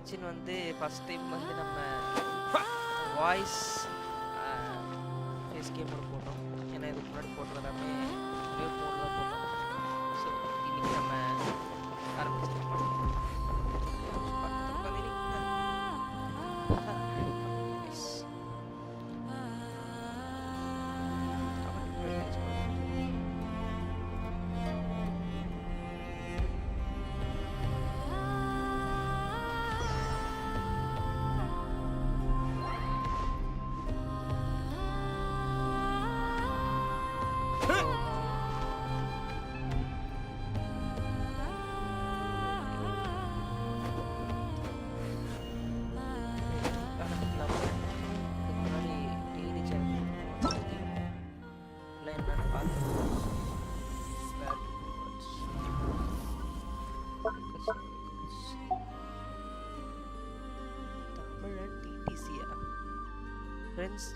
Genshin வந்து first time வந்து நம்ம வாய்ஸ் Facecam போட்டோம். ஏன்னா இதுக்கு முன்னாடி போட்டது எல்லாமே மியூட் மோட்ல தான் போட்டோம். ஸோ இன்னைக்கு நம்ம ஆரம்பிச்சிருக்கோம்.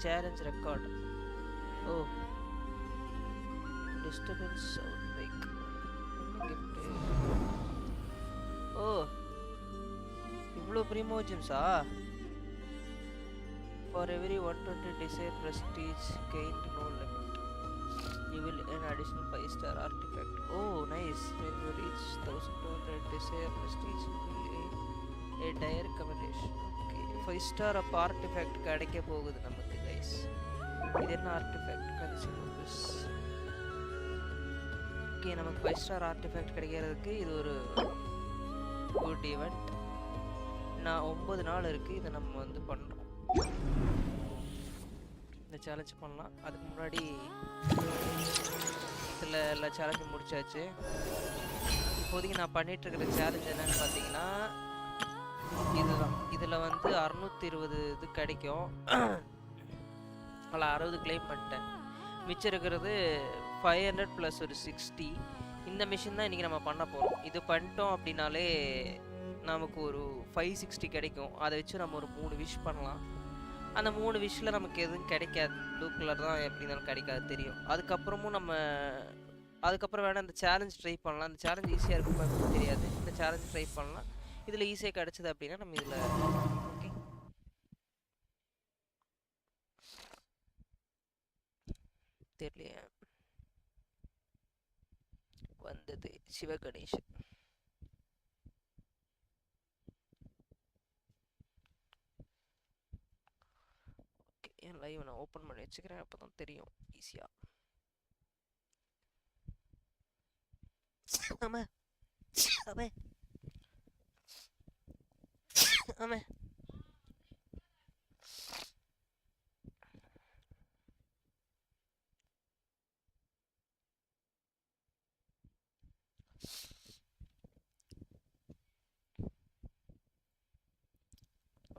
Challenge record. Oh, disturbance outbreak. Oh, இவ்ளோ primogems for every 120 desired prestige gained no limit. You will earn additional 5-star artifact. Oh, nice. When you reach 1200 desired prestige, you will earn a dire commendation. 5-star artifact கிடைக்க போகுது நமக்கு guys. இது என்ன artifact consumers? Okay, நமக்கு 5-star artifact கிடைக்கிறதுக்கு இது ஒரு good event. நான் 9 நாள் இருக்கு, இதை நம்ம வந்து பண்றோம். இந்த சேலஞ்ச் பண்ணலாம். அதுக்கு முன்னாடி இதில் எல்லா சேலஞ்சும் முடிச்சாச்சு. இப்போதைக்கு நான் பண்ணிட்டு இருக்கிற சேலஞ்ச் என்னன்னு பார்த்தீங்கன்னா இதுதான். இதில் வந்து 620 இது கிடைக்கும். அதில் 60 கிளைம் பண்ணிட்டேன். மிச்சம் இருக்கிறது 500 + ஒரு 60. இந்த மிஷின் தான் இன்றைக்கி நம்ம பண்ண போகிறோம். இது பண்ணிட்டோம் அப்படின்னாலே நமக்கு ஒரு 560 கிடைக்கும். அதை வச்சு நம்ம ஒரு 3 விஷ் பண்ணலாம். அந்த 3 விஷில் நமக்கு எதுவும் கிடைக்காது. ப்ளூ கலர் தான் எப்படி இருந்தாலும் கிடைக்காது தெரியும். அதுக்கப்புறமும் அதுக்கப்புறம் வேணால் இந்த சேலஞ்ச் ட்ரை பண்ணலாம். இந்த சேலஞ்ச் ஈஸியாக இருக்குமா அப்படின்னு தெரியாது. இந்த சேலஞ்ச் ட்ரை பண்ணலாம். இதில் ஈஸியாக கிடச்சிது அப்படின்னா நம்ம இதில் ஓகே தெரியலையே வந்தது சிவகணேஷன். ஓகே, என் லைவ் நான் ஓப்பன் பண்ணி வச்சுக்கிறேன். அப்போ தான் தெரியும் ஈஸியாக. ஆமாம் ஆமாம் ஆமாம்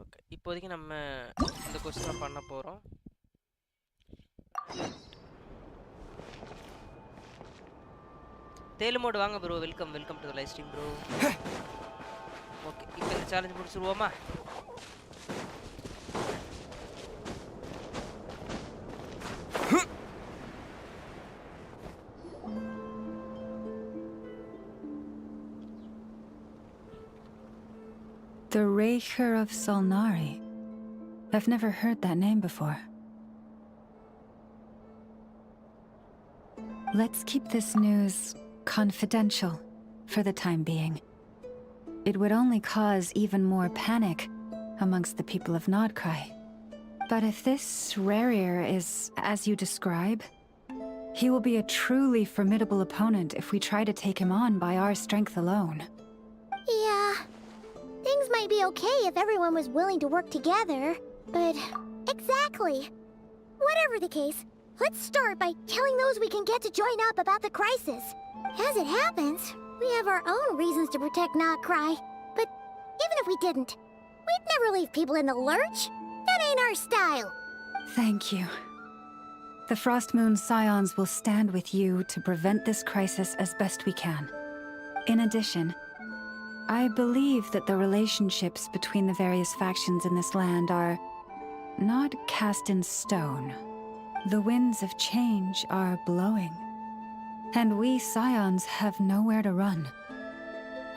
ஓகே, இப்போதைக்கு நம்ம இந்த கொஸ்டினை பண்ண போகிறோம். தேலு மோடு வாங்க bro. Welcome to the live stream bro. Okay, இப்போ இந்த challenge முடிச்சிருவோமா? The Raker of Solnari. I've never heard that name before. Let's keep this news confidential for the time being. It would only cause even more panic amongst the people of Nodcry. But if this Rarier is as you describe, he will be a truly formidable opponent if we try to take him on by our strength alone. Yeah. Things might be okay if everyone was willing to work together, but... Exactly! Whatever the case, let's start by telling those we can get to join up about the crisis. As it happens, we have our own reasons to protect Nodcry, but even if we didn't, we'd never leave people in the lurch. That ain't our style. Thank you. The Frostmoon Scions will stand with you to prevent this crisis as best we can. In addition, I believe that the relationships between the various factions in this land are not cast in stone. The winds of change are blowing, and we Scions have nowhere to run.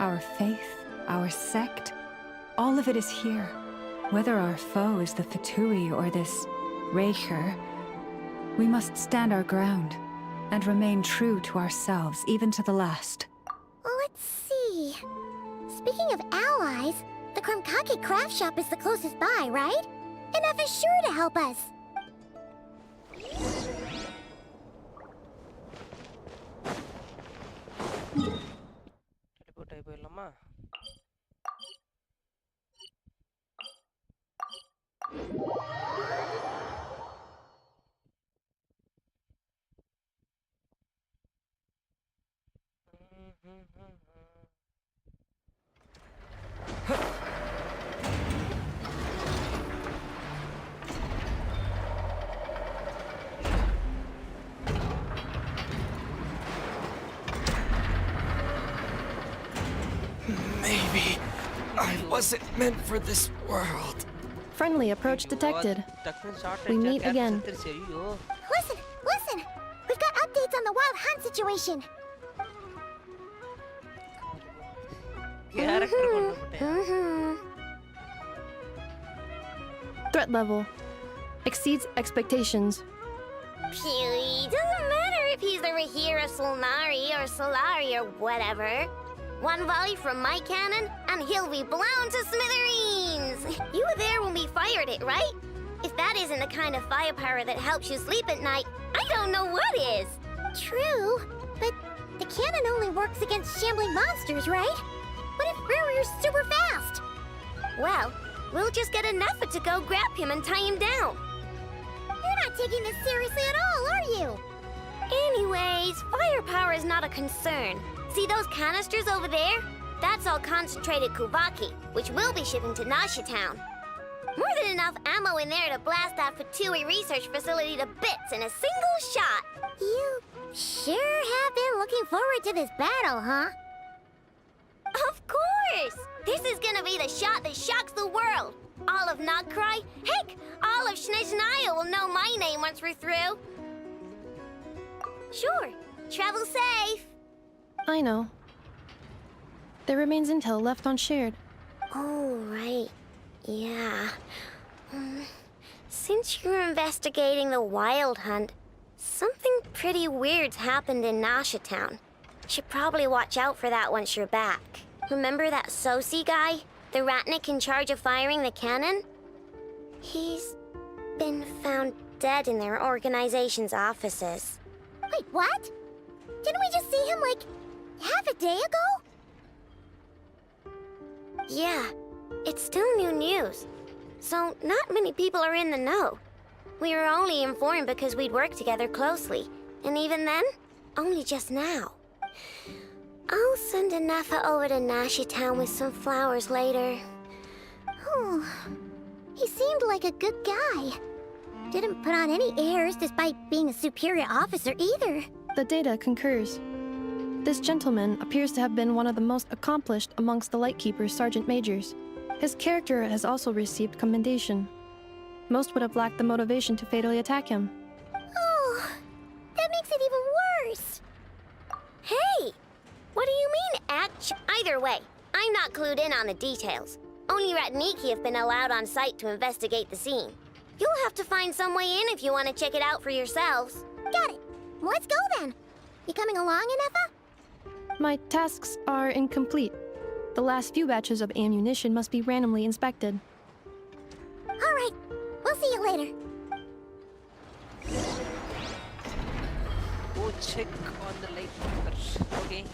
Our faith, our sect, All of it is here. Whether our foe is the Fatui or this Raker, we must stand our ground and remain true to ourselves, even to the last. Let's see. Speaking of allies, the Krumkake craft shop is the closest by, right? NF is sure to help us. Teleport ஆகி போயிடலாமா? Maybe I wasn't meant for this world. Friendly approach detected. டக்குனு shot We அடிச்சா meet character again. செத்துருச்சு. ஐயோ. Listen, listen! We've got updates on the wild hunt situation. Character கொண்டு போட்டேன். Threat level exceeds expectations. Phew, doesn't matter if he's the Rahira Solnari or Solari or whatever. One volley from my cannon, and he'll be blown to smithereens! You were there when we fired it, right? If that isn't the kind of firepower that helps you sleep at night, I don't know what is! True, but the cannon only works against shambling monsters, right? What if Rarir's super fast? Well, we'll just get enough to go grab him and tie him down. You're not taking this seriously at all, are you? Anyways, firepower is not a concern. See those canisters over there? That's all concentrated Kuvaki, which we'll be shipping to Nasha Town. More than enough ammo in there to blast that Fatui research facility to bits in a single shot. You sure have been looking forward to this battle, huh? Of course! This is gonna be the shot that shocks the world. All of Nagkrai, heck, all of Snezhnaya will know my name once we're through. Sure, travel safe. I know. There remains intel left unshared. Oh, right. Yeah. Since you're investigating the wild hunt, something pretty weird's happened in Nasha Town. Should probably watch out for that once you're back. Remember that Sosi guy? The Ratnik in charge of firing the cannon? He's been found dead in their organization's offices. Wait, what? Didn't we just see him, like, half a day ago? Yeah, it's still new news. So, not many people are in the know. We were only informed because we'd worked together closely. And even then, only just now. I'll send Anafa over to Nasha Town with some flowers later. Oh, he seemed like a good guy. Didn't put on any airs despite being a superior officer either. The data concurs. This gentleman appears to have been one of the most accomplished amongst the Lightkeeper's sergeant majors. His character has also received commendation. Most would have lacked the motivation to fatally attack him. Oh, that makes it even worse. Hey, what do you mean, Either way, I'm not clued in on the details. Only Ratniki have been allowed on site to investigate the scene. You'll have to find some way in if you want to check it out for yourselves. Got it. Let's go then. You coming along, Anefa? My tasks are incomplete. The last few batches of ammunition must be randomly inspected. All right. We'll see you later. Go check on the light markers. Okay.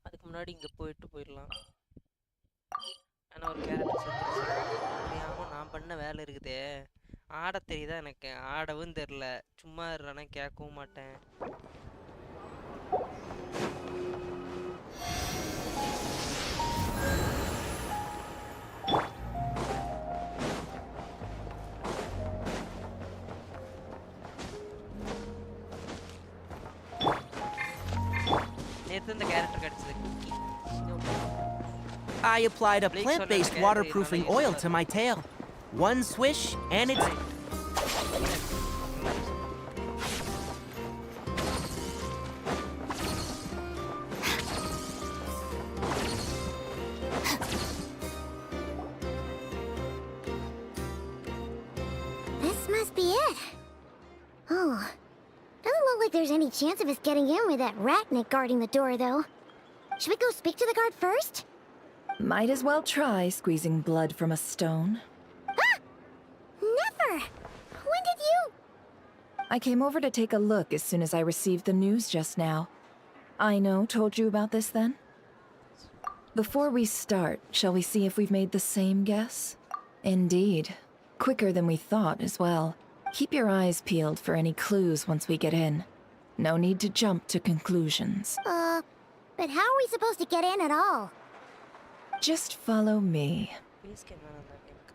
அதுக்கு முன்னாடி இங்க போயிடலாம். ஆனா ஒரு character செத்துருச்சு. தெரியாம நான் பண்ண வேலை இருக்குதே. ஆட தெரியுதா எனக்கு? ஆடவும் தெரியல. சும்மா இருறேனா கேட்கவும் மாட்டேன். நேத்து இந்த கேரக்டர் கிடைச்சது cookie. I applied a plant-based waterproofing oil to my tail. One swish, and it's... must be it. Oh. Doesn't look like there's any chance of us getting in with that ratnik guarding the door, though. Should we go speak to the guard first? Might as well try squeezing blood from a stone. Ah! Never! When did you... I came over to take a look as soon as I received the news just now. Aino told you about this then? Before we start, shall we see if we've made the same guess? Indeed. Quicker than we thought as well. Keep your eyes peeled for any clues once we get in. No need to jump to conclusions. But how are we supposed to get in at all? Just follow me. Facecam வேணாம் எனக்கு.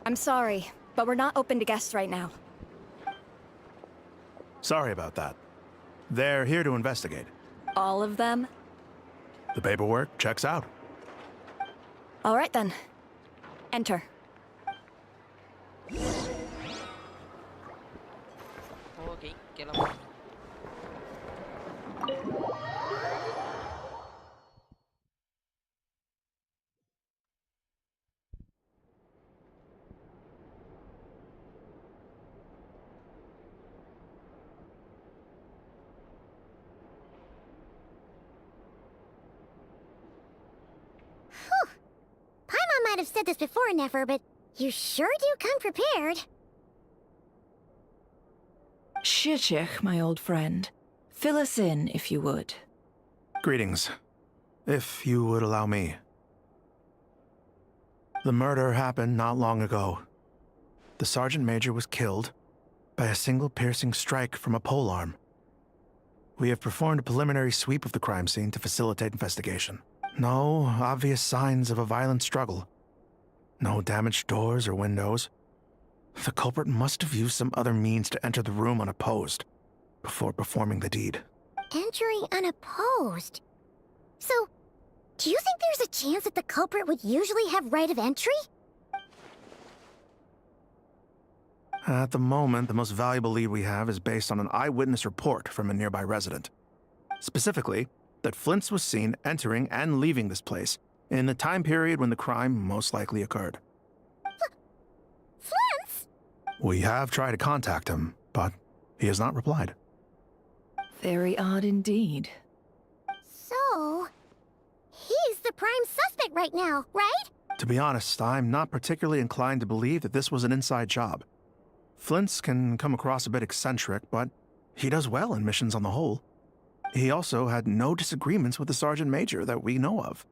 I'm sorry, but we're not open to guests right now. Sorry about that. They're here to investigate. All of them? The paperwork checks out. All right then. Enter. Okay, கிளம்பு. Paimon might have said this before, Nefer, but you sure do come prepared. Shishich, my old friend. Fill us in, if you would. Greetings. If you would allow me. The murder happened not long ago. The Sergeant Major was killed by a single piercing strike from a polearm. We have performed a preliminary sweep of the crime scene to facilitate investigation. No obvious signs of a violent struggle. No damaged doors or windows. The culprit must have used some other means to enter the room unopposed before performing the deed. Entering unopposed. So, do you think there's a chance that the culprit would usually have right of entry? At the moment, the most valuable lead we have is based on an eyewitness report from a nearby resident. Specifically, that Flint's was seen entering and leaving this place in the time period when the crime most likely occurred. Flint's? We have tried to contact him, but he has not replied. Very odd indeed. So, he's the prime suspect right now, right? To be honest, I'm not particularly inclined to believe that this was an inside job. Flint's can come across a bit eccentric, but he does well in missions on the whole. He also had no disagreements with the Sergeant Major that we know of.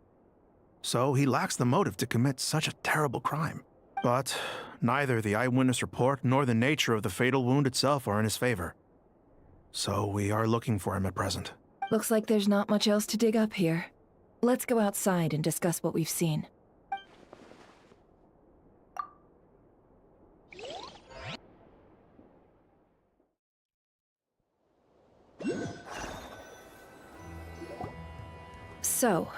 So he lacks the motive to commit such a terrible crime. But neither the eyewitness report nor the nature of the fatal wound itself are in his favor. So we are looking for him at present. Looks like there's not much else to dig up here. Let's go outside and discuss what we've seen. So,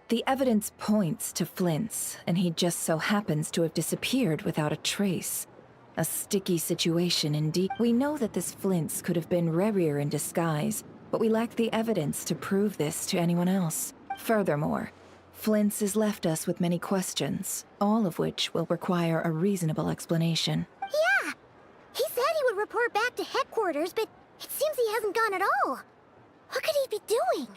the evidence points to Flint's, and he just so happens to have disappeared without a trace. A sticky situation indeed. We know that this Flint's could have been Rerir in disguise, but we lack the evidence to prove this to anyone else. Furthermore, Flint's has left us with many questions, all of which will require a reasonable explanation. Yeah! He said he would report back to headquarters, but it seems he hasn't gone at all. What could he be doing?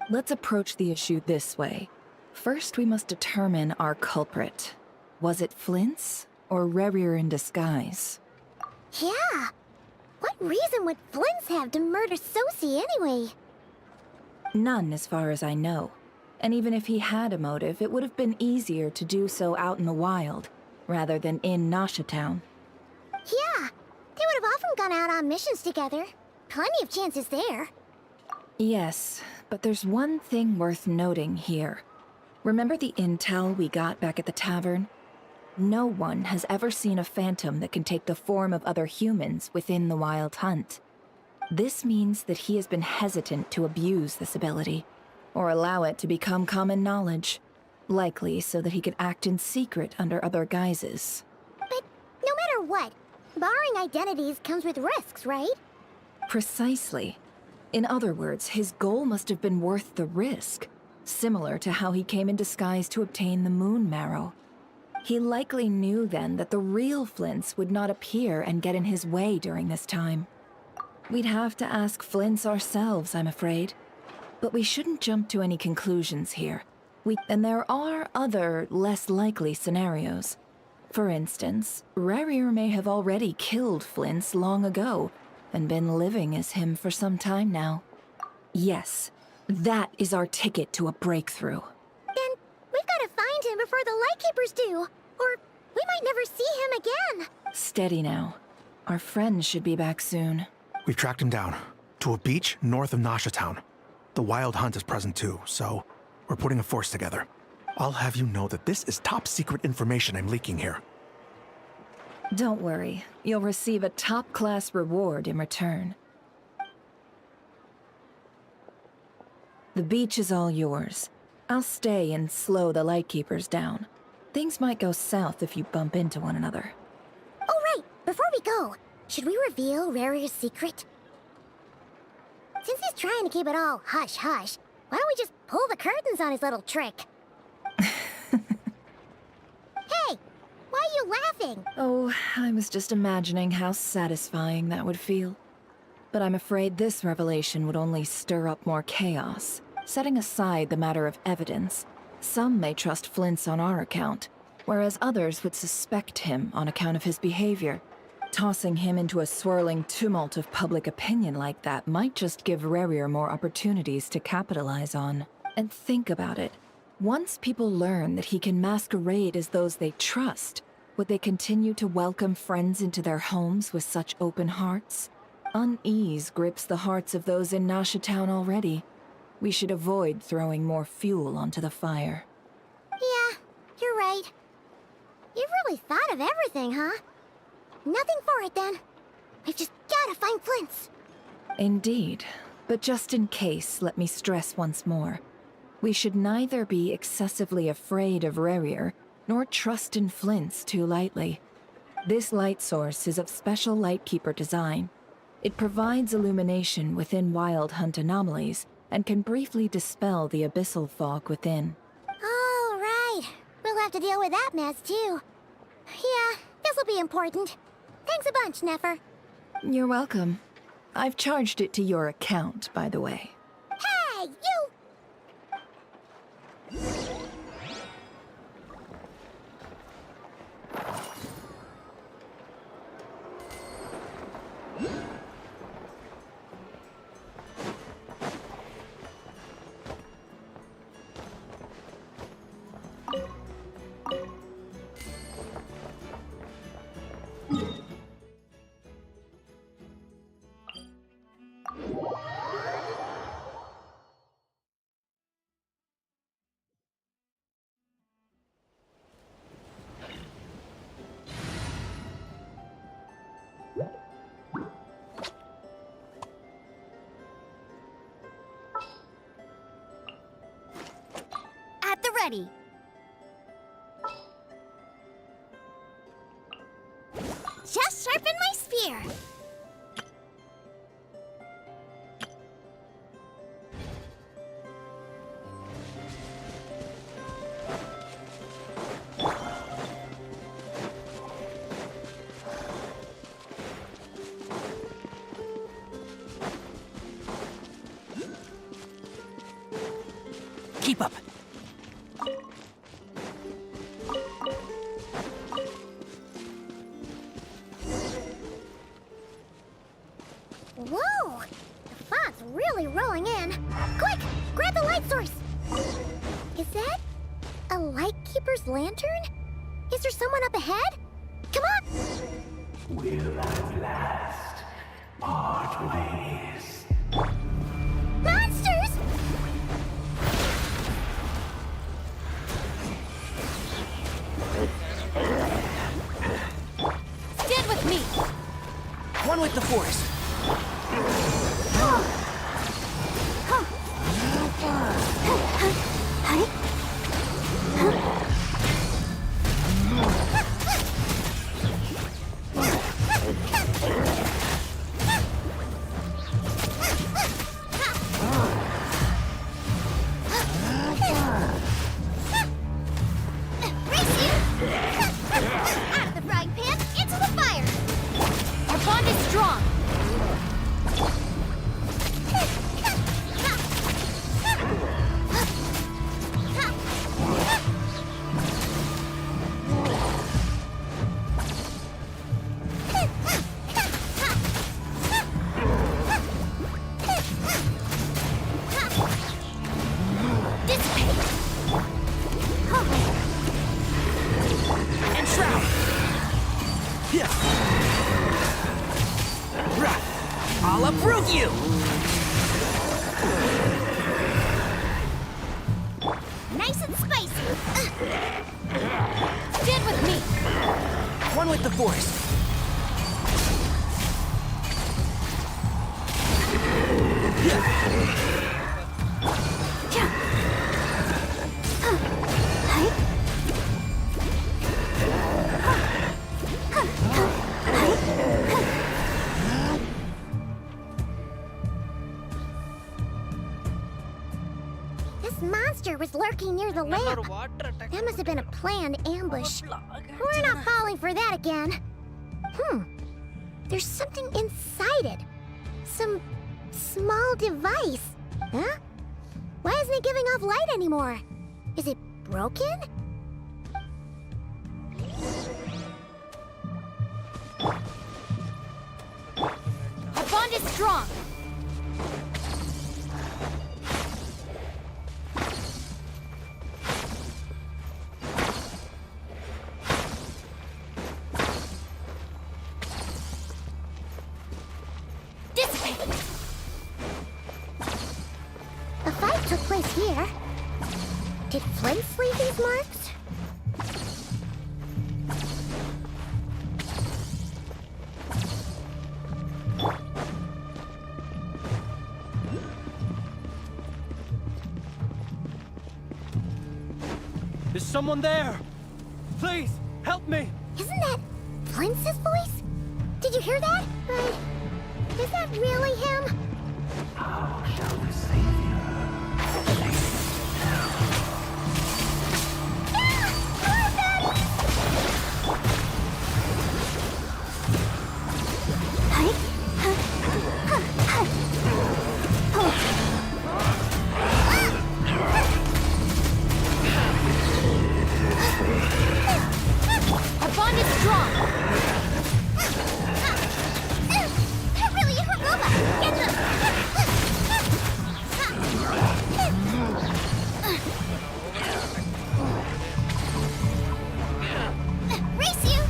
Let's approach the issue this way. First, we must determine our culprit. Was it Flint's or Rerir in disguise? Yeah! What reason would Flint's have to murder Sosie anyway? None, as far as I know. And even if he had a motive, it would have been easier to do so out in the wild, rather than in Nasha Town. Yeah, they would have often gone out on missions together. Plenty of chances there. Yes, but there's one thing worth noting here. Remember the intel we got back at the tavern? No one has ever seen a phantom that can take the form of other humans within the Wild Hunt. This means that he has been hesitant to abuse this ability, or allow it to become common knowledge. Likely so that he could act in secret under other guises. But no matter what, borrowing identities comes with risks, right? Precisely. In other words, his goal must have been worth the risk, similar to how he came in disguise to obtain the moon marrow. He likely knew then that the real Flints would not appear and get in his way during this time. We'd have to ask Flints ourselves, I'm afraid. But we shouldn't jump to any conclusions here. And there are other, less likely scenarios. For instance, Rarier may have already killed Flints long ago, and been living as him for some time now. Yes, that is our ticket to a breakthrough. Then we've got to find him before the Lightkeepers do, or we might never see him again. Steady now. Our friend should be back soon. We've tracked him down to a beach north of Nasha Town. The Wild Hunt is present too, so we're putting a force together. I'll have you know that this is top secret information I'm leaking here. Don't worry, you'll receive a top-class reward in return. The beach is all yours. I'll stay and slow the Lightkeepers down. Things might go south if you bump into one another. Oh right, before we go, should we reveal Rarier's secret? Since he's trying to keep it all hush-hush, why don't we just pull the curtains on his little trick? Hey! Why are you laughing? Oh, I was just imagining how satisfying that would feel. But I'm afraid this revelation would only stir up more chaos. Setting aside the matter of evidence, some may trust Flint's on our account, whereas others would suspect him on account of his behavior. Tossing him into a swirling tumult of public opinion like that might just give Rarier more opportunities to capitalize on. And think about it. Once people learn that he can masquerade as those they trust, would they continue to welcome friends into their homes with such open hearts? Unease grips the hearts of those in Nasha Town already. We should avoid throwing more fuel onto the fire. Yeah, you're right. You've really thought of everything, huh? Nothing for it, then. We've just gotta find Flint's. Indeed. But just in case, let me stress once more. We should neither be excessively afraid of Rarier, nor trust in Flint's too lightly. This light source is of special Lightkeeper design. It provides illumination within Wild Hunt anomalies, and can briefly dispel the abyssal fog within. Oh, right. We'll have to deal with that mess, too. Yeah, this'll be important. Thanks a bunch, Nefer. You're welcome. I've charged it to your account, by the way. Hey, you! At the ready. Just sharpen my spear. Keep up. Whoa! The fog's really rolling in. Quick! Grab the light source! Is that a Lightkeeper's lantern? Is there someone up ahead? Come on! Will at last part ways. Monsters! Stand with me! One with the force. you! Nice and spicy. Stand with me. One with the Force. This monster was lurking near the நல்ல ஒரு lamp. Water attack That must have been a planned ambush. We're not falling for that again. There's something inside it. Some small device. Huh? Why isn't it giving off light anymore? Is it broken? Our bond is strong. Dissipate. A fight took place here. Did Flint leave these marks? Is someone there? Please, help me! Isn't that Flint's voice? Did you hear that? But is that really him? How shall the Savior Our bond is strong. Really, you Robot, get them. Race you.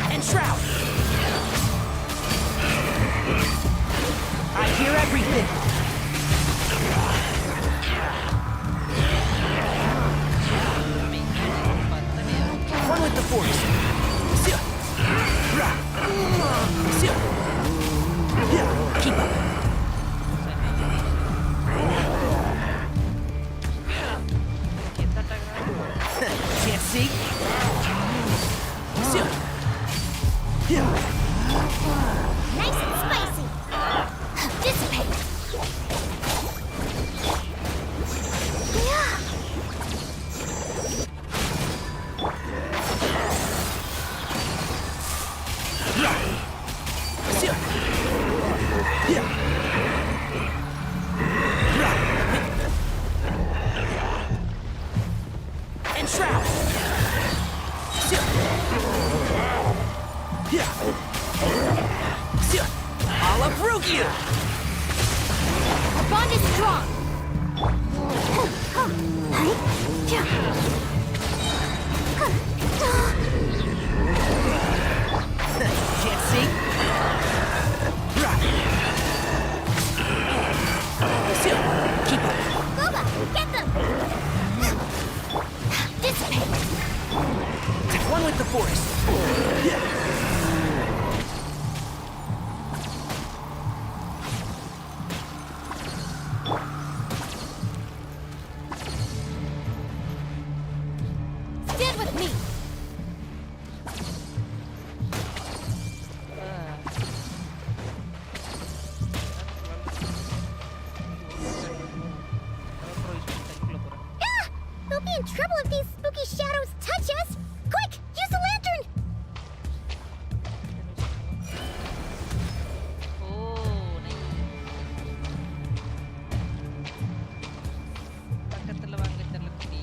And Shroud! I hear everything! One with the Force! Keep up! Can't see? Nice and spicy. Dissipate. And Shroud! I'll uproot you! Our bond is strong. Can't see? Keep up! Boba, get them. Dissipate. One with the Force! Stand with me. We'll be in trouble if these spooky shadows touch us. Quick, use the lantern. பக்கத்துல வாங்க தள்ளக்குடி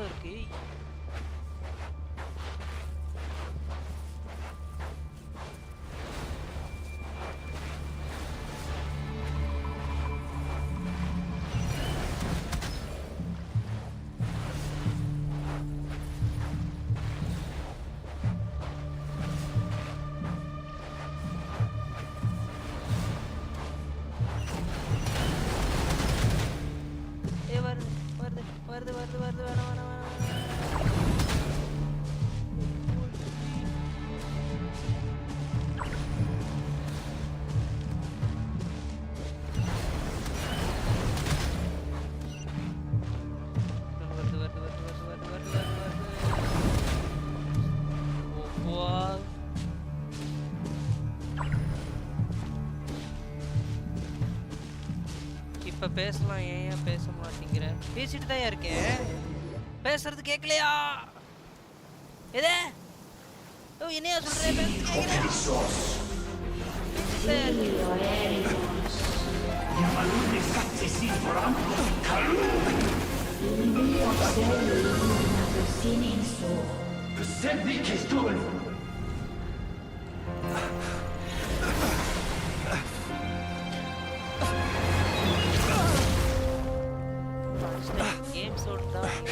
இவ்வளோ இருக்கு. வருது வேணாம். இப்ப பேசலாம், ஏன் பேச மாட்டேங்கிற? பேசிட்டு தான் இருக்கேன். பேசுறது கேட்கலையா? எதே என்னையா சொல்றேன்?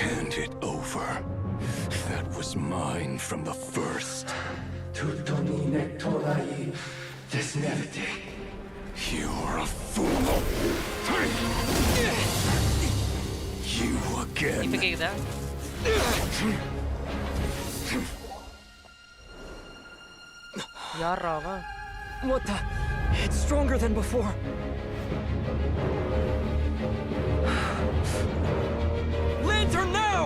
Hand it over. That was mine from the first. You're a fool. You again. இப்ப கேக்குதா? யாரா அவன்? What the? It's stronger than before. Lantern now!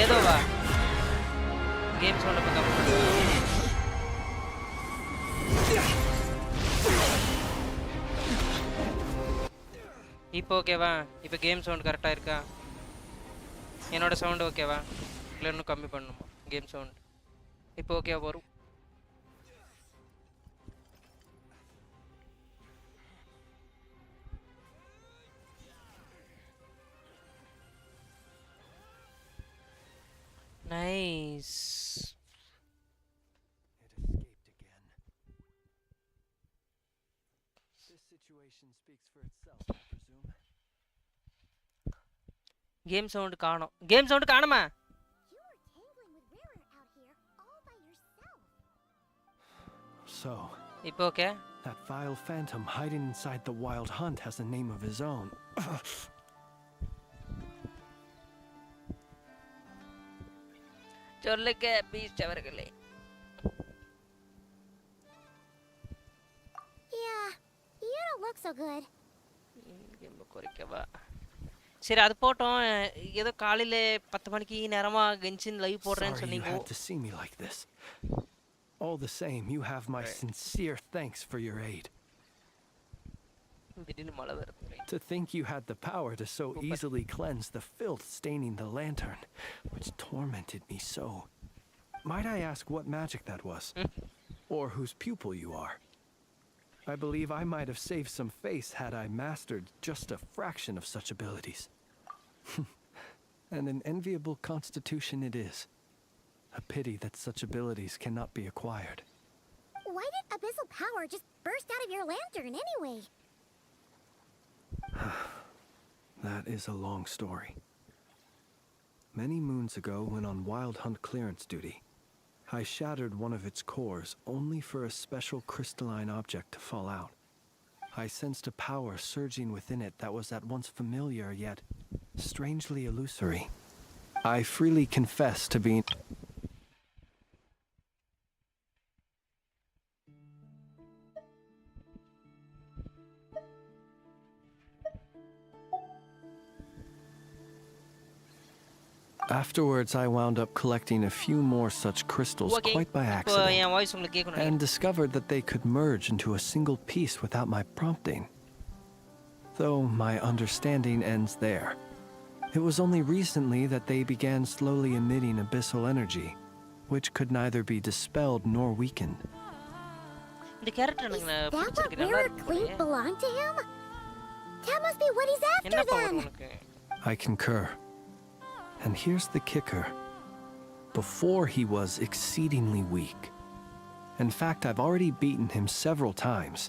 ஏதோ வா. கேம் சவுண்ட் பக்கம். இப்போ ஓகேவா? இப்போ கேம் சவுண்ட் கரெக்டா இருக்கா? என்னோட சவுண்ட் ஓகேவா? இல்லை இன்னும் கம்மி பண்ணணுமா கேம் சவுண்ட்? இப்போ ஓகே வரும். நைஸ். கேம் சவுண்ட் காணோம். கேம் சவுண்ட் காணுமா? So, இப்போ okay. that vile phantom hiding inside the wild hunt has a name of his own. சொல்லுங்க பீஸ்ட் அவர்களே. Yeah, you don't look so good. குறைக்கவா? சரி அது போட்டோம். ஏதோ காலையில 10 மணிக்கு நேரமா கென்ஷின் லைவ் போடுறேன்னு சொன்னீங்க. Sorry you had to see me like this. All the same, you have my sincere thanks for your aid. To think you had the power to so easily cleanse the filth staining the lantern, which tormented me so. Might I ask what magic that was? Or whose pupil you are? I believe I might have saved some face had I mastered just a fraction of such abilities. And an enviable constitution it is. A pity that such abilities cannot be acquired. Why did abyssal power just burst out of your lantern anyway? That is a long story. Many moons ago, when on wild hunt clearance duty, I shattered one of its cores only for a special crystalline object to fall out. I sensed a power surging within it that was at once familiar yet strangely illusory. I freely confess to being... Afterwards, I wound up collecting a few more such crystals quite by accident, and discovered that they could merge into a single piece without my prompting. Though my understanding ends there. It was only recently that they began slowly emitting abyssal energy, which could neither be dispelled nor weakened. இந்த character Is எனக்கு that what பிடிச்சிருக்கு, நல்லா rare இருக்கு cleat போலயே. belonged to him? That must be what he's என்ன after power then. உனக்கு? I concur. And here's the kicker. Before he was exceedingly weak. In fact, I've already beaten him several times,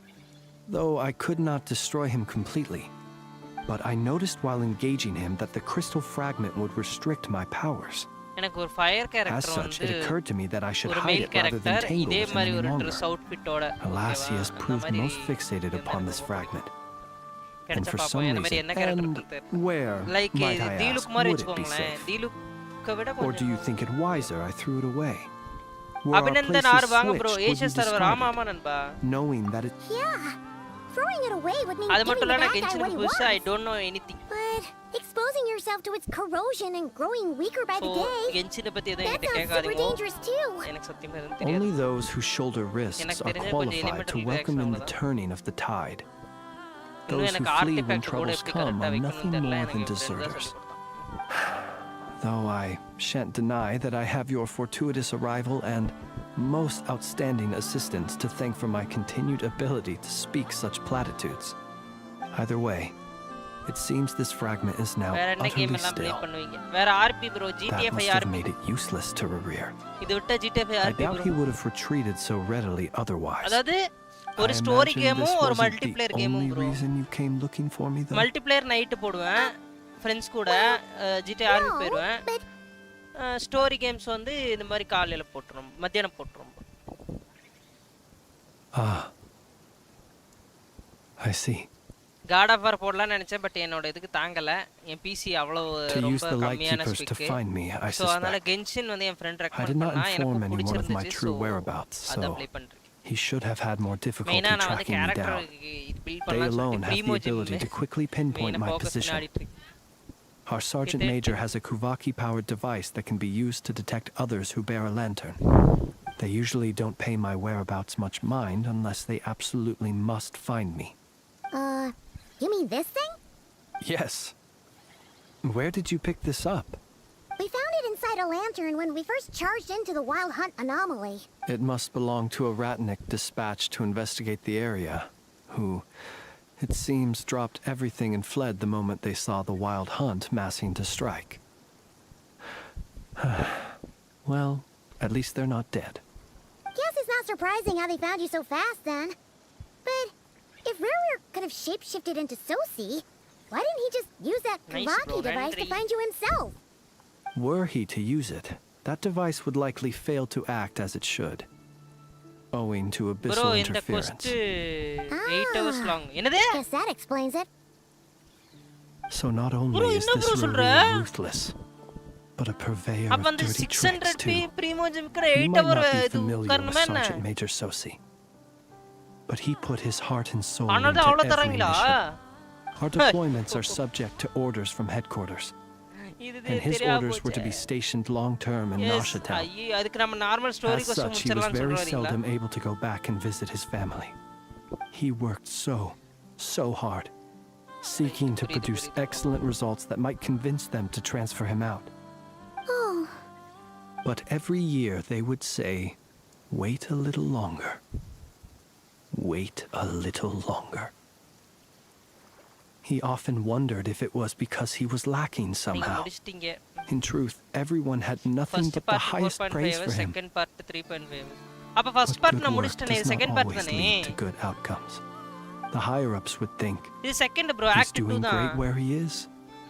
though I could not destroy him completely. But I noticed while engaging him that the crystal fragment would restrict my powers. எனக்கு ஒரு fire As character such, வந்து it occurred to me that I should ஒரு hide male it rather than character tangle இதே with him மாதிரி any ஒரு longer. Dress அவுட்ஃபிட்டோட Alas, he has proved most fixated upon this fragment. And for some reason, and where, like might I தீலுக் ask, மாதிரி would it be வெச்சுக்கோங்களேன். safe? தீலுக்க விட Or do you think it wiser I threw it away? Were our Abhinandan places ஆர் வாங்க bro. switched, would you Asia's server discard ஆமா it? ஆமா நண்பா. Knowing that it... Yeah. Throwing it away would mean அது giving மட்டும் the இல்ல நான் bad guy what கென்ஷனுக்கு he புதுசா ஐ wants. Don't know anything. But exposing yourself to its corrosion and growing weaker by the so day, கென்ஷனை பத்தி எதுவும் that என்கிட்ட sounds super கேட்காதீங்க. dangerous too. எனக்கு சத்தியமா எதுவும் தெரியாது. Only those who shoulder risks எனக்கு are தெரிஞ்ச கொஞ்சம் qualified to elemental welcome in the reaction turning of the tide. இன்னும் Those who எனக்கு flee when ஆர்டிஃபேக்ட் கூட troubles எப்படி come கரெக்ட்டா are வைக்கணும்னு nothing தெரியல. more எனக்கு than என் friend தான் deserters. சொல்லிக் Though I shan't deny that I have your fortuitous arrival and most outstanding assistance to thank for my continued ability to speak such platitudes. Either way, it seems this fragment is now வேற என்ன game utterly எல்லாம் play still. பண்ணுவீங்க? வேற RP bro That GTA must 5 have RP. made it useless to rear. இது விட்ட GTA 5 I RP doubt he bro. would have retreated so readily otherwise. அதாவது ஒரு I story imagine கேமும் this ஒரு wasn't multiplayer the கேமும் only bro. reason you came looking for me, though. Multiplayer night போடுவேன் friends கூட GTA RP No, போயிடுவேன். but story games வந்து இந்த மாதிரி காலையில போட்டுரும், மத்தியானம் போட்டுரும். Ah. I see. God of War போடலாம்னு நினைச்சேன் பட் என்னோட இதுக்கு தாங்கல. என் பிசி அவ்வளவு To use ரொம்ப the light கம்மியான keepers to spec. find me, I so அதனால suspect. Genshin வந்து என் friend I did recommend not பண்ணா inform எனக்கு anyone of my பிடிச்சிருந்துச்சு. true சோ whereabouts, அத so ப்ளே பண்றேன். he should have had more difficulty மெயினா நான் வந்து tracking me character down. Build They பண்ணலாம்னு alone சொல்லிட்டு have the primo ability to gym quickly pinpoint மெயினா my ஃபோக்கஸ் position. பண்ணி ஆடிட்டு Our Sergeant It- Major has a Kuvaki-powered device that can be used to detect others who bear a lantern. They usually don't pay my whereabouts much mind unless they absolutely must find me. You mean this thing? Yes. Where did you pick this up? We found it inside a lantern when we first charged into the Wild Hunt anomaly. It must belong to a Ratnik dispatched to investigate the area, who, it seems, dropped everything and fled the moment they saw the Wild Hunt massing to strike. Well, at least they're not dead. Guess it's not surprising how they found you so fast then. But if Rurur could have shapeshifted into Sosi, why didn't he just use that Nice, Kavaki bro, device to Henry. find you himself? Were he to use it, that device would likely fail to act as it should, owing to bro abyssal இந்த interference. quest 8 hours long. என்னது? Guess that explains it. So not only Bro, is என்ன this bro சொல்ற? Rurur ruthless, but a purveyor அப்ப of அந்த dirty 600 tricks too. Primo ஜிம்க்குற You 8 might hour not be இது familiar with காரணமா என்ன? Sergeant Major Sosi, but he put his heart and soul ஆனாலும் into அவ்வளவு every தரங்களா? mission. Our deployments are subject to orders from headquarters, இது and his தெரியாம orders were to be போச்சே. stationed long-term in Yes, Nasha Town. ஐயோ அதுக்கு நம்ம normal story As question such, he was முடிச்சிரலாம்னு very சொல்றீங்களா? seldom able to go back and visit his family. He worked so hard, seeking to produce excellent results that might convince them to transfer him out. Oh, But every year they would say, "Wait a little longer. Wait a little longer." He often wondered if it was because he was lacking நீங்க somehow. முடிச்சிட்டீங்க. In truth, everyone had nothing First but the part highest praise 4.5, for him. second part 3.5. அப்ப first But part good நான் work முடிச்சிட்டேனே, does not second part always தானே? lead to good outcomes. The higher-ups would think, இது second bro, he's act 2 doing தான். great where he is.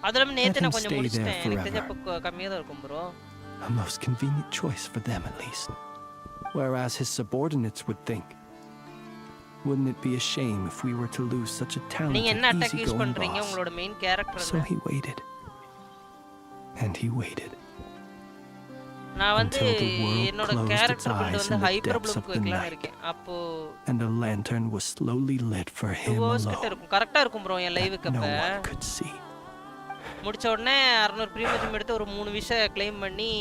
அதுல நேத்து Let him நான் கொஞ்சம் stay there முடிச்சிட்டேன். எனக்கு தெரிஞ்ச forever. அப்ப கம்மியா தான் இருக்கும் bro. A most convenient choice for them, at least. Whereas his subordinates would think, wouldn't it be a shame if we were to lose such a நீங்க talented, என்ன அட்டாக் யூஸ் easygoing பண்றீங்க? boss? உங்களோட main character So he waited. And he waited. நான் வந்து until the world என்னோட closed its character build eyes வந்து in the hyper depths of ப்ளூம்க்கு the வைக்கலாம்னு night. இருக்கேன். அப்போ And a lantern was slowly lit for 2 him hours கிட்ட alone, இருக்கும். கரெக்ட்டா இருக்கும் bro என் லைவுக்கு that no அப்ப. one could see. முடிச்ச உடனே 600 ப்ரீமியம் எடுத்து ஒரு 3 விஷ க்ளைம் பண்ணி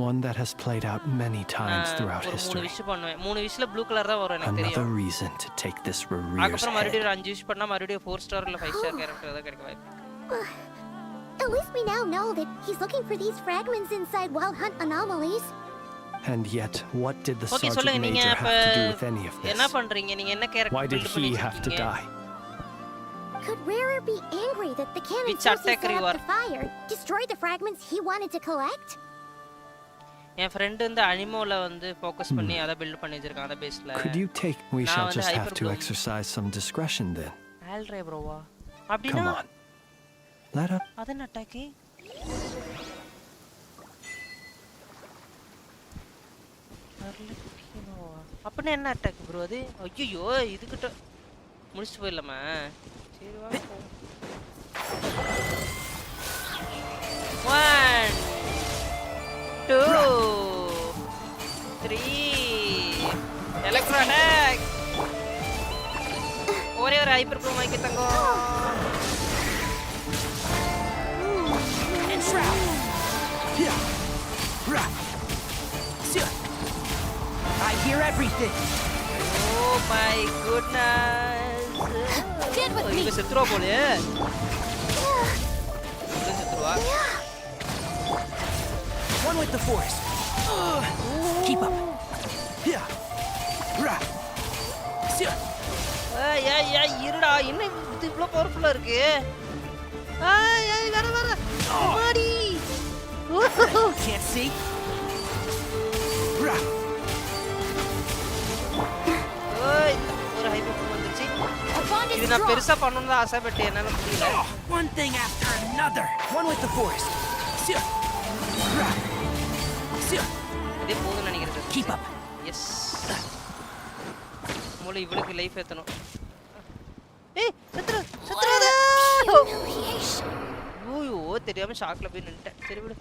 One that has played out many times throughout ஒரு 3 history. விஷ பண்ணுவேன். 3 விஷல ப்ளூ கலர் தான் வரும் எனக்கு Another தெரியும். reason to take this Rerear's அதுக்கப்புறம் மறுபடியும் head. ஒரு 5 விஷ பண்ணா மறுபடியும் 4 ஸ்டார் இல்ல 5 ஸ்டார் கேரக்டர் தான் கிடைக்க வாய்ப்பு. at least we now know that he's looking for these fragments inside Wild Hunt anomalies. And yet, what did the Okay, sergeant major have to do with any of என்ன this? பண்றீங்க? நீங்க என்ன character Why did build he have to பண்ணிருக்கீங்க? die? Could Rarer be angry that the cannon Which Sophie attacker set you up are? the fire, destroyed the fragments he wanted to collect? N friend வந்து அனிமோல வந்து focus பண்ணி அத build பண்ணி வச்சிருக்கான் அந்த பேஸ்ல. Could you take... We நான் shall வந்து just have to Hyperbloom. exercise some discretion then. ஆல்ரே ப்ரோவா? Come அப்படினா on. Let up. அது என்ன அட்டாக்? அப்பனா என்ன அட்டாக் ப்ரோ அது? ஐயோ இதுகிட்ட முடிச்சு போயிடலாமா? சரி வா போ. 1 2 3 எலக்ட்ரோ அட்டாக். ஒரே ஒரு ஹைப்பர் ப்ளூம் வாங்கி தங்கோ. I hear everything. Oh my goodness. Get with me. இவ செத்துறா போலயே. இவ செத்துறா. One with the force. Keep up. இருடா என்ன இது இவ்ளோ பவர்ஃபுல்லா இருக்கு? வர மாடி. Can't see. ஒரு ஹைப்பர் வந்துச்சு. இது நான் பெருசா பண்ணனும் தான் ஆசைப்பட்டேன் என்னால முடியல. One thing after another. One with the force. இதே போதும்னு நினைக்கிறேன். Keep up. எஸ். மூளை இவளுக்கு லைஃப் ஏத்தணும். ஏய் செத்துற. ஓயோ தெரியாம ஷாக்ல போய் நின்னுட்டேன். சரி விடு.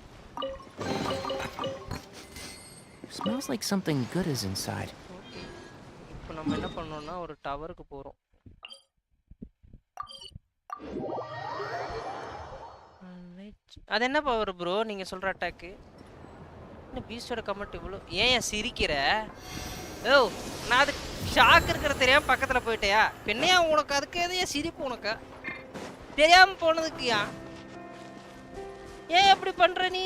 Smells like something good is inside. இப்போ நம்ம என்ன பண்ணோம்னா ஒரு டவருக்கு போறோம். அது என்ன பவர் ப்ரோ நீங்க சொல்ற அட்டாக்? என்ன பீஸ்டோட கமெண்ட் இவ்வளோ ஏன் சிரிக்கிற? ஓ நான் அது ஷாக் இருக்கிற தெரியாம பக்கத்துல போயிட்டேயா? பெண்ணையா உனக்கு அதுக்கு எதையா சிரிப்பு உனக்கு? தெரியாம போனதுக்குயா? ஏன் எப்படி பண்ற நீ?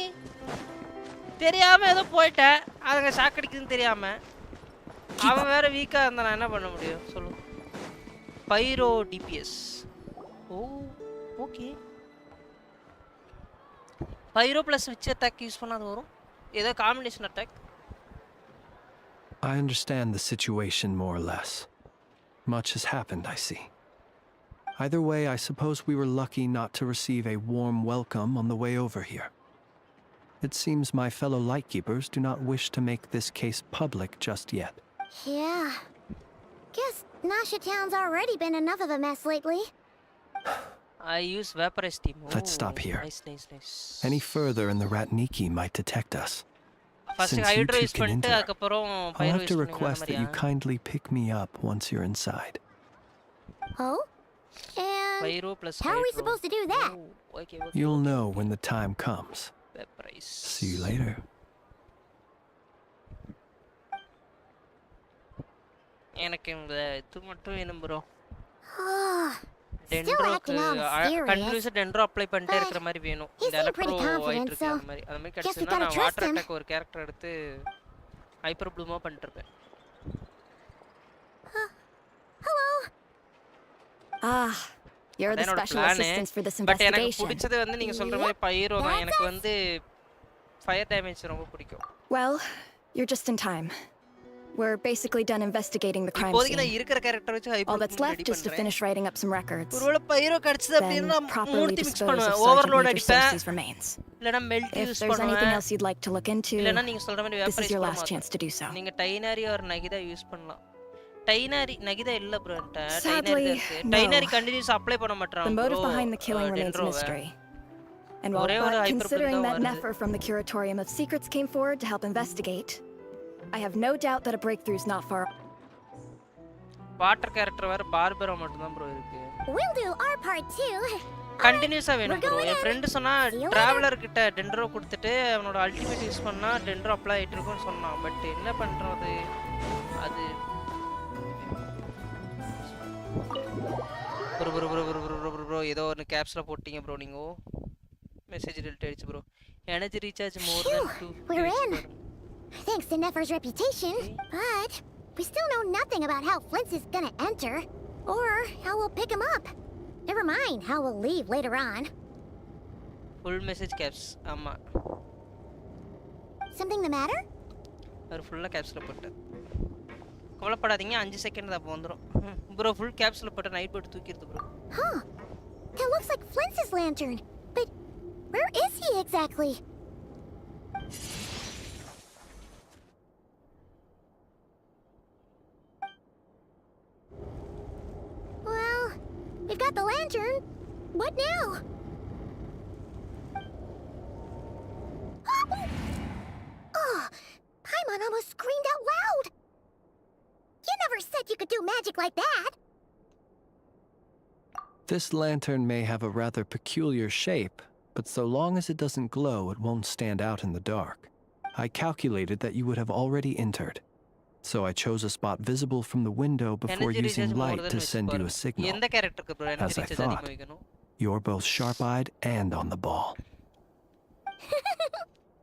தெரியாம ஏதோ போயிட்ட அதுங்க ஷாக் அடிக்குதுன்னு தெரியாம. அவன் வேற வீக்கா இருந்தா நான் என்ன பண்ண முடியும் சொல்லு? Pyro DPS. Oh okay. Pyro plus which attack use பண்ணா அது வரும்? ஏதோ combination attack. I understand the situation more or less. Much has happened, I see. Either way, I suppose we were lucky not to receive a warm welcome on the way over here. It seems my fellow Lightkeepers do not wish to make this case public just yet. Yeah. Guess Nasha Town's already been enough of a mess lately. I use Vaporize team. Let's stop here. Nice. Any further and the Ratniki might detect us. First Since you hydro two use can பண்ணிட்டு enter, அதுக்கப்புறம் I'll பைரோ have use to பண்ணுங்க request that you kindly pick me up once you're inside. Oh? And பைரோ plus how are we supposed to do that? Okay. You'll know when the time comes. Vaporize. See you later. எனக்கு இந்த இது மட்டும் வேணும் bro. Still டென்ட்ரோக்கு acting all mysterious. கண்டினியூஸா டென்ட்ரோ apply பண்ணிட்டே இருக்கிற மாதிரி வேணும். He இந்த seemed pretty எலக்ட்ரோ confident, ஆயிட்டு இருக்கு so அந்த மாதிரி. அந்த மாதிரி guess we கிடைச்சதுன்னா gotta நான் trust வாட்டர் him. அட்டாக் ஒரு கேரக்டர் எடுத்து ஹைப்பர் ப்ளூமா பண்ணிட்டு இருப்பேன். Hello. Ah, you're the special assistant for this but எனக்கு investigation. பிடிச்சது வந்து நீங்க சொல்ற மாதிரி பைரோ தான். எனக்கு வந்து ஃபயர் டேமேஜ் ரொம்ப பிடிக்கும். Well, you're just in time. We're basically done investigating the crime இப்போதைக்கு நான் scene. இருக்கிற கேரக்டர் வச்சு hyper All that's left is to finish writing up some records. ஒருவேளை பைரோ கிடைச்சது அப்படினா Then நான் properly Murthy mix dispose of பண்ணுவேன். Sergeant ஓவர்லோட் Major அடிப்பேன். Sophie's remains. இல்லனா melt If use there's anything பண்ணுவேன். else you'd like to look into, இல்லனா நீங்க சொல்ற மாதிரி this is வேப்பரைஸ் your பண்ணலாம். last chance to do so. நீங்க டைனரி ஆர் நகிதா யூஸ் பண்ணலாம். டைனரி நகிதா இல்ல ப்ரோ என்கிட்ட. Sadly, டைனரி இருக்கு. no. டைனரி கண்டினியூஸ் அப்ளை பண்ண மாட்டறான் The bro. motive behind the killing remains a mystery. And while ஒரே but hyper considering build that தான் Nefer from the Curatorium of Secrets came forward to help investigate, I have no doubt that a breakthrough is not far. Water character வேற Barbara மட்டும் தான் bro இருக்கு. We'll do our part too. கண்டினியூஸா வேணும் bro. என் friend சொன்னா See you traveller கிட்ட டென்ட்ரோ கொடுத்துட்டு அவனோட அல்டிமேட் யூஸ் பண்ணா டென்ட்ரோ அப்ளை ஆயிட்டு இருக்கும்னு சொன்னான். பட் என்ன பண்றது அது ப்ரோ ஏதோ ஒரு கேப்ஸ்ல போட்டீங்க ப்ரோ. நீங்க மெசேஜ் டெலிட் ஆயிடுச்சு bro. Energy recharge more then 2. We're in. thanks to Nefer's reputation, but we still know nothing about how Flint is gonna enter, or how we'll pick him up. Never mind how we'll leave later on. Full message caps. ஆமா. Something the matter? அவர் ஃபுல்லா கேப்ஸ்ல போட்டார். கவலைப்படாதீங்க 5 second தான் வந்துரும். Bro full கேப்ஸ்ல போட்ட Nightbot தூக்கிடுது bro. Huh. That looks like Flint's lantern. But where is he exactly? Well, we've got the lantern. What now? Oh, Paimon almost screamed out loud. You never said you could do magic like that. This lantern may have a rather peculiar shape, but so long as it doesn't glow, it won't stand out in the dark. I calculated that you would have already entered, so I chose a spot visible from the window before using light to send you a signal. As I thought, you're both sharp-eyed and on the ball.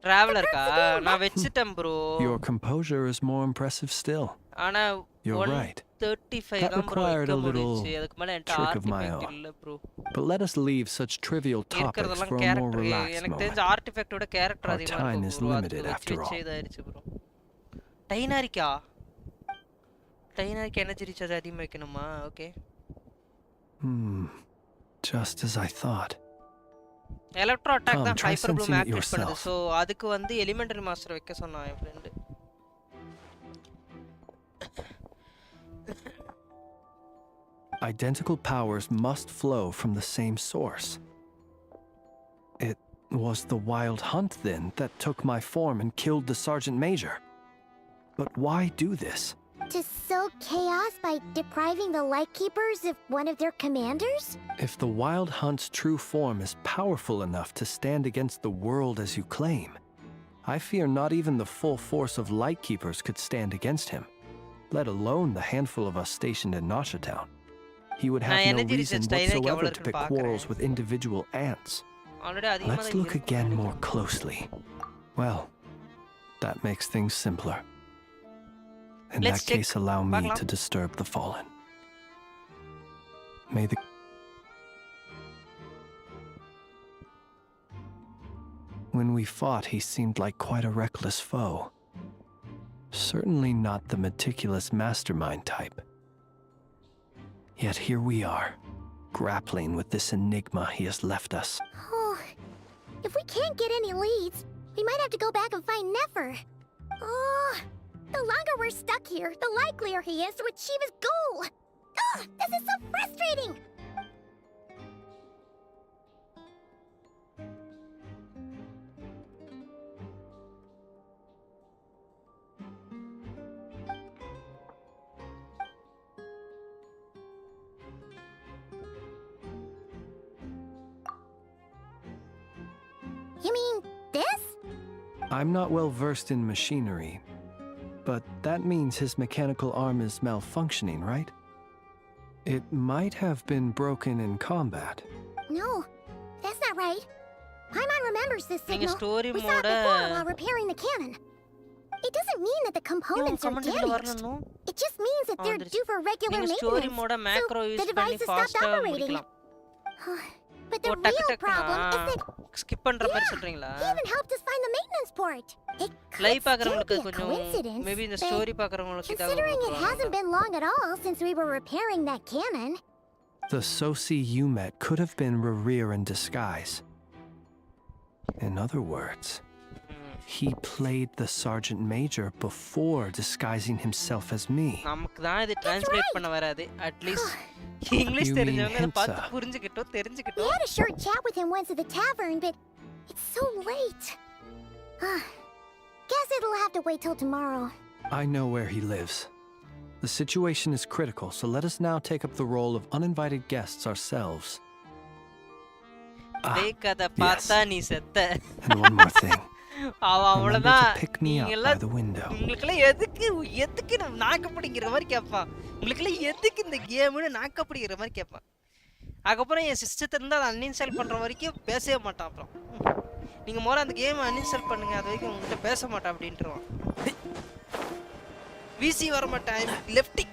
Traveler ka na vechitam bro. Your composure is more impressive still. Ana You're right. 35 That required a little trick of my own. bro. But let us leave such trivial topics for a more relaxed எனக்கு moment. தெரிஞ்ச ஆர்ட்டிஃபேக்ட் ஓட character Our அதிகமா time இருக்கு is bro. limited after all. bro. டைனாரிக்கா energy recharge அதிகமா வைக்கணுமா? Okay. Just as I thought. Electro attack தான் try hyper bloom sensing it activate பண்ணுது. yourself. சோ அதுக்கு வந்து எலிமெண்டரி மாஸ்டர் வைக்க சொன்னான் என் ஃப்ரெண்ட். Identical powers must flow from the same source. It was the wild hunt, then, that took my form and killed the Sergeant Major. But why do this? To sow chaos by depriving the Lightkeepers of one of their commanders? If the wild hunt's true form is powerful enough to stand against the world as you claim, I fear not even the full force of Lightkeepers could stand against him, let alone the handful of us stationed in Nosha Town. He would have no reason whatsoever to pick quarrels with individual ants. Let's look again more closely. Well, that makes things simpler. In that case, allow me to disturb the fallen. May the... When we fought, he seemed like quite a reckless foe. Certainly not the meticulous mastermind type. Yet here we are, grappling with this enigma he has left us. Oh, if we can't get any leads, we might have to go back and find Nefer. Oh, the longer we're stuck here, the likelier he is to achieve his goal. Ugh, this is so frustrating! You mean this? I'm not well versed in machinery, but that means his mechanical arm is malfunctioning, right? It might have been broken in combat. No, that's not right. Paimon remembers this signal. story We saw it mode before while repairing the cannon. It doesn't mean that the components are damaged. It just means that they're due for regular story maintenance. mode macro So use the பண்ணி device has stopped fast operating. But the டக்கு real டக்குனா problem is that skip பண்ற மாதிரி சொல்றீங்களா? he even helped us find the maintenance port. It could live still பாக்குறவங்களுக்கு be a கொஞ்சம் coincidence, maybe இந்த but story பாக்குறவங்களுக்கு considering it hasn't been long at all since we were repairing that cannon. The Sosi you met could have been Rerir in disguise. In other words, he played the Sergeant Major before disguising himself as me. நமக்கு தான் இது translate பண்ண வராது. At least English You தெரிஞ்சவங்க mean அதை பார்த்து Hexa? We தெரிஞ்சுக்கிட்டோம். had a short chat with him once at the tavern, but it's so late. Guess it'll have to wait till tomorrow. I know where he lives. The situation is critical, so let us now take up the role of uninvited guests ourselves. டேய் கதை பார்த்தா நீ செத்த. And one more thing. Remember அவ்வளவுதான். to pick me up by the window. உங்களுக்குலாம் எதுக்கு நாக்க பிடிக்கிற மாதிரி கேட்பான். உங்களுக்குலாம் எதுக்கு இந்த கேம்னு நாக்க பிடிக்கிற மாதிரி கேட்பான். அதுக்கப்புறம் என் சிஸ்டத்துல இருந்து அதை அன்இன்ஸ்டால் பண்ற வரைக்கும் பேசவே மாட்டான். அப்புறம் நீங்க முதல்ல அந்த கேம் அன்இன்ஸ்டால் பண்ணுங்க, அது வரைக்கும் உங்ககிட்ட பேச மாட்டான் அப்படின்ட்டுருவான். VC வர மாட்டேன் லெஃப்டி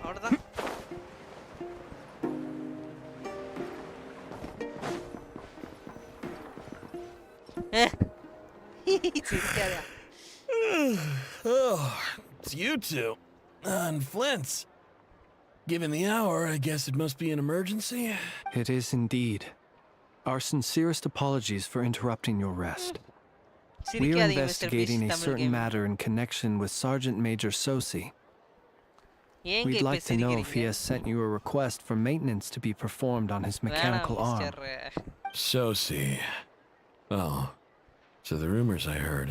அவ்வளவுதான் சிரிக்காதா Oh, it's you two. And Flint's. Given the hour, I guess it must be an emergency. It is indeed. Our sincerest apologies for interrupting your rest. We are investigating a certain matter in connection with Sergeant Major Sosi. We'd like to know if he has sent you a request for maintenance to be performed on his mechanical arm. Sosi. Oh, so the rumors I heard,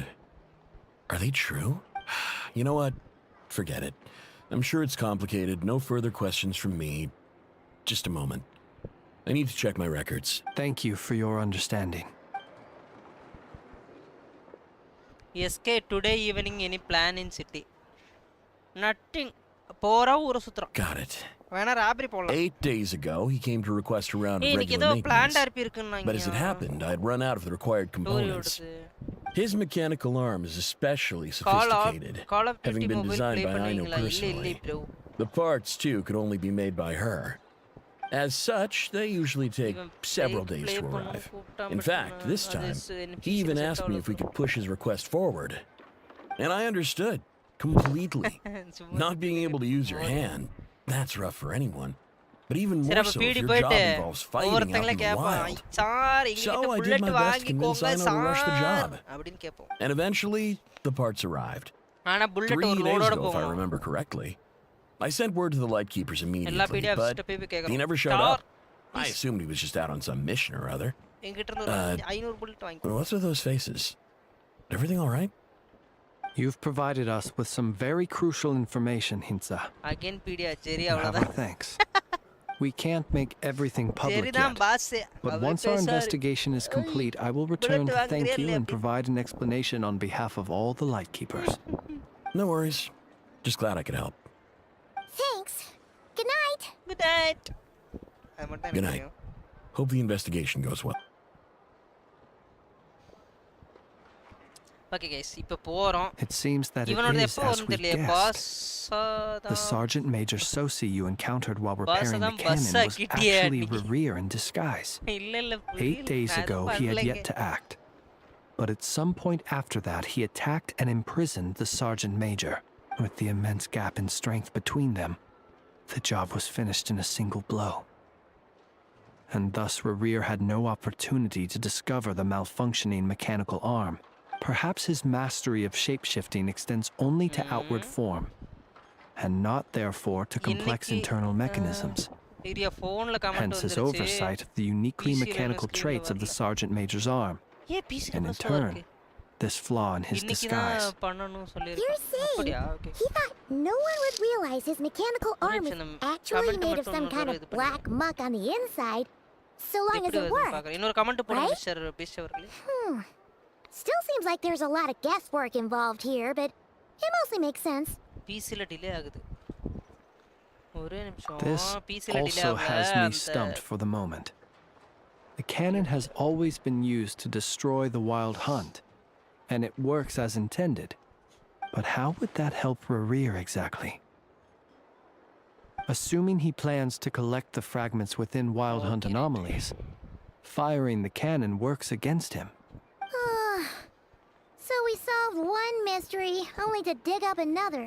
are they true? You know what? Forget it. I'm sure it's complicated. No further questions from me. Just a moment. I need to check my records. Thank you for your understanding. SK today evening any plan in city? Nothing. Pora ura sutra. Got it. Vena robbery pola. 8 days ago, he came to request a round of regular maintenance. But as it happened, I'd run out of the required components. His mechanical arm is especially sophisticated, having been designed by Aino personally. The parts, too, could only be made by her. As such, they usually take several days to arrive. In fact, this time, he even asked me if we could push his request forward. And I understood, completely. Not being able to use your hand, that's rough for anyone. But even more so if your job involves fighting out in the wild. So I did my best to convince Aino to rush the job. And eventually, the parts arrived. 3 days ago, if I remember correctly. I sent word to the Lightkeepers immediately, but he never showed up. I assumed he was just out on some mission or other. What's with those faces? Everything all right? You've provided us with some very crucial information, Hexa. Again, Pedia, Jerry, Have our thanks. We can't make everything public yet, but once our investigation is complete, I will return to thank you and provide an explanation on behalf of all the Lightkeepers. No worries. Just glad I could help. Thanks. Good night. Good night. Good night. Hope the investigation goes well. Okay guys, இப்போ போறோம். It seems that it is as we guessed. The Sergeant Major Sosi you encountered while repairing the cannon was actually Rerir in disguise. 8 days ago, he had yet to act. But at some point after that, he attacked and imprisoned the Sergeant Major. With the immense gap in strength between them, the job was finished in a single blow. And thus Rerir had no opportunity to discover the malfunctioning mechanical arm. Perhaps his mastery of shapeshifting extends only to outward form, and not therefore to complex internal mechanisms. Hence his oversight of the uniquely mechanical traits of the Sergeant Major's arm, and in turn, this flaw in his disguise. You're saying he thought no one would realize his mechanical arm is actually made of some kind of black muck on the inside, so long as it worked, right? Still seems like there's a lot of guesswork involved here, but it mostly makes sense. This also has me stumped for the moment. The cannon has always been used to destroy the wild hunt, and it works as intended. But how would that help Rerir exactly? Assuming he plans to collect the fragments within wild hunt anomalies, firing the cannon works against him. So we solved one mystery, only to dig up another.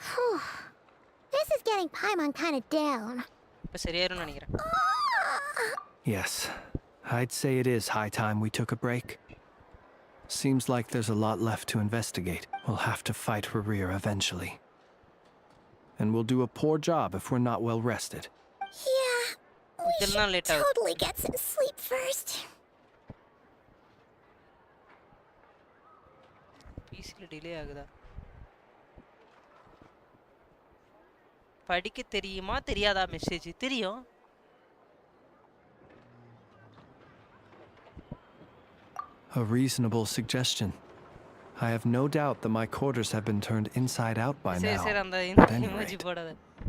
Whew. This is getting Paimon kind of down. Yes, I'd say it is high time we took a break. Seems like there's a lot left to investigate. We'll have to fight Rerir eventually. And we'll do a poor job if we're not well rested. Yeah, we should totally get some sleep first. Delay ஆகுதா படிக்க தெரியுமா தெரியாதா message தெரியும் A reasonable suggestion. I have no doubt that my quarters have been turned inside out by now. At any rate,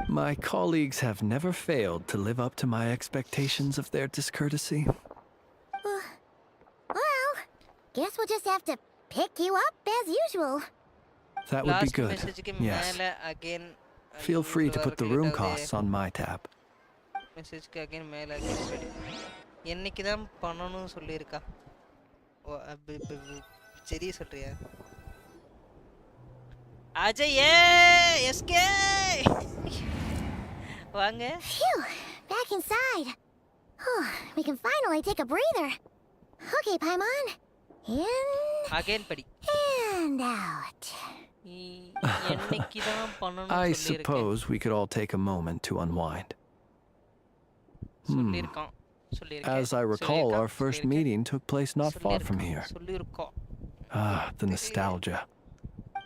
my colleagues have never failed to live up to my expectations of their discourtesy. Well, guess we'll just have to pick you up as usual. That would be Last good. message-க்கு Yes. மேல again Feel free to put the room கேட்டதே. costs on my tab. மெசேஜ்க்கு again மேல again ready. என்னைக்கு தான் பண்ணணும்னு சொல்லியிருக்கா? ஓ சரி சொல்றியா? Ajay SK வாங்க. Phew, back inside. We can finally take a breather. Okay, Paimon. In again படி. and out. என்னைக்கு தான் பண்ணணும்னு I சொல்லியிருக்கேன். suppose we could all take a moment to unwind. சொல்லியிருக்கான். As I recall, our first meeting took place not far from here. சொல்லியிருக்கோம். Ah, the nostalgia.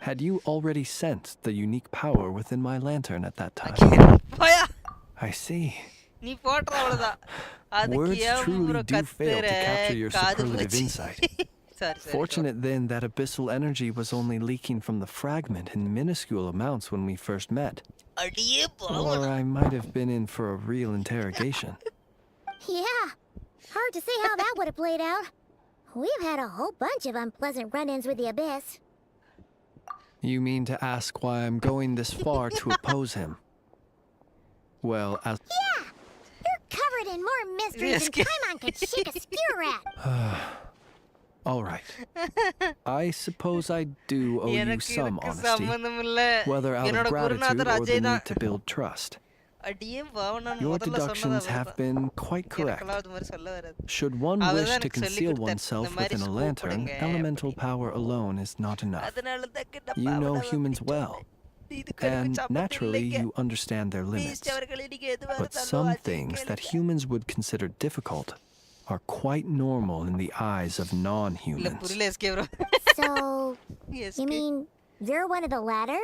Had you already sensed the unique power within my lantern at that time? போயா. I see. நீ போட்ற அவ்வளவுதான். அதுக்கு Words ஏன் truly bro do fail to கத்துற? capture your காது superlative வச்சு. insight. Sorry. Fortunate then that abyssal energy was only leaking from the fragment in minuscule amounts when we first met. அடியே Or பாவம். I might have been in for a real interrogation. Yeah. Hard to say how that would have played out. We've had a whole bunch of unpleasant run-ins with the Abyss. You mean to ask why I'm going this far to oppose him? Well, as... Yeah! You're covered in more mysteries than Paimon could shake a skewer at. All right. I suppose I do owe you some honesty, whether out of gratitude or the need to build trust. Your deductions have been quite correct. Should one wish to conceal oneself within a lantern, elemental power alone is not enough. You know humans well, and naturally you understand their limits. But some things that humans would consider difficult are quite normal in the eyes of non-humans. So, you mean you're one of the latter?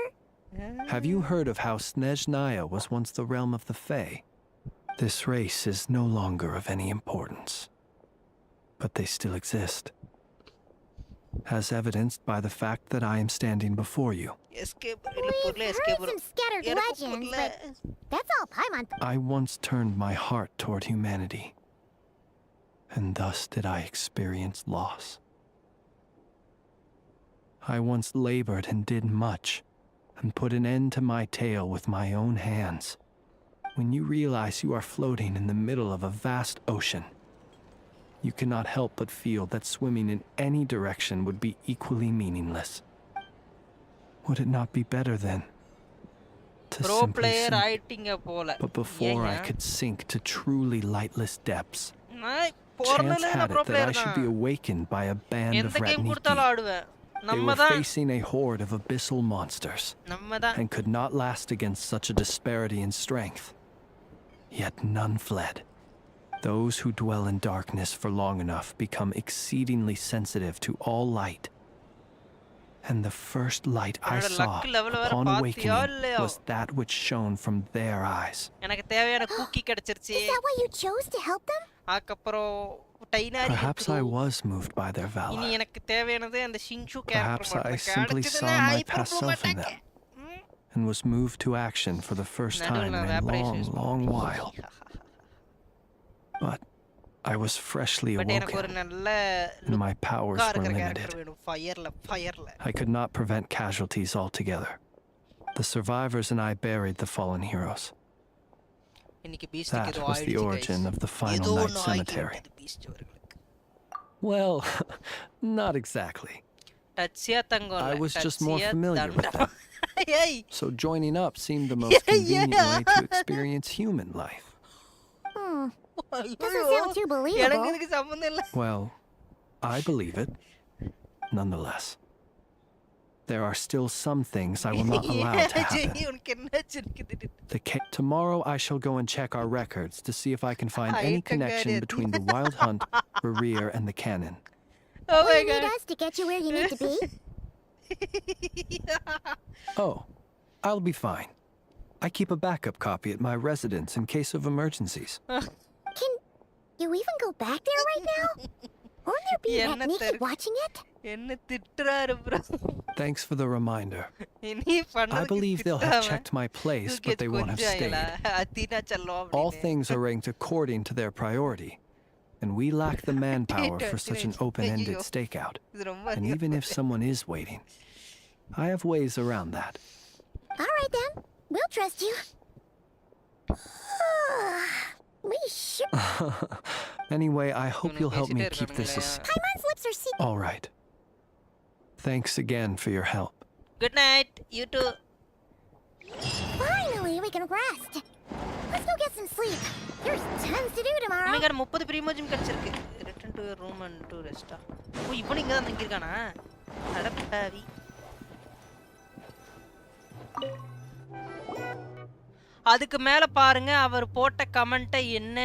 Have you heard of how Snezhnaya was once the realm of the Fae? This race is no longer of any importance, but they still exist, as evidenced by the fact that I am standing before you. We've heard some scattered legends, but that's all Paimon. I once turned my heart toward humanity, and thus did I experience loss. I once labored and did much, and put an end to my tale with my own hands. When you realize you are floating in the middle of a vast ocean, you cannot help but feel that swimming in any direction would be equally meaningless. Would it not be better then to simply sink? But before I could sink to truly lightless depths, chance had it that I should be awakened by a band of Ratniki. They were facing a horde of abyssal monsters, and could not last against such a disparity in strength. Yet none fled. Those who dwell in darkness for long enough become exceedingly sensitive to all light. And the first light I saw upon awakening was that which shone from their eyes. Is that why you chose to help them? Perhaps I was moved by their valor. Perhaps I simply saw my past self in them, and was moved to action for the first time in a long, long while. But I was freshly awoken, and my powers were limited. I could not prevent casualties altogether. The survivors and I buried the fallen heroes. That was the origin of the final night cemetery. Well, not exactly. I was just more familiar with them. So joining up seemed the most convenient way to experience human life. Doesn't sound too believable. Well, I believe it, nonetheless. There are still some things I will not allow to happen. Tomorrow I shall go and check our records to see if I can find any connection between the Wild Hunt, Rereer, and the Cannon. Will you need us to get you where you need to be? Oh, I'll be fine. I keep a backup copy at my residence in case of emergencies. Can you even go back there right now? Won't there be Ratniki watching it? Thanks for the reminder. I believe they'll have checked my place, but they won't have stayed. All things are ranked according to their priority, and we lack the manpower for such an open-ended stakeout. And even if someone is waiting, I have ways around that. Alright then, we'll trust you. We sure... Anyway, I hope you'll help me keep this a secret. Paimon's lips are secret. Alright. Thanks again for your help. Good night, you too. Finally, we can rest. Let's go get some sleep. There's tons to do tomorrow. இன்னைக்கு 30 premium கிடைச்சிருக்கு. Return to your room and to rest. ஓ இவன் இங்க தான் தங்கி இருக்கானா? அடப்பாவி. அதுக்கு மேல பாருங்க அவர் போட்ட கமெண்ட் என்ன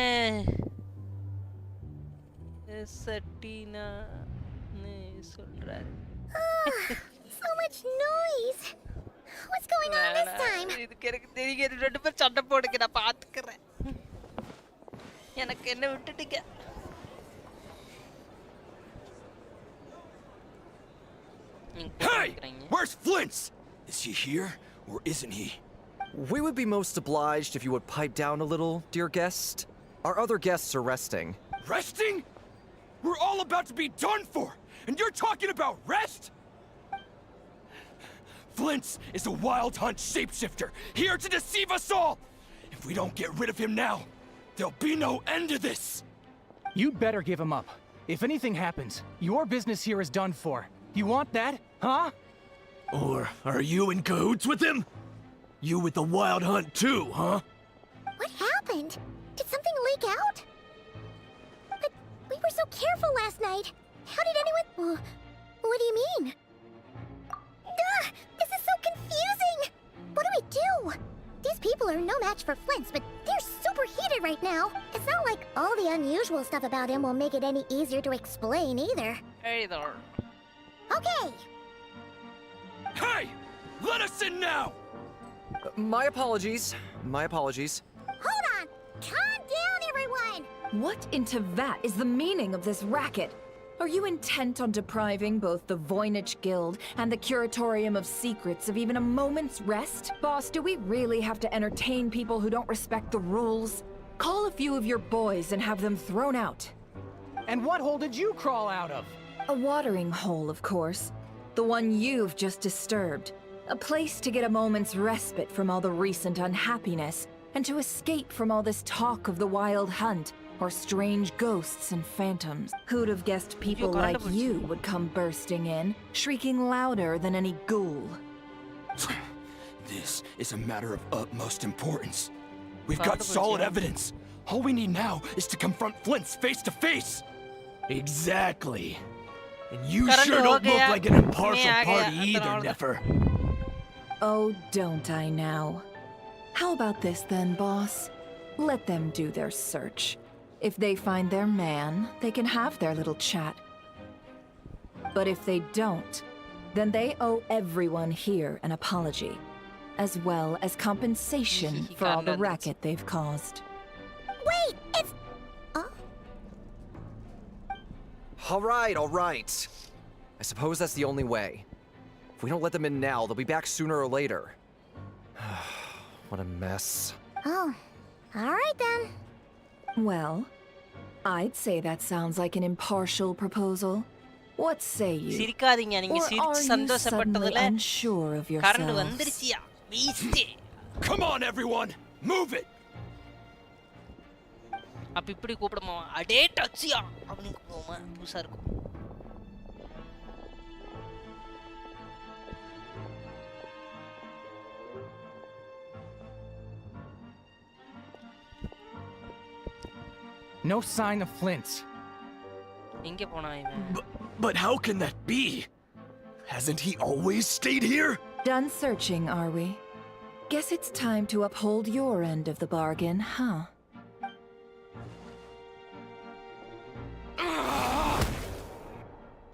சட்டினா சொல்றாரு. So much noise. What's going on this time? இதுக்கு எனக்கு தெரியும் ரெண்டு பேர் சண்டை போடுங்க நான் பாத்துக்கறேன். எனக்கு என்ன விட்டுட்டீங்க? Hey! Where's Flint's? Is he here or isn't he? We would be most obliged if you would pipe down a little, dear guest. Our other guests are resting. Resting? We're all about to be done for, and you're talking about rest? Flint's is a wild hunt shapeshifter, here to deceive us all! If we don't get rid of him now, there'll be no end to this! You'd better give him up. If anything happens, your business here is done for. You want that, huh? Or are you in cahoots with him? You with the wild hunt too, huh? What happened? Did something leak out? But we were so careful last night. How did anyone... what do you mean? This is so confusing! What do we do? These people are no match for Flint's, but they're super heated right now. It's not like all the unusual stuff about him will make it any easier to explain either. Hey there. Okay. Hey! Let us in now! My apologies. My apologies. Hold on! Calm down, everyone! What in Tevat is the meaning of this racket? Are you intent on depriving both the Voynich Guild and the Curatorium of Secrets of even a moment's rest? Boss, do we really have to entertain people who don't respect the rules? Call a few of your boys and have them thrown out. And what hole did you crawl out of? A watering hole, of course. The one you've just disturbed. A place to get a moment's respite from all the recent unhappiness, and to escape from all this talk of the wild hunt, or strange ghosts and phantoms. Who'd have guessed people like you would come bursting in, shrieking louder than any ghoul? This is a matter of utmost importance. We've got solid evidence. All we need now is to confront Flint's face to face. Exactly. And you sure don't look like an impartial party either, Nefer. Oh, don't I now? How about this then, boss? Let them do their search. If they find their man, they can have their little chat. But if they don't, then they owe everyone here an apology, as well as compensation for all the racket they've caused. Wait, it's... All right. I suppose that's the only way. If we don't let them in now, they'll be back sooner or later. What a mess. Oh, alright then. Well, I'd say that sounds like an impartial proposal. What say you? சிரிக்காதீங்க நீங்க Or சிரிச்சு are you suddenly சந்தோஷப்பட்டதுல unsure of current yourselves? வந்துருச்சியா west. Come on, everyone! Move it! அப்ப இப்படி கூப்பிடுமா அடே டச்சியா அப்படின்னு கூப்பிடுவோமா புதுசா இருக்கும். No sign of Flint's. எங்க போனா இவன்? But how can that be? Hasn't he always stayed here? Done searching, are we? Guess it's time to uphold your end of the bargain, huh?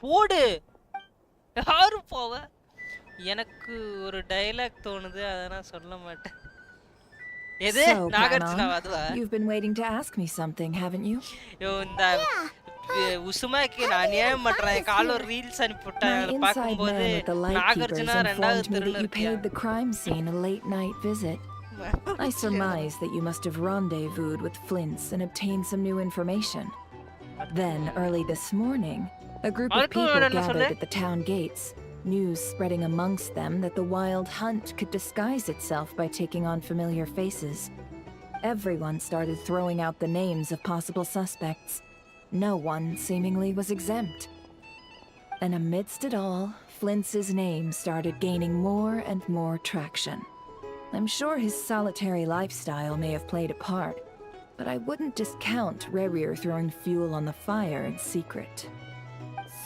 போடு யாரு போவ? எனக்கு ஒரு டயலாக் தோணுது அத நான் சொல்ல மாட்டேன். எது நாகார்ஜுனா அதுவா? You've been waiting to ask me something, haven't you? யோ இந்த உசுமாக்கு நான் ஏன் மாட்டறேன் கால் ஒரு ரீல்ஸ் அனுப்பிட்டான் பாக்கும்போது நாகார்ஜுனா ரெண்டாவது தெருல you paid the crime scene a late night visit. I surmise that you must have rendezvoused with Flint's and obtained some new information. Then, early this morning, a group of people gathered at the town gates, news spreading amongst them that the Wild Hunt could disguise itself by taking on familiar faces. Everyone started throwing out the names of possible suspects. No one seemingly was exempt. And amidst it all, Flints's name started gaining more and more traction. I'm sure his solitary lifestyle may have played a part, but I wouldn't discount Rerir throwing fuel on the fire in secret.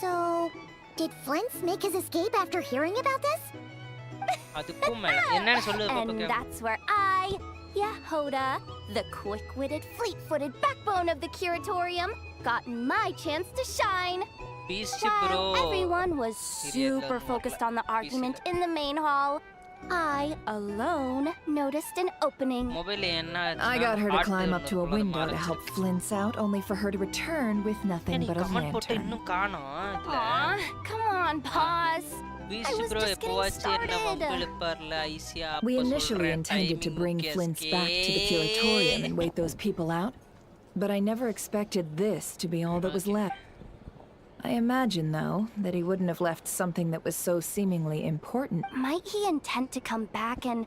So, did Flint's make his escape after hearing about this? And that's where I, Yehoda, the quick-witted, fleet-footed backbone of the curatorium, got my chance to shine. While everyone was super focused on the argument in the main hall, I alone noticed an opening. I got her to climb up to a window to help Flint's out, only for her to return with nothing but a lantern. Aw, come on, pause. I was just getting started. We initially intended to bring Flint's back to the curatorium and wait those people out, but I never expected this to be all that was left. I imagine, though, that he wouldn't have left something that was so seemingly important. Might he intend to come back and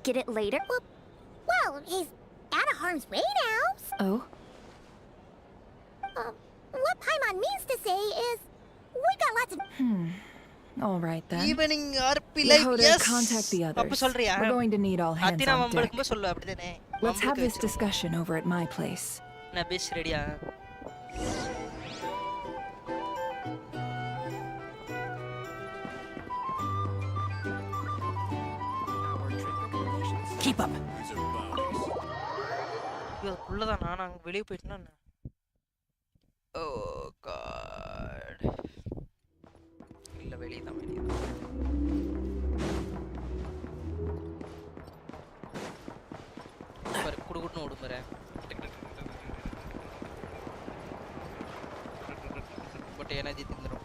get it later? Well, he's out of harm's way now. Oh? What Paimon means to say is, we got lots of... All right, then. Evening RP live, Yehoda, yes. contact the others. We're going to need all hands on deck. Let's have this discussion over at my place. Keep up. Oh god. இல்ல வெளிய தான். குடுகுடுன்னு ஓடுமறேன். But energy திந்துரும்.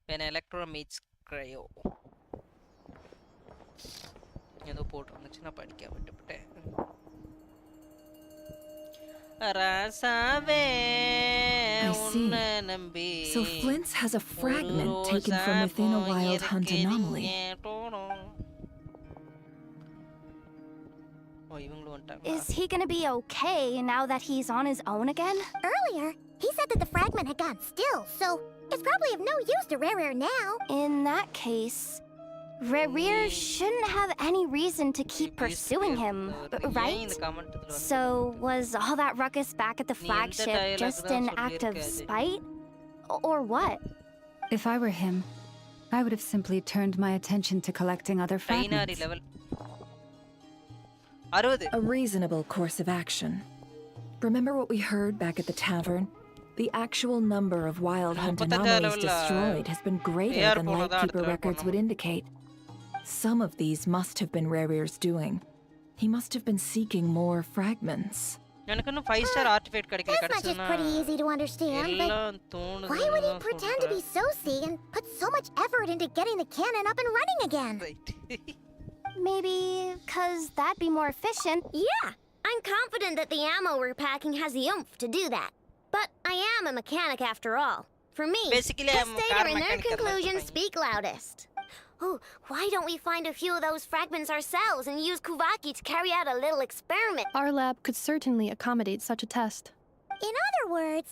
When electro meets cryo. ஏதோ போட்டுருந்துச்சு நான் படிக்க விட்டுட்டேன். I see. So Flint's has a fragment taken from within a Wild Hunt anomaly. Is he gonna be okay now that he's on his own again? Earlier, he said that the fragment had gone still, so it's probably of no use to Rerir now. In that case, Rerir shouldn't have any reason to keep pursuing him, right? So, was all that ruckus back at the flagship just an act of spite? Or what? If I were him, I would have simply turned my attention to collecting other fragments. A reasonable course of action. Remember what we heard back at the tavern? The actual number of Wild Hunt anomalies destroyed has been greater than Lightkeeper records would indicate. Some of these must have been Rerir's doing. He must have been seeking more fragments. This much is pretty easy to understand, but why would he pretend to be Sosi and put so much effort into getting the cannon up and running again? Maybe because that'd be more efficient. Yeah, I'm confident that the ammo we're packing has the oomph to do that. But I am a mechanic after all. For me, his data and their conclusions speak loudest. Oh, why don't we find a few of those fragments ourselves and use Kuvaki to carry out a little experiment? Our lab could certainly accommodate such a test. In other words,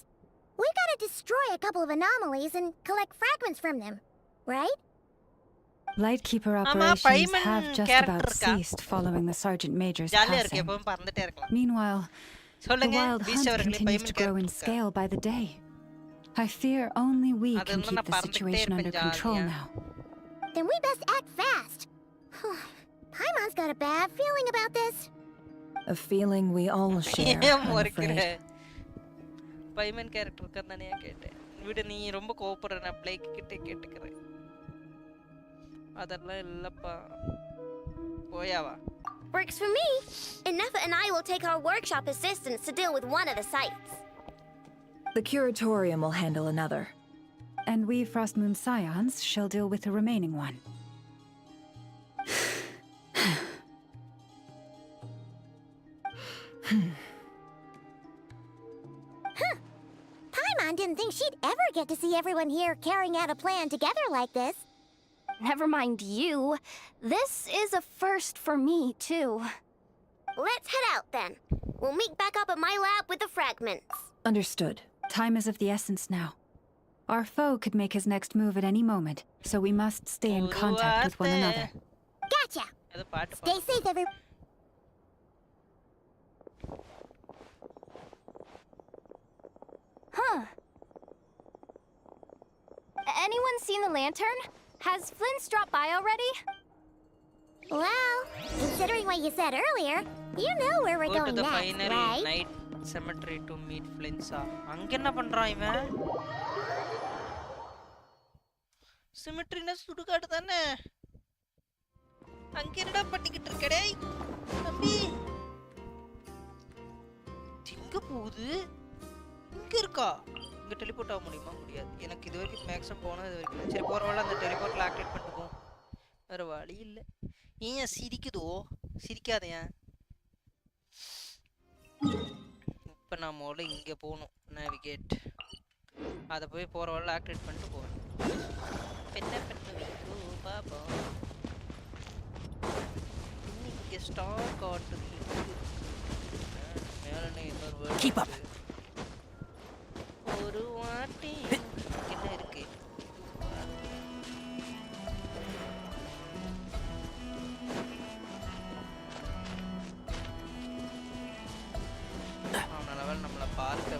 we gotta destroy a couple of anomalies and collect fragments from them, right? Lightkeeper operations have just about ceased following the Sergeant Major's passing. Meanwhile, the Wild Hunt continues to grow in scale by the day. I fear only we can keep the situation under control now. Then we best act fast. Paimon's got a bad feeling about this. A feeling we all share, I'm afraid. Paimon character kannaane kette. Vidu nee romba koopara na Blake kitte kettukren. Adalla illappa. Poyava. Works for me. Nefa and I will take our workshop assistants to deal with one of the sites. The curatorium will handle another. And we Frostmoon Scions shall deal with the remaining one. didn't think she'd ever get to see everyone here carrying out a plan together like this. Never mind you. This is a first for me, too. Let's head out then. We'll meet back up at my lab with the fragments. Understood. Time is of the essence now. Our foe could make his next move at any moment, so we must stay in contact with one another. Gotcha! Stay safe, everyone. Huh. Anyone seen the lantern? Has Flint dropped by already? Well, considering what you said earlier, you know where we're Go going to the next, binary right? night cemetery to meet Flintsa. அங்க என்ன பண்றான் இவன்? சிமெட்ரினா சுடுகாடு தானே? அங்க என்னடா பண்ணிக்கிட்டு இருக்க டேய்? தம்பி. எங்க போகுது? இங்க இருக்கா? இங்க டெலிபோர்ட் ஆக முடியுமா? முடியாது. எனக்கு இது வரைக்கும் மேக்ஸிமம் போனது இது வரைக்கும். சரி போற வழில அந்த டெலிபோர்ட்ல ஆக்டிவேட் பண்ணிட்டு போ. வேற வழி இல்ல. ஏன் சிரிக்குதோ? சிரிக்காதயா. இப்போ நான் முதல்ல இங்கே போகணும். நேவிகேட். அதை போய் போகிற வழில ஆக்டிவேட் பண்ணிட்டு போவேன். என்ன பண்ணுவீங்கோ பாபா? இங்கே ஸ்டார் காட்டுது. மேலே இன்னொரு வேர்டு. ஒரு வாட்டி என்ன இருக்கு? நம்மளை பார்க்க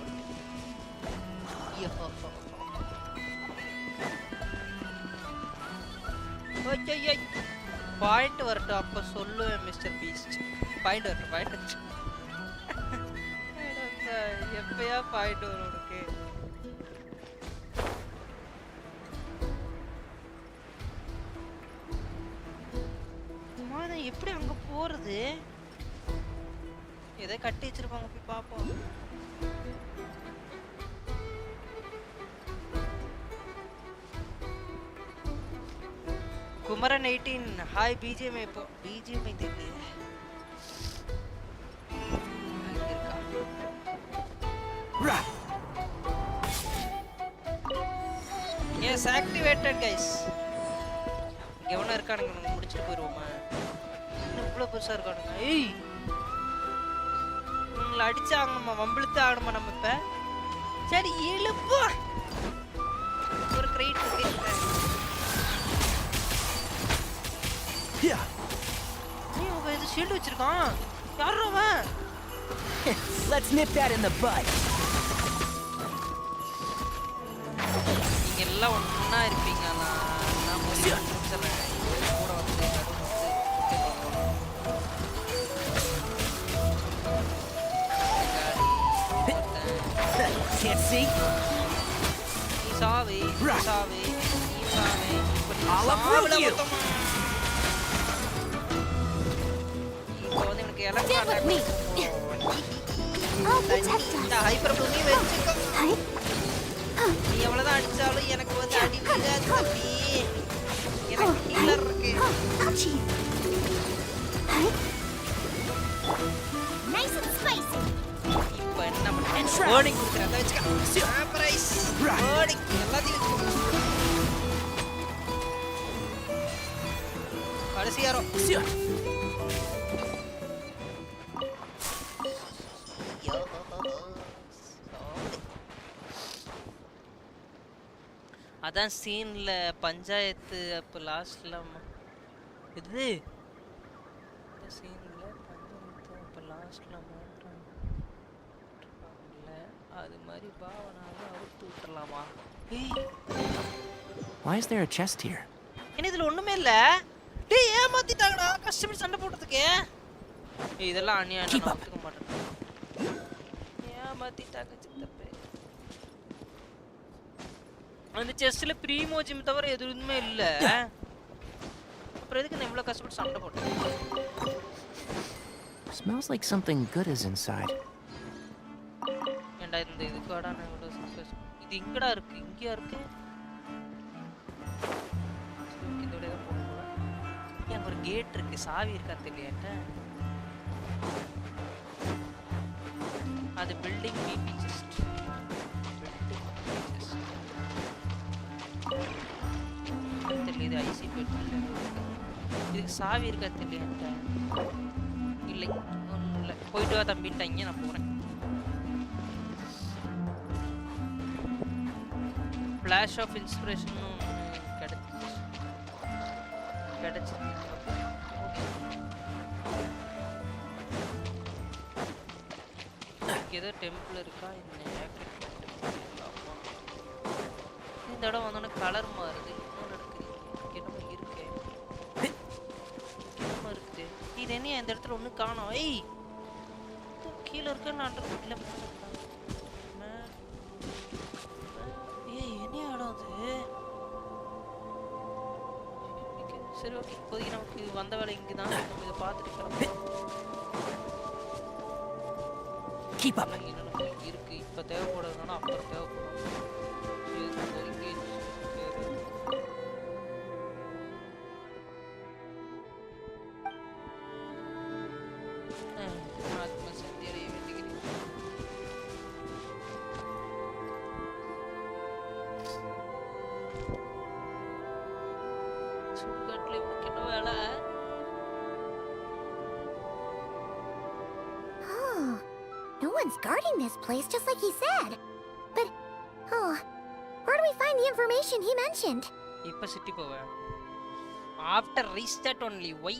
பாயிண்ட் வரட்டும் அப்ப சொல்லுவேன் மிஸ்டர் பீஸ்ட். பாயிண்ட் வரட்டும் பாயிண்ட். எப்பயா பாயிண்ட் வரும் உனக்கு? எப்படி அங்க போறது? எதை கட்டி வச்சிருப்பாங்க போய் பாப்போம். Kumaran 18 hi BGMI. இப்போ BGMI தெரியல. Yes activated guys. எவனா இருக்கானுங்க? நம்ம முடிச்சிட்டு போயிடுவோமா? இன்னும் இவ்வளோ பெருசா இருக்கானுங்க. ஏய் உங்களை அடிச்சாங்கம்மா, வம்பிழுத்து ஆகணுமா நம்ம இப்ப? சரி இழுப்பா. ஒரு கிரேட் இருக்கு. நீ இது ஷீல்ட் வச்சிருக்கான். யாரோ அவன்? Let's nip that in the bud. நீங்க எல்லாம் ஒண்ணா இருப்பீங்களா? நான் முடிச்சிடுறேன். கூட வந்து Can't see. Sorry. I'll uproot you. Stand with me. I'll protect us. Hyperbloom வெச்சுக்கோ. நீ எவ்வளவுதான் அடிச்சாலும் எனக்கு வந்து அடி விடாது தம்பி. எனக்கு ஹீலர் இருக்கு. Nice and spicy. இப்போ என்ன பண்றேன்? வார்னிங் கொடுக்கறேன். அத வெச்சுக்க. சர்ப்ரைஸ். வார்னிங் எல்லாத்தையும் வெச்சுக்கோ. கடைசி யாரோ? அதான் சீன்ல பஞ்சாயத்து அப்ப லாஸ்ட்ல இது சீன்ல பஞ்சாயத்து அப்ப லாஸ்ட்ல அது மாதிரி பாவனாவை அவுத்து விட்டுறலாமா? Why is there a chest here? என்ன இதுல ஒண்ணுமே இல்ல. டேய் ஏமாத்திட்டாங்கடா கஸ்டமர் சண்டை போடுறதுக்கு. இதெல்லாம் அநியாயம். நான் ஒத்துக்க மாட்டேன். ஏமாத்திட்டாங்க சித்தப்பே. அந்த செஸ்ட்ல ப்ரீமோஜிம் தவிர எதுவுமே இல்ல. அப்புறம் எதுக்கு நான் இவ்வளவு கஷ்டப்பட்டு சண்டை போட்டேன்? Smells like something good is inside. ஏண்டா இந்த இதுக்காடா நான் இவ்வளவு சந்தோஷம். இது எங்கடா இருக்கு? இங்கயா இருக்கு? இதோட தான் போறோம். ஏன் ஒரு கேட் இருக்கு, சாவி இருக்கா தெரியல. அது பில்டிங் பிபி செஸ்ட். தெரியல இது ஐசி பெட்டியில் இதுக்கு சாவி இருக்கா தெரியல இல்லை ஒன்றும் இல்லை போயிட்டு வா தம்பிட்டாங்க நான் போகிறேன் ஃப்ளாஷ் ஆஃப் இன்ஸ்பிரேஷன் கிடைச்சு ஏதோ டெம்பிள் இருக்கா இந்த இடம் வந்தோடனே கலர் மாறுது என்னமோ இருக்கு என்னமோ இருக்குது இது என்ன இந்த இடத்துல ஒண்ணு காணோம் ஏய் கீழே இருக்க நான் இல்ல ஏய் என்ன இடம் அது சரி ஓகே இப்போதைக்கு நமக்கு வந்த வேலை இங்கதான் நம்ம இதை பார்த்துட்டு கிளம்புவோம் Keep up. இருக்கு இப்ப தேவைப்படுறதுனா அப்புறம் தேவைப்படும் No one's guarding this place, just like he said. But, where do we find the information he mentioned? இப்ப சிட்டி போவேன். After restart only. Why?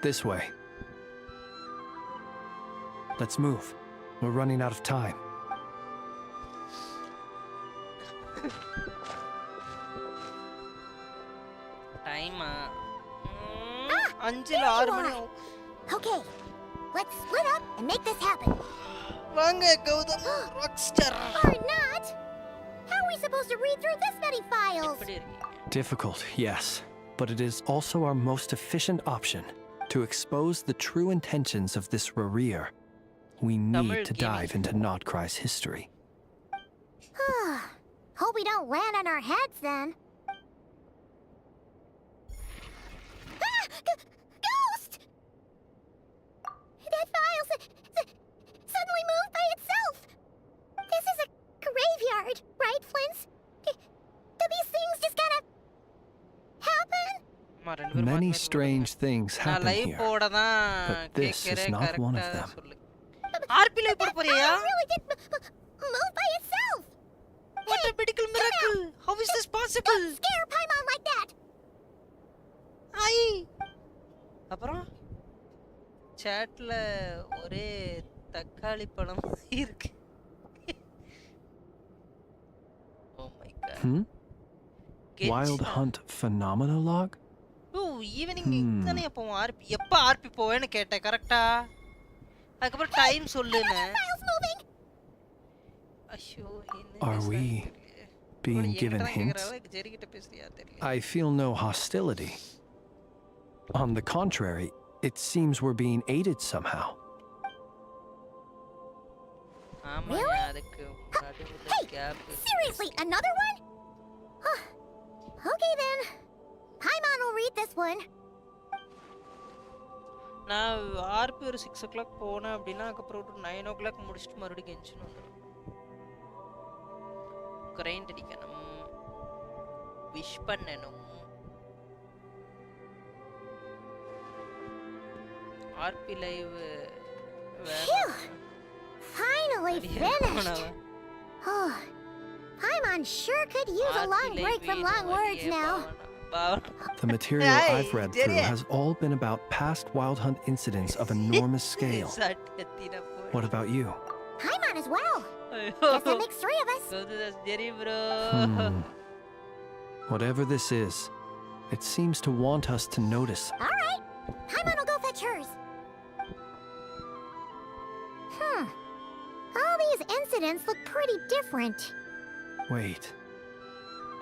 This way. Let's move. We're running out of time. Time. 5 6 மணி. Okay. Let's split up and make this happen. Vanga Gautam Rockstar. Or not. How are we supposed to read through this many files? Difficult, yes. But it is also our most efficient option to expose the true intentions of this Rarir. We need to dive into Notcry's history. Hope we don't land on our heads then. Ghost! That file suddenly moved by itself. This is a graveyard, right, Flint? Do these things just kind of happen? Many strange things happen here, but this is not one of them. RP live போட போறியா? Really did move by itself. What a medical miracle! How is this possible? Don't scare Paimon like that. Ai. அப்புறம் chatல ஒரே தக்காளி பழம் இருக்கு. Oh my god. Wild Hunt Phenomena Log? Oh, evening தானே போவோம் RP. எப்ப RP போவேன்னு கேட்டேன் கரெக்ட்டா? அதுக்கப்புறம் time சொல்லுனே. Are we being given hints? I feel no hostility. On the contrary, it seems we're being aided somehow. Really? Hey, seriously, another one? Okay then. Paimon will read this one. நான் RP ஒரு 6 o'clock போனேன் அப்படின்னா அதுக்கப்புறம் ஒரு 9 o'clock முடிச்சுட்டு மறுபடியும் Genshin வந்துடும். Grind அடிக்கணும், விஷ் பண்ணணும். RP live Finally finished. Oh, Paimon sure could use a long break from long words now. The material I've read through has all been about past Wild Hunt incidents of enormous scale. What about you? Paimon as well. Guess that makes 3 of us. Whatever this is, it seems to want us to notice. All right. Paimon will go fetch hers. All these incidents look pretty different. Wait.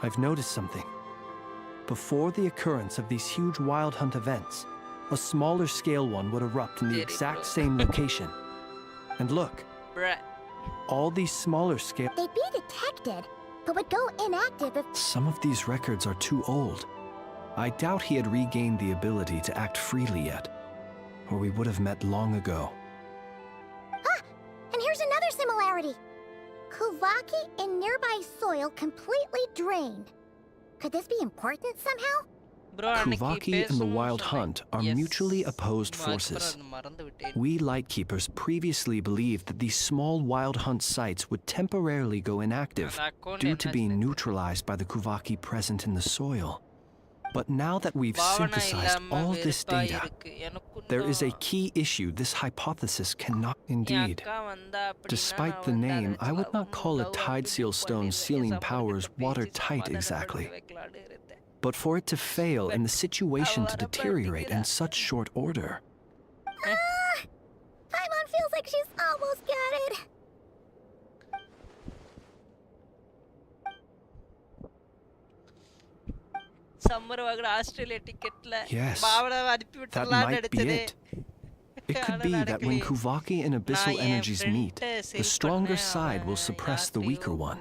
I've noticed something. Before the occurrence of these huge Wild Hunt events, a smaller scale one would erupt in the exact same location. And look. All these smaller scale... They'd be detected, but would go inactive if... Some of these records are too old. I doubt he had regained the ability to act freely yet, or we would have met long ago. And here's another similarity. Kuvaki in nearby soil completely drained. Could this be important somehow? Kuvaki and the Wild Hunt are mutually opposed forces. We Lightkeepers previously believed that these small Wild Hunt sites would temporarily go inactive due to being neutralized by the Kuvaki present in the soil. But now that we've synthesized all this data, there is a key issue this hypothesis cannot indeed. Despite the name, I would not call a Tide Seal Stone sealing powers watertight exactly. But for it to fail and the situation to deteriorate in such short order. Paimon feels like she's almost got it. Yes, that might be it. It could be that when Kuvaki and Abyssal energies meet, the stronger side will suppress the weaker one.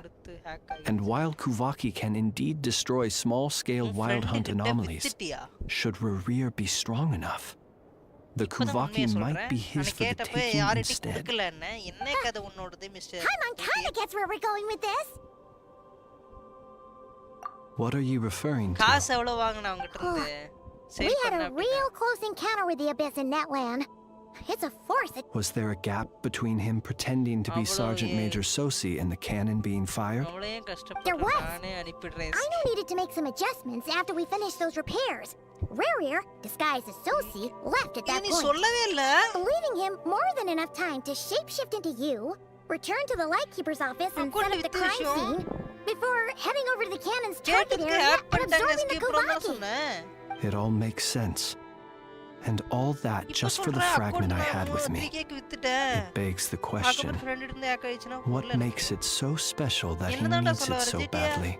And while Kuvaki can indeed destroy small-scale Wild Hunt anomalies, should Rerir be strong enough, the Kuvaki might be his for the taking instead. Paimon kinda gets where we're going with this. What are you referring to? We had a real close encounter with the Abyss in Netland. It's a force that... Was there a gap between him pretending to be Sergeant Major Sosi and the cannon being fired? There was. Aino needed to make some adjustments after we finished those repairs. Rerir, disguised as Sosi, left at that point. Leaving him more than enough time to shapeshift into you, return to the Lightkeeper's office and set up the crime scene, before heading over to the cannon's target area and absorbing the Kuvaki. It all makes sense. And all that just for the fragment I had with me. It begs the question, what makes it so special that he needs it so badly?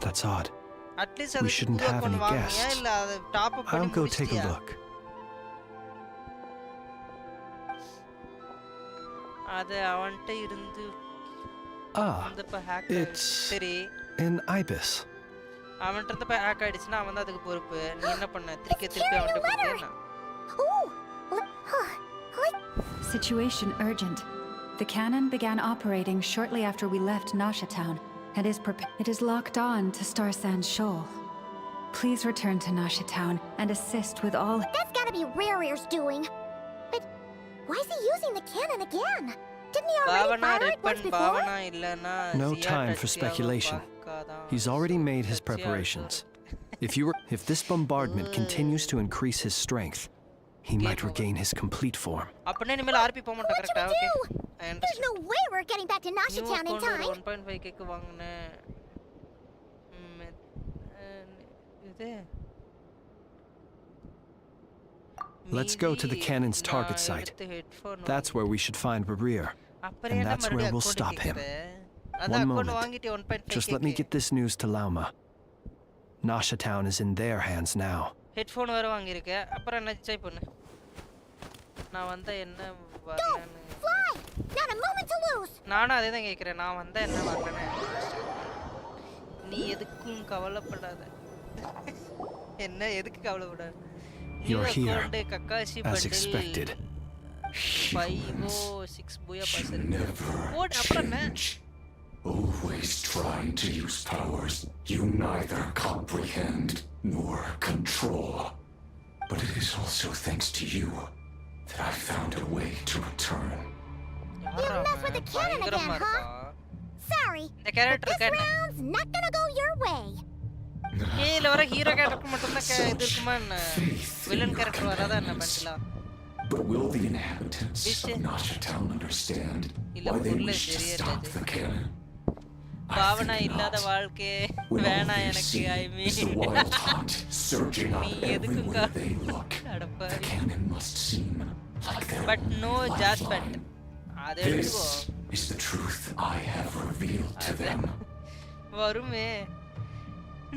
That's odd. We shouldn't have any guests. I'll go take a look. Ah, it's an ibis. Situation urgent. The cannon began operating shortly after we left Nasha Town and it is locked on to Star Sand Shoal. Please return to Nasha Town and assist with all... That's gotta be Rerir's doing. But why is he using the cannon again? Didn't he already fire it once before? No time for speculation. He's already made his preparations. If this bombardment continues to increase his strength, he might regain his complete form. What should we do? There's no way we're getting back to Nasha Town in time. Let's go to the cannon's target site. That's where we should find Rerir. And that's where we'll stop him. One moment. Just let me get this news to Lauma. Nasha Town is in their hands now. Headphone வேற வாங்கிருக்க அப்புறம் என்ன செய் பண்ணு நான் வந்தா என்ன வரலன்னு fly not a moment to lose நானும் அதே தான் கேக்குறேன் நான் வந்தா என்ன வரலன்னு நீ எதுக்கும் கவலைப்படாத என்ன எதுக்கு கவலைப்படாத You're here as expected. 506 booyah pass never change. Always trying to use powers you neither comprehend nor control. But it is also thanks to you that I found a way to return. You mess with the cannon again, huh? Sorry, but this round's not gonna go your way. இதுல வர hero character மட்டும் தான் இது இருக்குமா என்ன villain character வராதா என்ன பண்றீங்களா But will the inhabitants of Nasha Town understand why they wish to stop the cannon? Bhavana இல்லாத வாழ்க்கை வேணா எனக்கு ஐ மீன் surging up everywhere they look. The cannon must seem like their but no judgment. This is the truth I have revealed to them. வருமே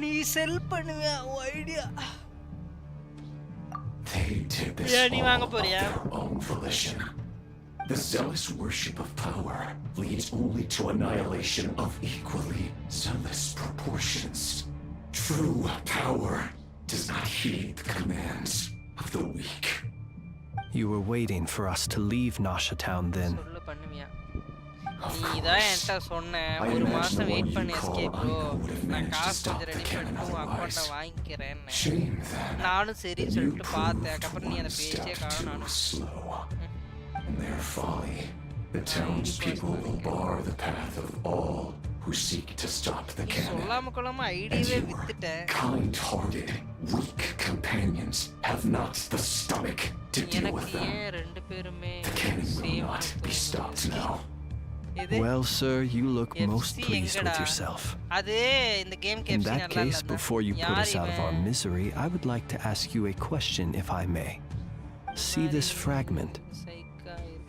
நீ செல் பண்ணுவியா idea They did this all of their own volition. The zealous worship of power leads only to annihilation of equally zealous proportions. True power does not heed the commands of the weak. You were waiting for us to leave Nasha Town then. பண்ணுவியா நீ தான் என்கிட்ட சொன்ன ஒரு மாசம் wait பண்ணி escape bro நான் காசு கொஞ்சம் ரெடி பண்ணிட்டு அக்கௌண்ட்டை வாங்கிக்கிறேன்னு நானும் சரின்னு சொல்லிட்டு பார்த்தேன் அதுக்கப்புறம் நீ அந்த பேச்சே காணும் நானும் their folly the townspeople will bar the path of all who seek to stop the cannon. சொல்லாம கொள்ளாம ஐடியாவே வித்துட்டேன் Kind-hearted, weak companions have not the stomach to deal with them. ரெண்டு பேருமே The cannon will not be stopped now. Well, sir, you look most pleased with yourself. In that case, before you put us out of our misery, I would like to ask you a question, if I may. See this fragment?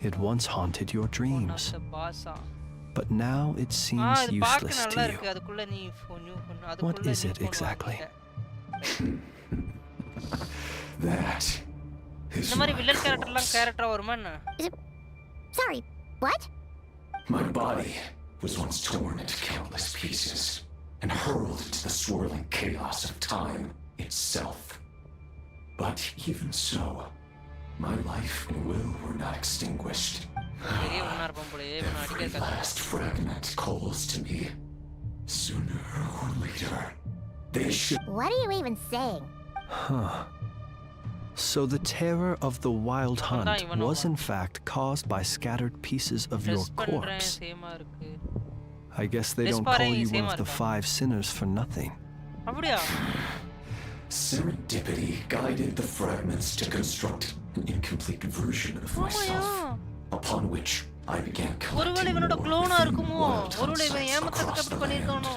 It once haunted your dreams, but now it seems useless to you. What is it exactly? That is Sorry, what? my body was once torn into countless pieces and hurled into the swirling chaos of time itself. But even so, my life and will were not extinguished. Every last fragment calls to me. Sooner or later, they should... What are you even saying? Huh. So the terror of the wild hunt was in fact caused by scattered pieces of your corpse. I guess they don't call you one of the 5 sinners for nothing. Serendipity guided the fragments to construct an incomplete version of myself, upon which I began collecting more wild hunts across the land.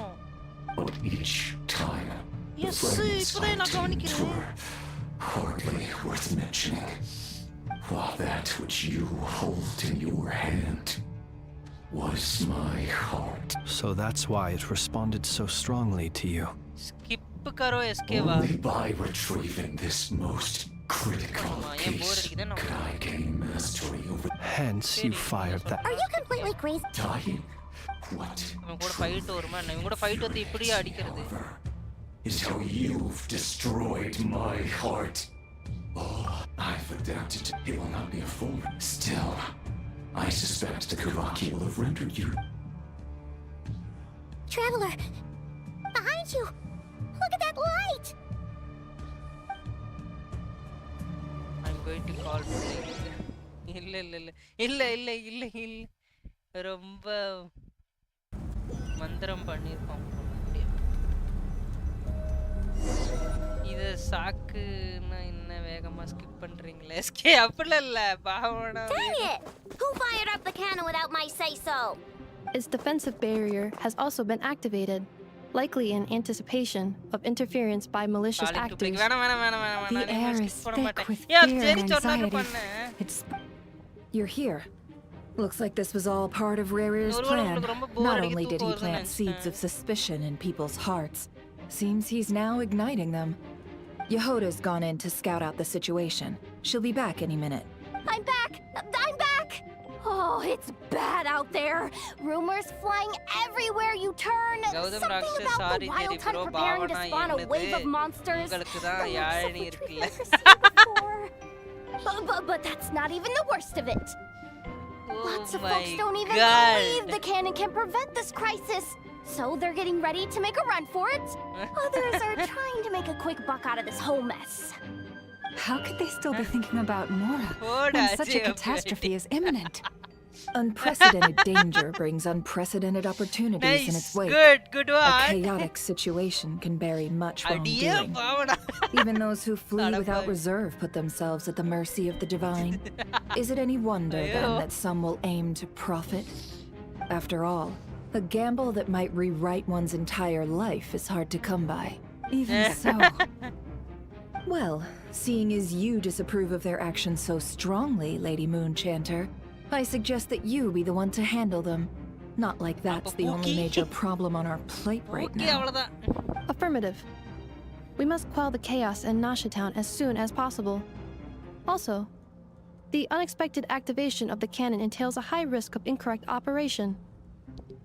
But each time, the fragments I obtained were hardly worth mentioning, while that which you hold in your hand was my heart. So that's why it responded so strongly to you. Only by retrieving this most critical piece could I gain mastery over. Hence, you fired that. Are you completely crazy? Dying? What? Is how you've destroyed my heart. Oh, I've adapted to it will not be a full. Still, I suspect the Kuraki will have rendered you. Traveler, behind you! Look at that light! I'm going to call police. இல்ல ரொம்ப மந்திரம் பண்ணிருக்கோம் இது சாக்குன்னா என்ன வேகமா skip பண்றீங்களே SK அப்பல இல்ல Bhavana Dang it! Who fired up the cannon without my say-so? Its defensive barrier has also been activated, likely in anticipation of interference by malicious actors. The air is thick with fear and anxiety. You're here. Looks like this was all part of Rare's plan. Not only did he plant seeds of suspicion in people's hearts, seems he's now igniting them. Yehoda's gone in to scout out the situation. She'll be back any minute. I'm back! I'm back! Oh, it's bad out there. Rumors flying everywhere you turn. Something about the wild hunt preparing to spawn a wave of monsters. The looks of hatred I've seen before. But that's not even the worst of it. Lots of folks don't even believe the cannon can prevent this crisis. So they're getting ready to make a run for it. Others are trying to make a quick buck out of this whole mess. How could they still be thinking about Mora when such a catastrophe is imminent? Unprecedented danger brings unprecedented opportunities in its wake. Good A one. chaotic situation can bury much wrongdoing. Even those who flee without reserve put themselves at the mercy of the divine. Is it any wonder then that some will aim to profit? After all, a gamble that might rewrite one's entire life is hard to come by. Even so. Well, seeing as you disapprove of their actions so strongly, Lady Moonchanter, I suggest that you be the one to handle them. Not like that's the only major problem on our plate right now. Affirmative. We must quell the chaos in Nasha Town as soon as possible. Also, the unexpected activation of the cannon entails a high risk of incorrect operation.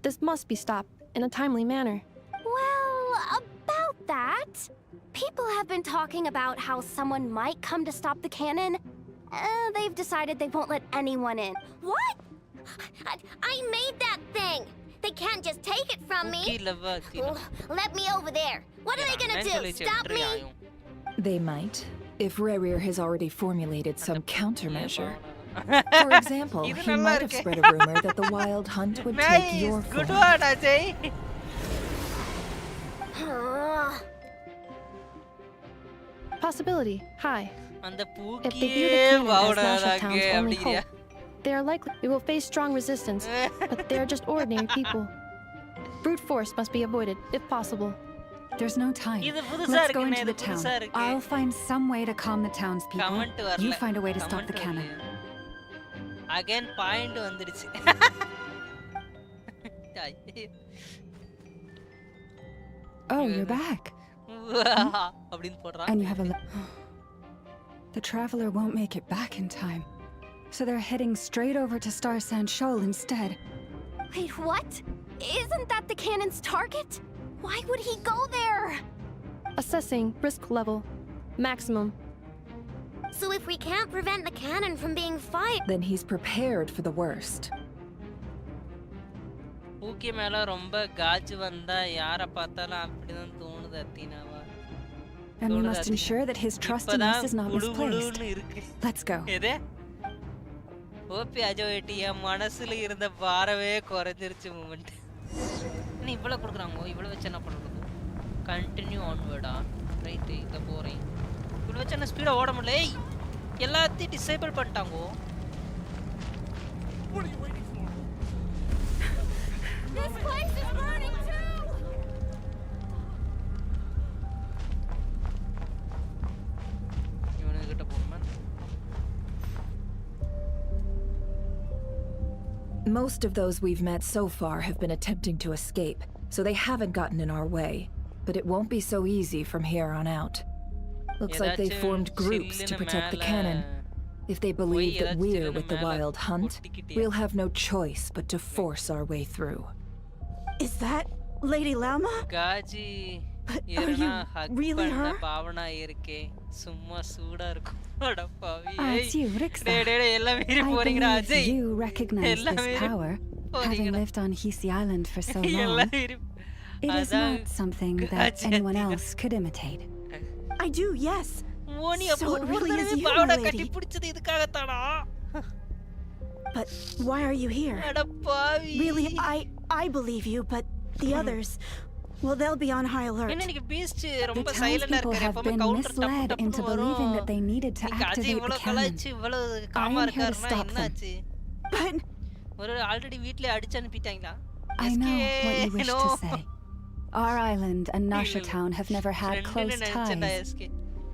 This must be stopped in a timely manner. Well, about that, people have been talking about how someone might come to stop the cannon. They've decided they won't let anyone in. What? I made that thing. They can't just take it from me. Let me over there. What are they gonna do? Stop me? They might, if Rerir has already formulated some countermeasure. For example, he might have spread a rumor that the wild hunt would take your form. Good one, Ajay. Possibility, high. அந்த If பூக்கியே they view the cannon as வாவுடாதாங்க Nasha Town's only அப்படிங்கறியா? hope, they are likely we will face strong resistance, but they are just ordinary people. Brute force must be avoided, if possible. There's no time. இது புதுசா Let's go இருக்குனே, into இது the town. புதுசா இருக்கு. I'll find some way to calm the townspeople. Comment வரல. You find a way to stop the Comment cannon. வரலையா? Again point வந்துருச்சு. Oh, you're back. அப்படினு போடுறான். And you have a The traveler won't make it back in time. So they're heading straight over to Star Sand Shoal instead. Wait, what? Isn't that the cannon's target? Why would he go there? Assessing risk level. Maximum. So if we can't prevent the cannon from being fired, Then he's prepared for the worst. பூக்கி மேல ரொம்ப gauge வந்தா யாரை பார்த்தாலும் அப்படிதான் தோணுது அத்தினாவா. And we must ensure that his trust in us is not misplaced. Let's go. எது? OP அஜோட்டி என் மனசுல இருந்த பாரவே குறைஞ்சிருச்சு மூமெண்ட். என்ன இவ்வளவு கொடுக்குறாங்க? இவ்வளவு வச்சு என்ன பண்றது? கண்டினியூ ஆன்வர்டா. ரைட் இங்க போறேன். இவ்வளவு வச்சு என்ன ஸ்பீடா ஓட முடியல. ஏய் எல்லாத்தையும் டிசேபிள் பண்ணிட்டாங்க. What are you waiting for? This place is burning too. இவனுக்கு கிட்ட போறோமா? Most of those we've met so far have been attempting to escape, so they haven't gotten in our way. But it won't be so easy from here on out. Looks like they formed groups to protect the cannon. If they believe that we're with the wild hunt, we'll have no choice but to force our way through. Is that Lady Lama? Qazi Are you really her? Bhavana இருக்கே சும்மா சூடா இருக்கும். அட பாவி. It's you, Ryxa. டேய் எல்லாம் மீறி I போறீங்கடா believe Ajay. you recognize this power, having lived on Hisi Island for so long. எல்லாம் மீறி It is not something that anyone else could imitate. I do, yes. ஓனி So அப்போ it ஒரு really is தடவை you, my Bhavana lady. கட்டி பிடிச்சது இதுக்காக தானா? But why are you here? அட பாவி. Really, I believe you, but the others, well, they'll be on high alert. என்ன நீங்க பீஸ்ட் The ரொம்ப சைலண்டா townspeople இருக்காரு. have எப்பவுமே been counter misled into believing that they needed to Ajay activate the இவ்வளவு cannon. கலாய்ச்சி இவ்வளவு I காமா am here to இருக்காருன்னா stop them. என்னாச்சு? But ஒரு ஆல்ரெடி வீட்ல அடிச்சு அனுப்பிட்டாங்களா? I know what you wish No. to say. Our island and Nasha Town have never had close ties.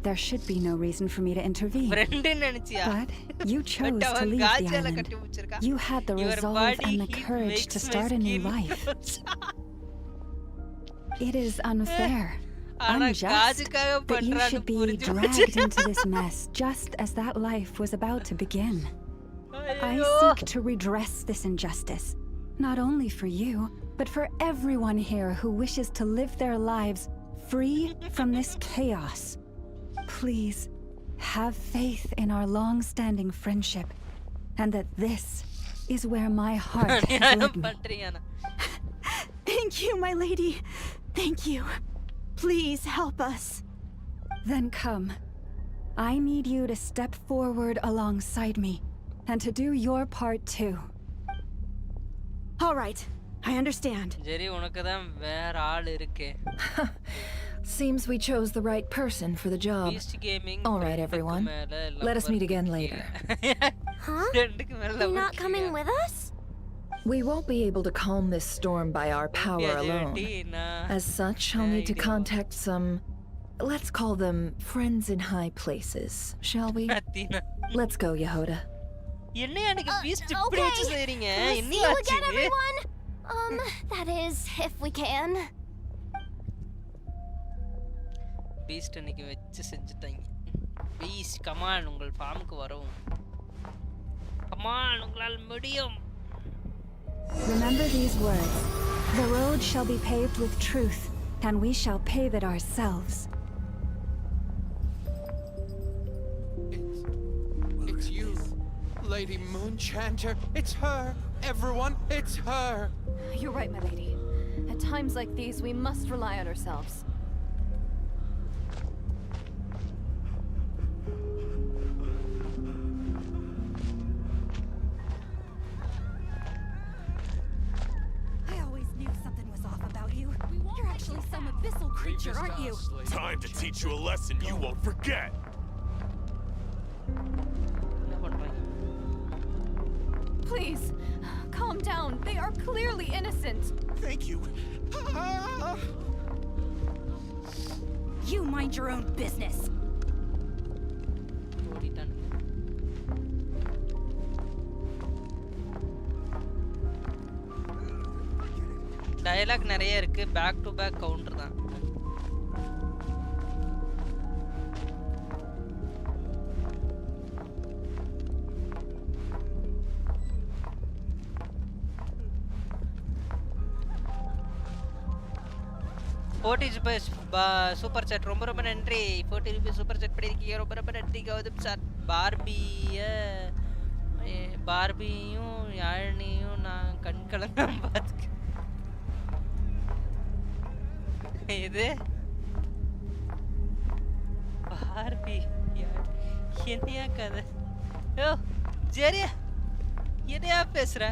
There should be no reason for me to intervene. Friend நினைச்சியா? But you chose to leave the island. You had the resolve and the courage to start a new life. It is unfair, unjust, that you should be dragged into this mess just as that life was about to begin. I seek to redress this injustice, not only for you, but for everyone here who wishes to live their lives free from this chaos. Please, have faith in our long-standing friendship, and that this is where my heart has led me. thank you, my lady. Thank you. Please help us. Then come. I need you to step forward alongside me, and to do your part too. All right, I understand. ஜெரி உனக்கு தான் வேற ஆள் இருக்கே. Seems we chose the right person for the job. Beast Gaming. All right, everyone. Let us meet again later. Huh? You're not coming with us? We won't be able to calm this storm by our power alone. As such, I'll need to contact some, let's call them friends in high places, shall we? Let's go, Yehoda. என்னையா எனக்கு Beast இப்படி வச்சு செய்றீங்க? See you again, everyone. That is, if we can. Beast இன்னைக்கு வச்சு செஞ்சுட்டாங்க. Beast come on உங்கள் ஃபார்முக்கு வரவும். கமான் உங்களால் முடியும். Remember these words. The road shall be paved with truth, and we shall pave it ourselves. It's you, Lady Moonchanter. It's her. everyone, it's her. You're right, my lady. At times like these, we must rely on ourselves. I always knew something was off about you. You're actually some abyssal creature, aren't you? Time to teach you a lesson you won't forget. Please, calm down. They are clearly innocent. Thank you. You mind your own business. Dialogue நிறைய இருக்கு back to back counter தான் ₹40 super chat ரொம்ப ரொம்ப நன்றி ₹40 super chat பண்ணிருக்கீங்க ரொம்ப ரொம்ப நன்றி கௌதம் சார் பார்பியும் யாழினியும் நான் கண் கலங்காம பார்த்துக்க இது பார்பி என்னையா கதை ஓ சரியா என்னையா பேசுற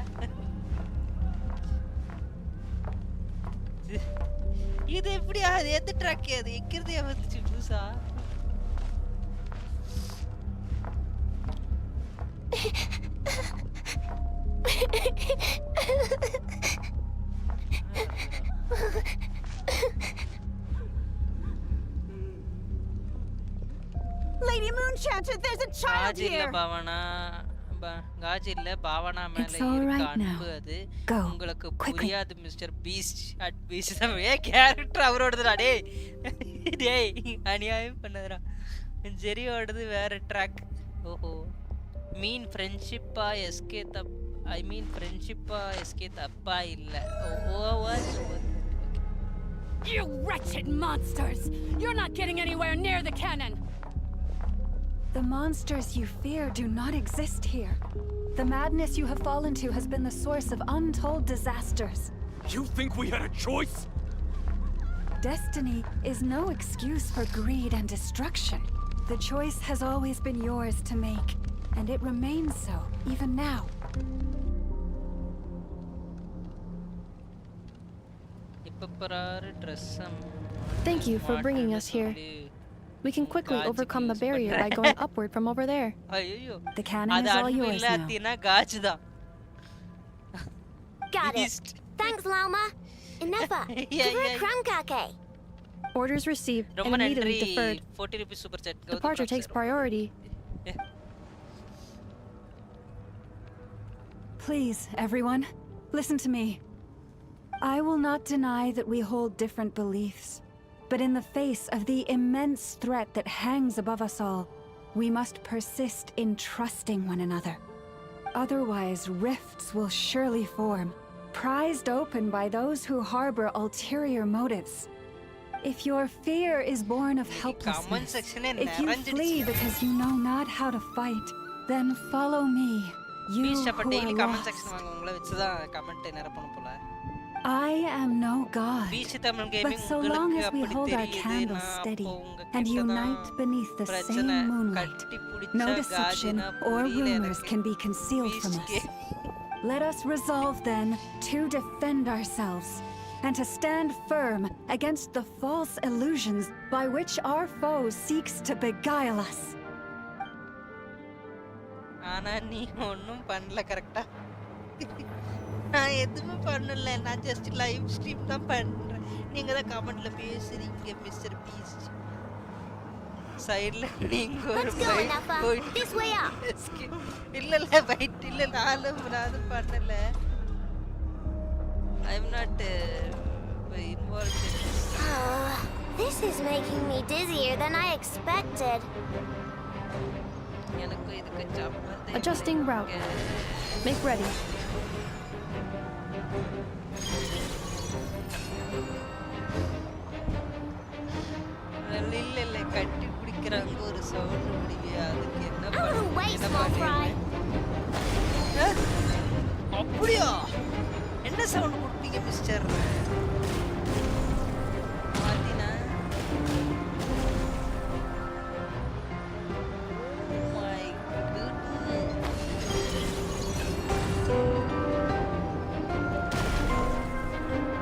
இது எப்படி அது எந்த ட்ராக் அது எங்கிருந்தே வந்துச்சு புதுசா Lady Moonchanter, there's a child here. Gauge இல்ல பாவனா மேல இருக்க அன்பு அது உங்களுக்கு புரியாது மிஸ்டர் பீஸ்ட் அட் பீஸ்ட் தான் கேரக்டர் அவரோடதுடா டேய் அநியாயம் பண்ணதுடா ஜெரியோடது வேற ட்ராக் ஓஹோ மீன் ஃப்ரெண்ட்ஷிப்பா எஸ்கே தப் ஐ மீன் ஃப்ரெண்ட்ஷிப்பா எஸ்கே தப்பா இல்ல ஓ You wretched monsters! You're not getting anywhere near the cannon! The monsters you fear do not exist here. The madness you have fallen to has been the source of untold disasters. You think we had a choice? Destiny is no excuse for greed and destruction. The choice has always been yours to make, and it remains so, even now. Thank you for bringing us here. We can quickly overcome the barrier by going upward from over there. The cannon is all yours now. Got it. Thanks, Lauma. Enough. Orders received and immediately deferred. ₹40 super chat. Departure takes priority. Please, everyone, listen to me. I will not deny that we hold different beliefs. But in the face of the immense threat that hangs above us all, we must persist in trusting one another. Otherwise, rifts will surely form, prized open by those who harbor ulterior motives. If your fear is born of helplessness, if you flee because you know not how to fight, then follow me, you who are lost. I am no god, but so long as we hold our candles steady and unite beneath the same moonlight, no deception or rumors can be concealed from us. Let us resolve then to defend ourselves and to stand firm against the false illusions by which our foe seeks to beguile us. ஆனா நீ ஒண்ணும் பண்ணல கரெக்ட்டா நான் எதுவுமே பண்ணல நான் just live stream தான் பண்றேன் நீங்க தான் கமெண்ட்ல பேசுறீங்க மிஸ்டர் பீஸ்ட் சைடுல நீங்க ஒரு This way up. இல்ல வெயிட் இல்ல நான் பண்ணல I am not involved in this. This is making me dizzier than I expected. Adjusting route. Make ready. இல்ல கட்டி பிடிக்கறாங்க ஒரு சவுண்ட் முடிவியா அதுக்கு என்ன small fry. அப்படியா சவுண்ட் கொடுப்பீங்க மிஸ்டர் மாத்தினா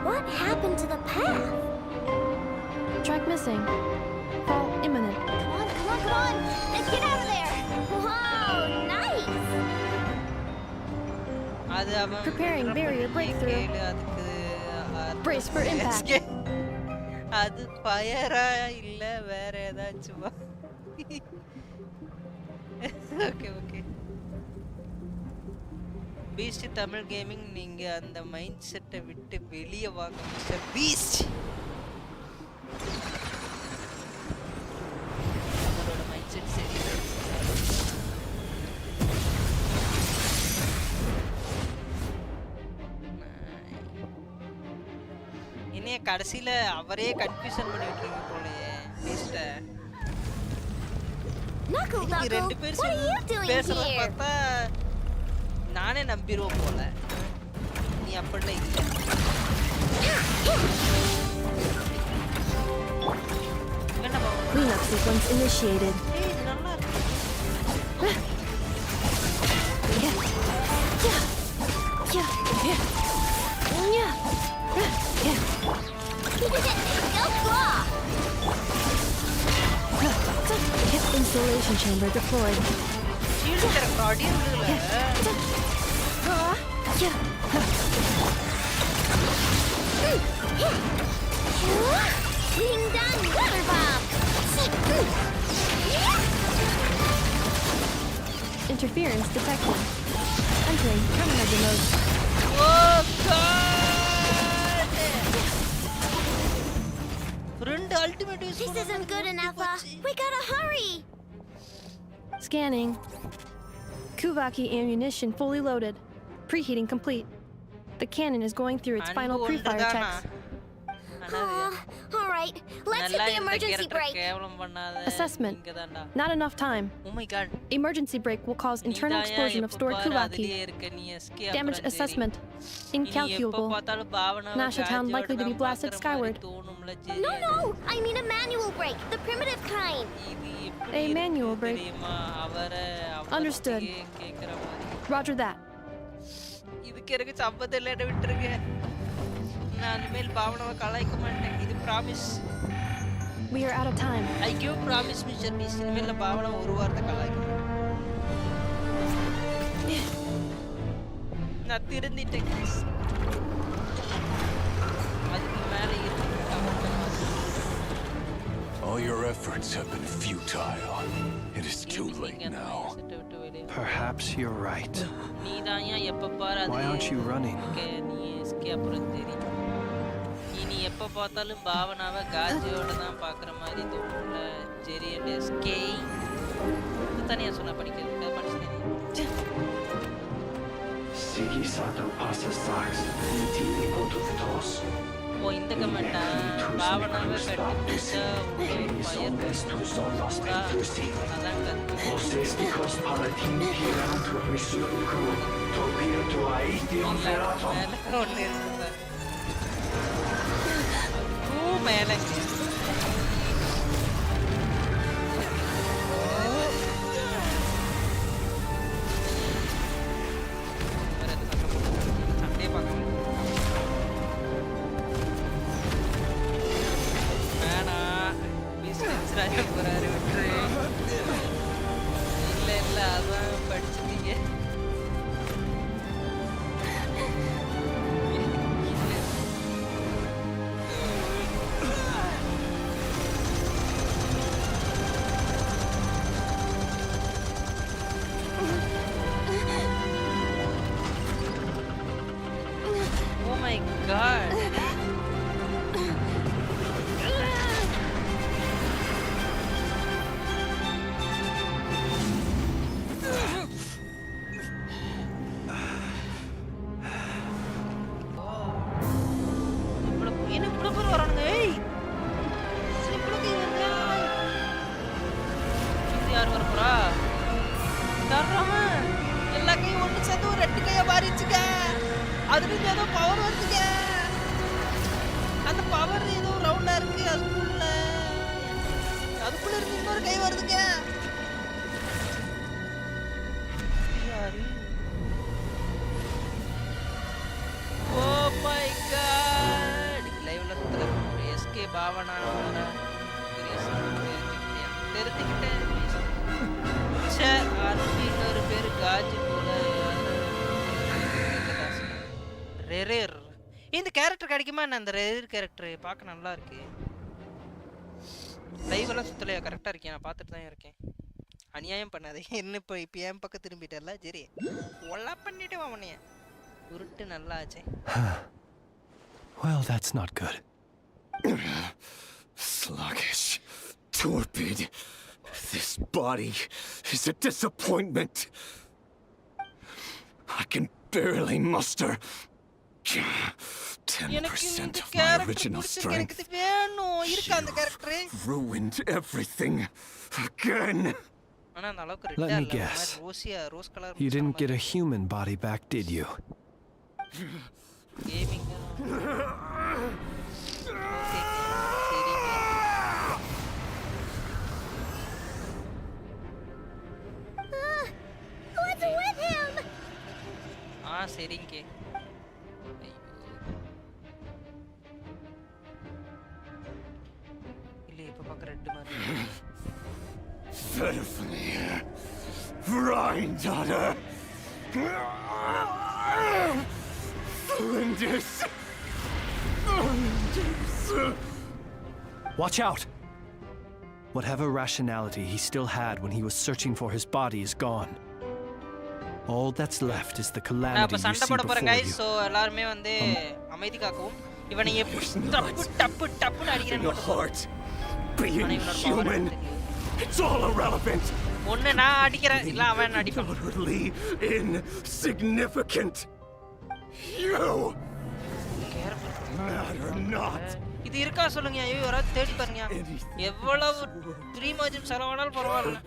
What happened to the path? Track missing. Fall imminent. Come on, come on, come on! Let's get out of there! Wow, nice! அது அவன் Preparing barrier breakthrough. அதுக்கு Brace for impact. அது ஃபயரா இல்ல வேற ஏதாச்சும் okay okay Beast Tamil gaming நீங்க அந்த mind செட்டை விட்டு வெளியே வாங்க மிஸ்டர் பீஸ்ட் அவரோட மைண்ட் செட் சரி இனிய கடைசில அவரே கன்ஃபியூஷன் பண்ணி விட்டுருங்க போலயே பீஸ்ட ரெண்டு பேர் பேசுறத பார்த்தா நானே நம்பிடுவோம் போல நீ அப்படிலாம் இல்ல Cleanup sequence initiated. இது நல்லா Installation chamber deployed. shield correct audio இல்ல Ding dong water bomb! Interference detected. Entering countermeasure mode. Oh god! Friend ultimate is This isn't good enough. We gotta hurry. Scanning. Kuvaki ammunition fully loaded. Preheating complete. The cannon is going through its final pre-fire checks. All right, let's hit the emergency brake. Assessment. Not enough time. Oh my god. Emergency brake will cause internal explosion of stored Kuvaki. Damage assessment. Incalculable. Nasha town likely to be blasted skyward. No, I mean a manual brake, the primitive kind. A manual brake. Understood. Roger that. இதுக்கு எனக்கு சம்பந்தம் இல்லைன்னு விட்டுருங்க நான் இனிமேல் பாவனவை கலாய்க்க மாட்டேன் இது promise We are out of time. I give promise Mr Peace இனிமேல் பாவனவை ஒரு வாரத்தை கலாய்க்க மாட்டேன் நான் திருந்திட்டேன் அதுக்கு மேலே இருக்கு All your efforts have been futile. It is too late now. Perhaps you're right. Why aren't you running? இனி எப்ப பார்த்தாலும் பாவனாவை காஜியோட தான் பார்க்குற மாதிரி தோணும்ல ஜெரி அண்ட் எஸ்கே தனியாக சொன்ன படிக்கிறது படிச்சுட்டேன் ஓ இந்த கமெண்டா பாவனாவை கட்டி பிடிச்சா அதான் ஒன்று இருக்கு மேலே சண்டே பார்க்கணும் வேணாம் பிஸ்னஸ் போறாரு விட்டுரு இல்லை இல்லை அதான் படிச்சுட்டீங்க அதுல ஏதோ பவர் வருதுங்க. அந்த பவர் ஏதோ ரவுண்டா இருக்கு அதுக்குள்ள இருந்து இன்னொரு கை வருதுங்க. யாரு? Oh my God. லைவ்ல சுத்தல எஸ்கே பாவனா தெரிஞ்சுக்கிட்டேன். சே அருவி இன்னொரு பேரு காஜி போல. ரெரேர் இந்த கேரக்டர் கிடைக்குமா என்ன? அந்த ரெரேர் கேரக்டர் பார்க்க நல்லா இருக்கு. லைவ் எல்லாம் சுத்தலையா? கரெக்டா இருக்கேன், நான் பார்த்துட்டு தான் இருக்கேன். அநியாயம் பண்ணாதே. என்ன இப்போ என் பக்கம் திரும்பிட்டல. சரி ஒல்லா பண்ணிட்டு வாமனைய உருட்டு நல்லா ஆச்சே. Well, that's not good. Sluggish, torpid. This body is a disappointment. I can barely muster 10% of my original strength. You've ruined everything again. Let me guess. You didn't get a human body back, did you? What's with him? சரிங்க. இல்ல இப்ப பார்க்க red மாதிரி. Pitifully blind daughter. Flinders. Watch out! Whatever rationality he still had when he was searching for his body is gone. All that's left is the calamity you see before you. So எல்லாரும் வந்து அமைதி காக்கவும் இவனை எப்படி டப்பு அடிக்கிறான். Heart being human. It's all irrelevant. ஒண்ணு நான் அடிக்கிறேன் இல்ல அவன் அடிப்பான். Utterly insignificant. You matter not. இது இருக்கா சொல்லுங்க. ஐயோ யாராவது தேடி பாருங்க. எவ்வளவு 3 மாஜம் செலவானாலும் பரவாயில்ல.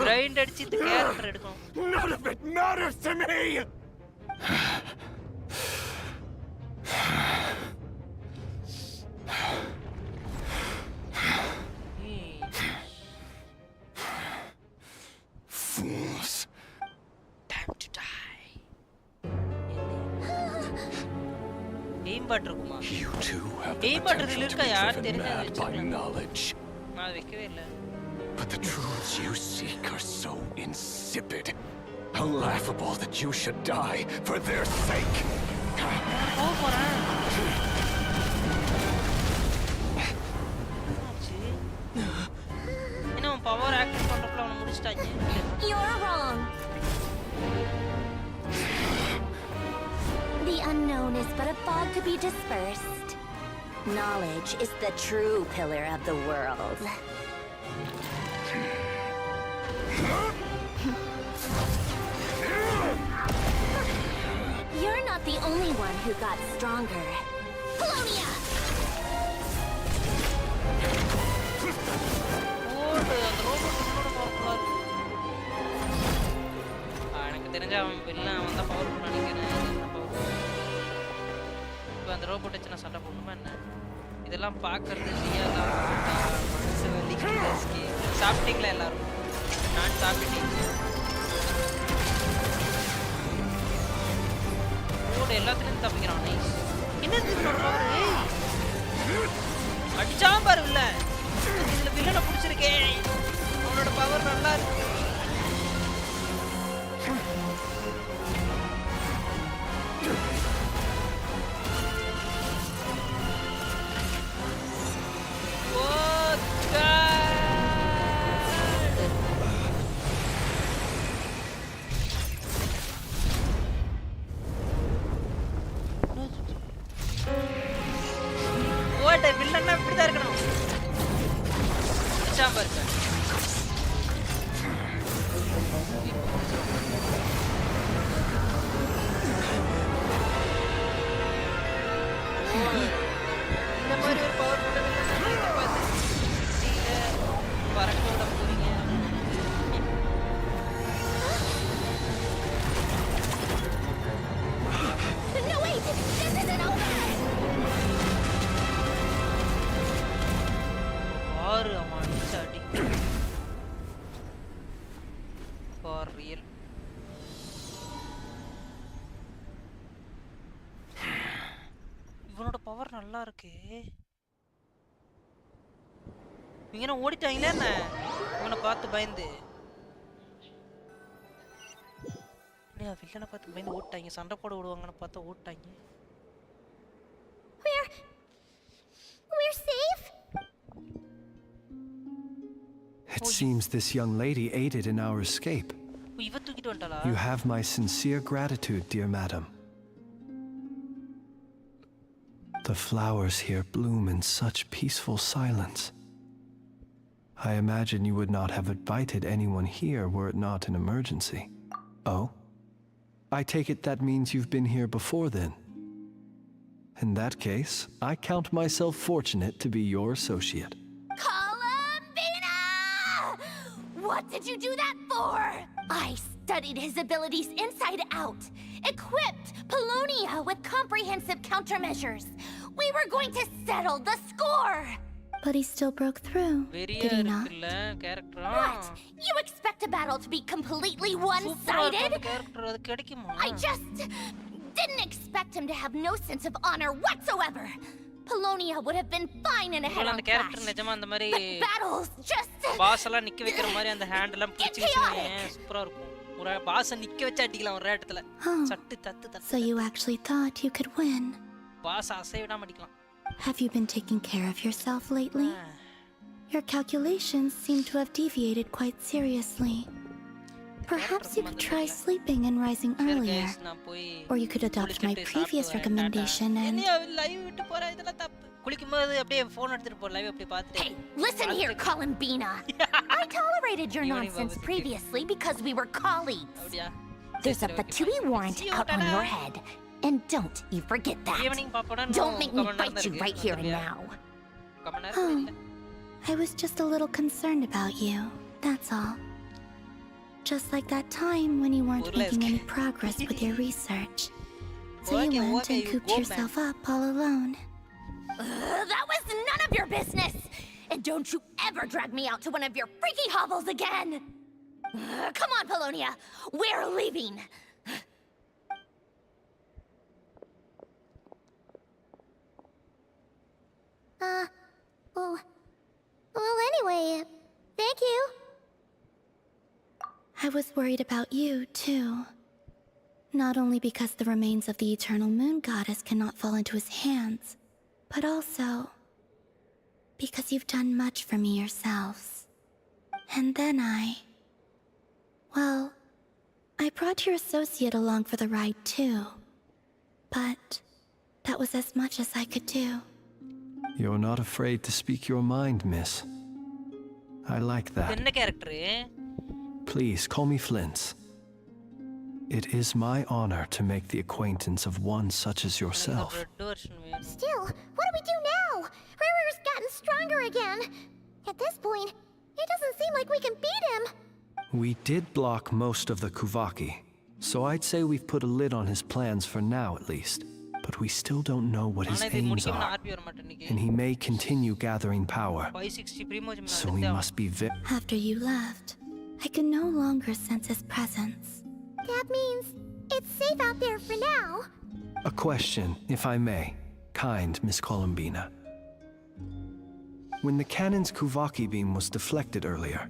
கிரைண்ட் அடிச்சு இந்த கேரக்டர் எடுக்கும். None of it matters to me. Fools. Time to die. Aim button இருக்குமா? You too have aim button இருக்கா யார் தெரிஞ்சா by knowledge. நான் வைக்கவே இல்ல. But the truths you seek are so insipid. How laughable that you should die for their sake. Oh, போறேன். என்ன power activate பண்றப்பல அவன முடிச்சிட்டாங்க. You're wrong. The unknown is but a fog to be dispersed. Knowledge is the true pillar of the world. You're not the only one who got stronger. Polonia! எனக்கு தெரிஞ்ச அவன் villain அவன் தான் powerful நினைக்கிறேன். இப்போ அந்த ரோபோட் வச்சு நான் சண்டை போடணுமா என்ன? இதெல்லாம் பார்க்கறது ரியாலா மனசு வலிக்கு. சாப்பிட்டீங்களா எல்லாரும்? நான் சாப்பிட்டேன். ஓட எல்லாத்துலயும் தப்பிக்கிறான். நைஸ். என்னது என்னோட பவர்? ஏய் அடிச்சா பாரு இல்ல. இதுல வில்லனை பிடிச்சிருக்கே. அவனோட பவர் நல்லா இருக்கு. வில்லன்னா இப்படிதான் இருக்கணும். அடிச்சா பாரு. இந்த மாதிரி ஒரு பவர்ஃபுல் பறக்க விட போறீங்க. No, wait! ஃப்ளவர் நல்லா இருக்கு. இவங்க ஓடிட்டாங்களே என்ன? இவனை பார்த்து பயந்து. வில்லனை பார்த்து பயந்து ஓட்டாங்க. சண்டை போட விடுவாங்கன்னு பார்த்தா ஓட்டாங்க. We're safe? It seems this young lady aided in our escape. இவ தூக்கிட்டு வந்துட்டாளா? You have my sincere gratitude, dear madam. The flowers here bloom in such peaceful silence. I imagine you would not have invited anyone here were it not an emergency. Oh? I take it that means you've been here before then. In that case, I count myself fortunate to be your associate. Columbina! What did you do that for? I studied his abilities inside out, equipped Polonia with comprehensive countermeasures. We were going to settle the score. But he still broke through, did he not? What? You expect a battle to be completely one-sided? I just didn't expect him to have no sense of honor whatsoever. Polonia would have been fine in a head-on clash. But battles just... பாஸெல்லாம் நிக்க வைக்கிற மாதிரி அந்த hand எல்லாம் பிடிச்சு சூப்பரா இருக்கும். ஒரு பாஸ நிக்க வச்சு அடிக்கலாம் ஒரு இடத்துல. சட்டு தத்து தத்து. So you actually thought you could win? Boss அசைய விடாம அடிக்கலாம். Have you been taking care of yourself lately? Your calculations seem to have deviated quite seriously. Perhaps you could try sleeping and rising earlier. Or you could adopt my previous recommendation and... Hey, listen here, Columbina. I tolerated your nonsense previously because we were colleagues. There's a Fatui warrant out on your head. And don't you forget that. Don't make me fight you right here and now. Oh, I was just a little concerned about you, that's all. Just like that time when you weren't making any progress with your research. So you went and cooped yourself up all alone. That was none of your business! And don't you ever drag me out to one of your freaky hovels again! Come on, Polonia! We're leaving! Well, anyway, thank you. I was worried about you, too. Not only because the remains of the Eternal Moon Goddess cannot fall into his hands, but also because you've done much for me yourselves. And then well, I brought your associate along for the ride, too. But that was as much as I could do. You're not afraid to speak your mind, miss. I like that. Please, call me Flint's. It is my honor to make the acquaintance of one such as yourself. Still, what do we do now? Riri's gotten stronger again. At this point, it doesn't seem like we can beat him. We did block most of the Kuvaki, so I'd say we've put a lid on his plans for now at least. But we still don't know what his aims are, and he may continue gathering power. So we must be After you left, I could no longer sense his presence. That means it's safe out there for now. A question, if I may, kind Miss Columbina. When the cannon's Kuvaki beam was deflected earlier,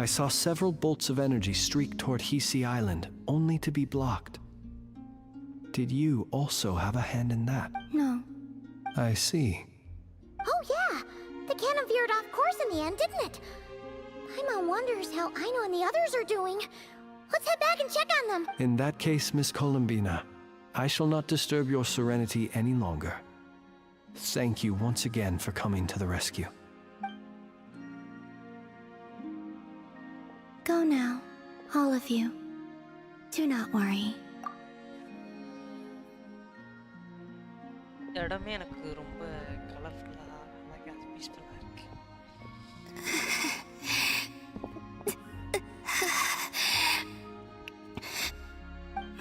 I saw several bolts of energy streak toward Hexa Island, only to be blocked. Did you also have a hand in that? No. I see. Oh yeah, the cannon veered off course in the end, didn't it? Paimon wonders how Aino and the others are doing. Let's head back and check on them. In that case, Miss Columbina, I shall not disturb your serenity any longer. Thank you once again for coming to the rescue. Go now, all of you. Do not worry. இடமே எனக்கு ரொம்ப கலர்ஃபுல்லா அழகா பீஸ்ஃபுல்லா இருக்கு.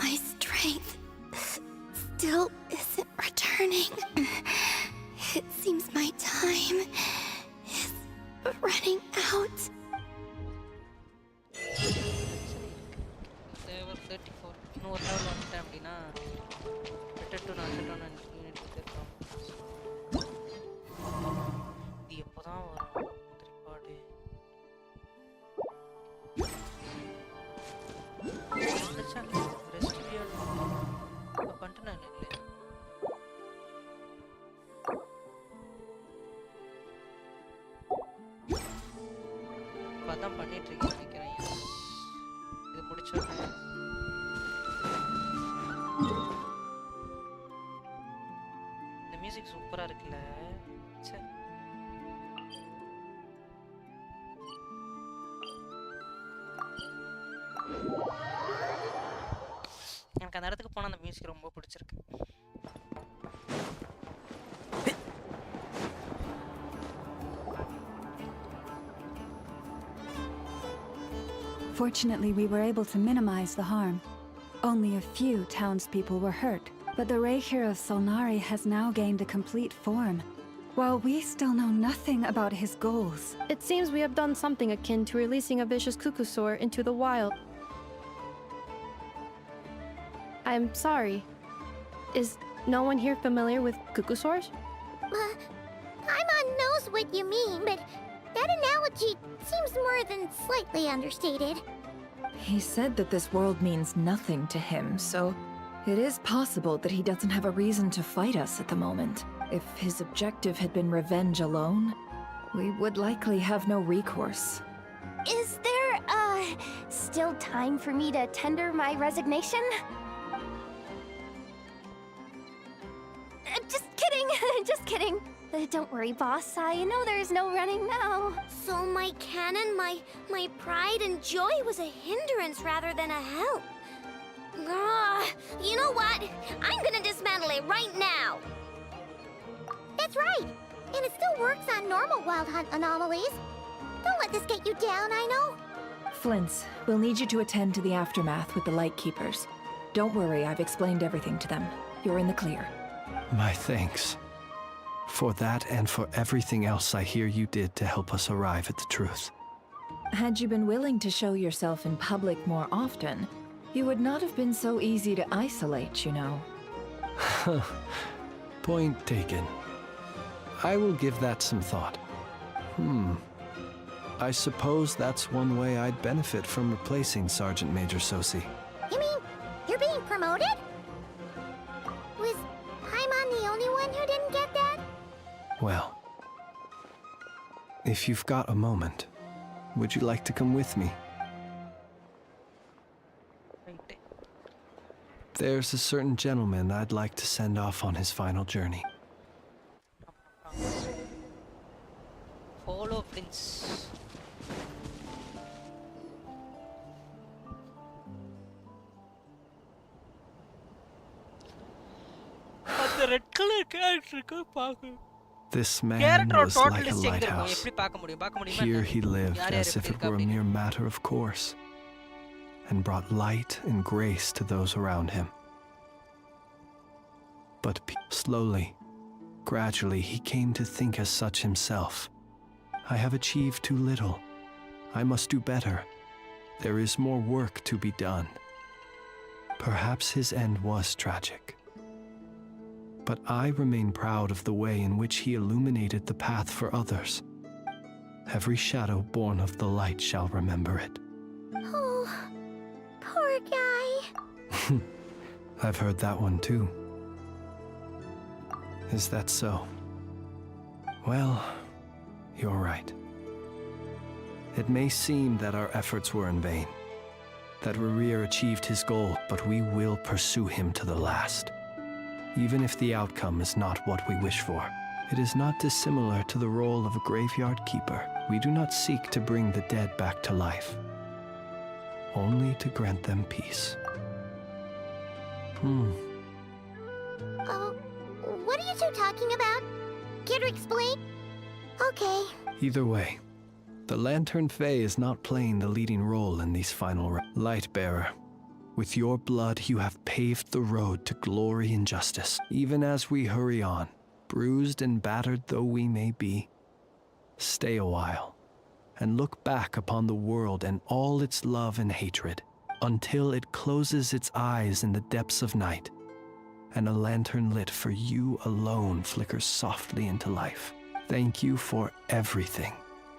My strength still isn't returning. It seems my time is running out. Level 34. இன்னொரு level வந்துட்டேன் அப்படின்னா better to நான் யூனிட் எடுத்துக்கலாம். அதான் பண்ணிட்டு இருக்கேன்னு நினைக்கிறேன். இது முடிச்சோடனே இந்த மியூசிக் சூப்பரா இருக்குல்ல. சரி எனக்கு அந்த இடத்துக்கு போனால் அந்த மியூசிக் ரொம்ப பிடிச்சிருக்கு. Fortunately, we were able to minimize the harm. Only a few townspeople were hurt, but the Reikir of Solnari has now gained a complete form. While we still know nothing about his goals. It seems we have done something akin to releasing a vicious cuckoosaur into the wild. I'm sorry. Is no one here familiar with cuckoosaurs? Paimon knows what you mean, but that analogy seems more than slightly understated. He said that this world means nothing to him, so it is possible that he doesn't have a reason to fight us at the moment. If his objective had been revenge alone, we would likely have no recourse. Is there, still time for me to tender my resignation? Just kidding, just kidding. Don't worry, boss. I know there's no running now. So my canon, my pride and joy was a hindrance rather than a help. You know what? I'm gonna dismantle it right now. That's right. And it still works on normal wild hunt anomalies. Don't let this get you down, I know. Flints, we'll need you to attend to the aftermath with the Lightkeepers. Don't worry, I've explained everything to them. You're in the clear. My thanks. For that and for everything else I hear you did to help us arrive at the truth. Had you been willing to show yourself in public more often, you would not have been so easy to isolate, you know. Point taken. I will give that some thought. I suppose that's one way I'd benefit from replacing Sergeant Major Sosi. You mean you're being promoted? Was Paimon the only one who didn't get that? Well, if you've got a moment, would you like to come with me? There's a certain gentleman I'd like to send off on his final journey. Follow Prince. அந்த red colour கேரக்டருக்கு பாக்க This man was like a lighthouse. Here he lived as if it were a mere matter of course, and brought light and grace to those around him. But slowly, gradually, he came to think as such himself. I have achieved too little. I must do better. There is more work to be done. Perhaps his end was tragic. But I remain proud of the way in which he illuminated the path for others. Every shadow born of the light shall remember it. Oh, poor guy. I've heard that one too. Is that so? Well, you're right. It may seem that our efforts were in vain, that Rerir achieved his goal, but we will pursue him to the last. Even if the outcome is not what we wish for, it is not dissimilar to the role of a graveyard keeper. We do not seek to bring the dead back to life, only to grant them peace. What are you two talking about? Care to explain? Okay. Either way, the Lantern Fae is not playing the leading role in these final Lightbearer. With your blood, you have paved the road to glory and justice. Even as we hurry on, bruised and battered though we may be, stay a while and look back upon the world and all its love and hatred until it closes its eyes in the depths of night and a lantern lit for you alone flickers softly into life. Thank you for everything,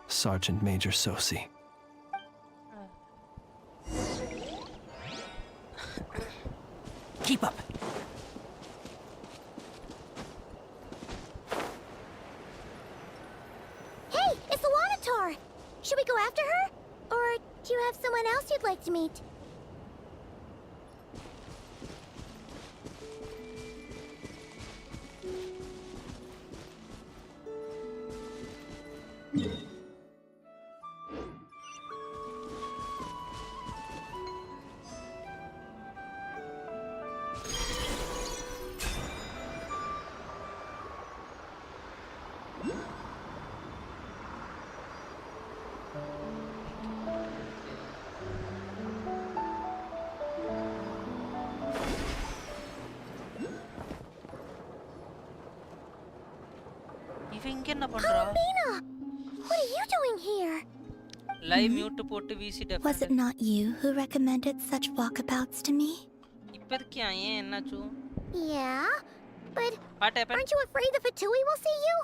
Sergeant Major Sosi. Keep up. Hey, it's the Wanatar! Should we go after her? Do you have someone else you'd like to meet? Palomino! What are you doing here? Live mute போட்டு வீசி டெஃபன். Was it not you who recommended such walkabouts to me? இப்போதைக்கு ஏன் என்னாச்சு? Yeah, but What happened? aren't you afraid the Fatui will see you?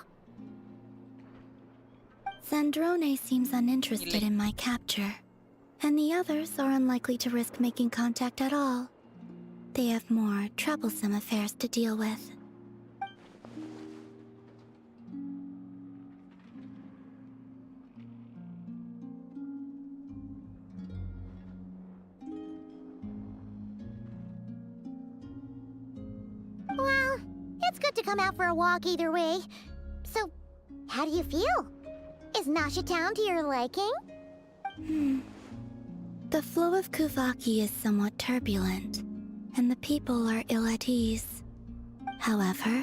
Zandrone seems uninterested in my capture, and the others are unlikely to risk making contact at all. They have more troublesome affairs to deal with. Well, it's good to come out for a walk either way. So, how do you feel? Is Nasha Town to your liking? The flow of Kuvaki is somewhat turbulent, and the people are ill at ease. However...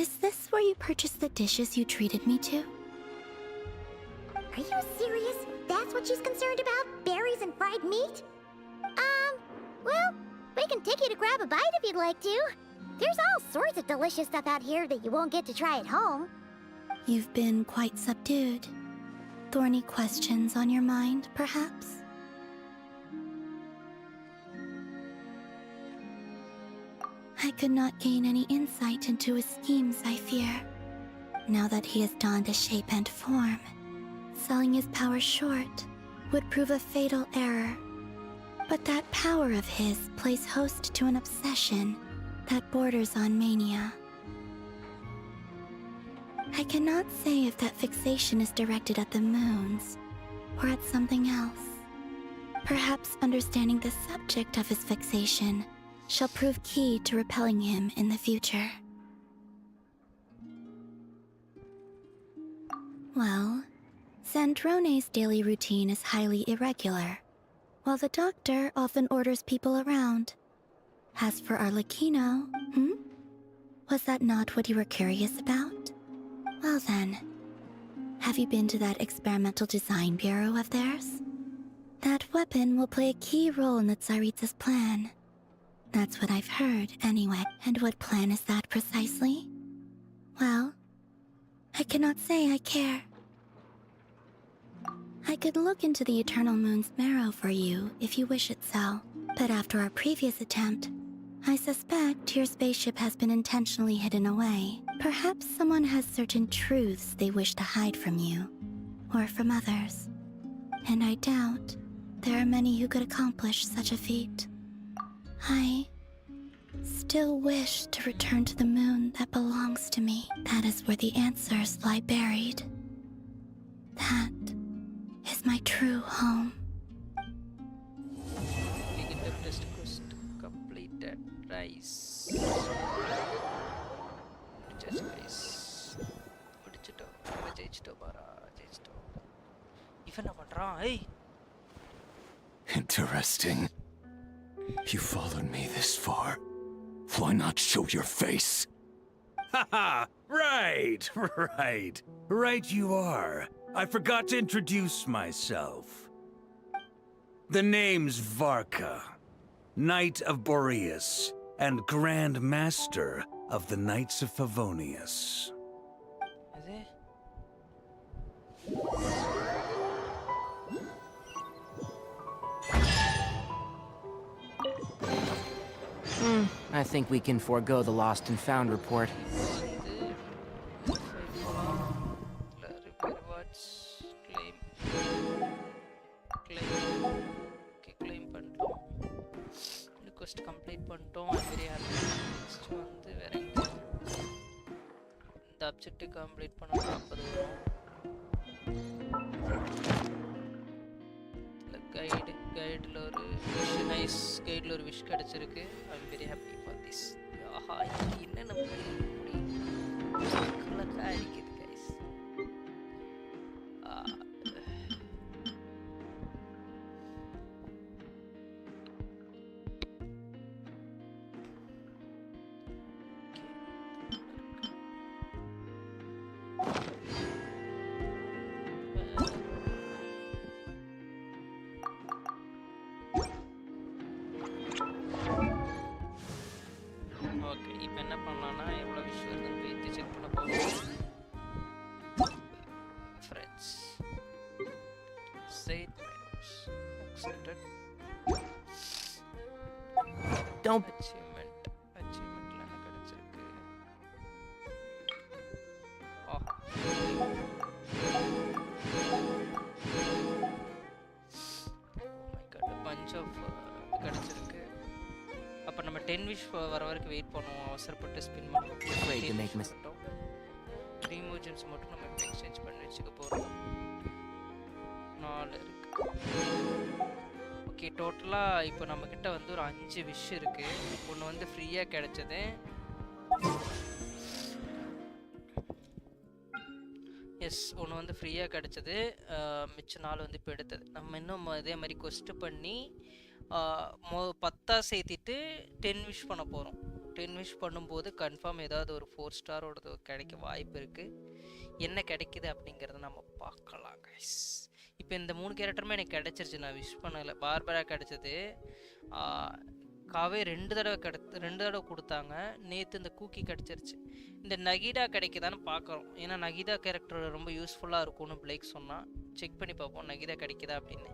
Is this where you purchased the dishes you treated me to? Are you serious? That's what she's concerned about? Berries and fried meat? Well, we can take you to grab a bite if you'd like to. There's all sorts of delicious stuff out here that you won't get to try at home. You've been quite subdued. Thorny questions on your mind, perhaps? I could not gain any insight into his schemes, I fear. Now that he has donned a shape and form, selling his power short would prove a fatal error. But that power of his plays host to an obsession that borders on mania. I cannot say if that fixation is directed at the moons or at something else. Perhaps understanding the subject of his fixation shall prove key to repelling him in the future. Well, Zandrone's daily routine is highly irregular, while the doctor often orders people around. As for Arlecchino, was that not what you were curious about? Well then, have you been to that experimental design bureau of theirs? That weapon will play a key role in the Tsaritsa's plan. That's what I've heard, anyway. And what plan is that precisely? Well, I cannot say I care. I could look into the Eternal Moon's marrow for you if you wish it so. But after our previous attempt, I suspect your spaceship has been intentionally hidden away. Perhaps someone has certain truths they wish to hide from you, or from others. And I doubt there are many who could accomplish such a feat. I still wish to return to the moon that belongs to me. That is where the answers lie buried. That is my true home. Test quest completed. Nice. Interesting. You followed me this far. Why not show your face? Haha! Right! Right you are. I forgot to introduce myself. The name's Varka, Knight of Boreas, and Grand Master of the Knights of Favonius. I think we can forego the lost and found report. Request complete பண்ணிட்டோம். I'm very happy. Next வந்து வேற எங்க? இந்த objective complete பண்ணனும் 40 வரும். கைடில் ஒரு nice கைடில் ஒரு wish கிடச்சிருக்கு. I am very happy for this. ஆஹா என்ன நம்ம அடிக்குது கைஸ். ஓகே இப்போ என்ன பண்ணலாம்னா எவ்வளோ விஷயம் இருக்குன்னு போயிட்டு செக் பண்ண போகிறோம். Friends side menus accepted. அச்சீவ்மெண்ட்ல என்ன கிடைச்சிருக்கு? bunch of கிடைச்சிருக்கு. அப்ப நம்ம 10 விஷ் வர வரைக்கும் வெயிட் பண்ணுவோம். அவசரப்பட்டு ஸ்பின் பண்ணுவோம். ரிமூவ் ஜெம்ஸ் மட்டும் நம்ம எக்ஸ்சேஞ்ச் பண்ணி வச்சுக்க போறோம். 4 இருக்கு. ஓகே டோட்டலா இப்போ நம்ம கிட்ட வந்து ஒரு 5 விஷ் இருக்கு. ஒன்னு வந்து ஃப்ரீயா கிடைச்சது. எஸ் ஒன்று வந்து ஃப்ரீயாக கிடச்சது. மிச்ச 4 வந்து இப்போ எடுத்தது. நம்ம இன்னும் இதே மாதிரி கொஸ்ட் பண்ணி 10 சேர்த்திட்டு 10 விஷ் பண்ண போகிறோம். 10 விஷ் பண்ணும்போது கன்ஃபார்ம் ஏதாவது ஒரு 4 ஸ்டாரோடது கிடைக்க வாய்ப்பு இருக்குது. என்ன கிடைக்குது அப்படிங்கிறத நம்ம பார்க்கலாம் கைஸ். இப்போ இந்த 3 கேரக்டருமே எனக்கு கிடச்சிருச்சு. நான் விஷ் பண்ணலை. பார்பரா கிடச்சது. காவே 2 தடவை கொடுத்தாங்க. நேற்று இந்த கூக்கி கிடச்சிருச்சு. இந்த நகிடா கிடைக்குதான்னு பார்க்குறோம். ஏன்னா நகிடா கேரக்டர் ரொம்ப யூஸ்ஃபுல்லாக இருக்கும்னு பிளேக் சொன்னால் செக் பண்ணி பார்ப்போம் நகிடா கிடைக்குதா அப்படின்னு.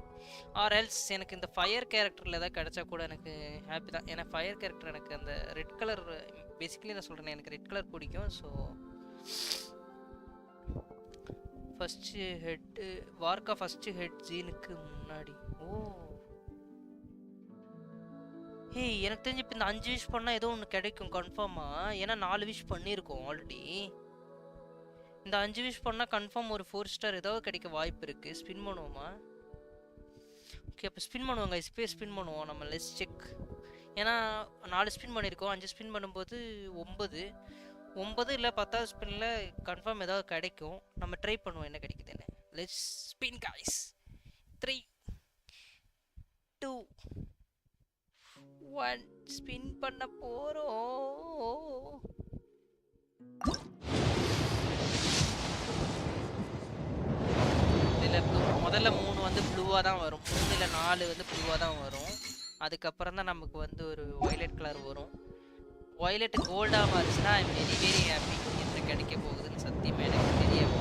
ஆர் எல்ஸ் எனக்கு இந்த ஃபயர் கேரக்டரில் ஏதாவது கிடைச்சா கூட எனக்கு ஹாப்பி தான். ஏன்னா ஃபயர் கேரக்டர் எனக்கு அந்த ரெட் கலர் பேசிக்கலி நான் சொல்கிறேன் எனக்கு ரெட் கலர் பிடிக்கும். ஸோ ஃபஸ்ட்டு ஹெட்டு வார்க்கா ஃபஸ்ட்டு ஹெட் ஜீனுக்கு முன்னாடி. ஓ ஏய் எனக்கு தெரிஞ்சு இப்போ இந்த 5 விஷ் பண்ணால் ஏதோ ஒன்று கிடைக்கும் கன்ஃபார்மாக. ஏன்னா 4 விஷ் பண்ணியிருக்கோம் ஆல்ரெடி. இந்த 5 விஷ் பண்ணால் கன்ஃபார்ம் ஒரு 4 ஸ்டார் ஏதாவது கிடைக்க வாய்ப்பு இருக்குது. ஸ்பின் பண்ணுவோமா? ஓகே அப்போ ஸ்பின் பண்ணுவோங்க. இப்போ ஸ்பின் பண்ணுவோம் நம்ம. Let's check. ஏன்னா 4 ஸ்பின் பண்ணியிருக்கோம். 5 ஸ்பின் பண்ணும்போது 9 இல்லை 10வது ஸ்பின்னில் கன்ஃபார்ம் ஏதாவது கிடைக்கும். நம்ம ட்ரை பண்ணுவோம் என்ன கிடைக்குதுன்னு. Let's spin guys. 3 2 1 ஸ்பின் பண்ண போறோம். இதுல முதல்ல 3 வந்து ப்ளூவா தான் வரும். 3 இல்ல 4 வந்து ப்ளூவா தான் வரும். அதுக்கப்புறம் தான் நமக்கு வந்து ஒரு வயலட் கலர் வரும். வயலட் கோல்டா மாறுச்சுன்னா I am very very happy. என்ன கிடைக்க போகுதுன்னு சத்தியமா எனக்கு தெரியல.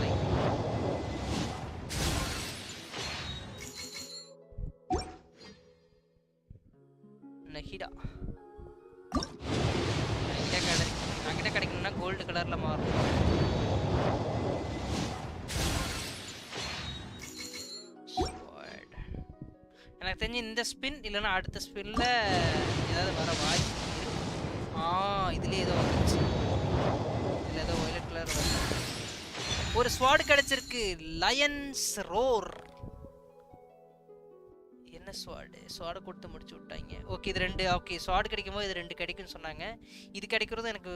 நகிடா கிடைக்கணும்னா கோல்டு கலர்ல மாறும். எனக்கு தெரிஞ்சு இந்த ஸ்பின் இல்லைன்னா அடுத்த ஸ்பின்ல ஏதாவது வர வாய்ப்பு இருக்கு. இதுலயே ஏதோ வந்துச்சு. இதுல ஏதோ வயலட் கலர் ஒரு ஸ்வாட் கிடைச்சிருக்கு. Lions roar. என்ன ஸ்வாடு கொடுத்து முடிச்சு விட்டாங்க. ஓகே இது 2. ஓகே ஸ்வாட் கிடைக்கும் போது இது 2 கிடைக்கும்னு சொன்னாங்க. இது கிடைக்கிறது எனக்கு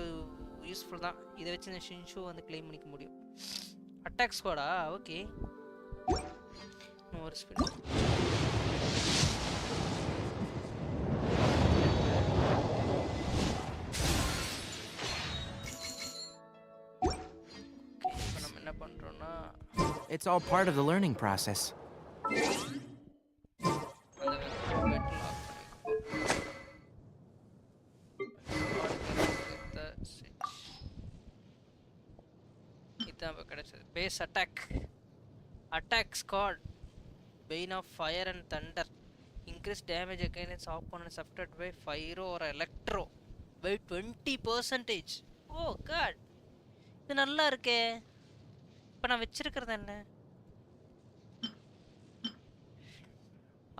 யூஸ்ஃபுல் தான். இதை வச்சு நான் ஷின்ஷோ வந்து கிளைம் பண்ணிக்க முடியும். அட்டாக் ஸ்குவாடா? ஓகே ஒரு ஸ்பின். இப்போ நம்ம என்ன பண்றோம்னா It's all part of the learning process. Base attack squad, bane of fire and thunder, increase damage against opponents affected by fire or electro by 20%. Oh god, இது நல்லா இருக்கே. இப்போ நான் வச்சிருக்கிறது என்ன?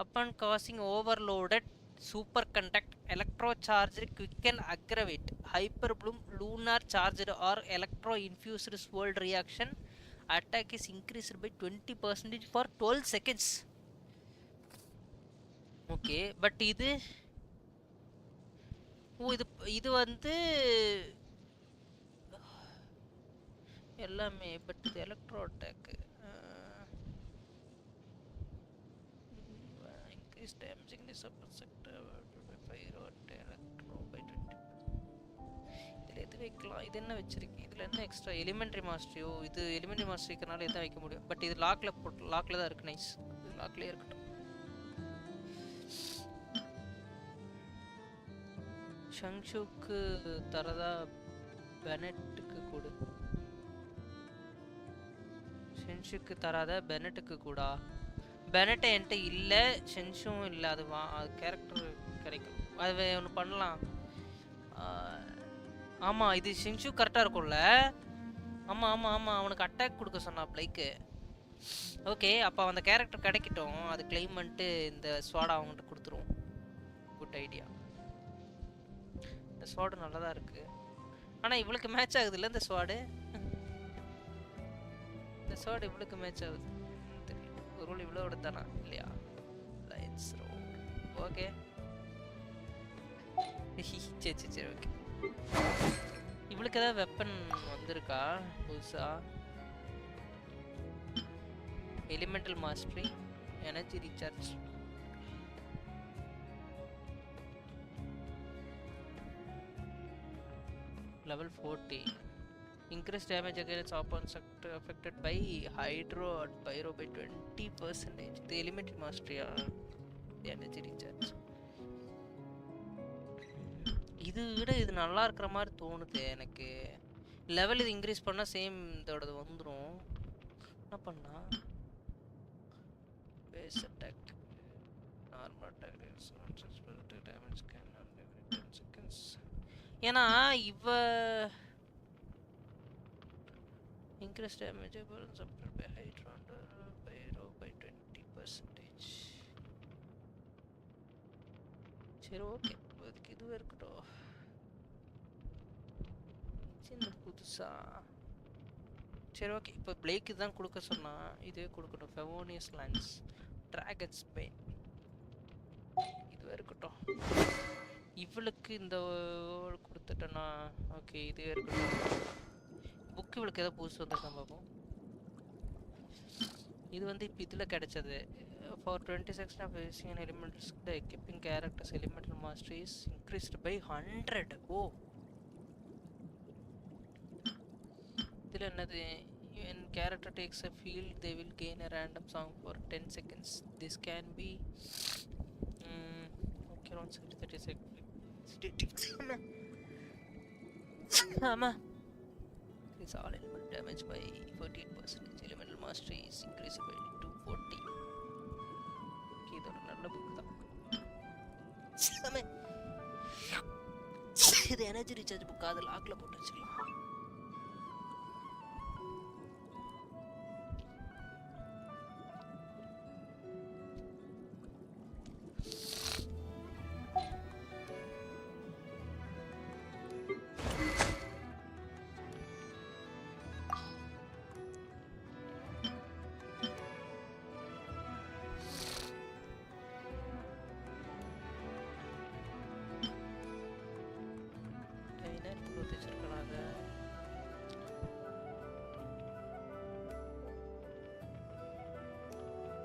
Upon causing overloaded superconduct, electrocharged, quick and aggravate, hyperbloom, lunar charged or electro-infused swirl reaction, attack is increased by 20% for 12 seconds. Okay but இது இது வந்து எல்லாமே பட் இது electro attack increase damage in the upper sector by fire or electro by 20. இதுல எது வைக்கலாம் இது என்ன வச்சிருக்கீங்க இதுல என்ன எக்ஸ்ட்ரா எலிமெண்டரி மாஸ்டரியோ இது எலிமெண்டரி மாஸ்டர் இருக்கனால எதை வைக்க முடியும் பட் இது லாக்ல தான் இருக்கு நைஸ் லாக்லயே இருக்கட்டும் ஷங்ஷுக்கு தரதா பெனெட்டுக்கு கொடு ஷென்ஷுக்கு தராத பெனெட்டுக்கு கூடா பெனெட் என்கிட்ட இல்லை ஷென்ஷும் இல்லை அது கேரக்டர் கிடைக்கும் அது ஒன்று பண்ணலாம் ஆமாம் இது ஷென்ஷு கரெக்டாக இருக்கும்ல ஆமாம் ஆமாம் ஆமாம் அவனுக்கு அட்டாக் கொடுக்க சொன்னான் லைக்கு ஓகே அப்போ அந்த கேரக்டர் கிடைக்கட்டும் அது கிளைம் பண்ணிட்டு இந்த ஸ்வாடை அவங்ககிட்ட கொடுத்துருவோம் குட் ஐடியா இந்த ஸ்வாடு நல்லா தான் இருக்கு ஆனால் இவளுக்கு மேட்ச் ஆகுது இல்லை இந்த ஸ்வாடு இந்த ஸ்வாடு இவளுக்கு மேட்ச் ஆகுது தெரியல ஒரு ரோல் இவ்வளோ எடுத்தானா இல்லையா லைட்ஸ் ரோல் ஓகே சரி சரி சரி ஓகே இவளுக்கு ஏதாவது வெப்பன் வந்திருக்கா புதுசா elemental mastery energy recharge level 40 increase damage against opponents affected by hydro and pyro by 20%. The elementary mastery energy recharge இது விட இது நல்லா இருக்கிற மாதிரி தோணுது எனக்கு லெவல் இது இன்க்ரீஸ் பண்ணால் சேம் இதோடது வந்துடும் என்ன பண்ணா base attack normal attack damage can every 10 seconds ஏன்னா இவ increase damage supplied by hydro and pyro by 20%. சரி ஓகே அதுக்கு இதுவே இருக்கட்டும் சின்ன புதுசா சரி ஓகே இப்போ பிளேக்கு தான் கொடுக்க சொன்னா இதுவே கொடுக்கட்டும் ஃபெவோனியஸ் லான்ஸ் டிராகன்ஸ் பெயின் இதுவே இருக்கட்டும் இவளுக்கு இந்த கொடுத்துட்டேன்னா ஓகே இதுவே இருக்கட்டும் புக் இவளுக்கு ஏதோ புதுசு வந்திருக்கான் பார்ப்போம் இது வந்து இப்போ இதில் கிடைச்சது for 20 seconds of using an elemental the equipping characters elemental mastery is increased by 100 ஓ இதில் என்னது when character takes a field they will gain a random song for 10 seconds this can be okay around 30 seconds ஆமா increase all elemental damage by 14%. Elemental mastery is increased by 240. Okay, இது ஒரு நல்ல book தான். இது energy recharge book அது லாக்ல போட்டு வச்சிடலாம்.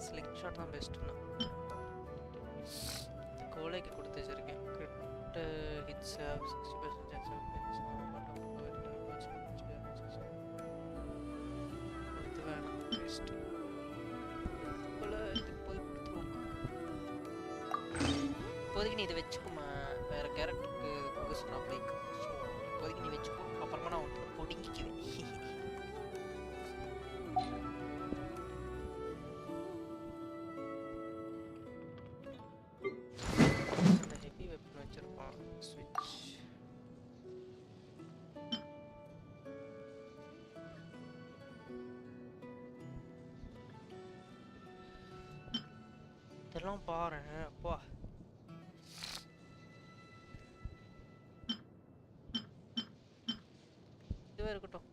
Slick shot தான் பெஸ்ட்னா கோலைக்கு கொடுத்து வச்சிருக்கேன் grid hits 60% chance of miss இது வேணாம் பெஸ்ட் கோலை இது போய் கொடுத்துருவோம் இப்போதைக்கு நீ இதை வச்சுக்கோமா வேற கேரக்டருக்கு கொடுக்க சொன்னா லைக் இப்போதைக்கு நீ வச்சுக்கோ அப்புறமா நான் உனக்கு பொடிங்கிக்குவேன் இதெல்லாம் பாரு அப்பா இதுவே இருக்கட்டும்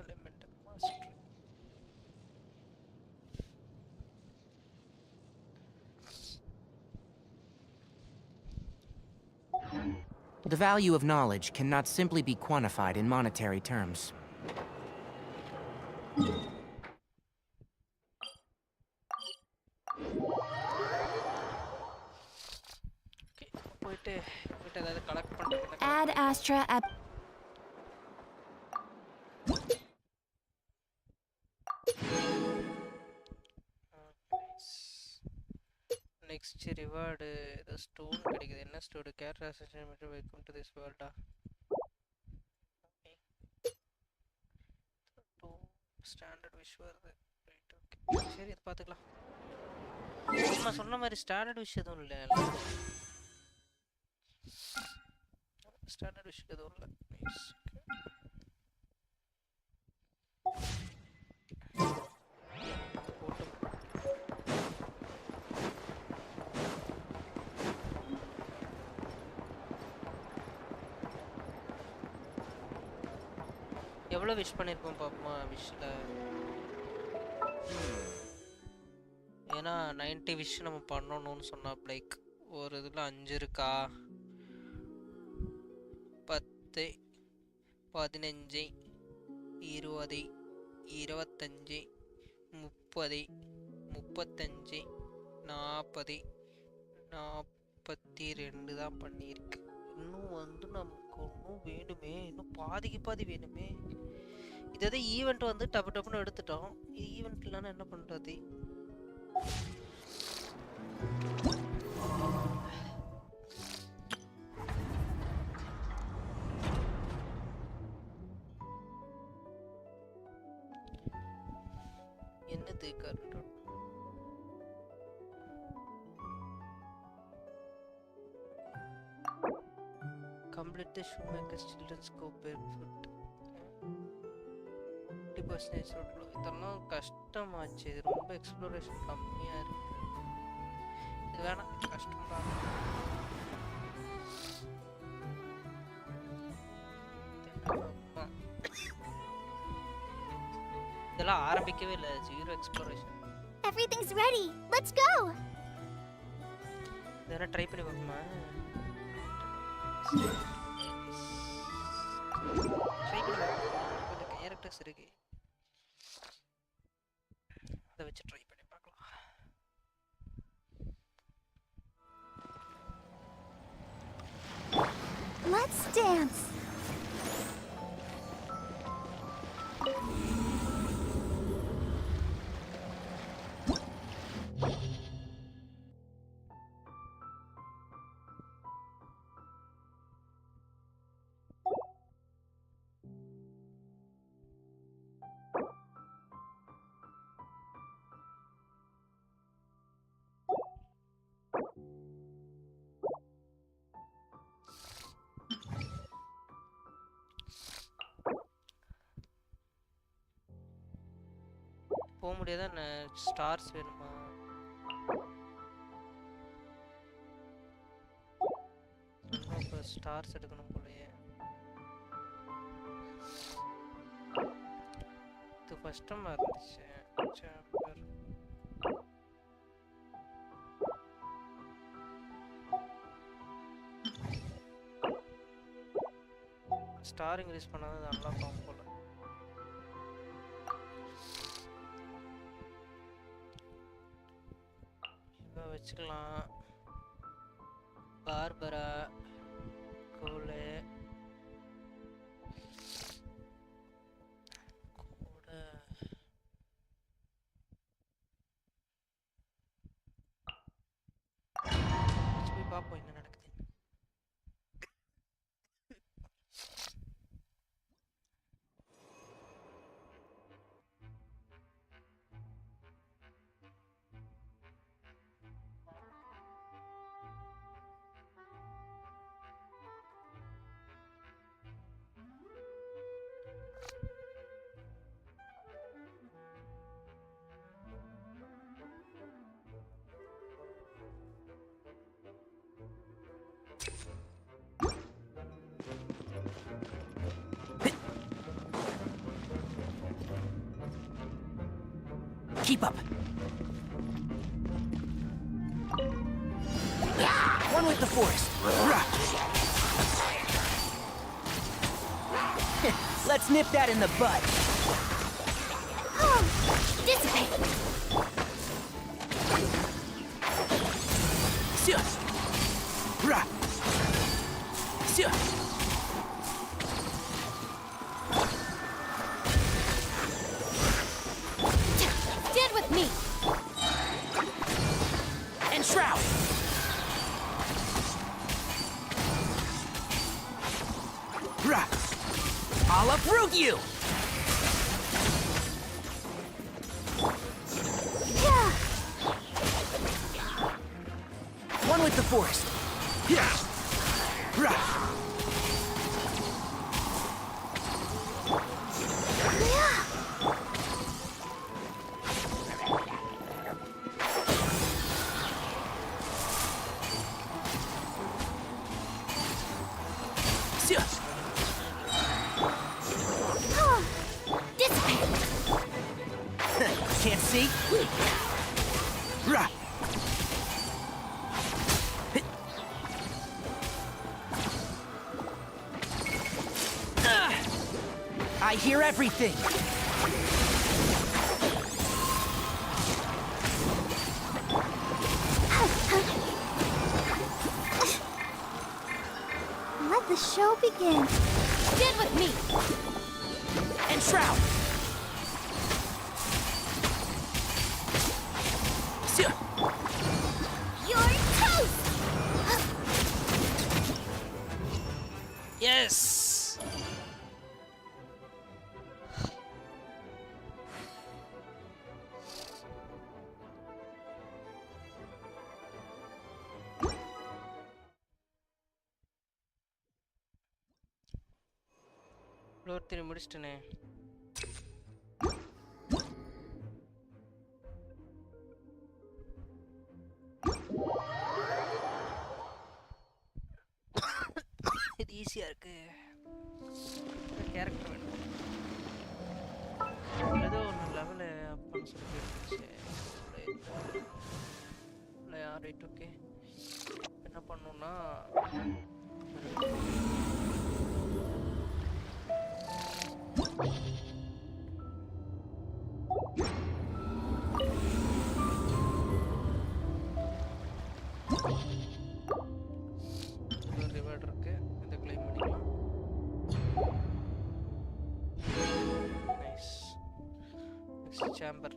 elemental master The value of knowledge cannot simply be quantified in monetary terms. Ad Astra at next reward the stone கிடைக்குது என்ன stone character assassination welcome to this world okay to standard wish வருது right okay சரி இது பாத்துக்கலாம் நம்ம சொன்ன மாதிரி standard wish எதுவும் இல்ல ஸ்டாண்டர்ட் விஷ் எதுவும் இல்ல நைஸ் எவ்வளவு விஷ் பண்ணிருப்போம் பாப்போமா விஷல ஏன்னா 90 விஷ் நம்ம பண்ணணும்னு சொன்னா லைக் ஒரு இதுல 5 இருக்கா 10 15 20 25 30 35 40 42 தான் பண்ணிருக்கு இன்னும் வந்து நமக்கு ஒன்றும் வேணுமே இன்னும் பாதிக்கு பாதி வேணுமே இதே ஈவெண்ட் வந்து டப்பு டப்புன்னு எடுத்துட்டோம் ஈவெண்ட் இல்லைன்னா என்ன பண்றது என்னது correct complete the shoemaker's children's go barefoot 50% road இதெல்லாம் கஷ்டமாச்சு இது ரொம்ப எக்ஸ்ப்ளோரேஷன் கம்மியா இருக்கு இது வேணாம் இது கஷ்டம் தான் இதெல்லாம் ஆரம்பிக்கவே இல்லை zero exploration Everything's ready. Let's go. இதெல்லாம் ட்ரை பண்ணி பார்ப்போமா ட்ரை பண்ணி கொஞ்சம் கேரக்டர்ஸ் இருக்கு அதை வச்சு ட்ரை பண்ணி பார்க்கலாம் Let's dance. போக முடியாதா என்ன ஸ்டார்ஸ் வேணுமா இப்போ ஸ்டார்ஸ் எடுக்கணும் போலயே இது கஷ்டமா இருந்துச்சு சாப்டர் ஸ்டார் இன்க்ரீஸ் பண்ணாதான் நல்லா போகும் போல வச்சுக்கலாம் பார்பரா கோலே கூட போய் பார்ப்போம் என்ன நடக்குது Keep up. One with the forest. Let's nip that in the bud. Oh, dissipate. Stand with me. And shroud. I'll uproot you. One with the forest. Can't see? I hear everything. Let the show begin. Stand with me. And shroud. You're toast. Yes. Floor 3 முடிச்சிட்டேனே. இது ஈஸியா இருக்கு. Character வேணும். ஏதோ ஒரு level up பண்ண சொல்லி இருந்துச்சு. Right okay. என்ன பண்ணனும்னா ரிவார்ட் இருக்கு. இதை கிளைம் பண்ணிக்கலாம். நைஸ். Next chamber.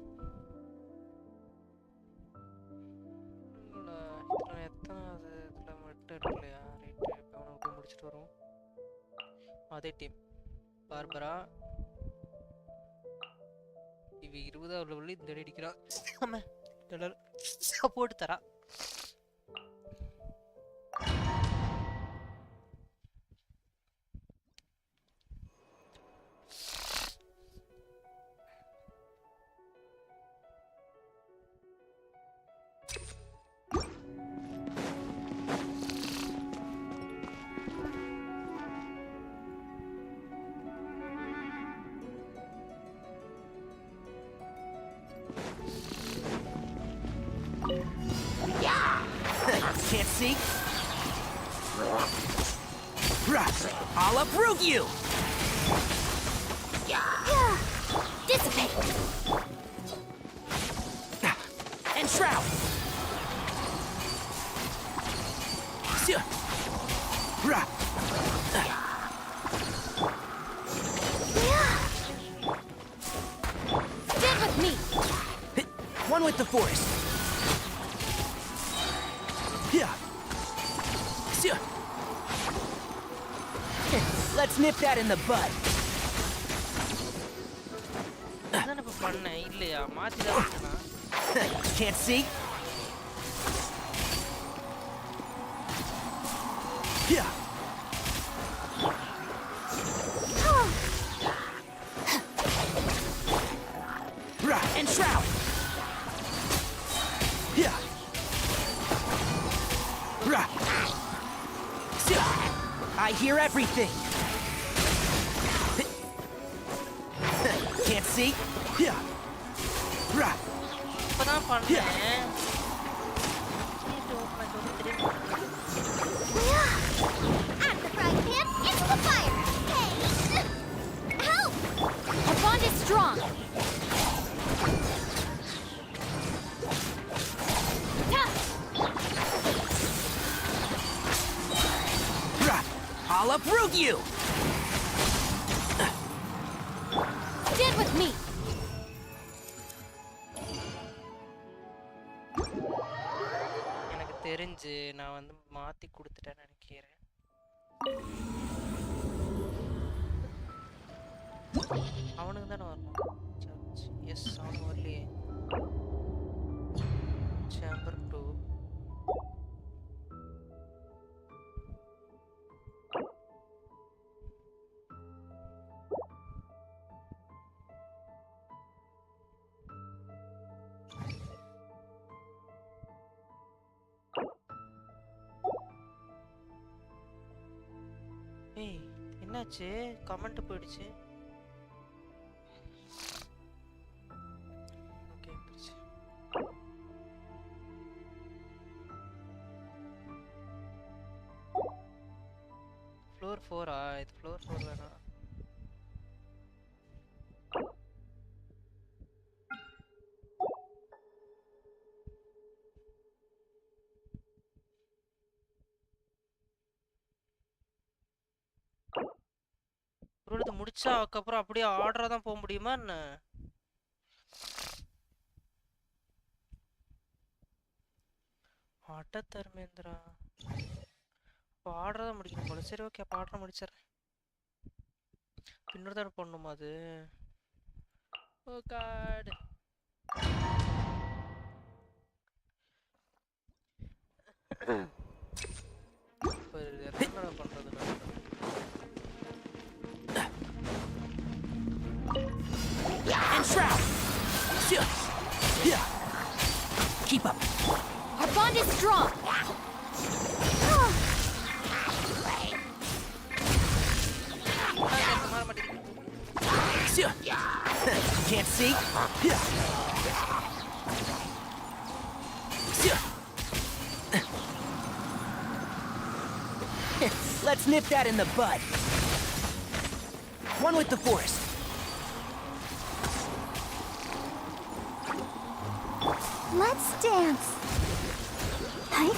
எத்தனாவது இதில் மட்டும் இருக்கு இல்லையா? ரைட்டு. இப்போ அவனை போய் முடிச்சுட்டு வருவோம். அதே டீம் பார்பரா. இவ 20வது லெவலில் இந்த அடி அடிக்கிறான். Support Tura. Can't see? I'll uproot you! Dissipate! And shroud! Stand with me! One with the forest. Let's nip that in the bud. அதான் இப்ப பண்ணேன் இல்லையா? மாத்தி தான் பண்ணா. Can't see? And shroud. I hear everything. Can't see? இப்பதான் பண்ணேன். At the frying pan, into the fire! Hey! strong! I'll uproot you! Stand with me! எனக்கு தெரிஞ்சு நான் வந்து மாத்தி கொடுத்துட்டேன்னு நினைக்கிறேன். அவனுக்கு தானே வரணும். எஸ் அவனுக்கு வரலையே. சேம்பர் 2. ஏய் என்னாச்சு? கமெண்ட் போயிடுச்சு. ஓகே போயிடுச்சு. ஃப்ளோர் 4 இது ஃப்ளோர் 4 வேணாம். இது முடிச்சா அதுக்கப்புறம் அப்படியே ஆர்டரா தான் போக முடியுமா என்ன? ஆட்ட தர்மேந்திரா இப்போ ஆர்டர் தான் முடிக்கணும் போல. சரி ஓகே அப்போ ஆர்டர் முடிச்சிடறேன். இன்னொரு தடவை பண்ணணுமா அது? ஓ காட். இப்போ என்ன பண்றது? And shroud! Keep up. Our bond is strong! Can't see? Let's nip that in the bud. One with the forest. Let's dance. Hi.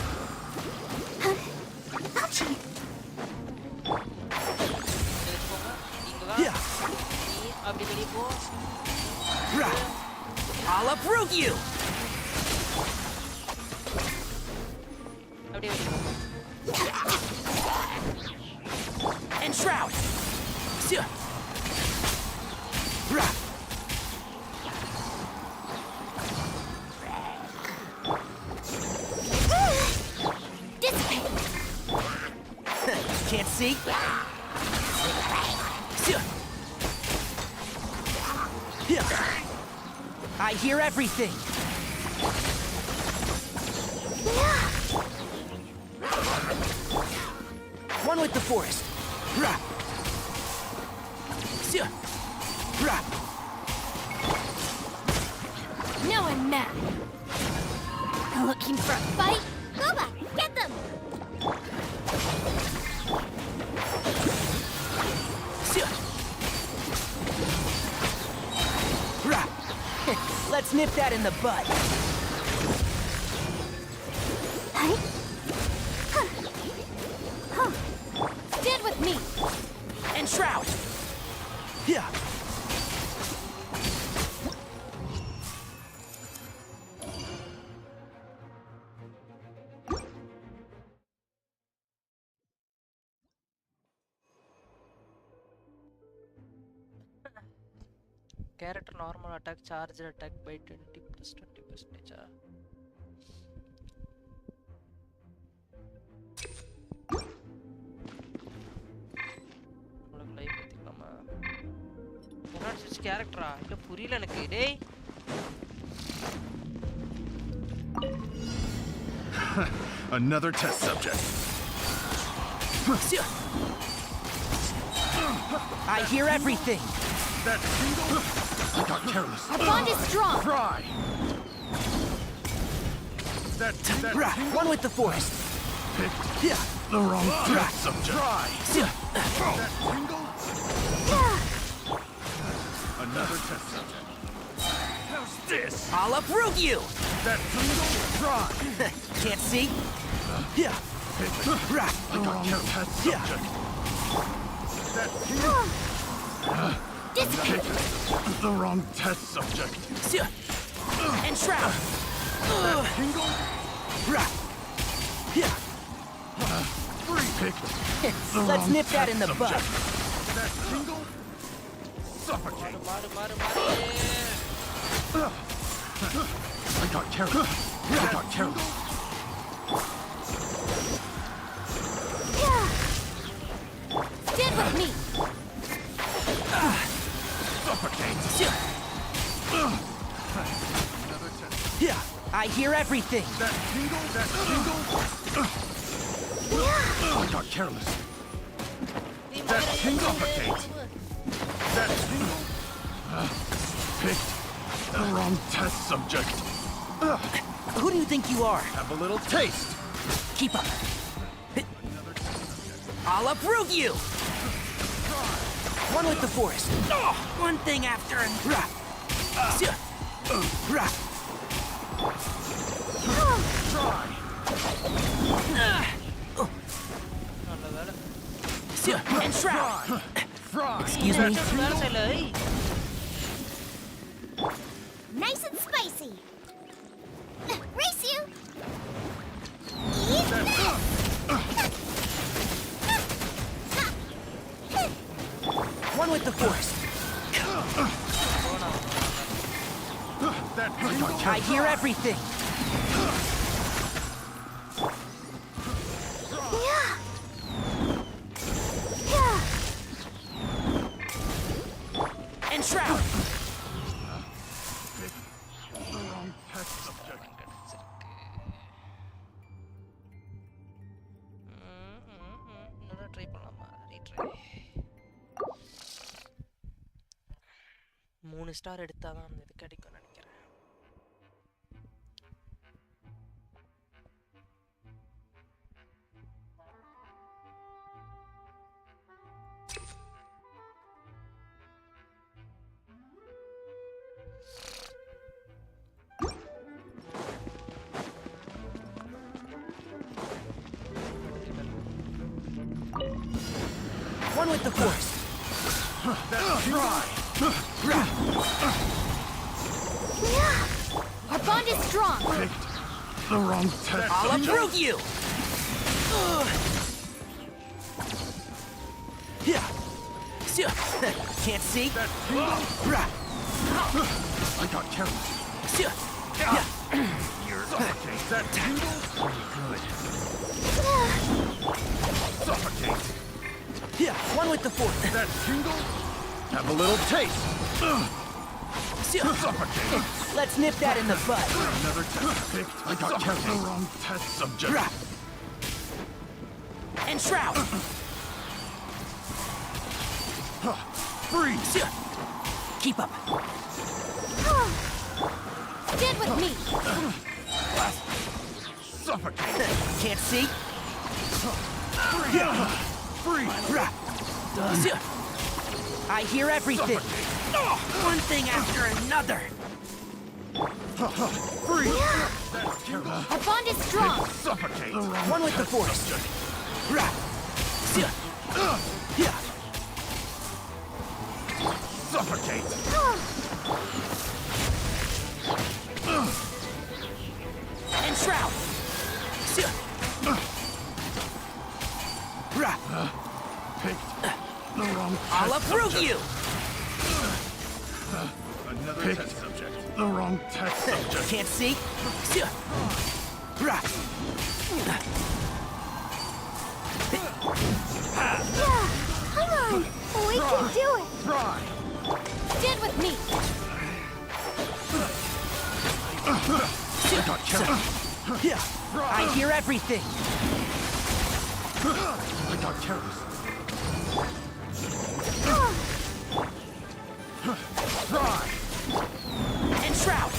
Ouchie. I'll uproot you. And shroud. Can't see? I hear everything. One with the forest. Now I'm mad. Looking for a fight? Go back, get them! Let's nip that in the bud. Stand with me! And shroud. Character normal attack, charged attack by 20 plus 20%. Life எடுத்துக்கலாமா? முன்னாடி switch character-ஆ? இல்ல புரியல எனக்கு. டேய். Another test subject. I hear everything. That single? I got careless. Our bond is strong! Try! One with the forest. Picked the wrong test subject. Try! That single? Another test subject. How's this? I'll uproot you! That try. Can't see? Yeah. I got test subject. That the wrong test subject. And shroud. That tingle. Let's nip that in the bud. That tingle. Suffocate. I got careless. I got careless. Stand with me. Suffocate. Yeah, I hear everything. That tingle. I got careless. That tingle. Suffocate. That tingle. Picked the wrong test subject. Who do you think you are? Have a little taste. Keep up. I'll uproot you! One with the forest. One thing after another. And shroud. Excuse me. Nice and spicy. Race you. One with the forest. I hear everything. And shroud. மூணு star எடுத்தாதான் அந்த இது கிடைக்கும் நினைக்கிறேன். One with the force. That's dry. Our bond is strong. Picked the wrong test. I'll uproot you. Can't see? I got careless. Suffocate. That tingle? Good. Suffocate. One with the force. That tingle? Have a little taste. Suffocate. Let's nip that in the bud. Another test picked. I got careless. The wrong test subject. And shroud. Freeze. Keep up. Stand with me. Suffocate. Can't see? Freeze. I hear everything. One thing after another. Freeze. Our bond is strong. Suffocate. One with the force. Suffocate. And shroud. Picked the wrong test. I'll uproot you. Another test subject. The wrong test subject. Can't see? Come on. We can do it. Try. Stand with me. I got careless. I hear everything. I got careless. Try. And shroud.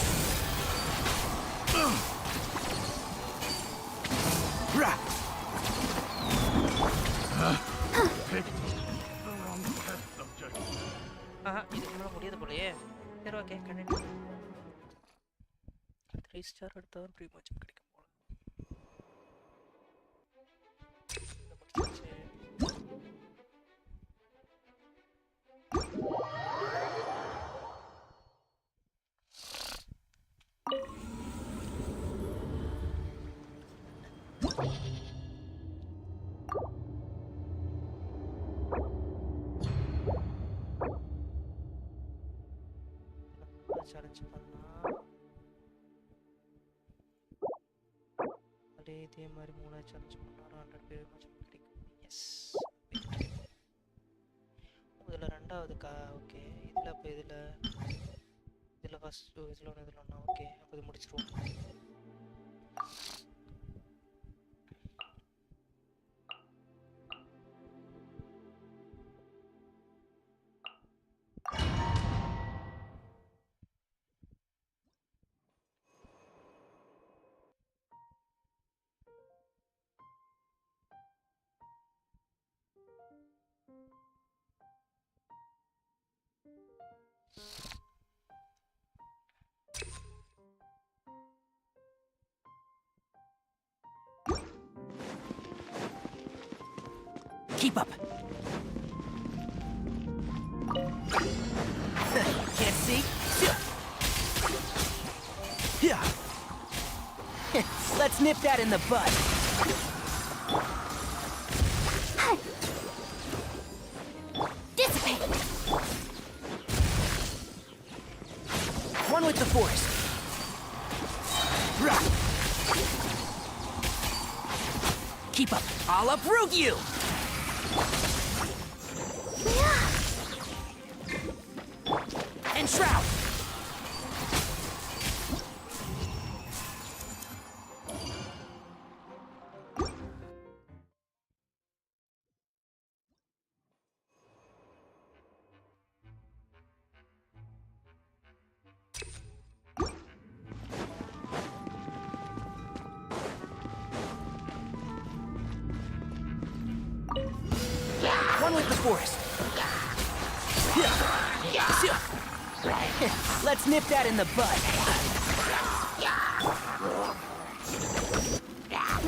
Picked the wrong test subject. இதுக்கு மேல முடியாது போலயே. சரி okay continue. 3 star எடுத்தா premium கிடைக்கும் போல. Challenge பண்ணா அதே இதே மாதிரி 3 சேலஞ்ச் பண்ணா 100 பேர் கிடைக்கும். எஸ் இதுல ரெண்டாவது ஓகே இதுல அப்ப இதுல ஃபர்ஸ்ட் இதுல ஒண்ணா ஓகே அப்ப இது முடிச்சிருவோம். Keep up. Can't see? Yeah. Let's nip that in the bud. Dissipate. One with the force. Keep up. I'll uproot you. And shroud. One with the force. Let's nip that in the bud.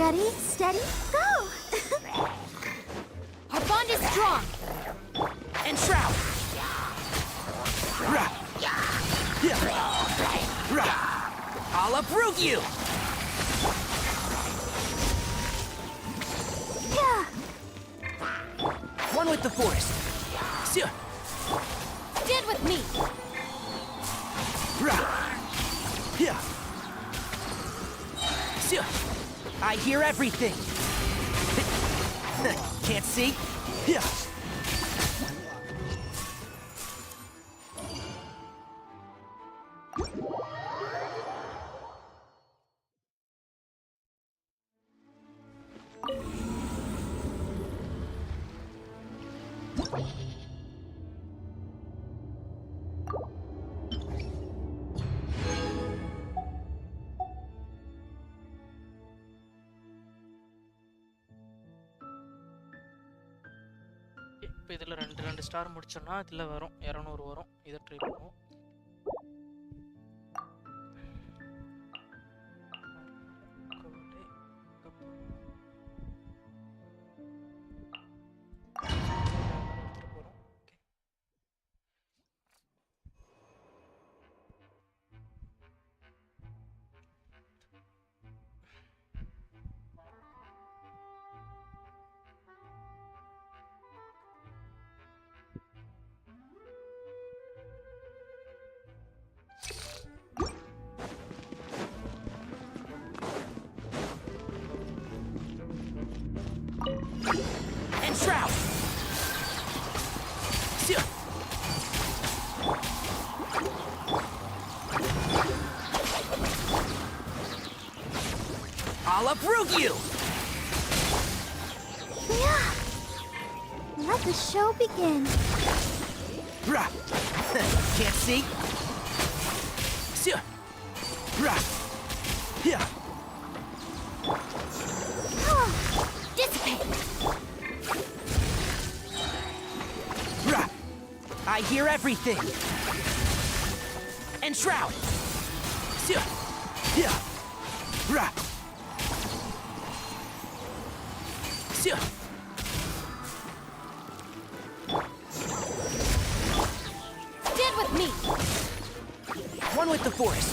Ready, steady, go! Our bond is strong. And shroud. I'll uproot you. One with the force. Stand with me. I hear everything. Can't see? இப்போ இதில் ரெண்டு star முடிச்சோம்னா இதில் வரும் 200 வரும். இதை try பண்ணுவோம். And shroud. I'll uproot you. Yeah. Let the show begin. Can't see? Dissipate. I hear everything. And shroud! Stand with me! One with the forest.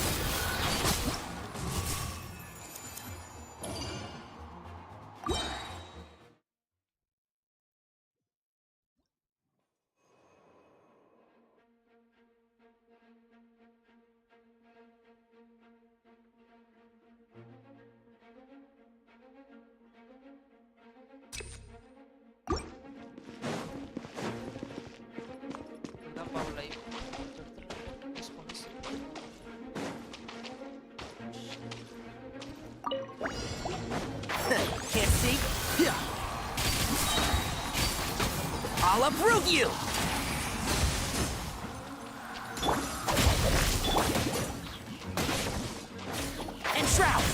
இதுதான் பாவம் life. Can't see? I'll uproot you! And shroud!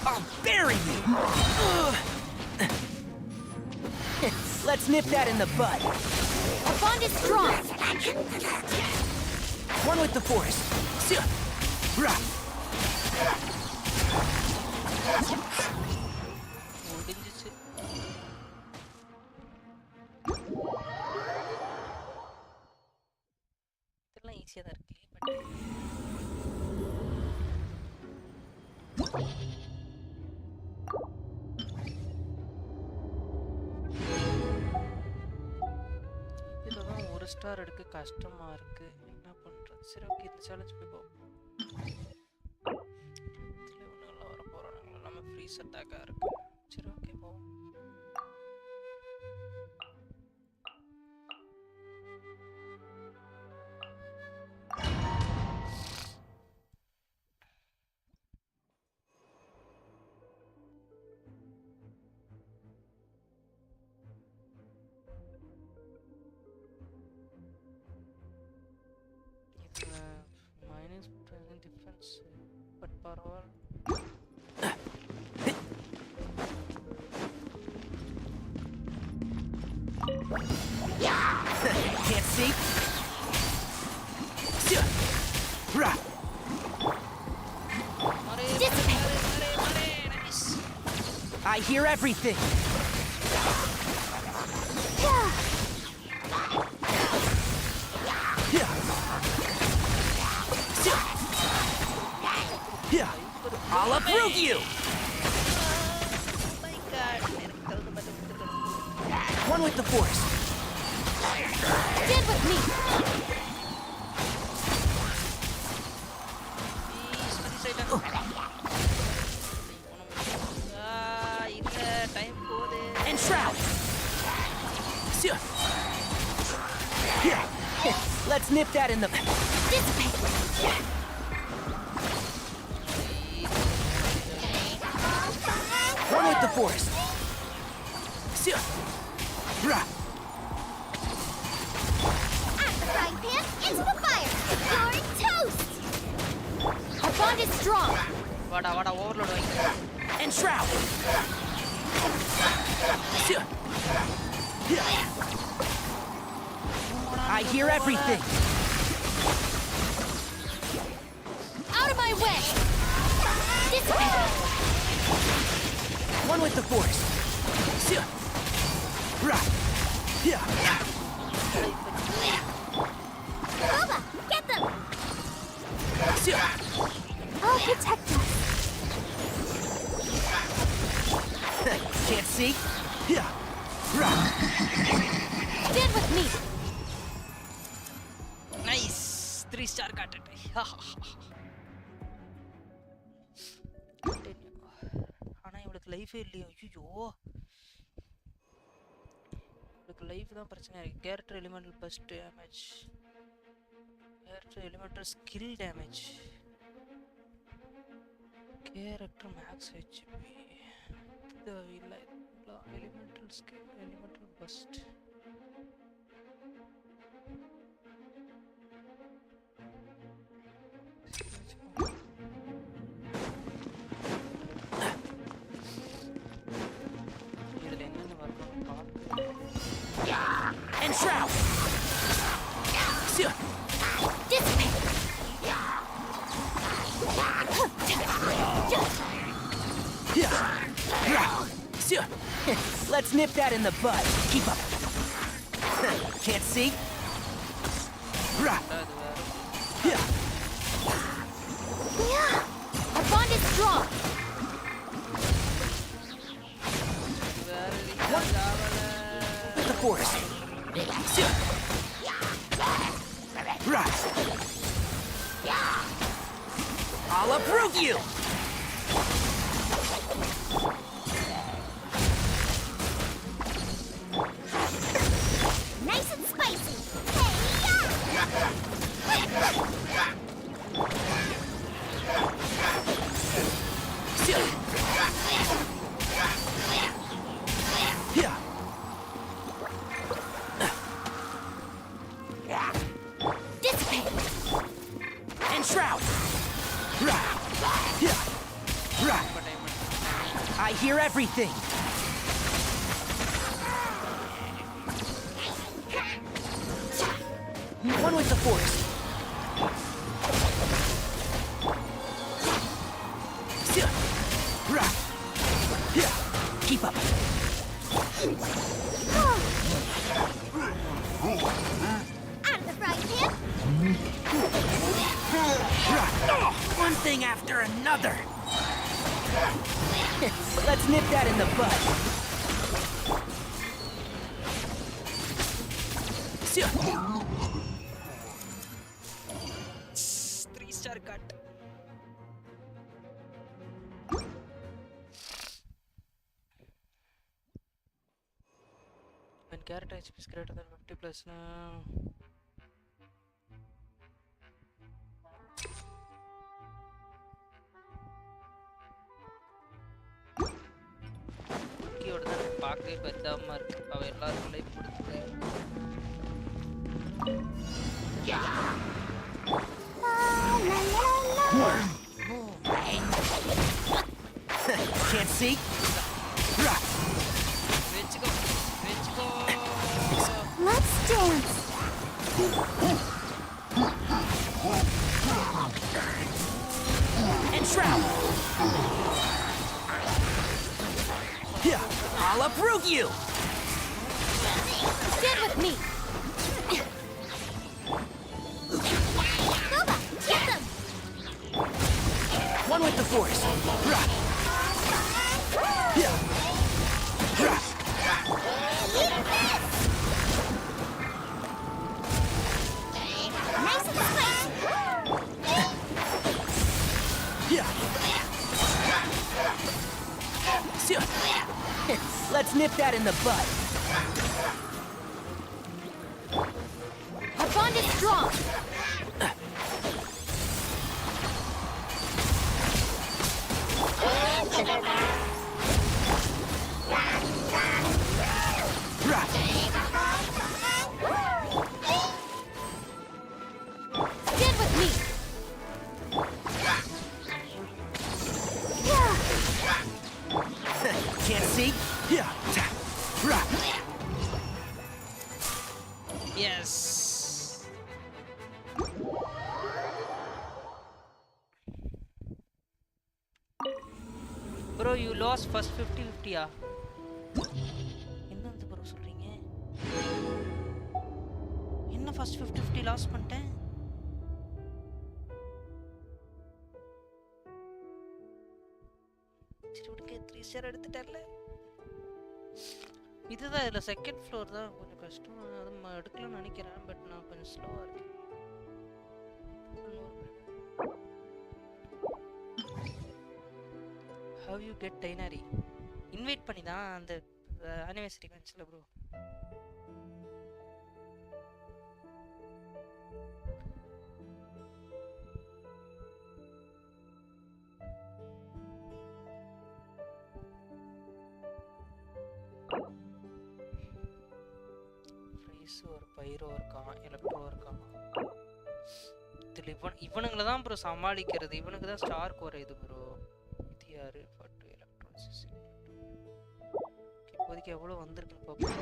I'll bury you! Let's nip that in the bud. Our bond is strong! One with the forest. முடிஞ்சிச்சு. இதெல்லாம் ஈஸியா தான் இருக்கு. இதுலதான் ஒரு star எடுக்க கஷ்டமா இருக்கு. என்ன பண்றது? சரி ஓகே, இந்த சேலஞ்ச் போய் பார்ப்போம். இதுல ஒண்ணுல வர போறாங்க. நம்ம ஃப்ரீஸ் அட்டாக்கா இருக்கு. சரி ஓகே போவோம். Minus present difference, but பரவாயில்ல. Can't see? I hear everything. I'll uproot you! Oh my god. One with the forest. Stand with me! Time போகுது. And shroud. Let's nip that in the... One with the forest. At the frying pan, into the fire! You're toast! Our bond is strong! வாடா வாடா overload வாங்கிக்கிறேன். And shroud. I hear everything. Out of my way! Dissipate! One with the forest. Boba, get them! I'll protect us. Can't see? Stand with me! Nice. 3 star காட்டுட்டு. ஆனா இவளுக்கு லைஃபே இல்லையா? ஐயோ. இவளுக்கு life தான் பிரச்சனை இருக்கு. Character elemental burst damage. Character elemental skill damage. Character max HP. இல்ல எலிமெண்டல் ஸ்கில் எலிமெண்டல் பஸ்ட். இதுல என்னென்ன வரணும் பார்க்க. Enshroud! Dissipate! Let's nip that in the bud. Keep up. Can't see? Yeah! Our bond is strong! The forest. I'll approve you! Nice and spicy! Dissipate! Enshroud! I hear everything! One with the force. Keep up. Out of the frying pan! One thing after another. Let's nip that in the bud. 3-star cut. When character HP is greater than 50 plus now. பார்க்கவே பெத்தாம இருக்கு அவ எல்லாருக்கும் life கொடுத்துட்டு Can't see? வெச்சுக்கோ வெச்சுக்கோ Let's dance! Enshroud! I'll approve you! Stand with me! Boba, get them! One with the force. Nice and spicy! Let's nip that in the bud. Our bond is strong! Stand with me! Can't see? Yes. Bro, you lost first 50-50 ah. என்னது bro சொல்றீங்க? என்ன first 50-50 loss பண்ணிட்டேன்? சரி உனக்கு 3 star எடுத்துட்டல. இதுதான் இல்ல second floor தான் கொஞ்சம் கஷ்டம். அது எடுக்கலாம்னு நினைக்கிறேன் பட் நான் கொஞ்சம் ஸ்லோவா இருக்கேன். How you get Tainari? Invite பண்ணி தான் அந்த anniversary வந்துச்சுல bro. ஒரு பைரோ இருக்கான், எலக்ட்ரோ இருக்கான். இதுல இவனுங்களை தான் ப்ரோ சமாளிக்கிறது. இவனுக்கு தான் ஸ்டார் குறையுது ப்ரோ. இது யாரு? பட்டு எலக்ட்ரானிக்ஸ். இப்போதைக்கு எவ்வளோ வந்திருக்குன்னு பார்ப்போம்.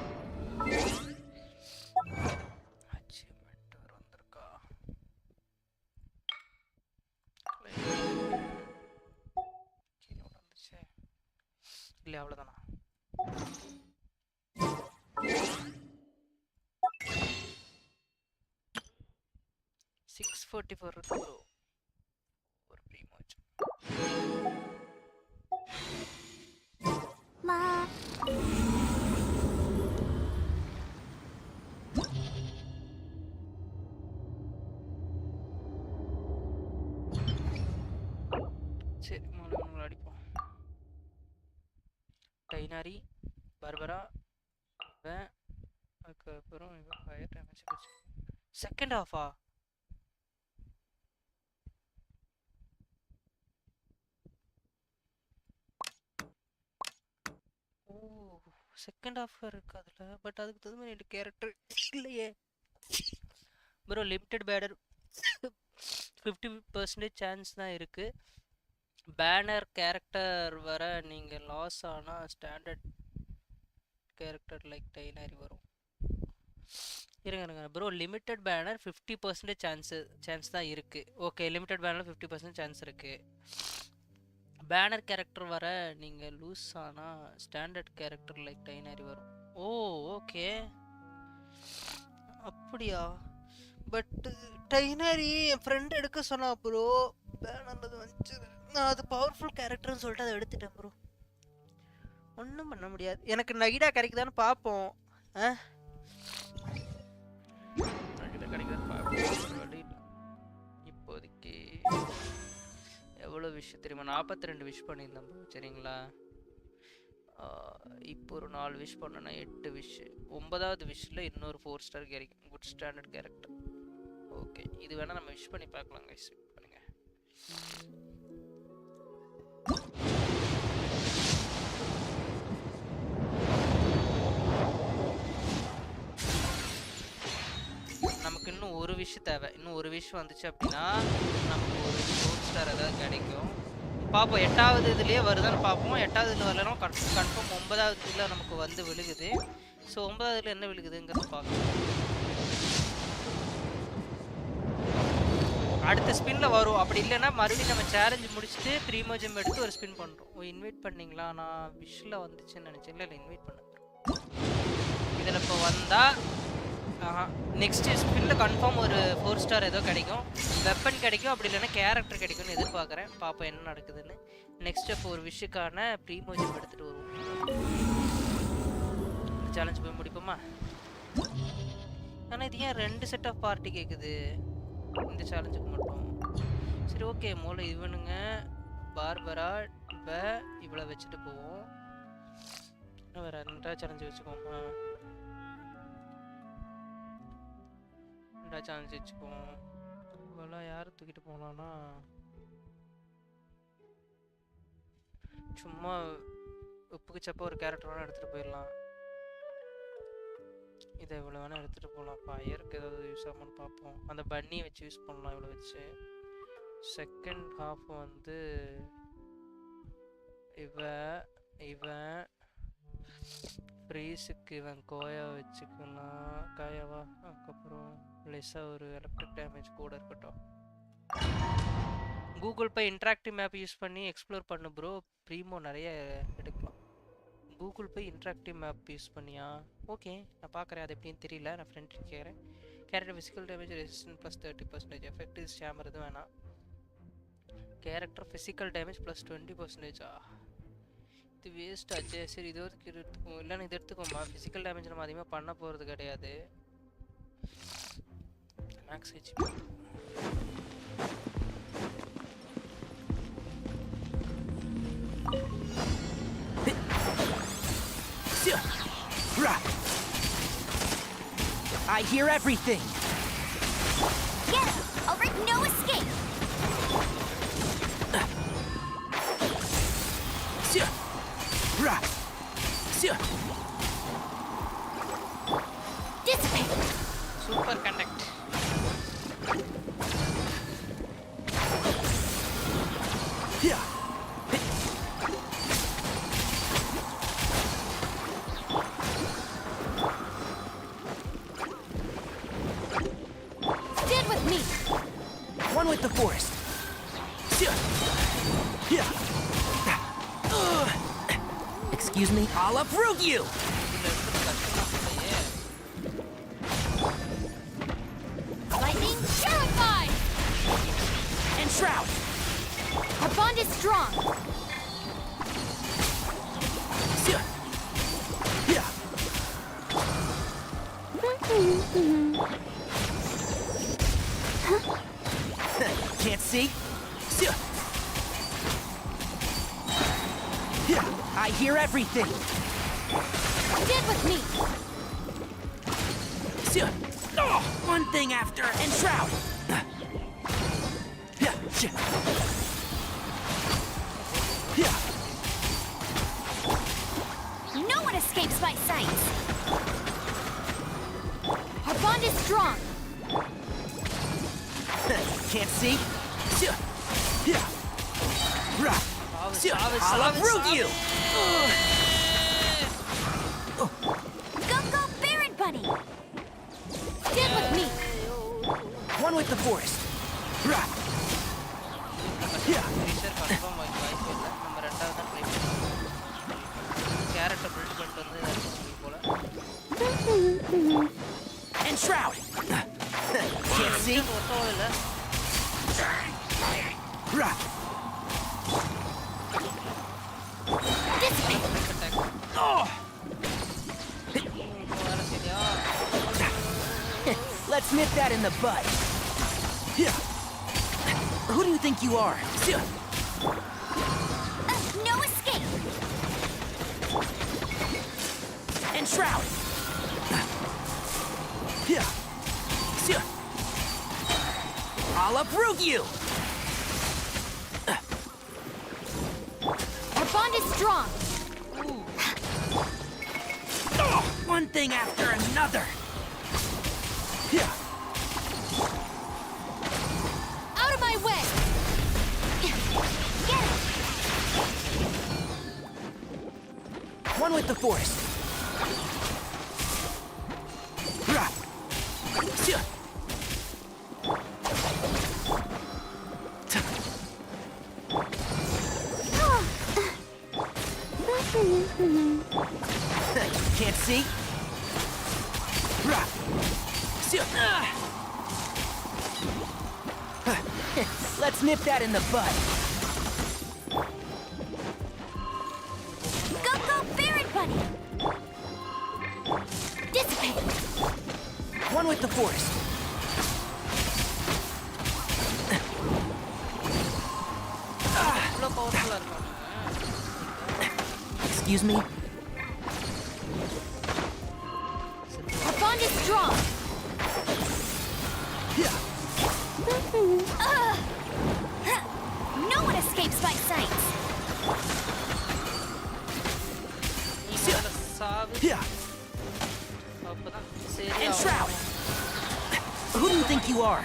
இல்லை அவ்வளோதானா? $644 இருக்கு ப்ரோ ஒரு ப்ரீமோஜ். சரி மூணு அடிப்போம். டைனாரி பார்பரா அதுக்கப்புறம் ஃபயர் டேமேஜ் செகண்ட் ஹாஃபா? ஓ செகண்ட் ஹாஃப் இருக்கு அதில். பட் அதுக்கு தகுந்த மாதிரி கேரக்டர் இல்லையே ப்ரோ. லிமிட்டட் பேனர் 50% சான்ஸ் தான் இருக்குது. பேனர் கேரக்டர் வர நீங்கள் லாஸ் ஆனால் ஸ்டாண்டர்ட் கேரக்டர் லைக் டைனரி வரும். இருங்க ப்ரோ. லிமிட்டட் பேனர் 50% சான்ஸ் தான் இருக்குது. ஓகே லிமிட்டட் பேனர் 50% சான்ஸ் இருக்குது. பேனர் கேரக்டர் வர நீங்கள் லூஸ் ஆனால் ஸ்டாண்டர்ட் கேரக்டர் லைக் டைனரி வரும். ஓ ஓகே அப்படியா? பட் டைனரி என் ஃப்ரெண்ட் எடுக்க சொன்னா ப்ரோ. பேனர்ல வந்துச்சு. நான் அது பவர்ஃபுல் கேரக்டர்னு சொல்லிட்டு அதை எடுத்துட்டேன் ப்ரோ. ஒன்றும் பண்ண முடியாது. எனக்கு நகிடா கிடைக்குதான்னு பார்ப்போம். நகிடா கிடைக்குதான்னு பார்ப்போம். இப்போதைக்கு எவ்வளோ விஷ் தெரியுமா? 42 விஷ் பண்ணியிருந்தேன் ப்ரோ. சரிங்களா? இப்போ ஒரு 4 விஷ் பண்ணேன்னா 8 விஷ். 9வது விஷில் இன்னொரு 4 ஸ்டார் கிடைக்கும். Good standard character. ஓகே இது வேணால் நம்ம விஷ் பண்ணி பார்க்கலாம் கைஸ். பண்ணுங்க. நமக்கு இன்னும் ஒரு விஷ் தேவை. இன்னும் ஒரு விஷ் வந்துச்சு அப்படின்னா நமக்கு ஒரு 4 ஸ்டார் ஏதாவது கிடைக்கும். பார்ப்போம் 8வது இதுலேயே வருதான்னு பார்ப்போம். 8வது இதில் வரலாம் கன்ஃபார்ம். 9வது இதில் நமக்கு வந்து விழுகுது. ஸோ 9வது இதில் என்ன விழுகுதுங்கிறது பார்க்கலாம். அடுத்த ஸ்பின்னில் வரும். அப்படி இல்லைன்னா மறுபடியும் நம்ம சேலஞ்சு முடிச்சுட்டு ப்ரீமோஜம் எடுத்து ஒரு ஸ்பின் பண்ணுறோம். இன்வைட் பண்ணிங்களா? நான் விஷில் வந்துச்சுன்னு நினச்சேன். இல்லை இன்வைட் பண்ணுறேன். இதில் இப்போ வந்தால் நெக்ஸ்ட் ஸ்பின்னில் கன்ஃபார்ம் ஒரு 4 ஸ்டார் ஏதோ கிடைக்கும். வெப்பன் கிடைக்கும். அப்படி இல்லைன்னா கேரக்டர் கிடைக்கும்னு எதிர்பார்க்குறேன். பார்ப்போம் என்ன நடக்குதுன்னு. நெக்ஸ்ட் அப்போ ஒரு விஷுக்கான ப்ரீமோஜம் எடுத்துகிட்டு வருவோம். சேலஞ்ச் போய் முடிப்போமா? ஆனால் இது ஏன் 2 செட் ஆஃப் பார்ட்டி கேட்குது இந்த சேலஞ்சுக்கு மட்டும்? சரி ஓகே மூளை இவனுங்க பார்பரா இவ்வளோ வச்சுட்டு போவோம். வேறு 2 சேலஞ்சு வச்சுக்கோமா? 2 சேலஞ்சு வச்சுக்குவோம். இவெல்லாம் யார் தூக்கிட்டு போகலான்னா சும்மா உப்புக்கு சப்ப ஒரு கேரக்டர் வேணால் எடுத்துகிட்டு போயிடலாம். இதை இவ்வளோ வேணால் எடுத்துகிட்டு போகலாம். ஃபயருக்கு ஏதாவது யூஸ் ஆகும்னு பார்ப்போம். அந்த பன்னியை வச்சு யூஸ் பண்ணலாம் இவ்வளோ வச்சு. செகண்ட் ஹாஃப் வந்து இவன் ஃப்ரீஸுக்கு இவன் கோயா வச்சுக்கலாம். காயாவா? அதுக்கப்புறம் லெஸ்ஸாக ஒரு எலக்ட்ரிக் டேமேஜ் கூட இருக்கட்டும். Google Pay interactive map use பண்ணி எக்ஸ்ப்ளோர் பண்ணு ப்ரோ. ப்ரீமோ நிறைய எடுக்கலாம். Google Pay interactive map use பண்ணியா? ஓகே நான் பார்க்குறேன். அது எப்படின்னு தெரியல. நான் ஃப்ரெண்ட் கேட்குறேன். Character physical damage resistant plus 30%. Effective Starmer எதுவும் வேணாம். Character physical damage plus 20%. இது வேஸ்ட் ஆச்சு. சரி இது வரைக்கும் எடுத்துக்கோ. இல்லைன்னு இது எடுத்துக்கோமா. ஃபிசிக்கல் டேமேஜ் நம்ம அதிகமாக பண்ண போகிறது கிடையாது. Max HP I hear everything. Get him! I'll risk no escape. Dissipate. Super conduct. Stand with me. One with the forest. Excuse me? I'll uproot you! Lightning terrified! And Shroud! Our bond is strong! Can't see? I hear everything! Stand with me! One thing after, and Shroud! No one escapes my sight! Our bond is strong! Can't see? I'll uproot you! Go, Baron Bunny! Stand with me! One with the forest. And Shroud! Can't see? Let's nip that in the bud. Who do you think you are? No escape! And Shroud! I'll uproot you! Our bond is strong! One thing after another! Out of my way! Get it! One with the forest. Can't see? Let's nip that in the bud. Go, Baron Bunny! Dissipate! One with the forest. Excuse me? Our bond is strong! No one escapes my sight! And Shroud! Who do you think you are?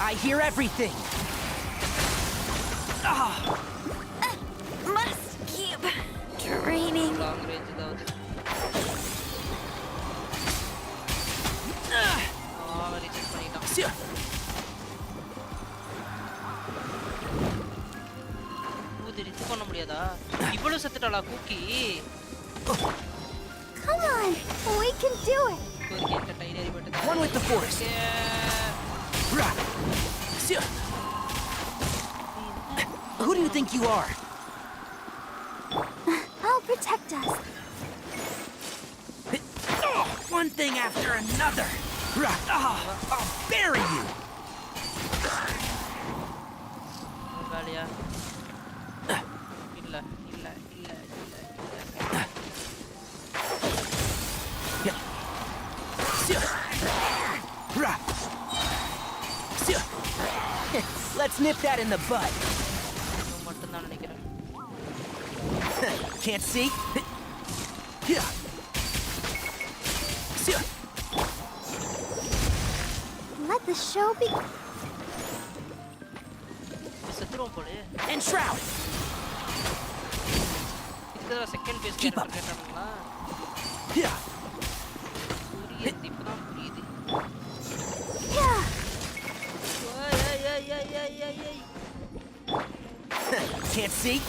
I hear everything! Must keep training. Come on, we can do it. One with the forest. Who do you think you are? I'll protect us. One thing after another. I'll bury you. Let's nip that in the bud. Can't see? Let the show be. And Shroud! Keep up. Can't see?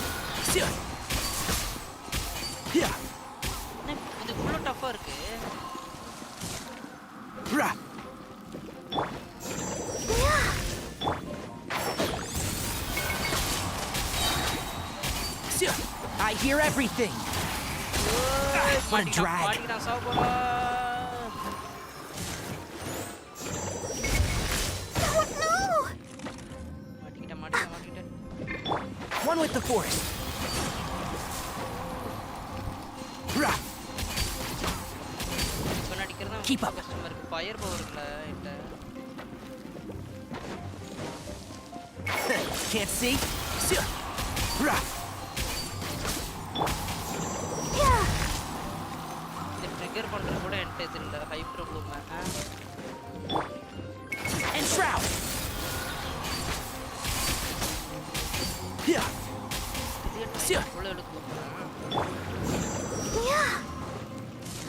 I hear everything. What a drag. மாட்டிக்கிட்டான் சாவ போறான். மாட்டிக்கிட்டேன். One with the force. இப்ப நடிக்கிறதா Keep up. கஷ்டமா இருக்கு. Fire power இருக்குல இல்ல. Can't see. இது ட்ரிகர் பண்றது கூட என்கிட்ட தெரியல. Hyper Bloom. And shroud. Yeah.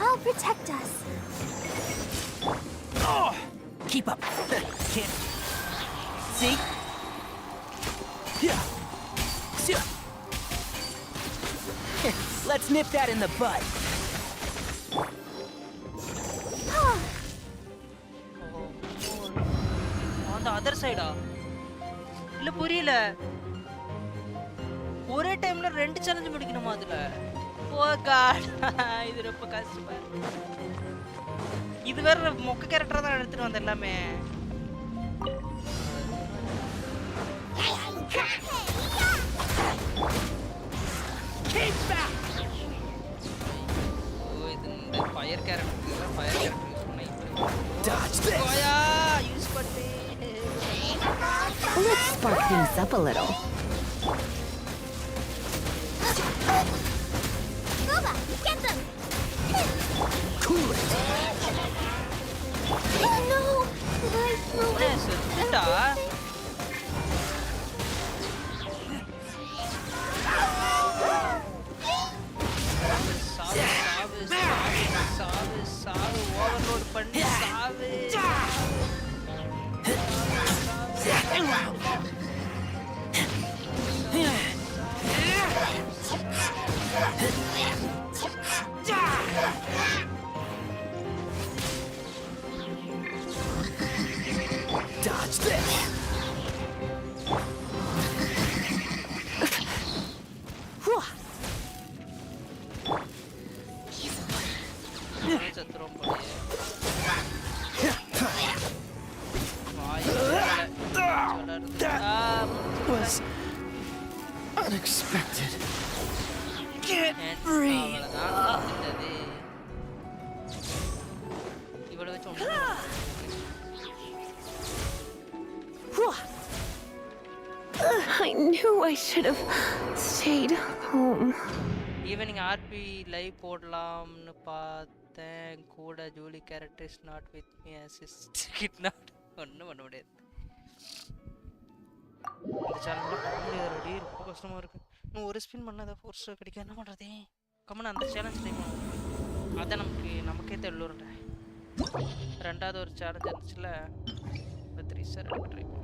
I'll protect us. Oh, keep up. Can't see. Let's nip that in the bud. On the other side இல்ல புரியல. ஒரே டைம்ல ரெண்டு சேலஞ்ச் முடிக்கணுமா அதுல? ஓ காட். இது ரொம்ப கஷ்டமா இருக்கு. இது வேற மொக்க கேரக்டரா தான் எடுத்துட்டு வந்த எல்லாமே. Keep back. ஓ இது இந்த fire character fire character use பண்ணி Dodge this. ஓயா யூஸ் பண்ணி. Let's spark things up a little. Nova, get them! Cool it. Oh no! செத்துட்டா. சாவு ஓவர்லோட் பண்ணி சாவு. Dodge this. சத்துரும் போலயே. Was unexpected. Get free. இவளை வச்சு ஒண்ணு. I knew I should have stayed home. Evening RP live போடலாம்னு பார்த்தேன். கூட Julie character is not with me assist கிட்னாட். ஒன்றும் பண்ண முடியாது. இந்த சேனல்ல பண்ண முடியாது. ரொம்ப கஷ்டமா இருக்கு. இன்னும் ஒரு ஸ்பின் பண்ணாத ஃபோர்ஸ் கிடைக்க என்ன பண்றதே? கம்மன் அந்த சேலஞ்ச் ட்ரை பண்ணுவோம். அதான் நமக்கே தெரியலன்ற. ரெண்டாவது ஒரு சேலஞ்ச் இருந்துச்சுல 3 சார் ட்ரை பண்ணுவோம்.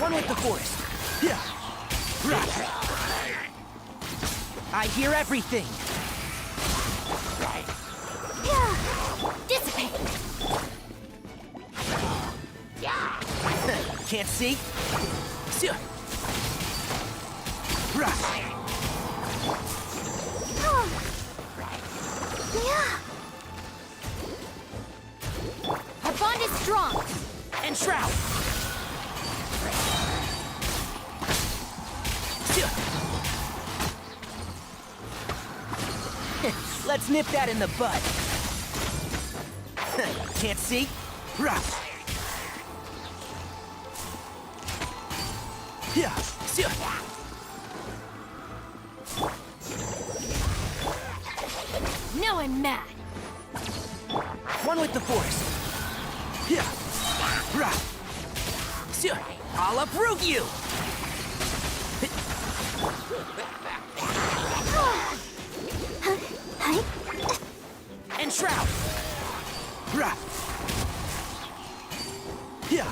One with the forest. I hear everything. Dissipate. Can't see. Our bond is strong. And shroud. Let's nip that in the bud. Can't see? Yeah. Now I'm mad. One with the force. Yeah. I'll uproot you. And shroud. Yeah.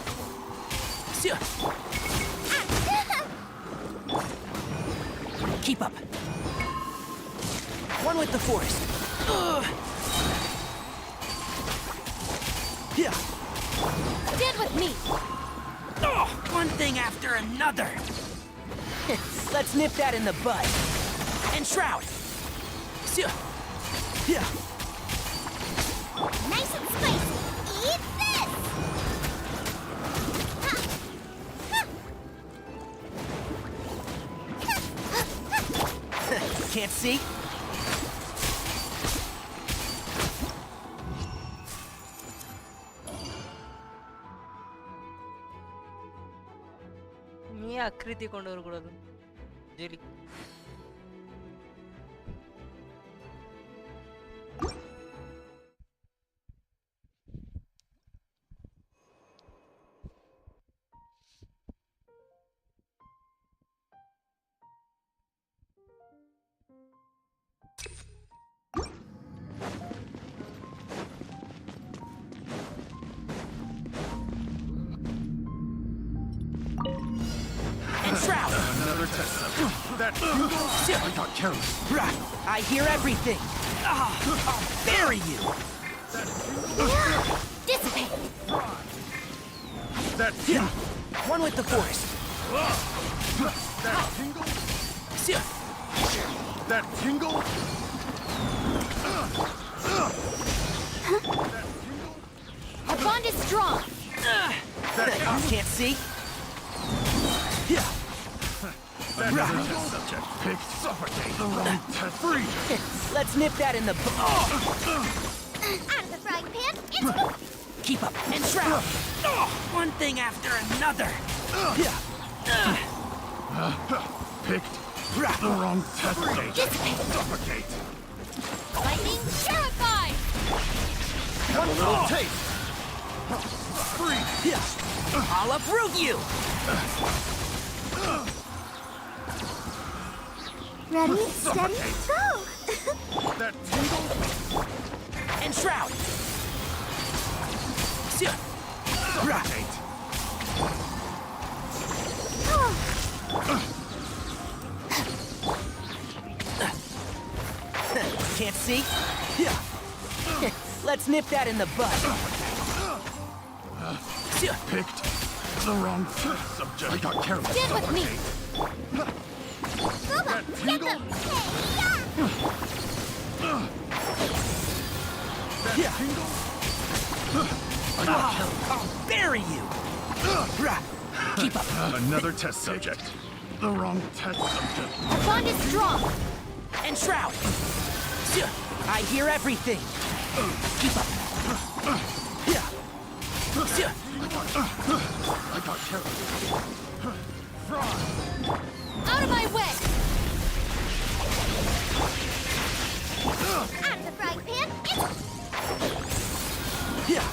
Keep up. One with the force. Yeah. Stand with me. One thing after another. Let's nip that in the bud. And shroud. Yeah. Nice and spicy. Eat this! Can't see? நீ அக்கிருத்தி கொண்டு வரக்கூடாது jelly. Another test subject. That I got careless. I hear everything. I'll bury you. Dissipate. That One with the force. That tingle. That tingle. Our bond is strong. Can't see? Yeah. Another test subject. Pick suffocate. The wrong test. Free. Let's nip that in the Out of the frying pan. Keep up and shroud. One thing after another. Yeah. Picked the wrong test subject. Suffocate. Lightning purified. Have a little taste. Free. Yeah. I'll uproot you. Ready, steady, go! That tingle. And shroud. Suffocate. Can't see? Yeah. Let's nip that in the bud. Picked the wrong test subject. I got careless. Stand with me. That tingle. That tingle. I'll bury you. Keep up. Another test subject. The wrong test subject. Our bond is strong. And shroud. I hear everything. Keep up. Yeah. I got careless. Out of my way. Out of the frying pan. Yeah.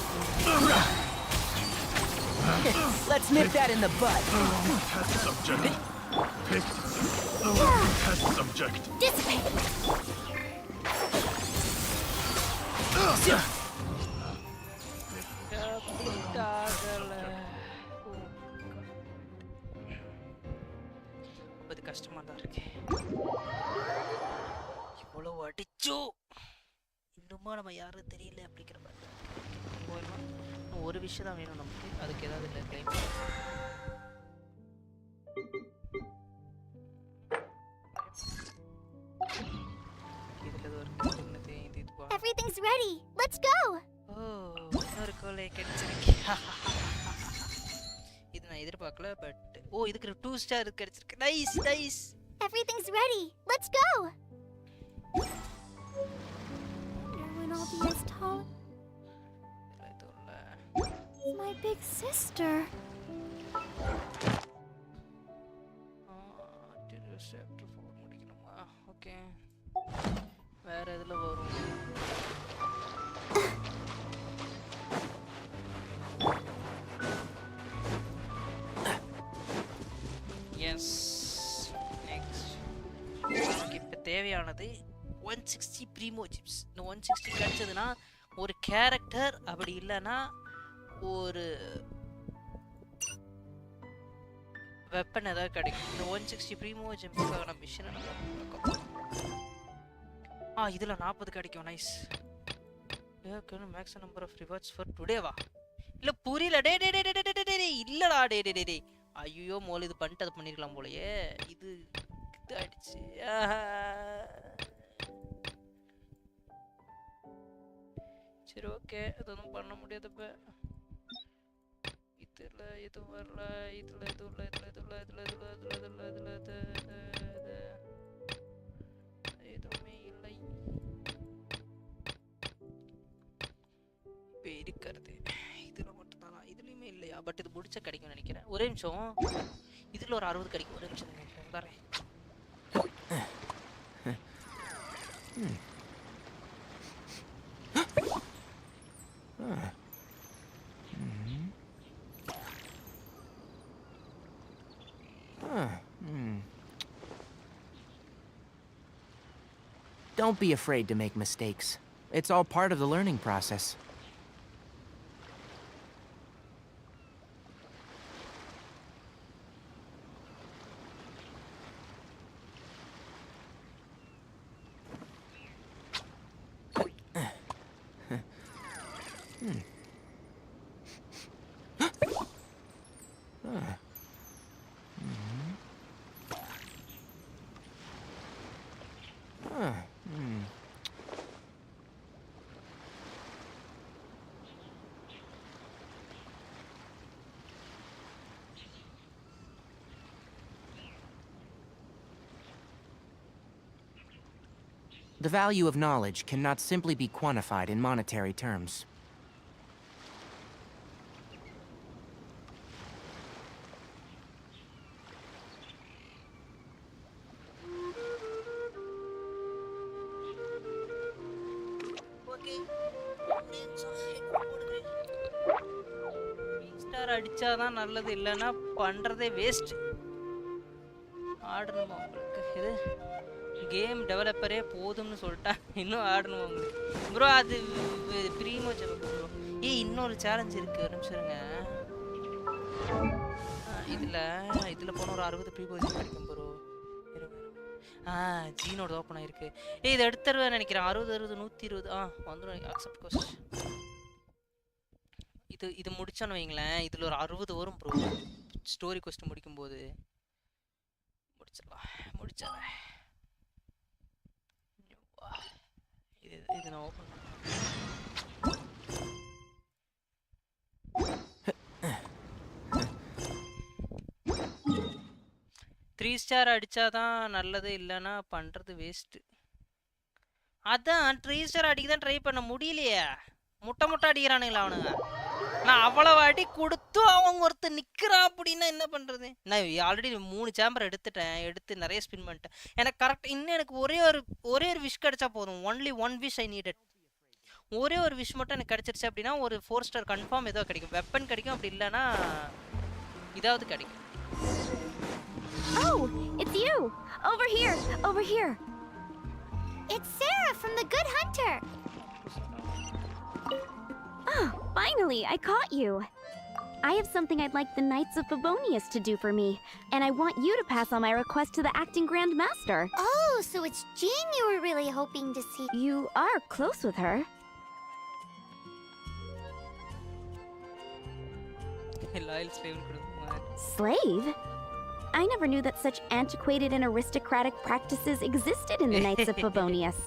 Let's nip that in the bud. The wrong test subject. Picked the wrong test subject. Dissipate. அது கஷ்டமா தான் இருக்கு. இவ்வளவு அடிச்சோ இன்னுமா நம்ம யாரும் தெரியல அப்படிங்கிற மாதிரி ஒரு விஷயம் தான் வேணும் நமக்கு. அதுக்கு ஏதாவது இல்லை claim. Everything's ready. Let's go. இன்னொரு கோலை கிடைச்சிருக்கு. இது நான் எதிர்பார்க்கல பட் இதுக்கு 2 ஸ்டார் கிடைச்சிருக்கு. Nice. Everything's ready. Let's go. I'll be as tall. It's my big sister. chapter 4 முடிக்கணுமா? Okay. வேற எதுல வரும்? எஸ். நெக்ஸ்ட். நமக்கு இப்ப தேவையானது 160 ப்ரீமோ சிப்ஸ். இந்த 160 கிடைச்சதுன்னா ஒரு கேரக்டர், அப்படி இல்லைன்னா ஒரு வெப்பன் ஏதாவது கிடைக்கும். இந்த 160 ப்ரீமோ ஜெம்ஸ்க்கான மிஷன் இதுல 40 கிடைக்கும். Nice. Max number of rewards for டுடேவா? இல்ல புரியல. டே டே டே டே டே டே இல்லடா. டே டே டே ஐயோ மோல இது பண்ணிட்டு அதை பண்ணிருக்கலாம் போலயே. இது ஆயிடுச்சு. சரி ஓகே, எதுவும் பண்ண முடியாது. இப்ப இதுல எதுவும் வரல. இதுல எதுவும் இல்லை. இதுல எதுவும் இல்லை. இதுல எதுவும் இல்லை. இதுல எதுவும் இல்லை. எதுவுமே இல்லை. இப்போ இருக்கிறது இதுல மட்டும் தானா? இதுலயுமே இல்லையா? பட் இது முடிச்சா கிடைக்கும் நினைக்கிறேன். ஒரே நிமிஷம். இதுல ஒரு 60 கிடைக்கும். ஒரே நிமிஷம் தரேன். Don't be afraid to make mistakes. It's all part of the learning process. The value of knowledge cannot simply be quantified in monetary terms. அடிச்சாதான் நல்லது, இல்லைன்னா பண்றதே வேஸ்ட். ஆடணுமா உங்களுக்கு? இது கேம் டெவலப்பரே போதும்னு சொல்லிட்டா இன்னும் ஆடணும் உங்களுக்கு ப்ரோ. அது ப்ரீமோ ப்ரோ. இன்னொரு சேலஞ்ச் இருக்கு. ஒரு நிமிஷம் இருங்க. இதுல போன ஒரு 60 ப்ரீமோ கிடைக்கும் ப்ரோ. ஜீனோட ஓப்பன் ஆயிருக்கு. இது எடுத்துருவேன் நினைக்கிறேன். 60 60 120 வந்துடும். Accept ghost. இது முடிச்சான்னு வைங்களேன், இதுல ஒரு 60 வரும் ப்ரோ. ஸ்டோரி கோஸ்ட் முடிக்கும்போது முடிச்சிடறேன். இது நான் ஓப்பன் 3 ஸ்டார் அடிச்சாதான் நல்லது, இல்லைன்னா பண்றது வேஸ்ட். அதான் 3 ஸ்டார் அடிக்க தான் ட்ரை பண்ண முடியலையே. முட்டை அடிக்கிறானுங்களா அவனுங்க. நான் அவ்வளவு அடி கொடுத்தும் அவங்க ஒருத்தர் நிக்கிறான் அப்படின்னா என்ன பண்றது? நான் ஆல்ரெடி 3 சேம்பர் எடுத்து நிறைய ஸ்பின் பண்ணிட்டேன். எனக்கு கரெக்ட். இன்னும் எனக்கு ஒரே ஒரு விஷ் கிடைச்சா போதும். Only 1 wish I needed. ஒரே ஒரு விஷ் மட்டும் எனக்கு கிடைச்சிருச்சு அப்படின்னா ஒரு 4 ஸ்டார் கன்ஃபார்ம் ஏதோ கிடைக்கும். வெப்பன் கிடைக்கும், அப்படி இல்லைன்னா இதாவது கிடைக்கும். Oh, it's you! Over here! It's Sarah from the Good Hunter! Oh, finally, I caught you! I have something I'd like the Knights of Favonius to do for me, and I want you to pass on my request to the Acting Grand Master. Oh, so it's Jean you were really hoping to see. You are close with her. Slave? I never knew that such antiquated and aristocratic practices existed in the Knights of Favonius.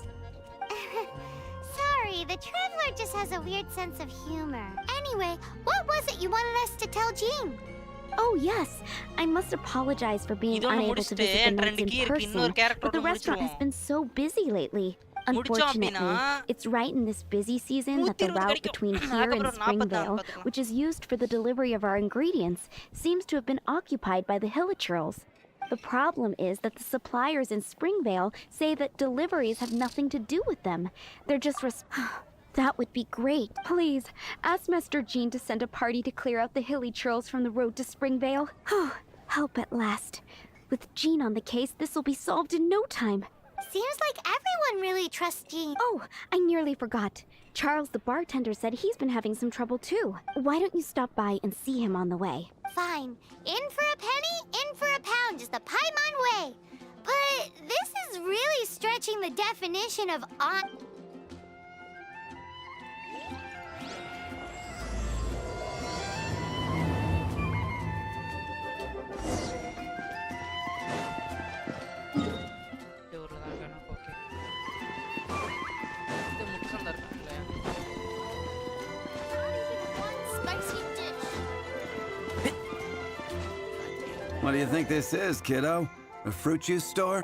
Sorry, the Traveler just has a weird sense of humor. Anyway, what was it you wanted us to tell Jean? Oh yes, I must apologize for being unable to visit the Knights in person, but the restaurant has been so busy lately. Unfortunately, it's right in this busy season that the route between here and Springvale, which is used for the delivery of our ingredients, seems to have been occupied by the Hilichurls. The problem is that the suppliers in Springvale say that deliveries have nothing to do with them. They're just That would be great. Please, ask Master Jean to send a party to clear out the Hilichurls from the road to Springvale. Help at last. With Jean on the case, this will be solved in no time. Seems like everyone really trusts Jean. Oh, I nearly forgot. Charles the bartender said he's been having some trouble too. Why don't you stop by and see him on the way? Fine. In for a penny, in for a pound is the Paimon way. But this is really stretching the definition of What do you think this is, kiddo? A fruit juice store?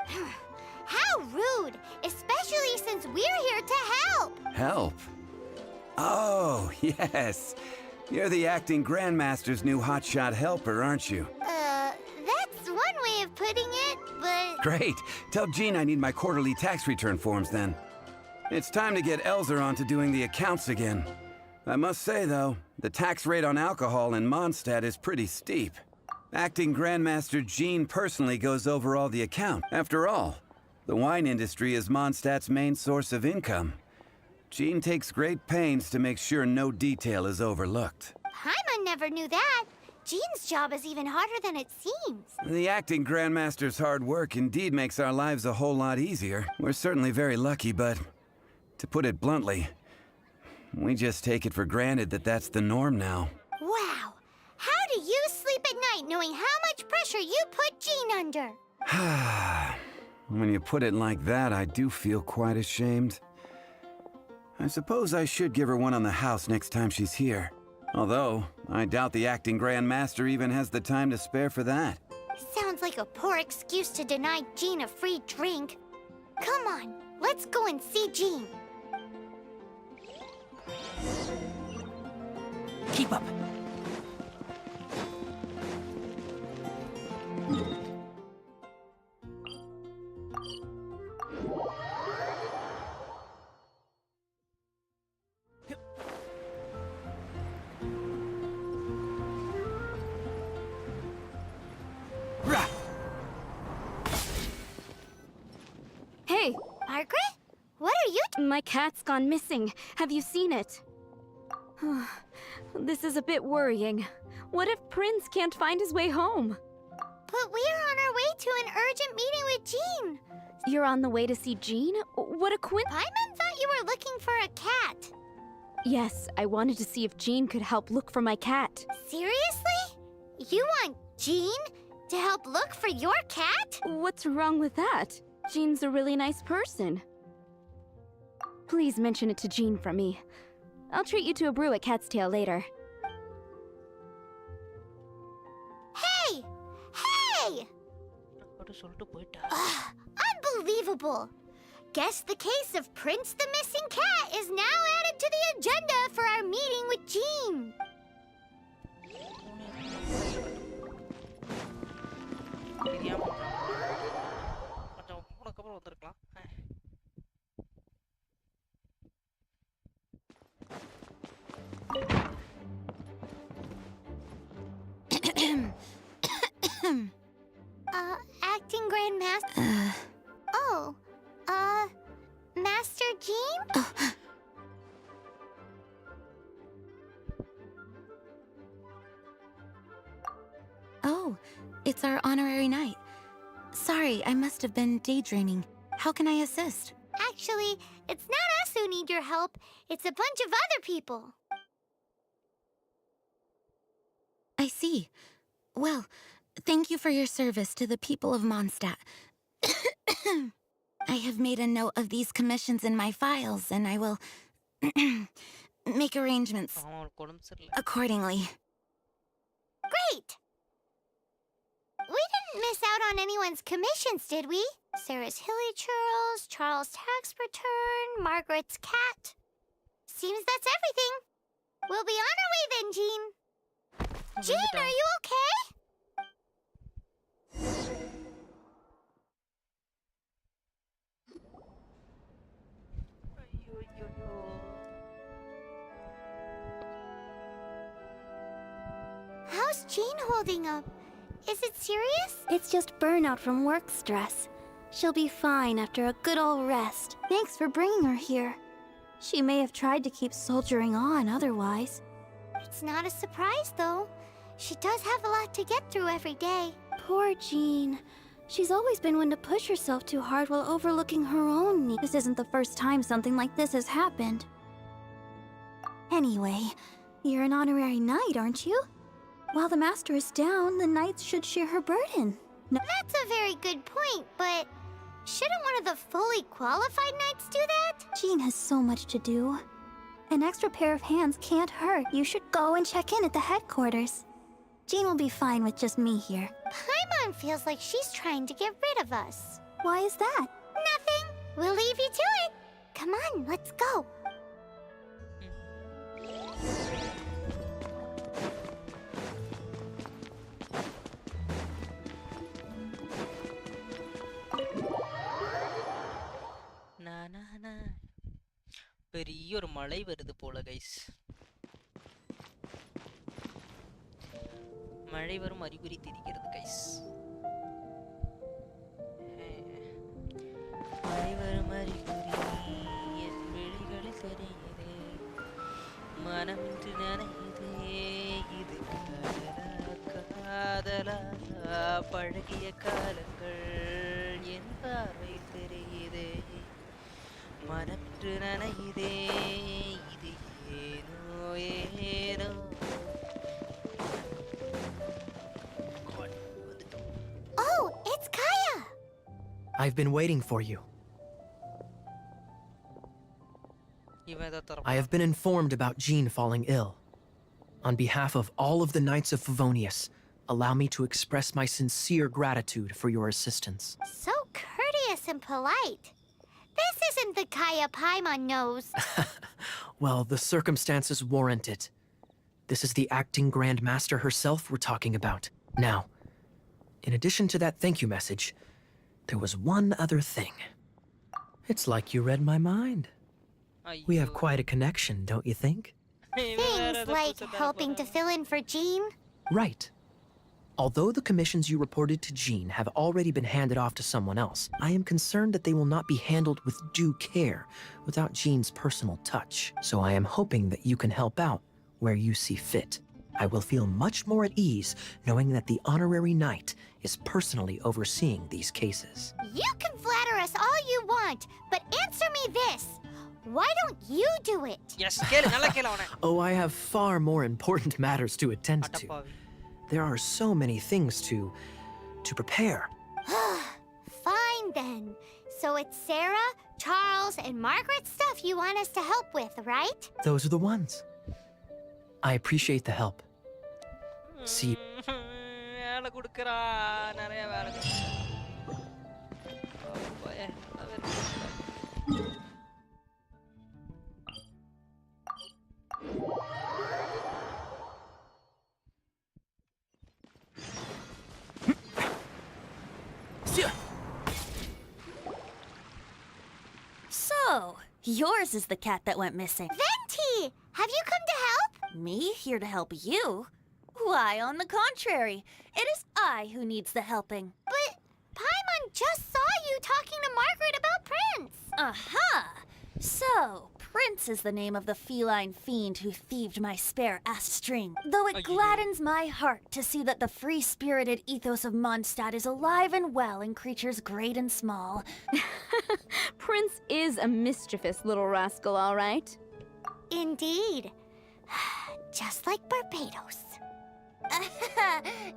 How rude! Especially since we're here to help! Help? Oh, yes. You're the acting Grandmaster's new hotshot helper, aren't you? That's one way of putting it, but... Great. Tell Jean I need my quarterly tax return forms then. It's time to get Elzer on to doing the accounts again. I must say, though, the tax rate on alcohol in Mondstadt is pretty steep. Acting Grandmaster Jean personally goes over all the account. After all, the wine industry is Mondstadt's main source of income. Jean takes great pains to make sure no detail is overlooked. Paimon never knew that. Jean's job is even harder than it seems. The acting Grandmaster's hard work indeed makes our lives a whole lot easier. We're certainly very lucky, but to put it bluntly, we just take it for granted that that's the norm now. Wow. How do you sleep at night knowing how much pressure you put Jean under? When you put it like that, I do feel quite ashamed. I suppose I should give her one on the house next time she's here. Although, I doubt the acting Grandmaster even has the time to spare for that. Sounds like a poor excuse to deny Jean a free drink. Come on, let's go and see Jean. Keep up. Hey! Margaret? What are you My cat's gone missing. Have you seen it? This is a bit worrying. What if Prince can't find his way home? But we're on our way to an urgent meeting with Jean. You're on the way to see Jean? What a Paimon thought you were looking for a cat. Yes, I wanted to see if Jean could help look for my cat. Seriously? You want Jean to help look for your cat? What's wrong with that? Jean's a really nice person. Please mention it to Jean from me. I'll treat you to a brew at Cat's Tail later. Hey! Hey! Unbelievable! Guess the case of Prince the Missing Cat is now added to the agenda for our meeting with Jean. Acting Grandmaster? Oh, Master Jean? Oh, it's our honorary night. Sorry, I must have been daydreaming. How can I assist? Actually, it's not us who need your help. It's a bunch of other people. I see. Well, thank you for your service to the people of Mondstadt. I have made a note of these commissions in my files, and I will make arrangements accordingly. Great! We didn't miss out on anyone's commissions, did we? Sarah's Hilly Churls, Charles' tax return, Margaret's cat. Seems that's everything. We'll be on our way then, Jean. Jean, are you okay? How's Jean holding up? Is it serious? It's just burnout from work stress. She'll be fine after a good old rest. Thanks for bringing her here. She may have tried to keep soldiering on otherwise. It's not a surprise, though. She does have a lot to get through every day. Poor Jean. She's always been one to push herself too hard while overlooking her own needs. This isn't the first time something like this has happened. Anyway, you're an honorary knight, aren't you? While the master is down, the knights should share her burden. No. That's a very good point, but shouldn't one of the fully qualified knights do that? Jean has so much to do. An extra pair of hands can't hurt. You should go and check in at the headquarters. Jean will be fine with just me here. Paimon feels like she's trying to get rid of us. Why is that? Nothing. We'll leave you to it. Come on, let's go. பெரிய ஒரு மழை வருது போல guys. மழை வரும் அறிகுறி தெரிகிறது guys. மழை வரும் அறிகுறி என் விழிகளில் தெரியுதே, மனம் இன்று நனையுதே, இது காதலா பழகிய காலங்கள் என் பார்வையில் தெரியுதே, மனமின்று நனையுதே, இது ஏனோ ஏனோ. Oh, it's Kaya! I've been waiting for you. I have been informed about Jean falling ill. On behalf of all of the Knights of Favonius, allow me to express my sincere gratitude for your assistance. So courteous and polite. This isn't the Kaya Paimon knows. Well, the circumstances warrant it. This is the acting Grand Master herself we're talking about. Now, in addition to that thank you message, there was one other thing. It's like you read my mind. We have quite a connection, don't you think? Things like helping to fill in for Jean? Right. Although the commissions you reported to Jean have already been handed off to someone else, I am concerned that they will not be handled with due care without Jean's personal touch. So I am hoping that you can help out where you see fit. I will feel much more at ease knowing that the honorary knight is personally overseeing these cases. You can flatter us all you want, but answer me this. Why don't you do it? Yes, Oh, I have far more important matters to attend to. There are so many things to prepare. Fine then. So it's Sarah, Charles, and Margaret's stuff you want us to help with, right? Those are the ones. I appreciate the help. See. So, yours is the cat that went missing. Venti! Have you come to help? Me here to help you? Why, on the contrary, it is I who needs the helping. But Paimon just saw you talking to Margaret about Prince. Aha! So, Prince is the name of the feline fiend who thieved my spare ass string. Though it gladdens my heart to see that the free-spirited ethos of Mondstadt is alive and well in creatures great and small. Prince is a mischievous little rascal, all right? Indeed. Just like Barbados.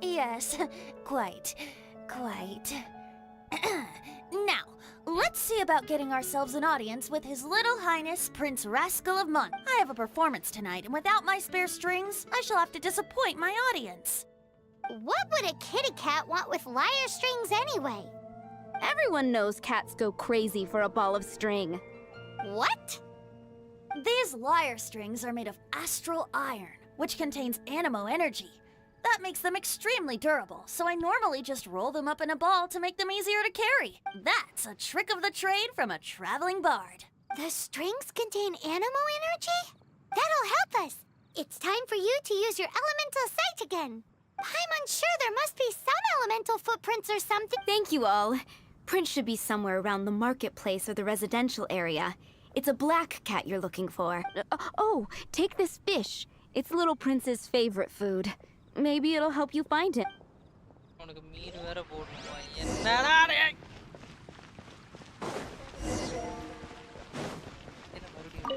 Yes, quite. Now, let's see about getting ourselves an audience with His Little Highness Prince Rascal of Mon. I have a performance tonight, and without my spare strings, I shall have to disappoint my audience. What would a kitty cat want with lyre strings anyway? Everyone knows cats go crazy for a ball of string. What? These lyre strings are made of astral iron, which contains animo energy. That makes them extremely durable, so I normally just roll them up in a ball to make them easier to carry. That's a trick of the trade from a traveling bard. The strings contain animo energy? That'll help us. It's time for you to use your elemental sight again. I'm unsure there must be some elemental footprints or something. Thank you all. Prince should be somewhere around the marketplace or the residential area. It's a black cat you're looking for. Oh, take this fish. It's Little Prince's favorite food. Maybe it'll help you find him.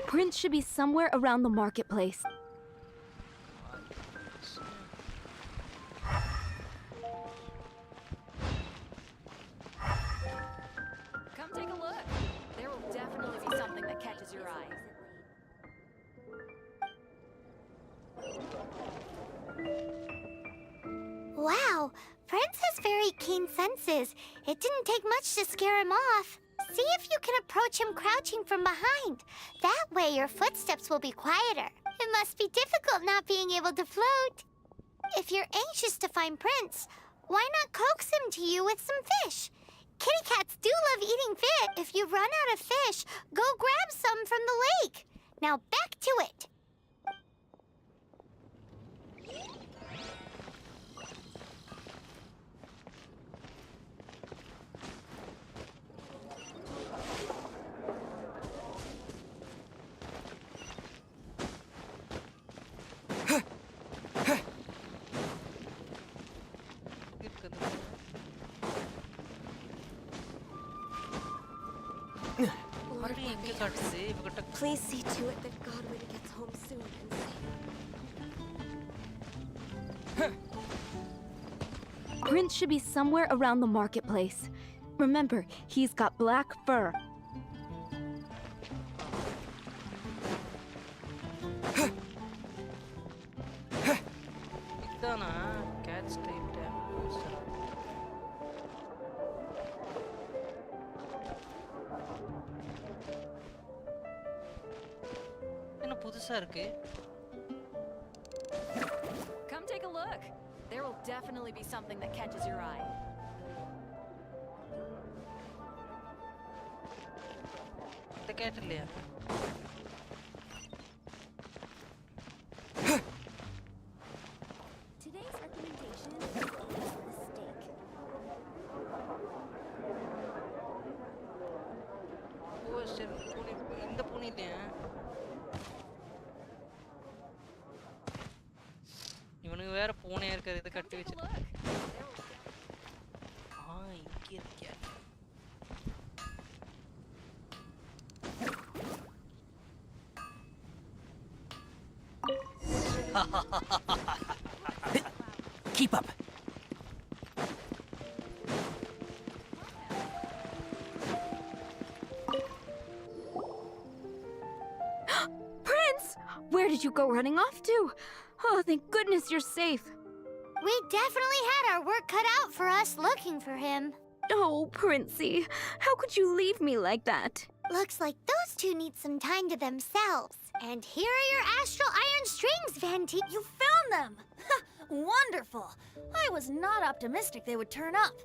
Prince should be somewhere around the marketplace. Come take a look. There will definitely be something that catches your eye. Wow, Prince has very keen senses. It didn't take much to scare him off. See if you can approach him crouching from behind. That way your footsteps will be quieter. It must be difficult not being able to float. If you're anxious to find Prince, why not coax him to you with some fish? Kitty cats do love eating fish. If you run out of fish, go grab some from the lake. Now back to it. Please see to it that Godwin gets home soon and safe. Prince should be somewhere around the marketplace. Remember, he's got black fur. Come take a look. There will definitely be something that catches your eye. The cat layer. Today's recommendation is the steak. Oh, shit. In the pony there. இவனுக்கு வேற பூனை இருக்கிறது இதை கட்டி வச்சிருக்கான் இங்கே இருக்கியா Keep up. Prince! Where did you go running off to? Oh, thank goodness you're safe. We definitely had our work cut out for us looking for him. Oh, Princey, how could you leave me like that? Looks like those two need some time to themselves. And here are your astral iron strings, Vanti. You found them! Wonderful! I was not optimistic they would turn up.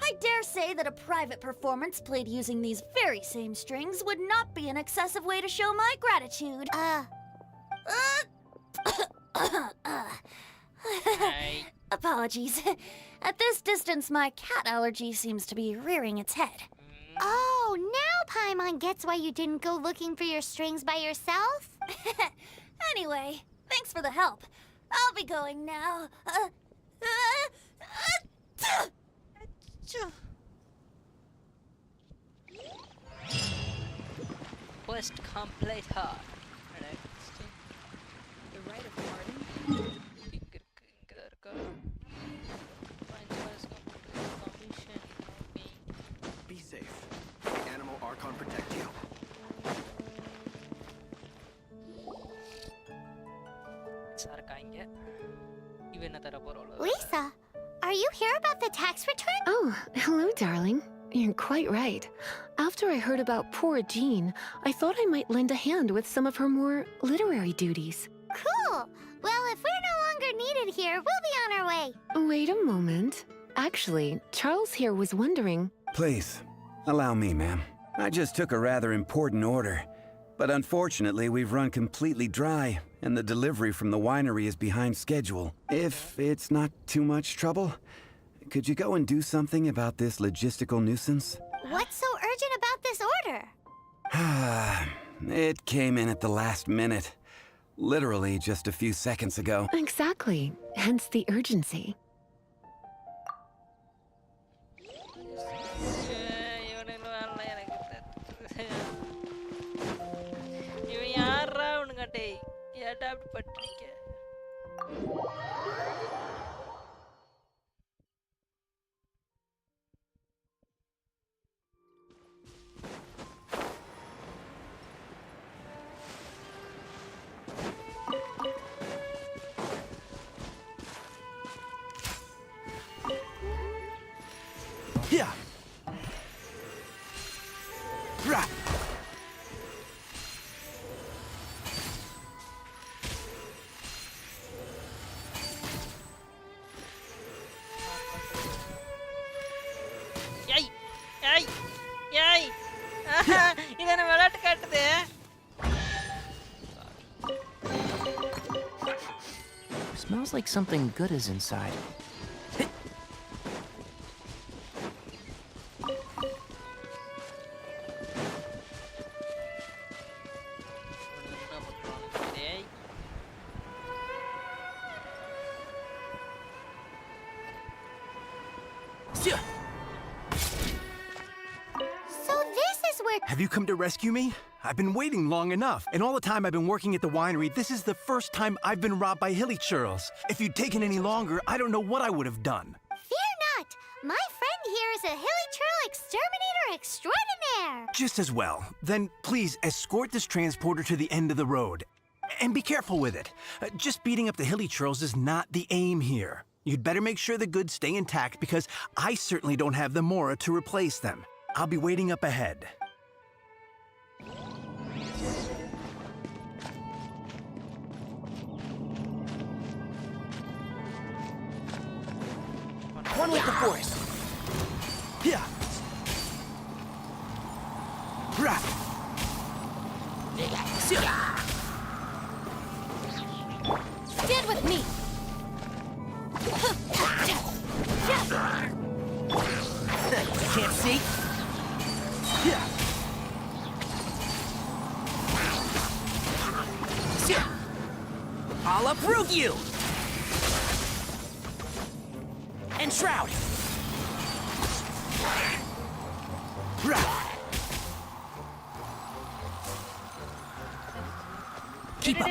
I dare say that a private performance played using these very same strings would not be an excessive way to show my gratitude. Apologies. At this distance, my cat allergy seems to be rearing its head. Oh, now Paimon gets why you didn't go looking for your strings by yourself? Anyway, thanks for the help. I'll be going now. Quest complete her. The rite of pardon? Be safe. Animal Archon protect you. Lisa, are you here about the tax return? Oh, hello, darling. You're quite right. After I heard about poor Jean, I thought I might lend a hand with some of her more literary duties. Cool! Well, if we're no longer needed here, we'll be on our way. Wait a moment. Actually, Charles here was wondering... Please, allow me, ma'am. I just took a rather important order. But unfortunately, we've run completely dry, and the delivery from the winery is behind schedule. If it's not too much trouble, could you go and do something about this logistical nuisance? What's so urgent about this order? It came in at the last minute. Literally just a few seconds ago. Exactly. Hence the urgency. இவன் யாரா அவனுங்க டேய் ஏடா அப்படி பண்றீங்க Yeah. Right. ஏய் ஏய் ஏய் இது என்ன விளையாட்டு காட்டுது Smells like something good is inside. Have you come to rescue me? I've been waiting long enough, and all the time I've been working at the winery, this is the first time I've been robbed by hilly churls. If you'd taken any longer, I don't know what I would have done. Fear not! My friend here is a hilly churl exterminator extraordinaire! Just as well. Then please escort this transporter to the end of the road. And be careful with it. Just beating up the hilly churls is not the aim here. You'd better make sure the goods stay intact because I certainly don't have the mora to replace them. I'll be waiting up ahead. One with the force. Yeah. Right. Stand with me. Can't see? Yeah. I'll uproot you! And shroud! Keep up!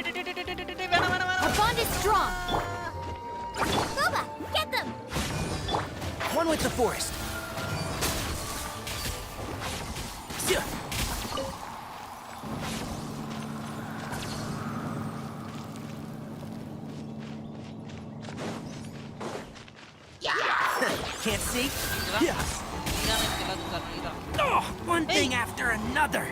Our bond is strong! Booba, get them! One with the forest! Can't see? Yeah. Oh, one thing after another!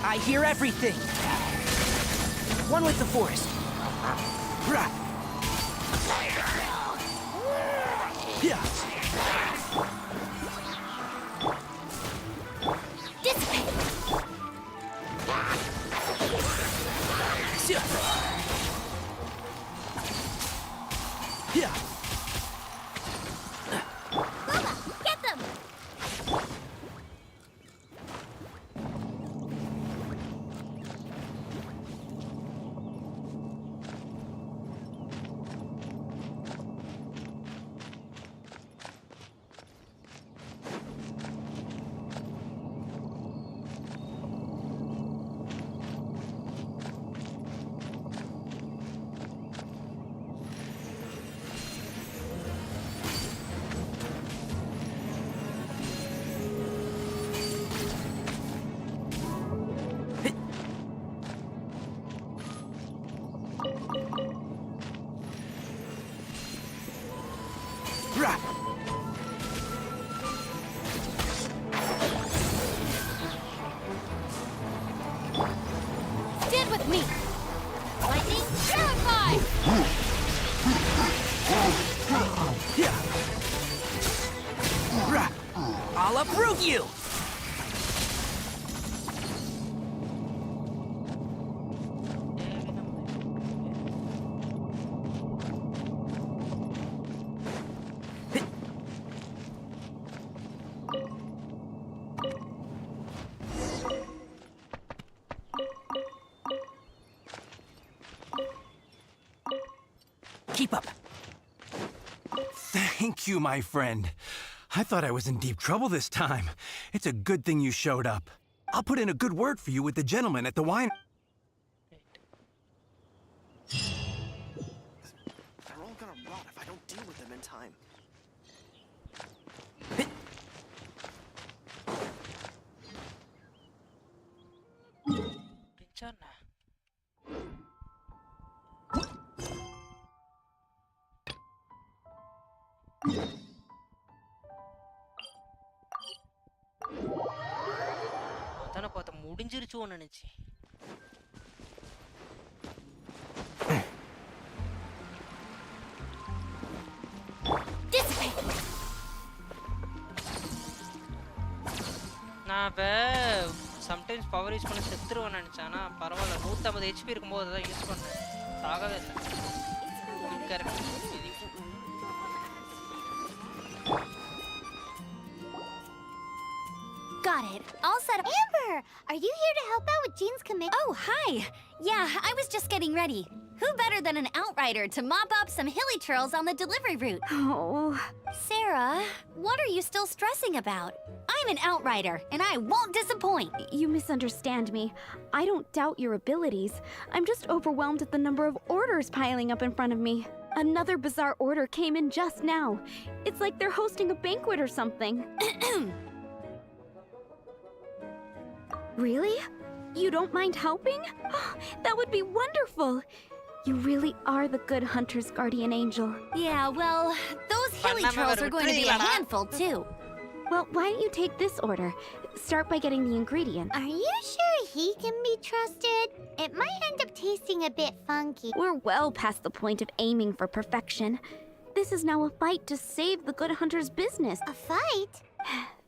I hear everything! One with the forest! Yeah. Dissipate! Yeah. Booba, get them! I'll uproot you! Keep up. Thank you, my friend. I thought I was in deep trouble this time. It's a good thing you showed up. I'll put in a good word for you with the gentleman at the wine. They're all gonna rot if I don't deal with them in time. அதான பார்த்தா முடிஞ்சிருச்சோன்னு நினைச்சேன். நான் இப்போ sometimes power use பண்ண செத்துருவேன்னு நினச்சேன். ஆனால் பரவாயில்ல, 150 HP இருக்கும்போது அதான் யூஸ் பண்ணேன். சாகவே இல்லை. Correct. Got it. All set up. Amber, are you here to help out with Jean's commit? Oh, hi. Yeah, I was just getting ready. Who better than an outrider to mop up some hilly turls on the delivery route? Oh. Sarah, what are you still stressing about? I'm an outrider, and I won't disappoint. You misunderstand me. I don't doubt your abilities. I'm just overwhelmed at the number of orders piling up in front of me. Another bizarre order came in just now. It's like they're hosting a banquet or something. Really? You don't mind helping? That would be wonderful. You really are the good hunter's guardian angel. Yeah, well, those hilly turls are going to be a handful, too. Well, why don't you take this order? Start by getting the ingredients. Are you sure he can be trusted? It might end up tasting a bit funky. We're well past the point of aiming for perfection. This is now a fight to save the good hunter's business. A fight?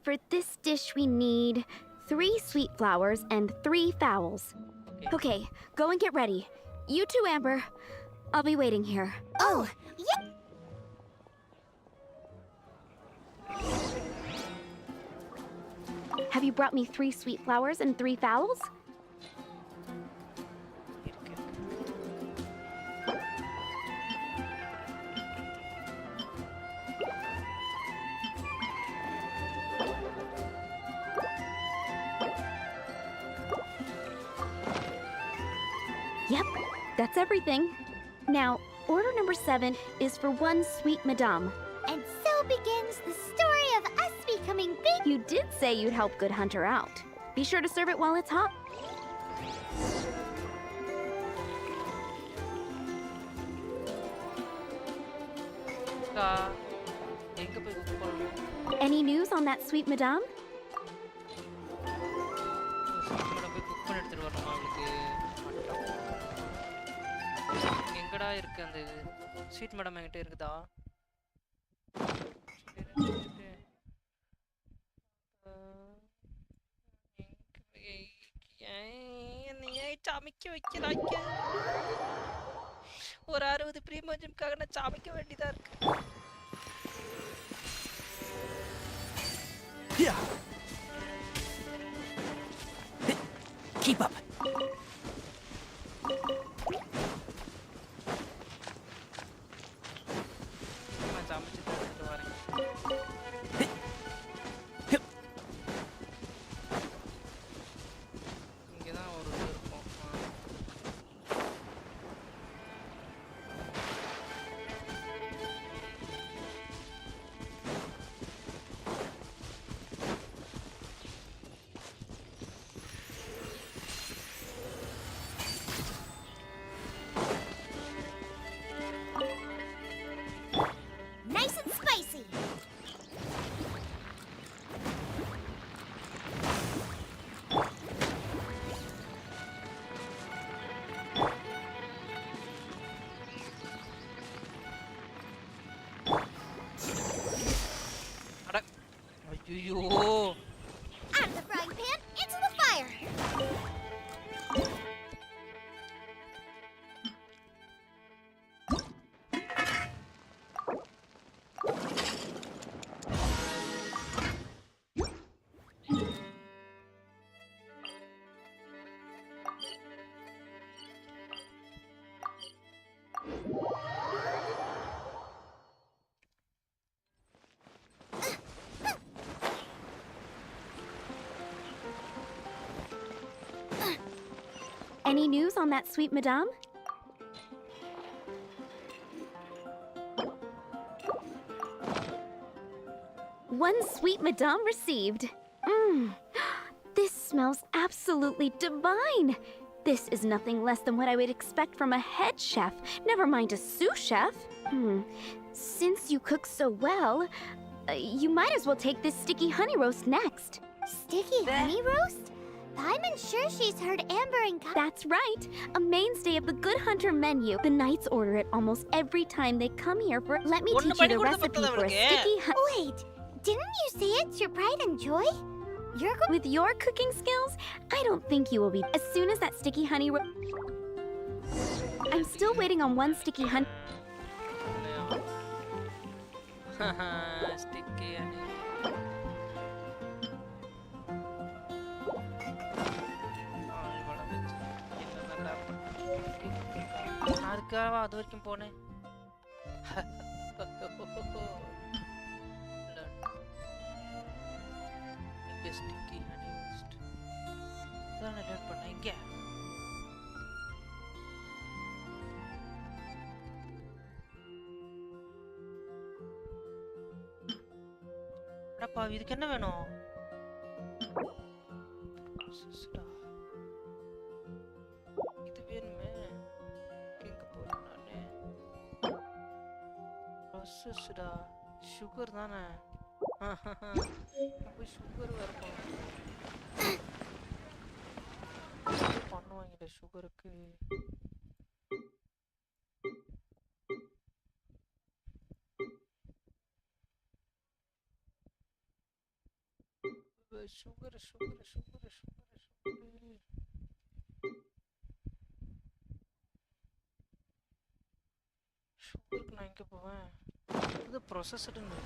For this dish we need 3 sweet flowers and 3 fowls. Okay, go and get ready. You too, Amber. I'll be waiting here. Oh, yeah. Have you brought me 3 sweet flowers and 3 fowls? Yep, that's everything. Now, order number 7 is for 1 sweet madame. And so begins the story of us becoming big. You did say you'd help Good Hunter out. Be sure to serve it while it's hot. Any news on that sweet madame? எங்கடா இருக்கு அந்த இது? Sweet madam என்கிட்ட இருக்குதா? சமைக்க வைக்கிறாங்க. ஒரு 60 பிரீமியம்காக நான் சமைக்க வேண்டியதா இருக்கு. Keep up. ஐயோ Out of the frying pan, into the fire! Any news on that sweet madame? One sweet madame received. This smells absolutely divine. This is nothing less than what I would expect from a head chef, never mind a sous chef. Since you cook so well, you might as well take this sticky honey roast next. Sticky honey roast? Paimon sure she's heard Amber and That's right, a mainstay of the Good Hunter menu. The knights order it almost every time they come here for. Let me teach you the recipe for a sticky Wait, didn't you say it's your pride and joy? With your cooking skills, I don't think you will be. As soon as that sticky honey I'm still waiting on one sticky honey. sticky honey. அதுக்காக அது வரைக்கும் போனேன் sticky honey roast. இதான் நான் late பண்ணேன் இங்க அடப்பா இதுக்கு என்ன வேணும் இது வேணுமே எங்க போறேன் நானு ப்ராசஸ்டா சுகர் தானே போய் சுகர் வேற பண்ணுவாங்க சுகருக்கு sugar sugar sugar sugar sugar சுகருக்கு நான் எங்க போவேன் இது ப்ராசஸ்டுன்னு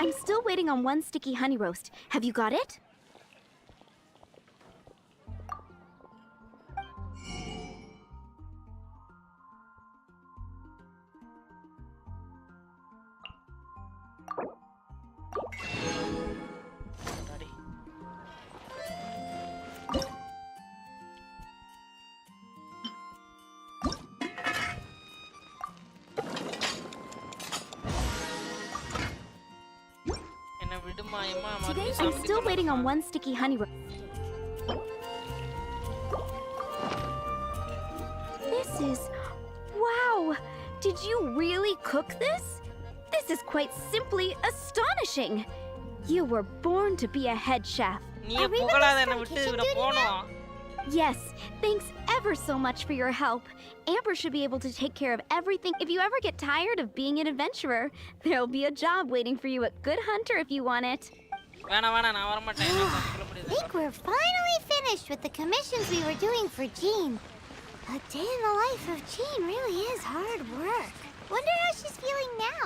I'm still waiting on one sticky honey roast. Have you got it? Today I'm still waiting on one sticky honey roast. This is... Wow! Did you really cook this? This is quite simply astonishing! You were born to be a head chef. Yes, thanks ever so much for your help. Amber should be able to take care of everything. If you ever get tired of being an adventurer, there'll be a job waiting for you at Good Hunter if you want it. Think we're finally finished with the commissions we were doing for Jean. A day in the life of Jean really is hard work. Wonder how she's feeling now.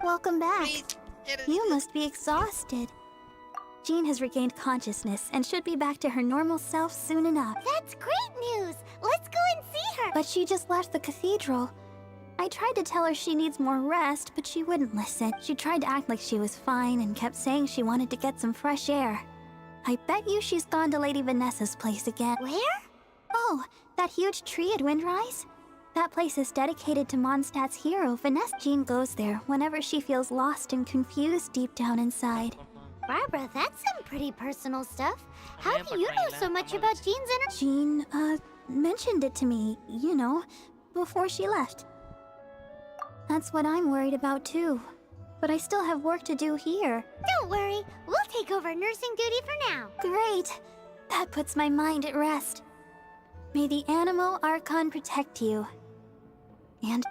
Welcome back. You must be exhausted. Jean has regained consciousness and should be back to her normal self soon enough. That's great news! Let's go and see her! But she just left the cathedral. I tried to tell her she needs more rest, but she wouldn't listen. She tried to act like she was fine and kept saying she wanted to get some fresh air. I bet you she's gone to Lady Vanessa's place again. Where? Oh, that huge tree at Windrise? That place is dedicated to Mondstadt's hero, Vanessa. Jean goes there whenever she feels lost and confused deep down inside. Barbara, that's some pretty personal stuff. How do you know so much about Jean's inner— Jean, mentioned it to me, you know, before she left. That's what I'm worried about too. But I still have work to do here. Don't worry, we'll take over nursing duty for now. Great! That puts my mind at rest. May the Animo Archon protect you. And...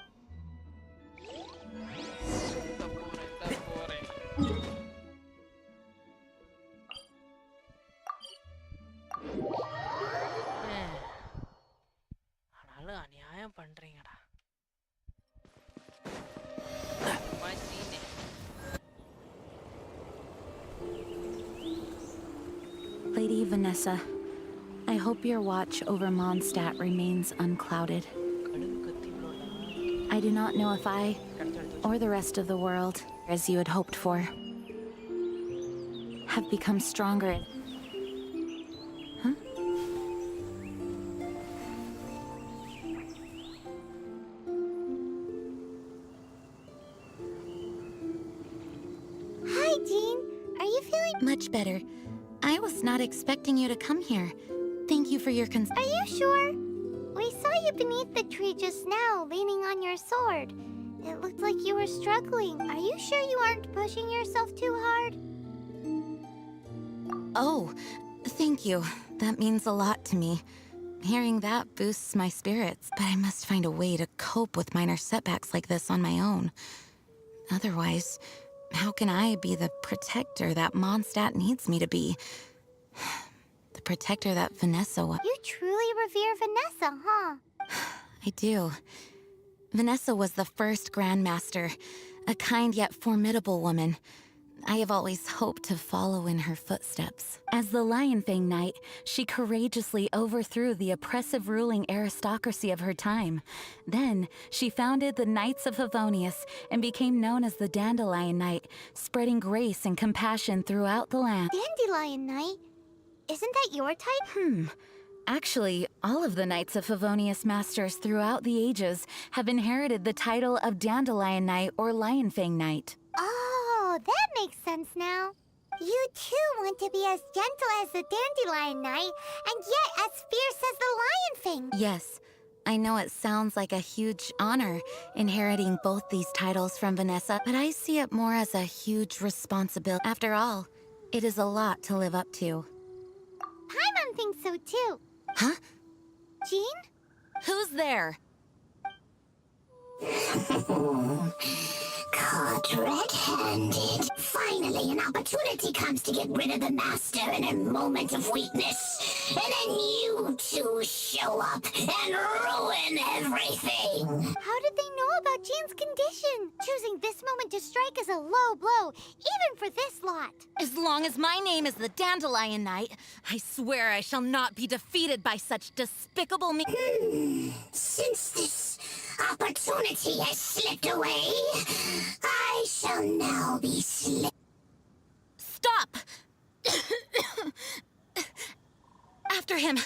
ஆனாலும் அநியாயம் பண்றீங்கடா. Lady Vanessa, I hope your watch over Mondstadt remains unclouded. I do not know if I, or the rest of the world, as you had hoped for, have become stronger. Huh? Hi, Jean. Are you feeling— Much better. I was not expecting you to come here. Thank you for your Are you sure? We saw you beneath the tree just now, leaning on your sword. It looked like you were struggling. Are you sure you aren't pushing yourself too hard? Oh, thank you. That means a lot to me. Hearing that boosts my spirits, but I must find a way to cope with minor setbacks like this on my own. Otherwise, how can I be the protector that Mondstadt needs me to be? The protector that Vanessa was. You truly revere Vanessa, huh? I do. Vanessa was the first Grandmaster, a kind yet formidable woman. I have always hoped to follow in her footsteps. As the Lionfang Knight, she courageously overthrew the oppressive ruling aristocracy of her time. Then, she founded the Knights of Favonius and became known as the Dandelion Knight, spreading grace and compassion throughout the land. Dandelion Knight? Isn't that your type? Actually, all of the Knights of Favonius Masters throughout the ages have inherited the title of Dandelion Knight or Lionfang Knight. Oh, that makes sense now. You too want to be as gentle as the Dandelion Knight, and yet as fierce as the Lionfang. Yes, I know it sounds like a huge honor inheriting both these titles from Vanessa, but I see it more as a huge responsibility. After all, it is a lot to live up to. Paimon thinks so too. Huh? Jean? Who's there? Caught red-handed. Finally, an opportunity comes to get rid of the Master in a moment of weakness. And then you two show up and ruin everything. How did they know about Jean's condition? Choosing this moment to strike is a low blow, even for this lot. As long as my name is the Dandelion Knight, I swear I shall not be defeated by such despicable Since this opportunity has slipped away, I shall now be Stop! After him!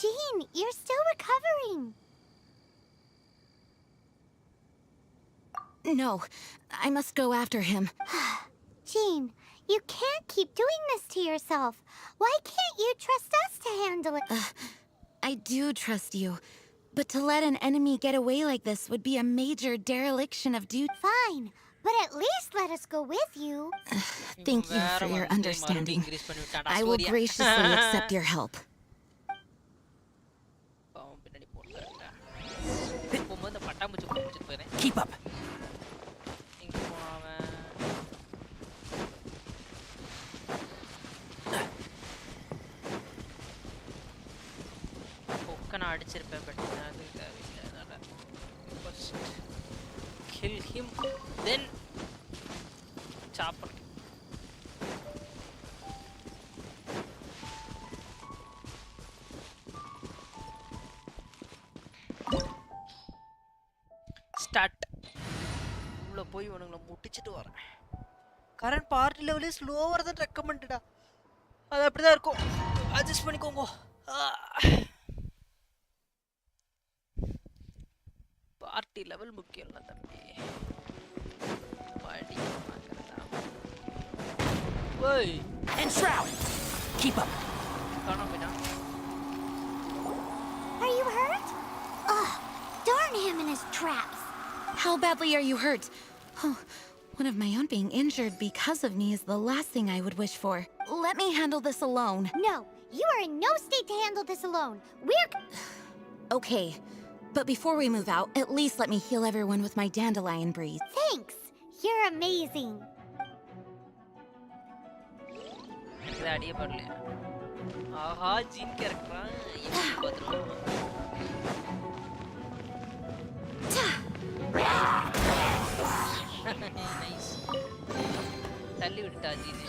Jean, you're still recovering. No, I must go after him. Jean, you can't keep doing this to yourself. Why can't you trust us to handle it? I do trust you, but to let an enemy get away like this would be a major dereliction of duty. Fine, but at least let us go with you. Thank you for your understanding. I will graciously accept your help. Keep up. நான் அடிச்சிருப்பேன் but அது தேவையில்லை அதனால first kill him then chopper முடிச்சிட்டு வரேன். Current party level is lower than recommended. அது அப்படிதான் இருக்கும். Adjust பண்ணிக்கோங்க. Party level முக்கியம் இல்ல தம்பி. Party பார்க்கறதா. Wait. And Shroud! Keep up. Are you hurt? Ugh, darn him and his traps. How badly are you hurt? Oh, one of my own being injured because of me is the last thing I would wish for. Let me handle this alone. No, you are in no state to handle this alone. We're... Okay, but before we move out, at least let me heal everyone with my dandelion breeze. Thanks. You're amazing. இது அடியே பரலையா? ஆஹா gene கேரக்டரா? எப்படி பாத்துறோம்? Nice. தள்ளி விட்டா gene.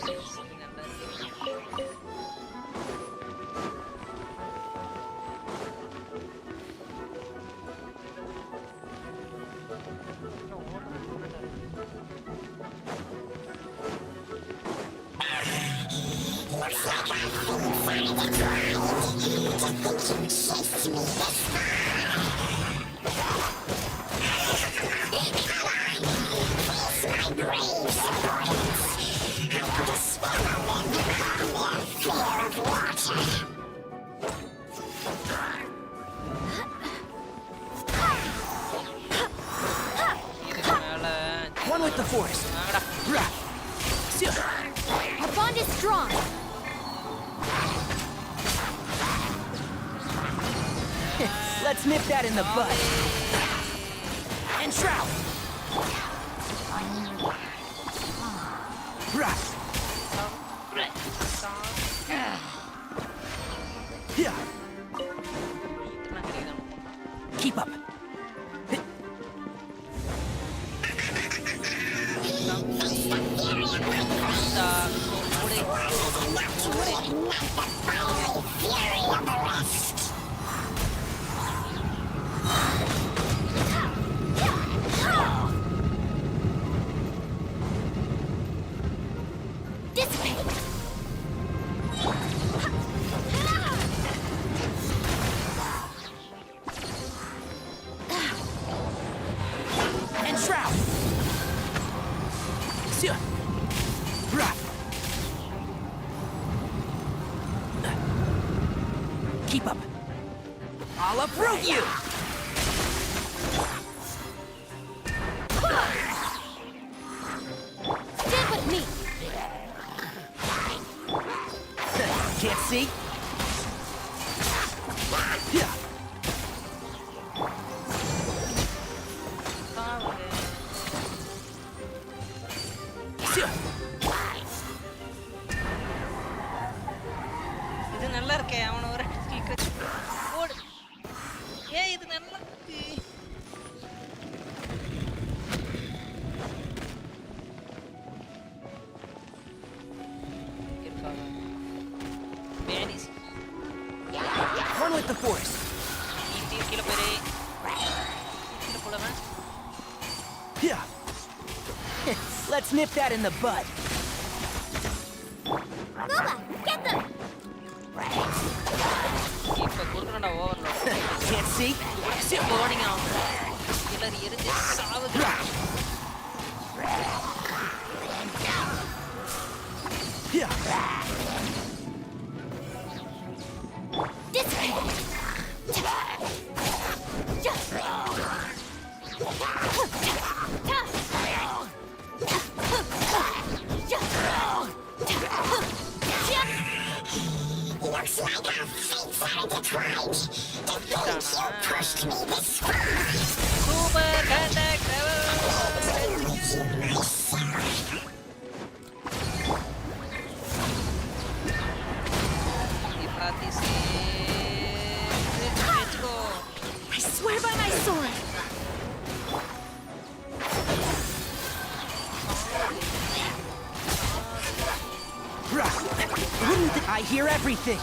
நல்லா இருக்கு. Looks like I couldn't find the ground. To think you chased me this far. Face my grave, subordinates. I will dispel them from their fear of water. One with the forest. Our bond is strong. Let's nip that in the bud. And Shroud! Keep up. Keep up. I'll uproot you! Stand with me! Can't see? Yeah. இது நல்லா இருக்கே அவன ஒரு click வச்சு ஓடு ஏய் இது நல்லா இருக்கு Banis One with the forest. கீழ போறே கீழ போலாமா Yeah. Let's nip that in the bud. Lula, get them! இப்ப குடுறடா ஓவர்லோட் Can't see? போர்டிங் ஆகும் எல்லாரும் எரிஞ்சு சாவுது Yeah. Looks like our fates are intertwined. The things you pushed me this far. Super contact I swear by my sword! I hear everything.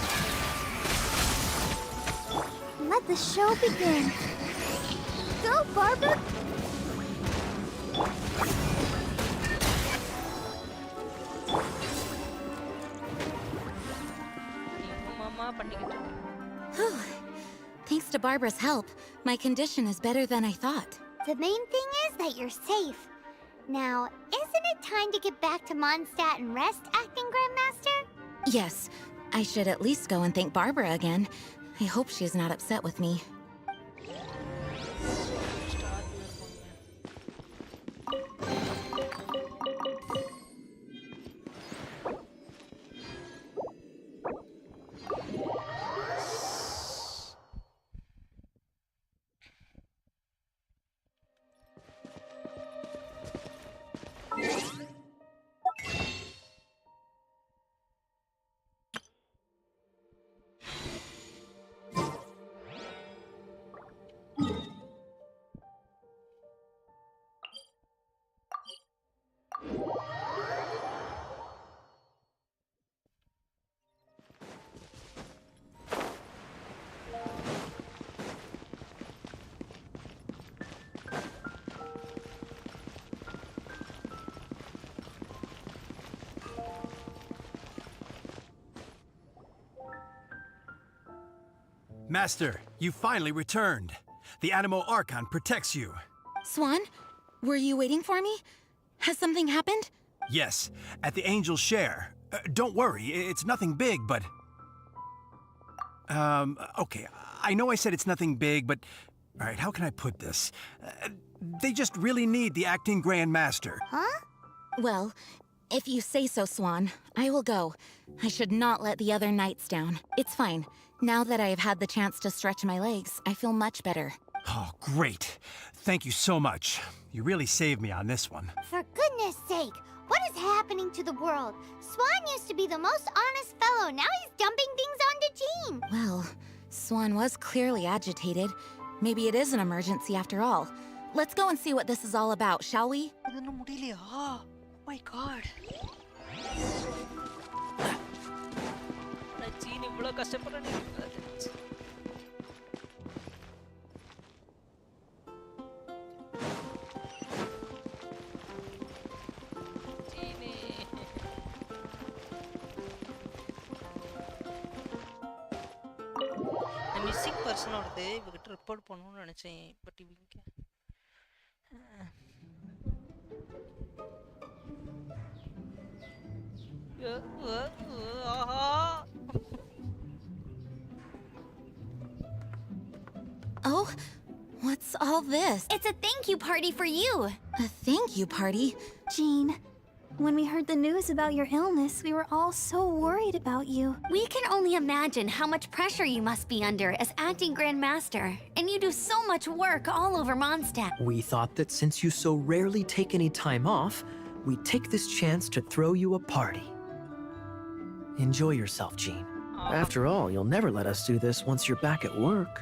Let the show begin. Go, Barbara! பண்ணிக்கிட்டு Whew. Thanks to Barbara's help, my condition is better than I thought. The main thing is that you're safe. Now, isn't it time to get back to Mondstadt and rest, Acting Grandmaster? Yes, I should at least go and thank Barbara again. I hope she is not upset with me. Master, you finally returned. The Animo Archon protects you. Swan, were you waiting for me? Has something happened? Yes, at the Angel's Share. Don't worry, it's nothing big, but... okay, I know I said it's nothing big, but... Alright, how can I put this? They just really need the Acting Grand Master. Huh? Well, if you say so, Swan, I will go. I should not let the other knights down. It's fine. Now that I have had the chance to stretch my legs, I feel much better. Oh, great. Thank you so much. You really saved me on this one. For goodness sake, what is happening to the world? Swan used to be the most honest fellow. Now he's dumping things onto Jean. Well, Swan was clearly agitated. Maybe it is an emergency after all. Let's go and see what this is all about, shall we? Oh my god. Jean இவ்வளவு கஷ்டப்படுறானே. Missing பர்சனோடது இவகிட்ட report பண்ணணும்னு நினைச்சேன் but இவங்க Oh, what's all this? It's a thank you party for you! A thank you party? Jean, when we heard the news about your illness, we were all so worried about you. We can only imagine how much pressure you must be under as acting Grand Master, and you do so much work all over Mondstadt. We thought that since you so rarely take any time off, we'd take this chance to throw you a party. Enjoy yourself, Jean. After all, you'll never let us do this once you're back at work.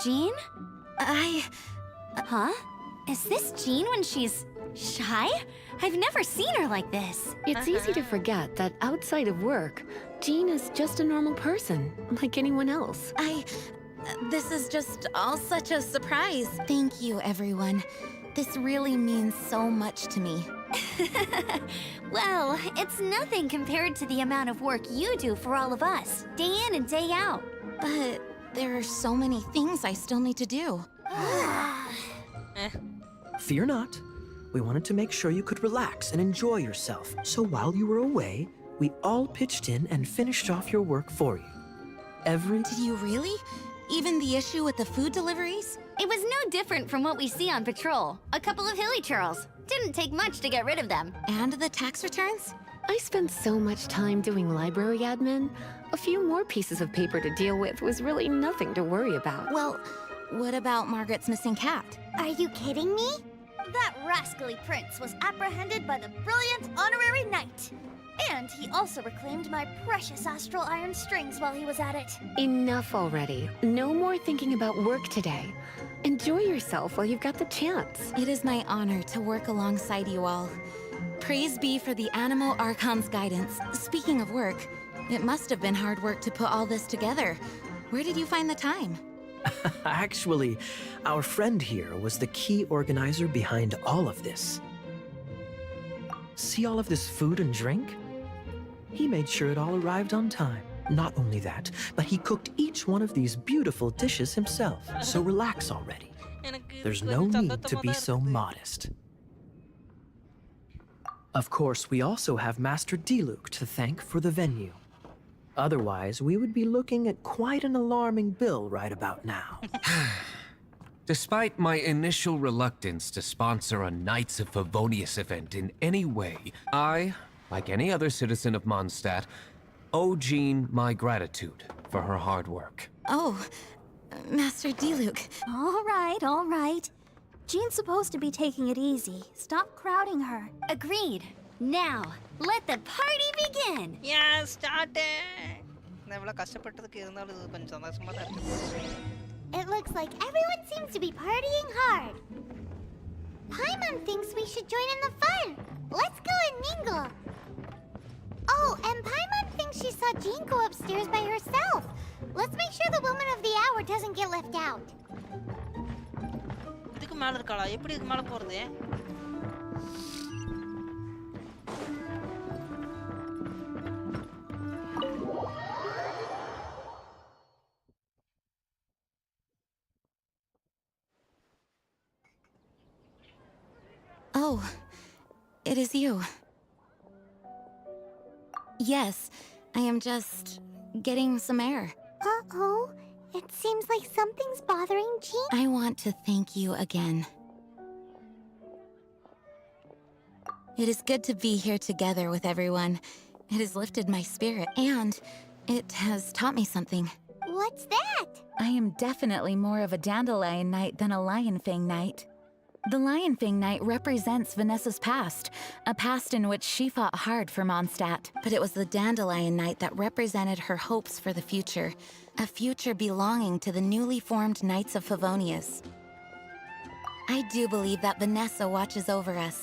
Jean? Huh? Is this Jean when she's shy? I've never seen her like this. It's easy to forget that outside of work, Jean is just a normal person, like anyone else. This is just all such a surprise. Thank you, everyone. This really means so much to me. Well, it's nothing compared to the amount of work you do for all of us, day in and day out. But there are so many things I still need to do. Fear not. We wanted to make sure you could relax and enjoy yourself. So while you were away, we all pitched in and finished off your work for you. Did you really? Even the issue with the food deliveries? It was no different from what we see on patrol. A couple of hilly churls. Didn't take much to get rid of them. And the tax returns? I spent so much time doing library admin. A few more pieces of paper to deal with was really nothing to worry about. Well, what about Margaret's missing cat? Are you kidding me? That rascally prince was apprehended by the brilliant honorary knight. And he also reclaimed my precious astral iron strings while he was at it. Enough already. No more thinking about work today. Enjoy yourself while you've got the chance. It is my honor to work alongside you all. Praise be for the Animo Archon's guidance. Speaking of work, it must have been hard work to put all this together. Where did you find the time? Actually, our friend here was the key organizer behind all of this. See all of this food and drink? He made sure it all arrived on time. Not only that, but he cooked each one of these beautiful dishes himself. So relax already. There's no need to be so modest. Of course, we also have Master Diluc to thank for the venue. Otherwise, we would be looking at quite an alarming bill right about now. Despite my initial reluctance to sponsor a Knights of Favonius event in any way, I, like any other citizen of Mondstadt, owe Jean my gratitude for her hard work. Oh, Master Diluc. All right. Jean's supposed to be taking it easy. Stop crowding her. Agreed. Now, let the party begin! Yeah, start it! நான் இவ்வளவு கஷ்டப்பட்டதுக்கு இருந்தாலும் இது கொஞ்சம் சந்தோஷமா தான் இருக்கு. It looks like everyone seems to be partying hard. Paimon thinks we should join in the fun. Let's go and mingle. Oh, and Paimon thinks she saw Jean go upstairs by herself. Let's make sure the woman of the hour doesn't get left out. இதுக்கு மேல இருக்காளா? எப்படி இதுக்கு மேல போறது? Oh, it is you. Yes, I am just getting some air. Uh-oh, it seems like something's bothering Jean. I want to thank you again. It is good to be here together with everyone. It has lifted my spirit, and it has taught me something. What's that? I am definitely more of a Dandelion Knight than a Lion Fang Knight. The Lion Fang Knight represents Vanessa's past, a past in which she fought hard for Mondstadt. But it was the Dandelion Knight that represented her hopes for the future, a future belonging to the newly formed Knights of Favonius. I do believe that Vanessa watches over us,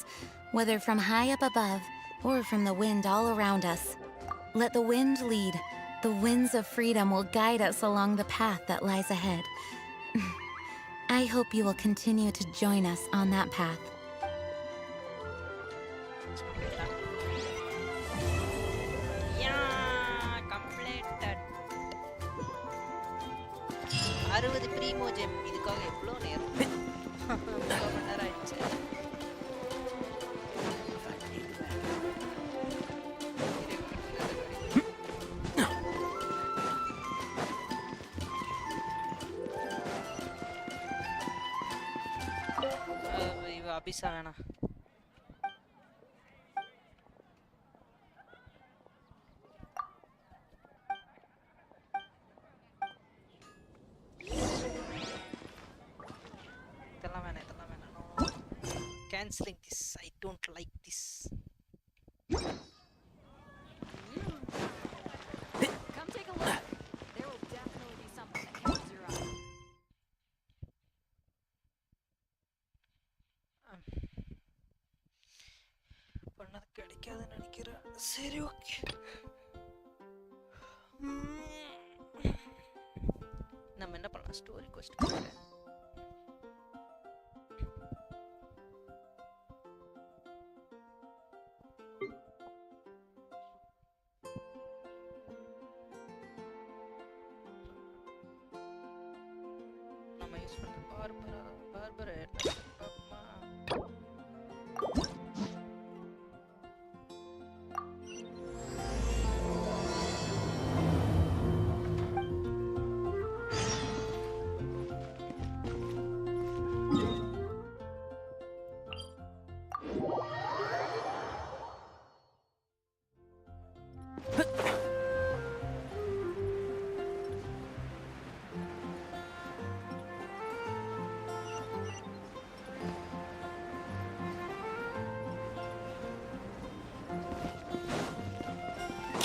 whether from high up above or from the wind all around us. Let the wind lead. The winds of freedom will guide us along the path that lies ahead. I hope you will continue to join us on that path. Yeah, completed. 60 primo gem இதுக்காக எவ்வளவு நேரம்? 3 மணி நேரம் ஆயிடுச்சு. அபிசா வேணாம். இதெல்லாம் வேணாம். Canceling this. I don't like this. Come take a look. There will definitely be something that catches your eye. பண்ணது கிடைக்காதுன்னு நினைக்கிறேன். சரி ஓகே. நம்ம என்ன பண்ணலாம்? ஸ்டோரி கொஸ்ட் பண்ணுறேன். நம்ம யூஸ் பண்ண பார்பரா அம்மா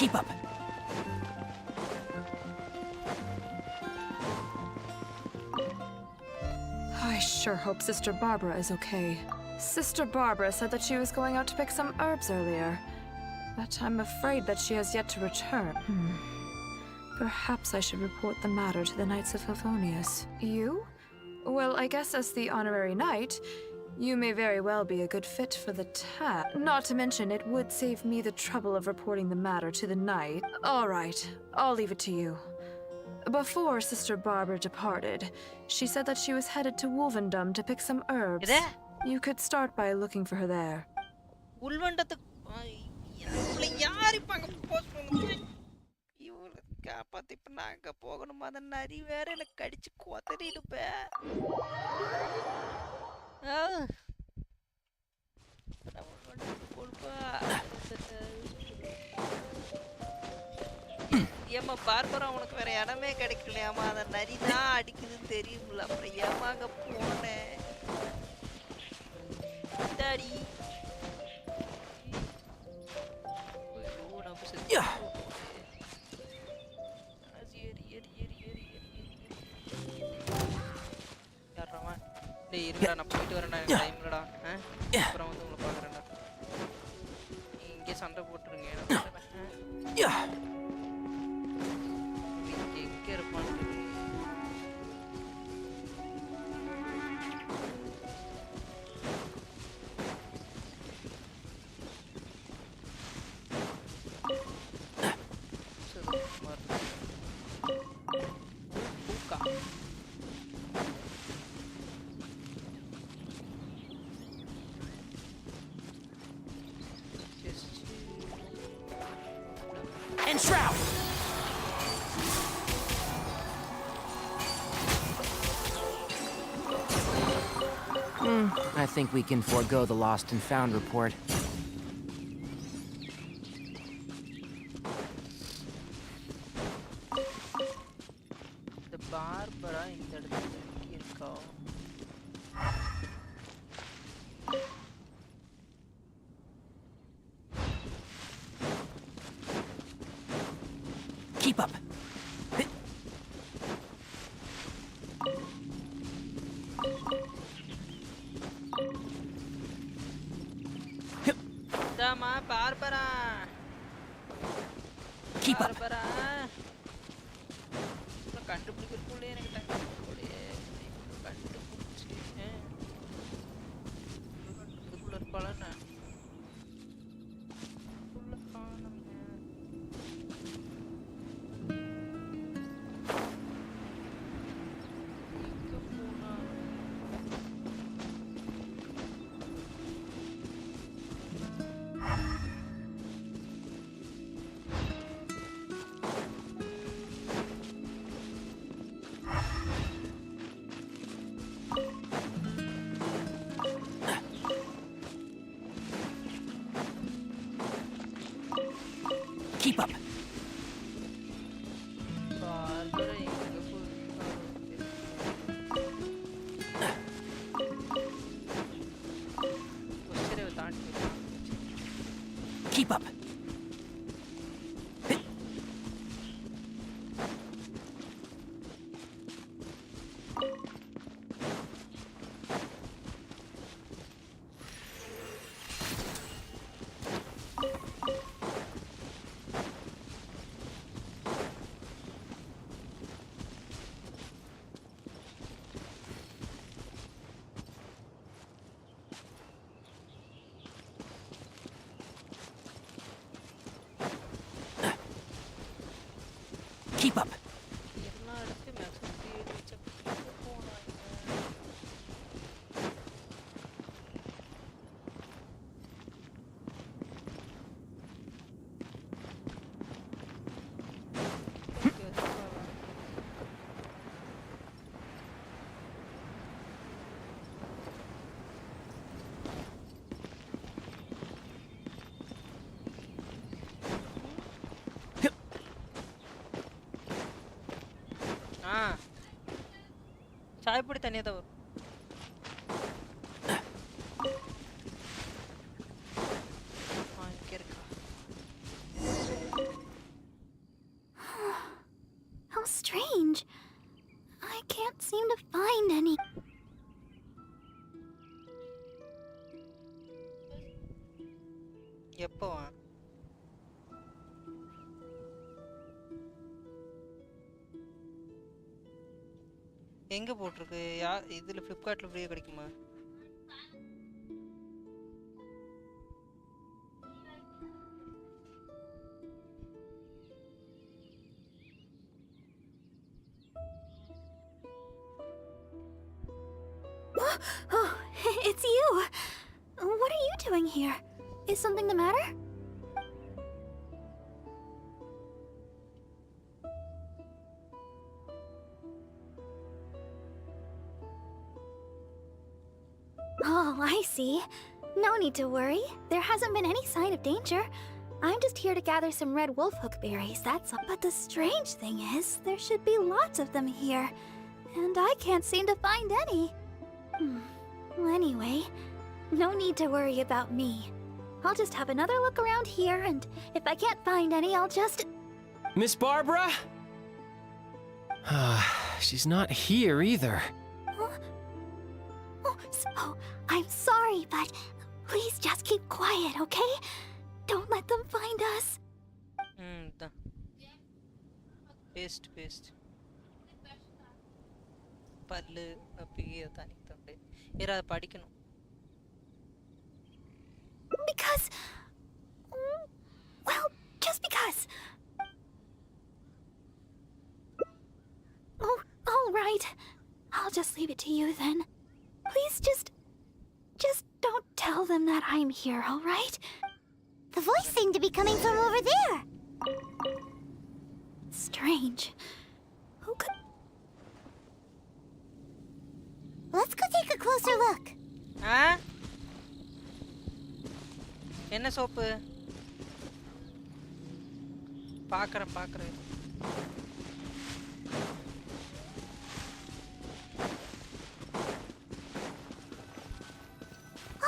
Keep up. I sure hope Sister Barbara is okay. Sister Barbara said that she was going out to pick some herbs earlier, but I'm afraid that she has yet to return. Perhaps I should report the matter to the Knights of Favonius. You? Well, I guess as the honorary knight, You may very well be a good fit for the task. Not to mention, it would save me the trouble of reporting the matter to the knight. All right, I'll leave it to you. Before Sister Barbara departed, she said that she was headed to Wolvendom to pick some herbs. You could start by looking for her there. காப்பாத்தி இப்ப நான் அங்க போகணுமா? அந்த நரி வேற எனக்கு கடிச்சு கொதறிடுப்ப. ஏமா பார்பரா உனக்கு வேற இடமே கிடைக்கலையாமா? அந்த நரி தான் அடிக்குதுன்னு தெரியும்ல, அப்புறம் ஏமா அங்க போனேன்? டாடி டேய் இருடா, நான் போயிட்டு வரேன்டா, எனக்கு டைம் இல்லடா. அப்புறம் வந்து உங்களை பார்க்குறேன்டா. இங்கே சண்டை போட்டுருங்க. எங்கே இருப்பான்னு தெரியல. Shroud! I think we can forego the lost and found report. The Barbara இந்த இடத்துல இருக்கா? Keep up. Dama Barbara. Keep up. Barbara. கண்டுபிடிக்கிறதுக்குள்ளே எனக்கு டைம் கண்டுபிடிச்சு இதுக்குள்ள இருப்பாள. Keep up. Keep up. Keep up. சாயப்பொடி தனியாக தான் வரும். இங்கே இருக்கா? How strange. I can't seem to find any. எப்போ? எங்க போட்டிருக்கு? இதுல ஃப்ளிப்கார்ட்ல ஃப்ரீயா கிடைக்குமா? Is something the matter? Oh, I see. No need to worry. There hasn't been any sign of danger. I'm just here to gather some red wolfhook berries, that's all. But the strange thing is, there should be lots of them here. And I can't seem to find any. Anyway, no need to worry about me. I'll just have another look around here, and if I can't find any, I'll just... Miss Barbara? She's not here either. Oh, I'm sorry, but please just keep quiet, okay? Don't let them find us. Paste. பல்லு அப்படியே தானே தம்பி ஏறா படிக்கணும். Because... well, just because. Oh, all right. I'll just leave it to you then. Please just don't tell them that I'm here, all right? The voice seemed to be coming from over there. Strange. Who could... Let's go take a closer look. என்ன soap? பார்க்கறேன்.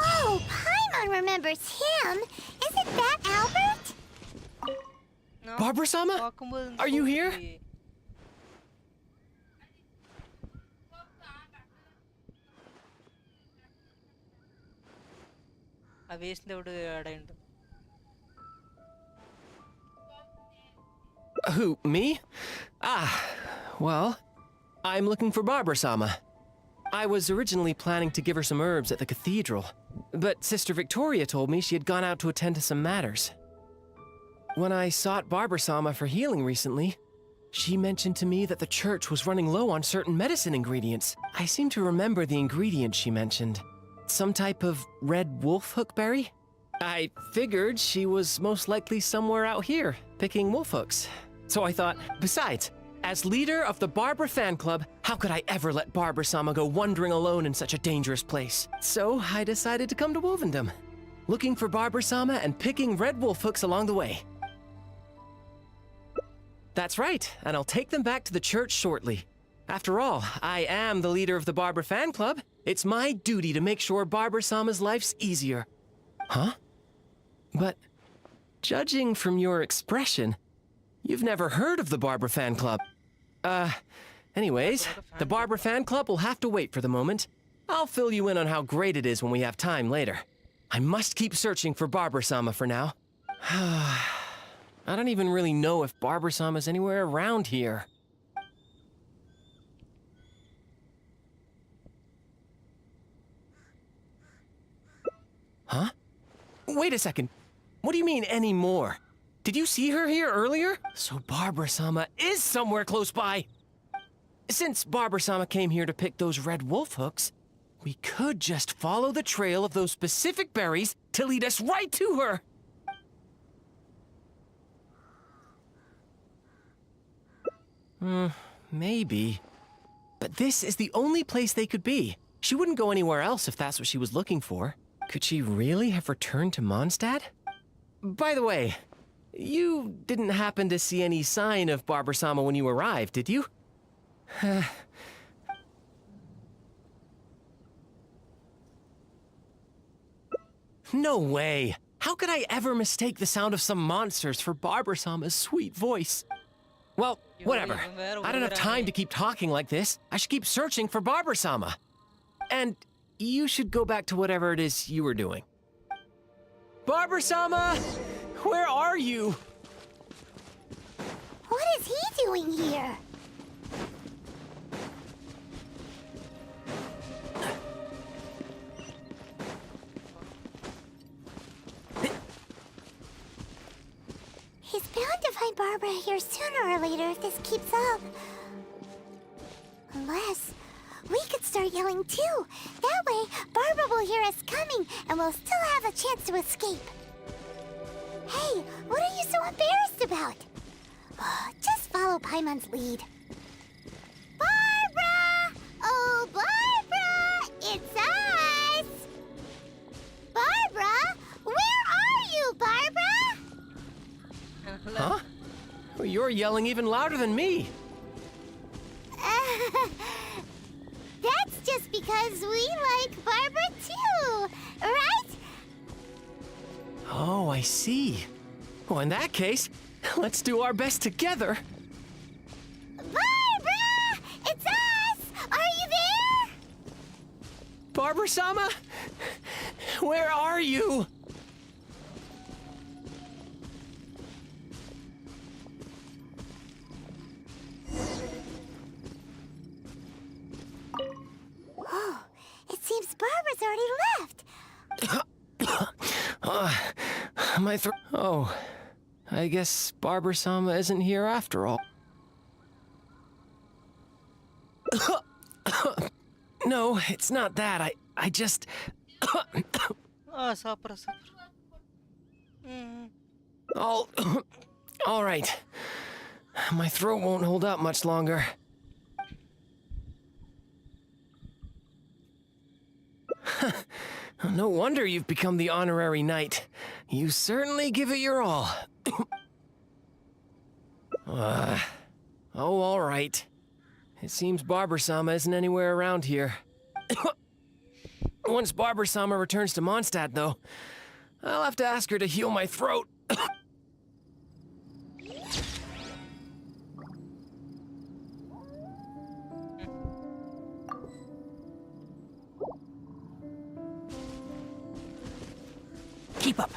Oh, Paimon remembers him. Isn't that Albert? Barbara-sama? Are you here? Who, me? Well, I'm looking for Barbara-sama. I was originally planning to give her some herbs at the cathedral, but Sister Victoria told me she had gone out to attend to some matters. When I sought Barbara-sama for healing recently, she mentioned to me that the church was running low on certain medicine ingredients. I seem to remember the ingredient she mentioned. Some type of red wolfhook berry? I figured she was most likely somewhere out here, picking wolfhooks. So I thought, besides, as leader of the Barbara fan club, how could I ever let Barbara-sama go wandering alone in such a dangerous place? So I decided to come to Wolvendom, looking for Barbara-sama and picking red wolfhooks along the way. That's right, and I'll take them back to the church shortly. After all, I am the leader of the Barbara fan club. It's my duty to make sure Barbara-sama's life's easier. Huh? But judging from your expression, you've never heard of the Barbara fan club. Anyways, the Barbara fan club will have to wait for the moment. I'll fill you in on how great it is when we have time later. I must keep searching for Barbara-sama for now. I don't even really know if Barbara-sama's anywhere around here. Huh? Wait a second. What do you mean, any more? Did you see her here earlier? So Barbara-sama is somewhere close by. Since Barbara-sama came here to pick those red wolfhooks, we could just follow the trail of those specific berries to lead us right to her. Maybe. But this is the only place they could be. She wouldn't go anywhere else if that's what she was looking for. Could she really have returned to Mondstadt? By the way, you didn't happen to see any sign of Barbara-sama when you arrived, did you? No way! How could I ever mistake the sound of some monsters for Barbara-sama's sweet voice? Well, whatever. I don't have time to keep talking like this. I should keep searching for Barbara-sama. And you should go back to whatever it is you were doing. Barbara-sama! Where are you? What is he doing here? He's bound to find Barbara here sooner or later if this keeps up. Unless we could start yelling too. That way, Barbara will hear us coming and we'll still have a chance to escape. Hey, what are you so embarrassed about? Just follow Paimon's lead. Barbara! Oh, Barbara! It's us! Barbara? Where are you, Barbara? Huh? Well, you're yelling even louder than me. That's just because we like Barbara too, right? Oh, I see. Well, in that case, let's do our best together. Barbara! It's us! Are you there? Barbara-sama? Where are you? Oh, it seems Barbara's already left. My throat. Oh, I guess Barbara-sama isn't here after all. No, it's not that. I just. சாப்பிட்ற All right. My throat won't hold up much longer. No wonder you've become the honorary knight. You certainly give it your all. All right. It seems Barbara-sama isn't anywhere around here. Once Barbara-sama returns to Mondstadt, though, I'll have to ask her to heal my throat. Keep up.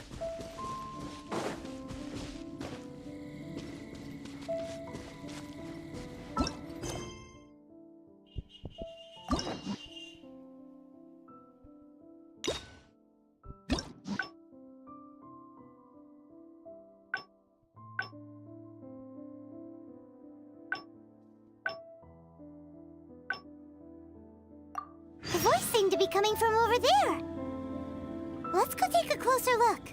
The voice seemed to be coming from over there. Let's go take a closer look.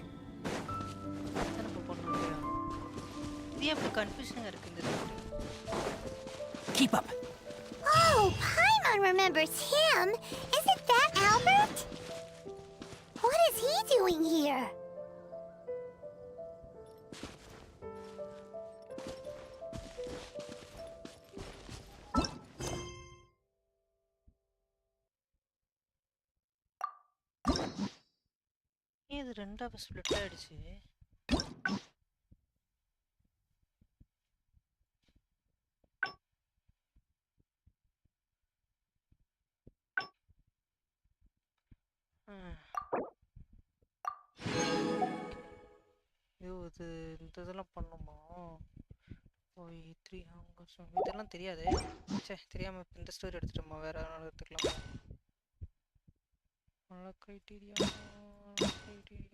Keep up. Oh, Paimon remembers him. Isn't that Albert? What is he doing here? இது ரெண்டா split ஆயிடுச்சு ஐயோ இது இந்த இதெல்லாம் பண்ணுமா ஓய் 3 இதெல்லாம் தெரியாது சே தெரியாம இந்த ஸ்டோரி எடுத்துட்டோமா வேற எதனா எடுத்துக்கலாம் criteria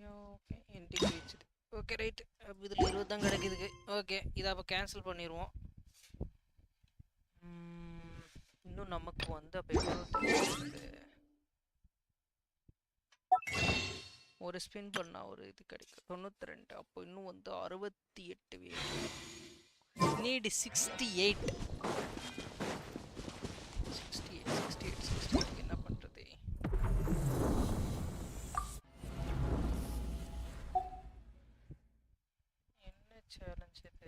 okay ending reached okay right அப்ப இதுல 20 தான் கிடைக்குது ஓகே இத அப்ப கேன்சல் பண்ணிடுவோம் இன்னும் நமக்கு வந்து அப்ப ஒரு ஸ்பின் பண்ணா ஒரு இது கிடைக்கும் 92 அப்போ இன்னும் வந்து 68 வேணும் need 68 என்ன பண்றது என்ன சேலஞ்ச் இது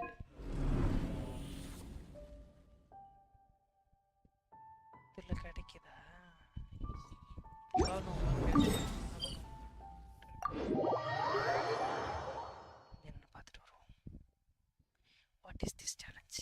இதுல கிடைக்குதா என்ன பார்த்துட்டு வருவோம் what is this challenge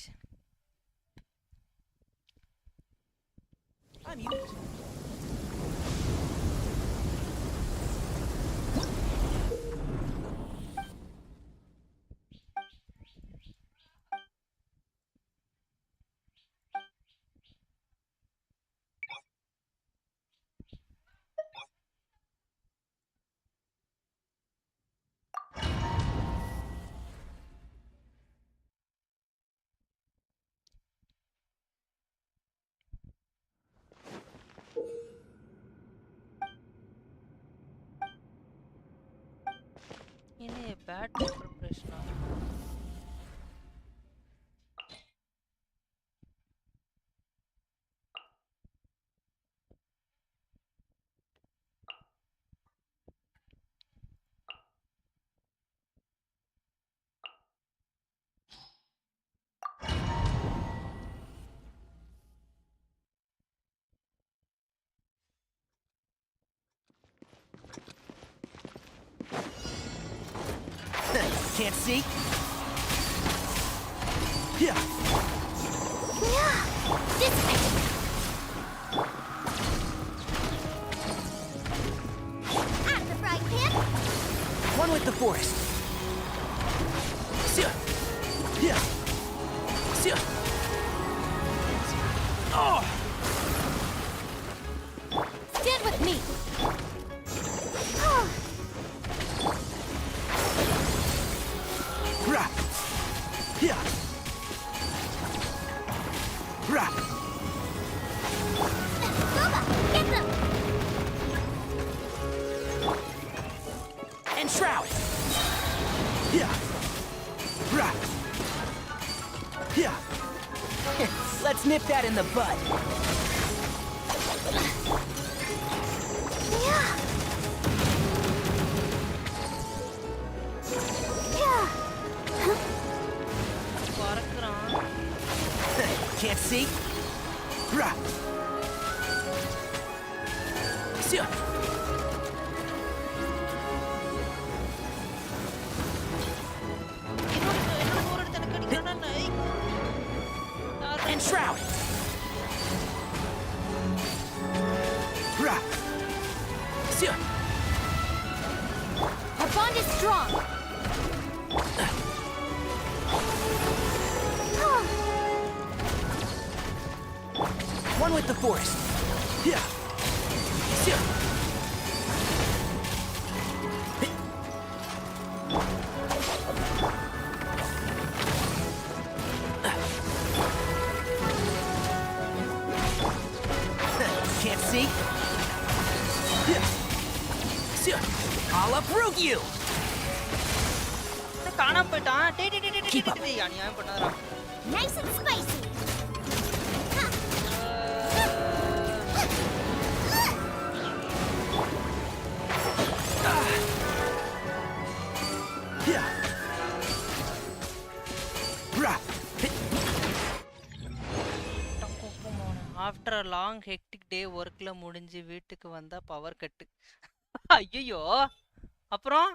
battery preparation Operation. Can't see? Yeah. Dissipate. Out of the frying pan. One with the forest. Yeah. Oh! Stand with me. And shroud. Let's nip that in the bud. Can't see? And shroud. Our bond is strong. One with the forest. Can't see? I'll uproot you! Keep up. Nice and spicy. After a long hectic day workல முடிஞ்சு வீட்டுக்கு வந்தா power cut. ஐயோ. அப்புறம்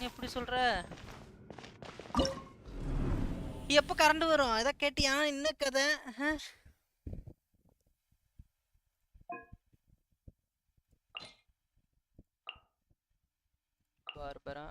எப்படி சொல்ற? எப்ப current வரும்? அத கேட்டியா? என்ன கதை? Barbara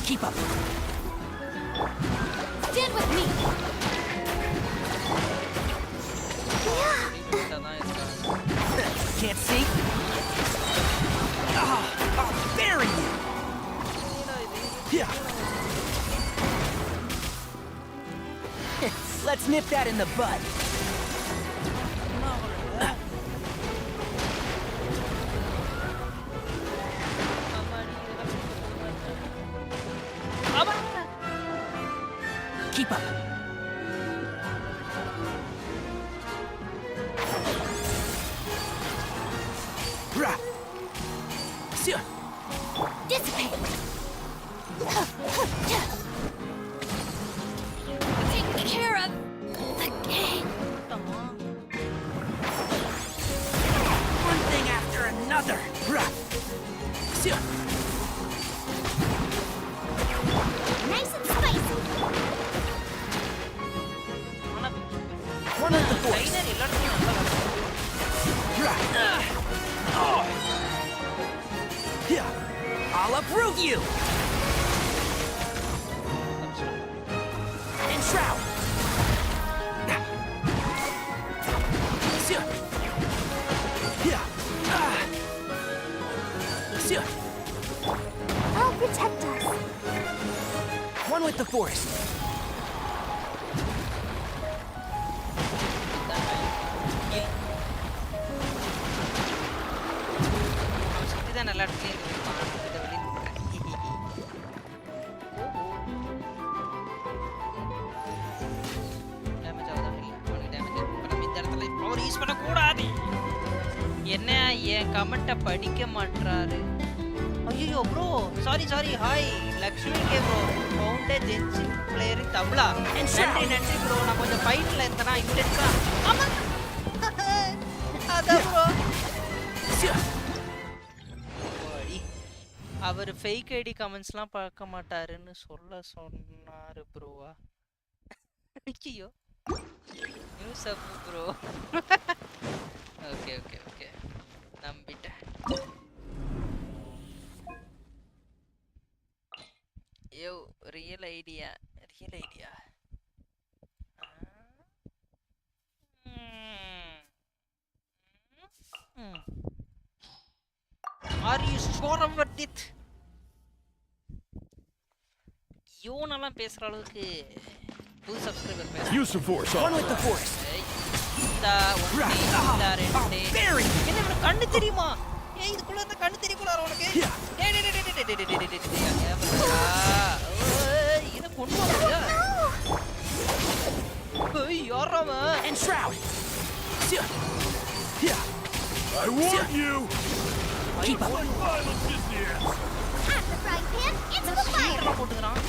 Keep up. Stand with me. Can't see? I'll bury you! Let's nip that in the bud. Keep up. Dissipate. Take care of the gang. One thing after another. Nice and spicy. One of the boys. I'll uproot you! And shroud! I'll protect us. One with the forest. இதுதான் நல்லா இருக்கு இதை வெளியே damage ஆகுதா இல்லை அவனுக்கு damage இப்போ நம்ம இந்த இடத்துல பவர் யூஸ் பண்ணக்கூடாது. என்ன என் கமெண்ட்டை படிக்க மாட்றாரு? ஐயோ bro sorry hi Lakshmi K bro ஃபவுண்டே ஜென்ஷின் பிளேயர் தபலா நன்றி ப்ரோ. நான் கொஞ்சம் ஃபைட்டில் இருந்தேனா இன்டென்ஸா அதான் ப்ரோ. அவர் ஃபேக் ஐடி கமெண்ட்ஸ்லாம் பார்க்க மாட்டாருன்னு சொன்னாரு ப்ரோவா. ஐயோ நியூஸ் அப் ப்ரோ. ஓகே நம்பிட்டேன். Yo real idea Are you sure about it? யோனெல்லாம் பேசுற அளவுக்கு புது சப்ஸ்கிரைபர் பேச Use the force. One with the force. என்ன இவனுக்கு கண்ணு தெரியுமா? ஏய் இதுக்குள்ள இருந்த கண்ணு தெரியுமா உனக்கு? இத கொண்டு வரியா? ஏய் யாரமா? And shroud. I warn you. Keep up. At the frying pan, into the fire. போட்டுறான்.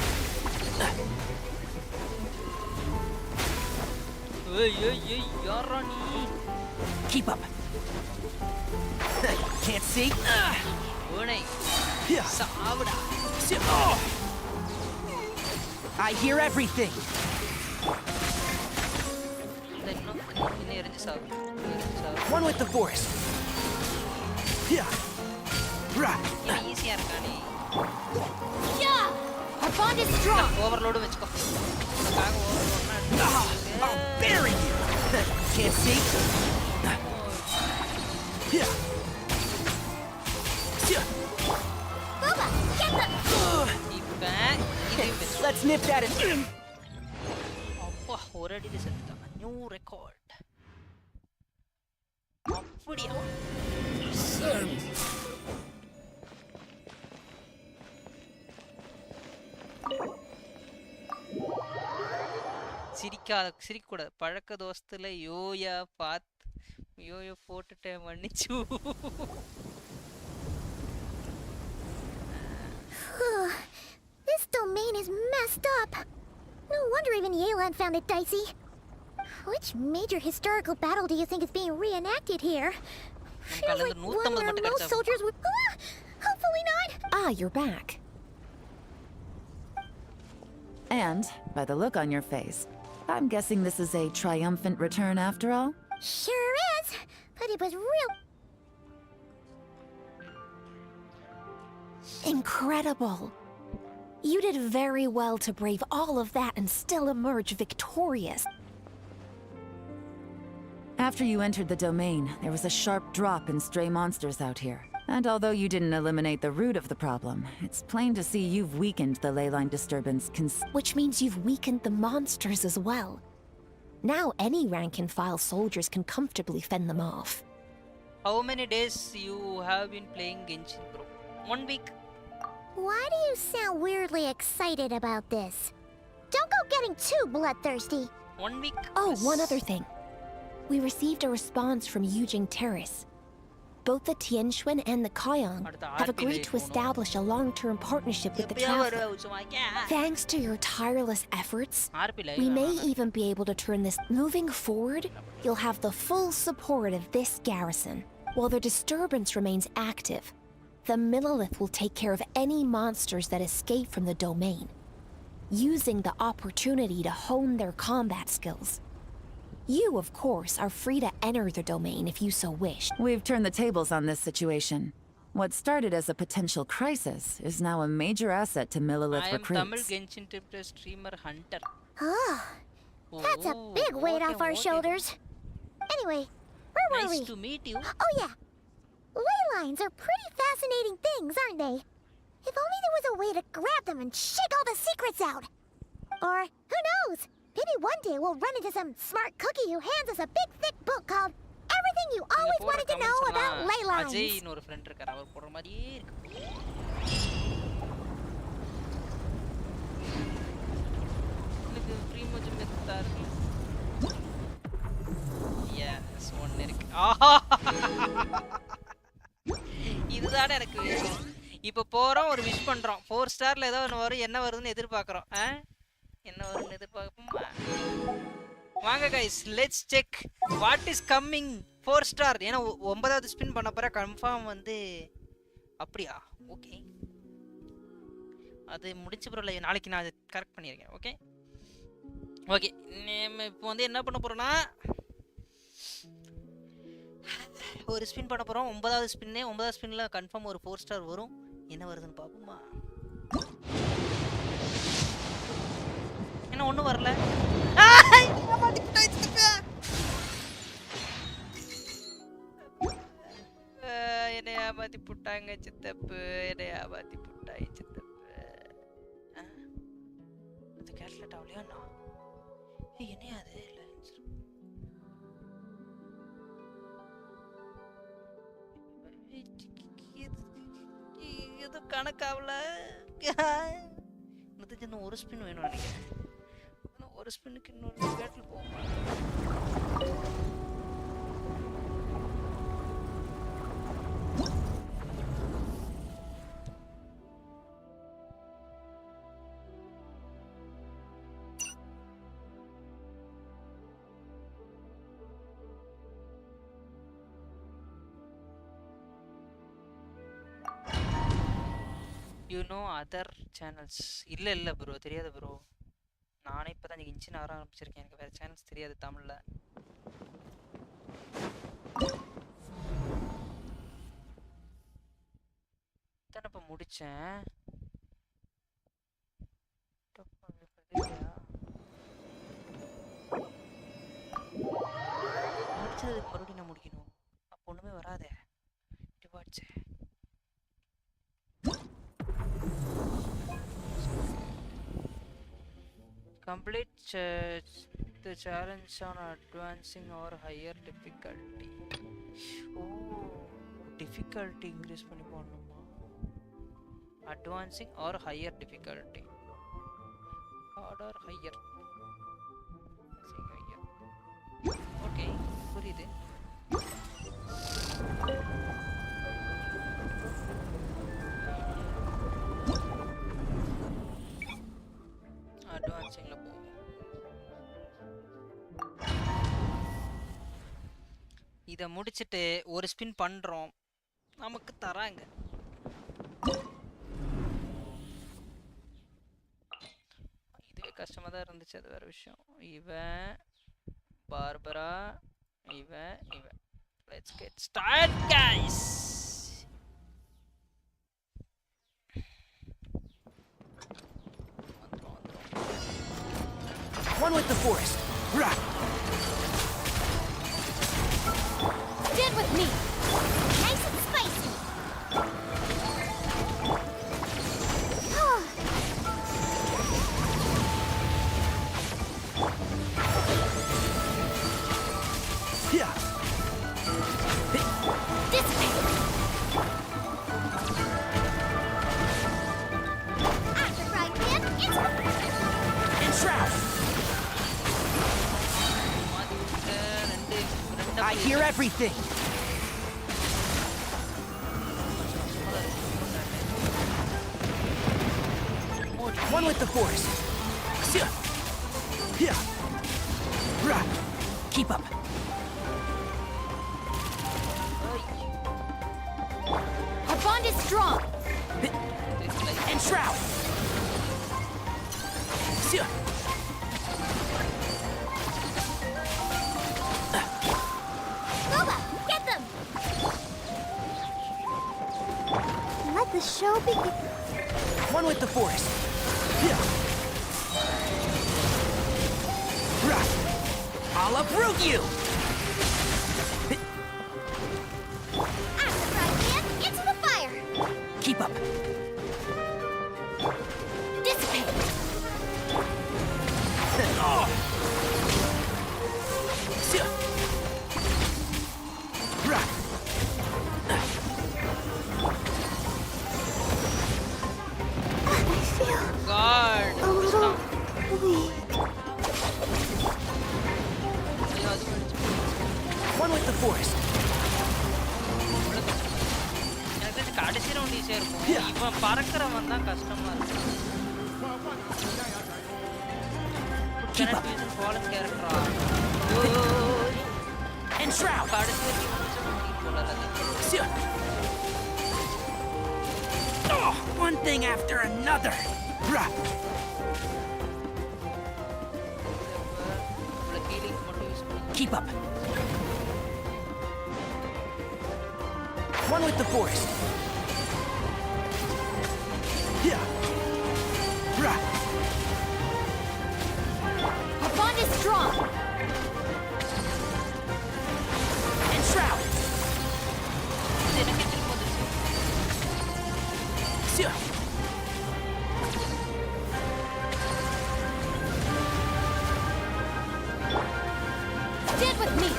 ஏய் யாரா நீ? Keep up. Can't see. ஓனை. சாவுடா. I hear everything. இன்னும் எரிஞ்சு சாவு. One with the force. இவன் ஈஸியா இருக்கானே. Yeah! Our bond is strong. Overload வெச்சுக்கோ. உனக்காக ஓவர்லோட்னா I'll bury you. Can't see. Booba, get them! Let's nip that in. அப்பா ஒரு அடியில் செத்துட்டான். New record. அப்படியா? சிரிக்கக்கூடாது. பழக்க தோஸ்துல யோயா யோயோ போட்டுட்டேன் மன்னிச்சு. This domain is messed up. No wonder even Yelan found it dicey. Which major historical battle do you think is being reenacted here? Feels like one where most soldiers would... hopefully not! Ah, you're back. And, by the look on your face, I'm guessing this is a triumphant return after all? Sure is, but it was real... Incredible! You did very well to brave all of that and still emerge victorious. After you entered the domain, there was a sharp drop in stray monsters out here. And although you didn't eliminate the root of the problem, it's plain to see you've weakened the ley line disturbance Which means you've weakened the monsters as well. Now any rank-and-file soldiers can comfortably fend them off. How many days you have been playing Genshin, bro? 1 week. Why do you sound weirdly excited about this? Don't go getting too bloodthirsty. 1 week. Oh, one other thing. We received a response from Yujing Terrace. Both the Tianxuan and the Kaiyang have agreed to establish a long-term partnership with the Catholic. Thanks to your tireless efforts, we may even be able to turn this. Moving forward, you'll have the full support of this garrison. While the disturbance remains active, the Millelith will take care of any monsters that escape from the domain, using the opportunity to hone their combat skills. You, of course, are free to enter the domain if you so wish. We've turned the tables on this situation. What started as a potential crisis is now a major asset to Millilith I am Tamil recruits. Genshin Tipped streamer Hunter. Oh, that's a big weight off our shoulders. Anyway, where were we? Nice to meet you. Oh yeah. Ley lines are pretty fascinating things, aren't they? If only there was a way to grab them and shake all the secrets out. Or, who knows? Maybe one day we'll run into some smart cookie who hands us a big thick book called Everything You Always Wanted to Know About Ley Lines. Ajay இன்னொரு friend இருக்காரு அவர் போடுற மாதிரியே இருக்கு. எனக்கு ப்ரீமோஜ் மெத்தார். S ஒன்னு இருக்கு. ஆஹா இதுதானே எனக்கு வேணும். இப்போ போறோம் ஒரு விஷ் பண்றோம். 4 ஸ்டார்ல ஏதோ ஒன்னு வரும் என்ன வருதுன்னு எதிர்பார்க்கறோம். என்ன வரும்னு எதிர்பார்ப்போமா? வாங்க guys let's check what is coming 4 star. ஏன்னா 9வது ஸ்பின் பண்ண போற கன்ஃபார்ம் வந்து அப்படியா? ஓகே அது முடிஞ்ச பிறகு நாளைக்கு நான் கரெக்ட் பண்ணியிருக்கேன். ஓகே ஓகே நம்ம இப்போ வந்து என்ன பண்ண போறோம்னா ஒரு ஸ்பின் பண்ண போறோம். 9வது ஸ்பின்ல கன்ஃபார்ம் ஒரு 4 ஸ்டார் வரும். என்ன வருதுன்னு பாப்போமா? என்ன ஒண்ணும் வரல. என்னை ஏமாத்தி புட்டாங்க சித்தப்பு. என்னை ஏமாத்தி புட்டாய் சித்தப்பு. அது கேட்லட் ஆகலையா? என்னையா அது இது கணக்காவல. இன்னும் ஒரு ஸ்பின் வேணும் நினைக்கிறேன். ஒரு ஸ்பின்னுக்கு இன்னொரு பேட்டில் போகுமா? You know other channels? இல்ல ப்ரோ தெரியாது ப்ரோ. நானே இப்பதான் Genshin ஆரம்பிச்சிருக்கேன். எனக்கு வேற சேனல்ஸ் தெரியாது தமிழ்ல. தான இப்ப முடிச்சேன். முடிச்சது மறுபடியும் நான் முடிக்கணும். அப்ப ஒண்ணுமே வராதே. டிவாட்ஸ் complete the challenge on advancing or higher difficulty. Oh, difficulty increase பண்ணி போடணுமா? Advancing or higher difficulty. Hard or higher. Okay, புரியுது. அட்வான்சிங்ல போவோம். இத முடிச்சிட்டு ஒரு ஸ்பின் பண்றோம். நமக்கு தராங்க. இதுவே கஷ்டமா தான் இருந்துச்சு, அது வேற விஷயம். இவன் பார்பரா, இவன். Let's get started guys. One with the forest. Dead with me. Nice and spicy. Yeah. This way. After frying pan, it's Enshroud. I hear everything. One with the forest. Keep up. our bond is strong. Enshroud. Loba, get them. the show begin? One with the forest. Yeah. I'll uproot you! Out of the frying pan, into the fire! Keep up. Dissipate! Oh. God. A little weak. One with the forest. எனக்கு தெரிஞ்சு கடைசி round ஈஸியா இருக்கும். இவன் பறக்கிறவன் தான் கஷ்டமா இருக்கு. Keep up. Fallen கேரக்டரா. And shroud. கடைசி வரைக்கும் போல Oh, one thing after another. Keep up. One with the forest. Yeah. Our bond is strong! And shroud. Stand with me!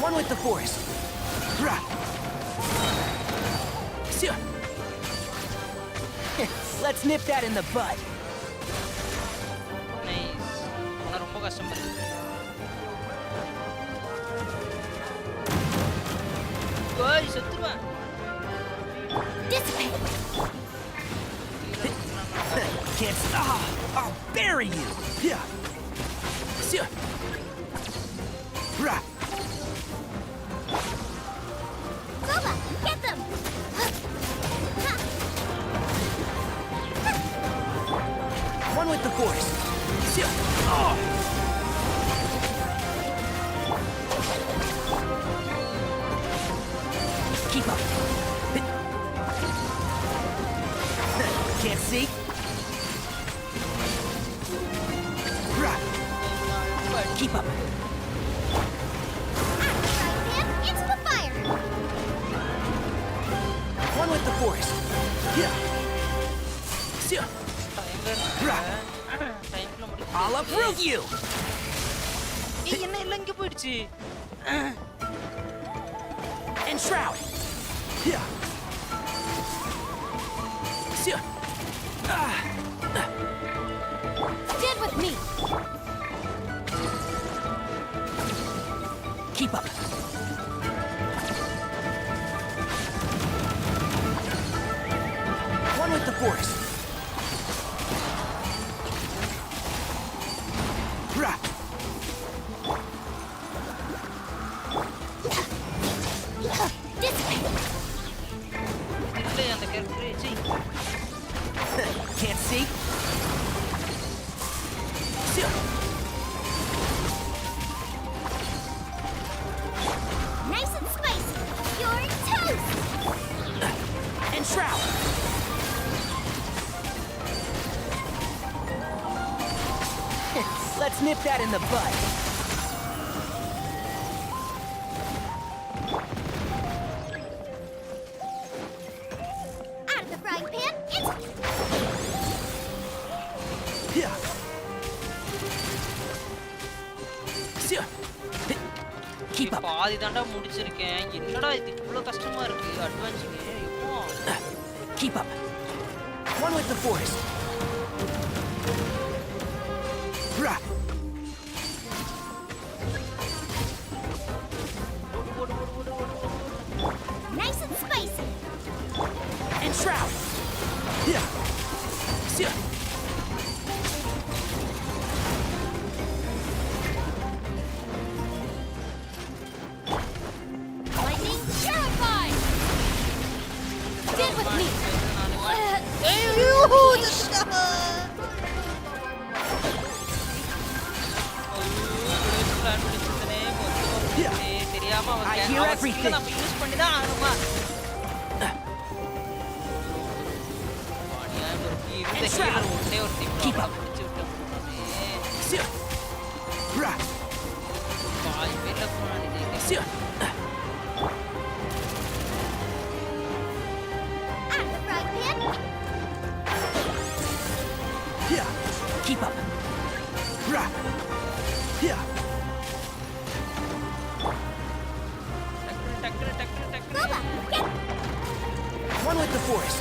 One with the forest. Let's nip that in the bud. Nice. ஆனா ரொம்ப கஷ்டம் இருக்கு. ஓய் செத்துருவேன். Dissipate! Can't stop. I'll bury you. Yeah. Goba, get them! One with the forest. Oh. Keep up. Can't see. Keep up. Into the fire! One with the forest. Yeah. I'll uproot you. என்ன இல்ல இங்க போயிடுச்சு. And shroud. Yeah. Stand with me! Keep up. One with the forest. Can't see. Nice and spicy! You're toast! And shroud. Let's nip that in the bud. Out of the frying pan, into... Yeah. Keep up. பாதி தாண்டா முடிச்சிருக்கேன். என்னடா இது இவ்வளவு கஷ்டமா இருக்கு advancing. Keep up. One with the forest. Nice and spicy! And shroud. Yeah. Lightning, terrified! Stand with me! everything. நம்ம use பண்ணி தான் ஆகணுமா? Keep up. Keep up. One with the forest.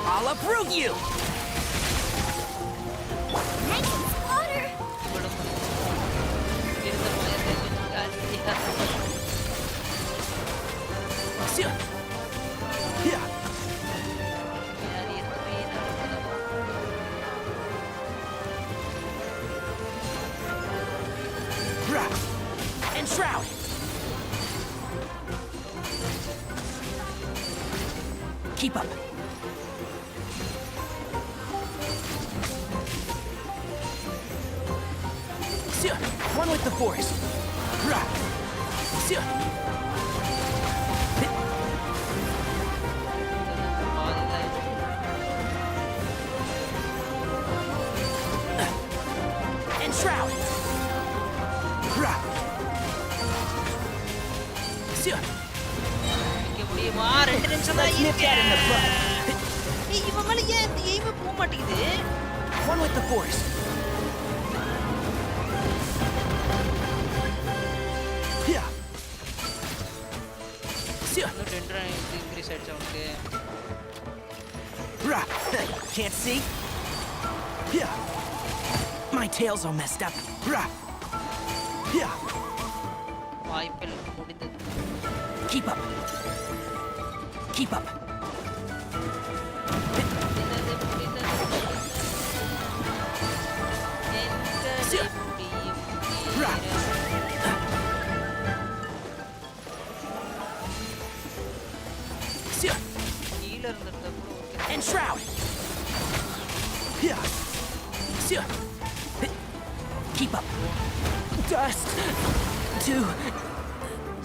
I'll uproot you. And shroud. Keep up. One with the forest. And shroud. Let's nip that in the bud. இவன் மேல ஏன் இந்த எய்மே போக மாட்டேங்குது? One with the forest. Increase ஆயிடுச்சு அவனுக்கு. Can't see? My tail's all messed up. வாய்ப்பில் முடிந்தது. Keep up. Keep up. And shroud. Keep up. Dust to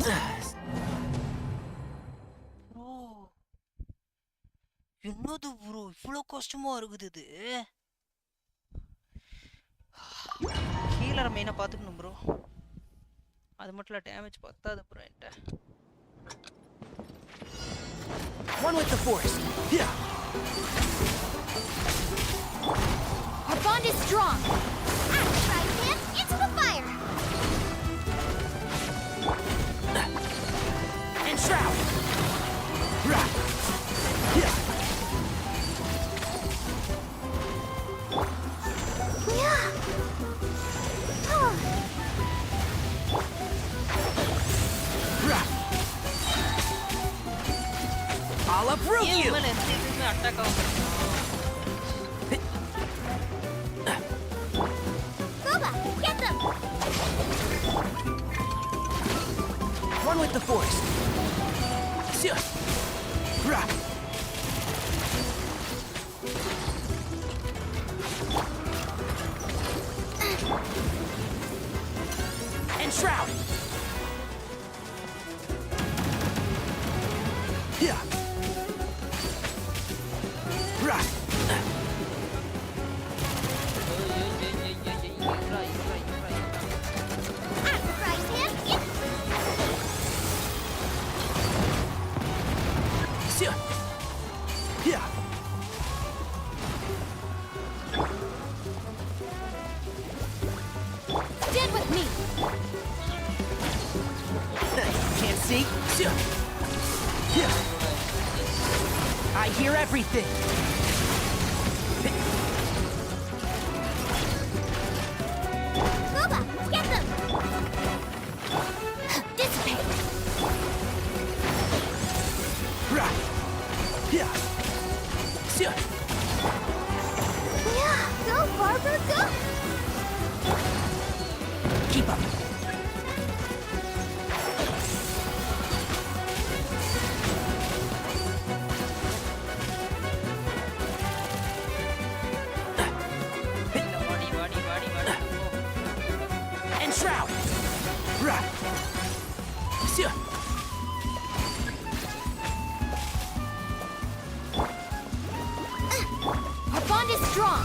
dust. என்னது ப்ரோ இவ்வளோ கஷ்டமா இருக்குது இது? ஹீலரை மெயினாக பார்த்துக்கணும் ப்ரோ. அது மட்டும் இல்லை டேமேஜ் பத்தாது ப்ரோ என்கிட்ட. One with the forest. Our bond is strong. Right hand into the fire. And shroud. I'll uproot you. Goba, get them. One with the forest. And shroud. Stand with me. Can't see? I hear everything. Goba, get them. Dissipate. Yeah, go, Barbara, go. Keep up. shroud! Rah! Sia! Our bond is strong.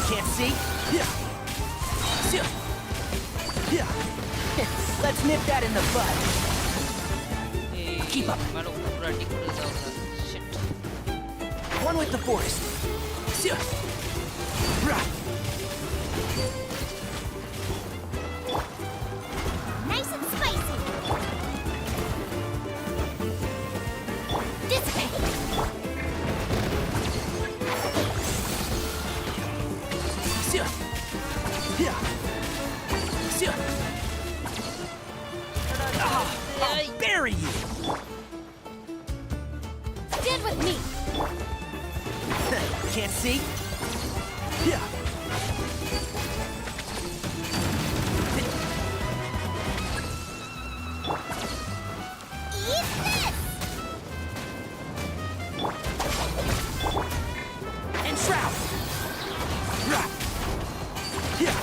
Can't see? Yeah. Sia! Yeah. Let's nip that in the bud. Keep up. Shit. One with the forest. Sia! Rah! Nice and spicy. Dissipate. Sia! Yeah! Sia! I'll bury you! Stand with me. Can't see? Yeah! Eat this! And shroud! Rah! Yeah!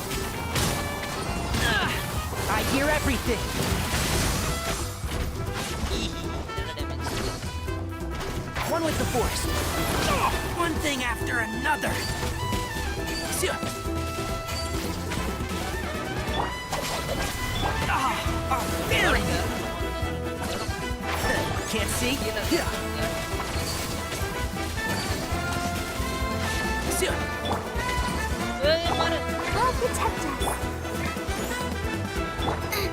I hear everything! One with the forest. One thing after another. Sia! I'll bury you! Can't see? Yeah! Sia! I'll protect us.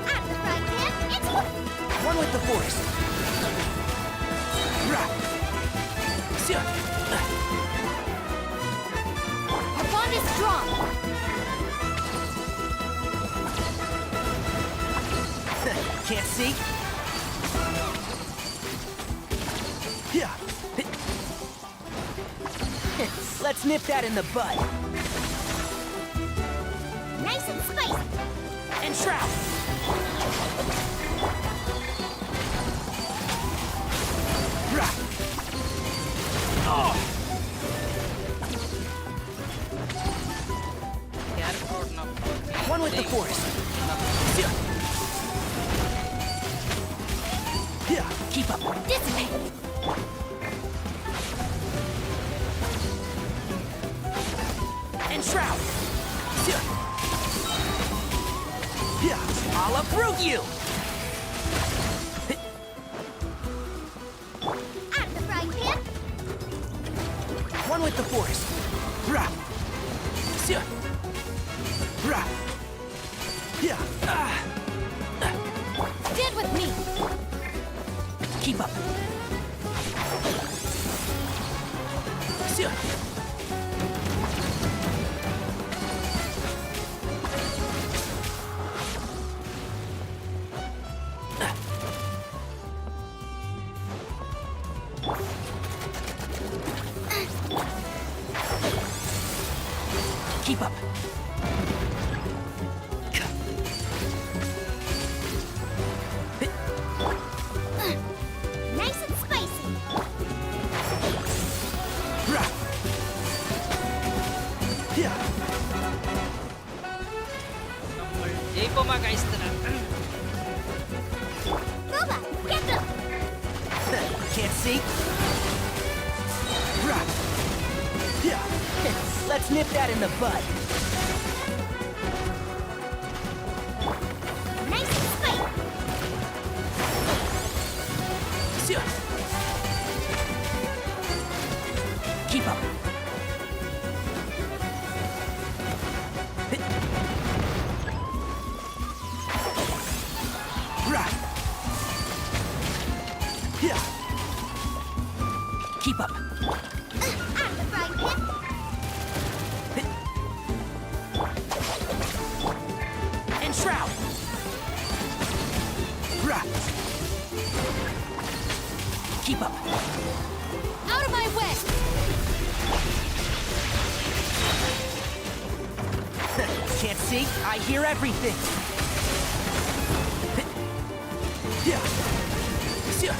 Out of the frying pan, it's One with the forest. Rah! Sia! Our bond is strong. Can't see? Yeah! Let's nip that in the bud. nice and spicy. And shroud! Rah! Oh! One with the forest. Yeah. Yeah, keep up. Dissipate. And shroud. Yeah. Yeah, I'll uproot you. Out of the frying pan. One with the forest. Rah. Yeah. Rah. Yeah. Stand with me. Keep up. Yeah. Keep up. Nice and spicy. Rah. Yeah. ஜெயிப்போமா guys Boba, get them. Can't see? Rah. Yeah. Let's nip that in the bud. Nice and spicy. Yeah. Keep up. Rah. Yeah. Keep up. Out of the frying pan. And shroud. Rah. Keep up. Out of my way. Can't see? I hear everything. Yeah. Yeah.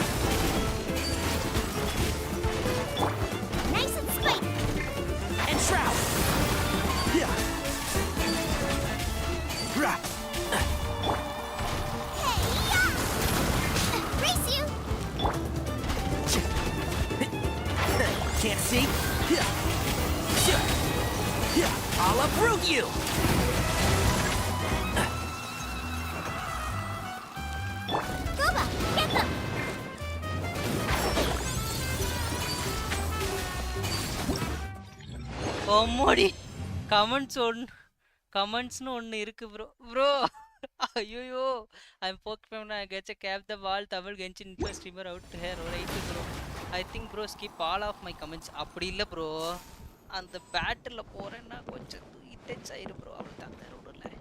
Nice and spicy. And shroud. Yeah. Can't see? I'll uproot you! Gooba, get them! அம்மாடி கமெண்ட்ஸ்னு ஒன்று இருக்கு bro ஐயோ I'm Pokemon I gets cap the wall Tamil Genshin info streamer out here right bro I think bro skip all of my comments அப்படி இல்லை bro அந்த battle போகிறேன்னா கொஞ்சம் intense ஆயிரு ப்ரோ அப்படி தான் ரோடில்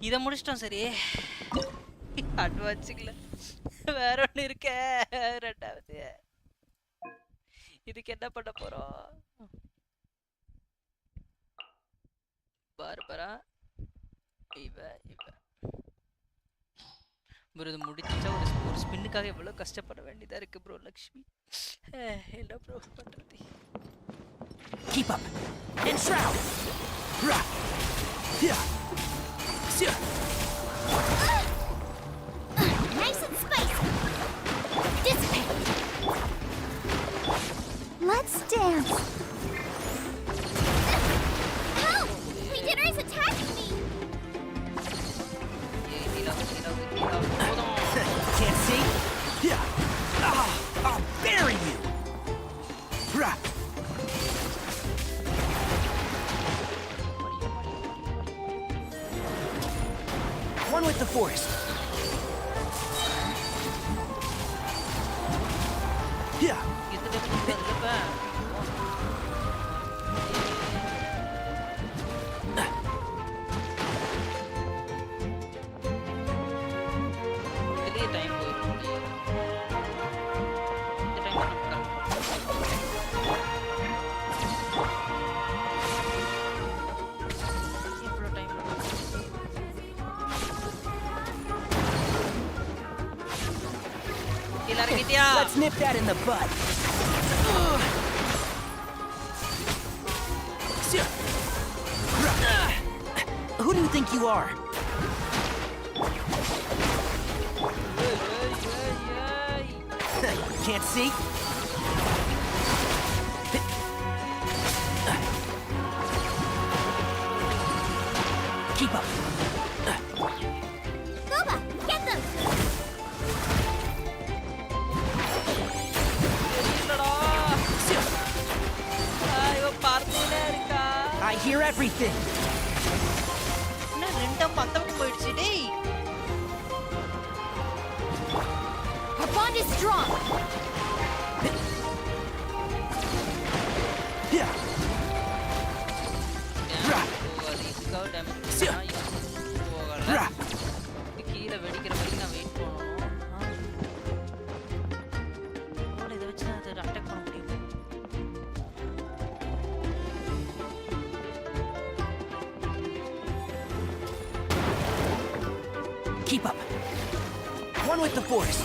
இதை முடிச்சிட்டோம் சரி அட்வான்ஸுங்கள வேற ஒன்று இருக்க ரெண்டாவது இதுக்கு என்ன பண்ண போகிறோம் பார்பரா ப்ரோ இது முடிச்சா ஒரு ஸ்பின்னுக்காக எவ்வளோ கஷ்டப்பட வேண்டியதாக இருக்கு ப்ரோ லக்ஷ்மி என்ன ப்ரோ பண்ணுறது Keep up and shroud. Nice and spicy. Dissipate. Let's dance. Help! Dinner is attacking me. Can't see? I'll bury you. One with the forest. Let's nip that in the bud. Who do you think you are? Can't see? Keep up. Gooba, get them! I hear everything. Our bond is strong. கீழே வெடிக்கிற வரைக்கும் நான் wait பண்ணணும் இதை வச்சு நான் அதை attack பண்ண முடியும் Keep up. One with the forest.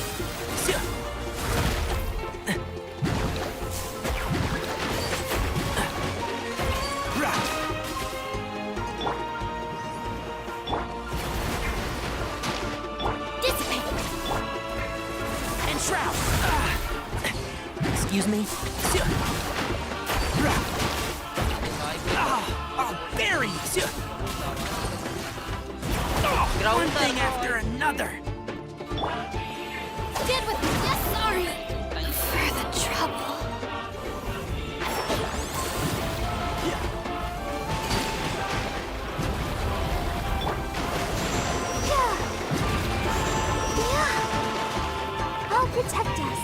Dissipate. And shroud. Excuse me. I'll bury you. One thing after another. Did with me. Yes, sorry. For the trouble. Yeah. I'll protect us.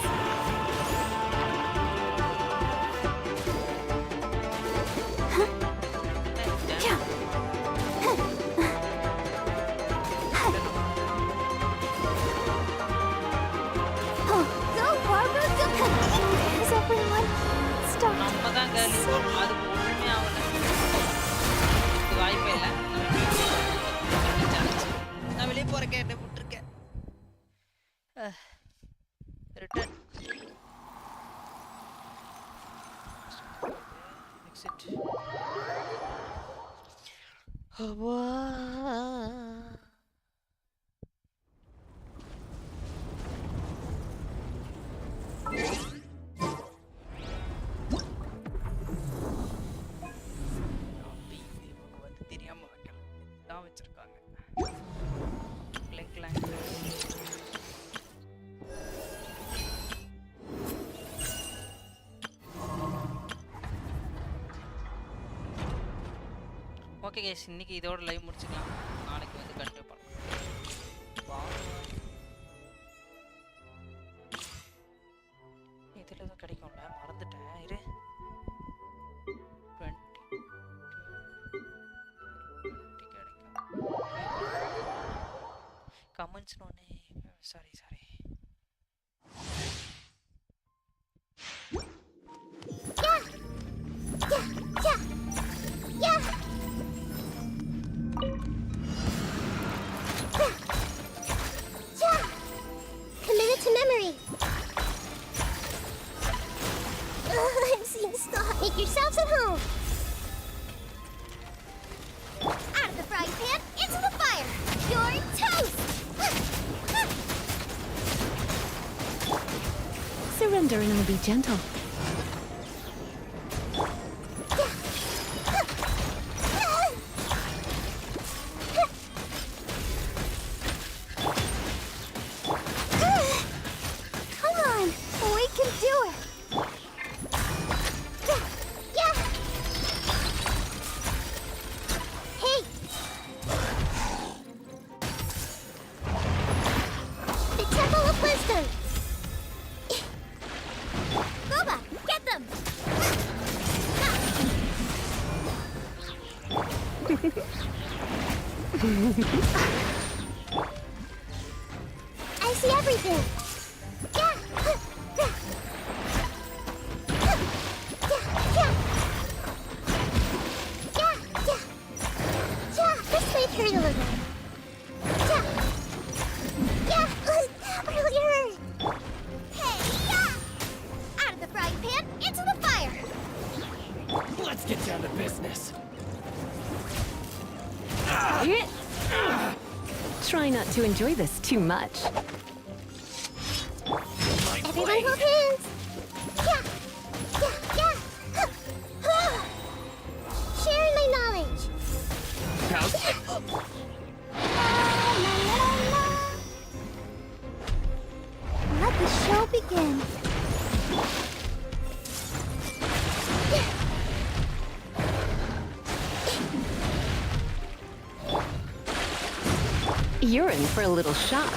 Is everyone stopped? அதுக்கு ஒண்ணுமே ஆகல வாய்ப்பே இல்லை நான் வெளியே போறேன் என்ன விட்டுருக்கேன் ரிட்டர்ன் எக்ஸிட் ஓகே गाइस இன்னைக்கு இதோட லைவ் முடிச்சுக்கலாம். நாளைக்கு வந்து கண்டினியூ பண்ணலாம். இதுல தான் கிடைக்கும்ல மறந்துட்டேன். இரு 20 கிடைக்கும். கமெண்ட்ஸ் நோனே sorry Committed to memory. I'm seeing stop. Make yourselves at home. Out of the frying pan, into the fire. You're toast. Surrender and be gentle. Come on, we can do it. Hey. The Temple of Wisdom. Boba, get them. I see everything. This may hurt a little. That really hurt. Hey, out of the frying pan, into the fire. Let's get down to business. Try not to enjoy this too much. Everyone hold hands. Sharing my knowledge. Let the show begin. You're in for a little shock.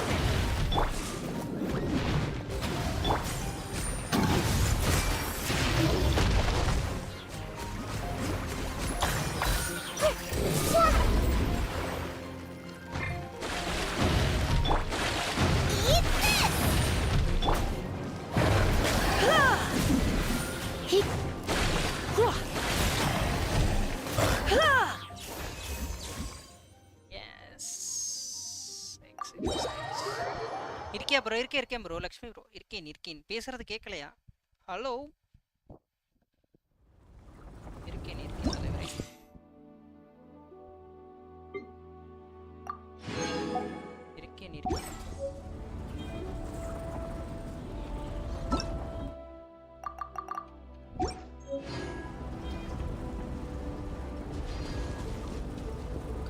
இருக்கியா bro? இருக்கேன் bro. Lakshmi bro இருக்கேன். பேசுறது கேட்கலையா? Hello இருக்கேன் தலைவரே. இருக்கேன்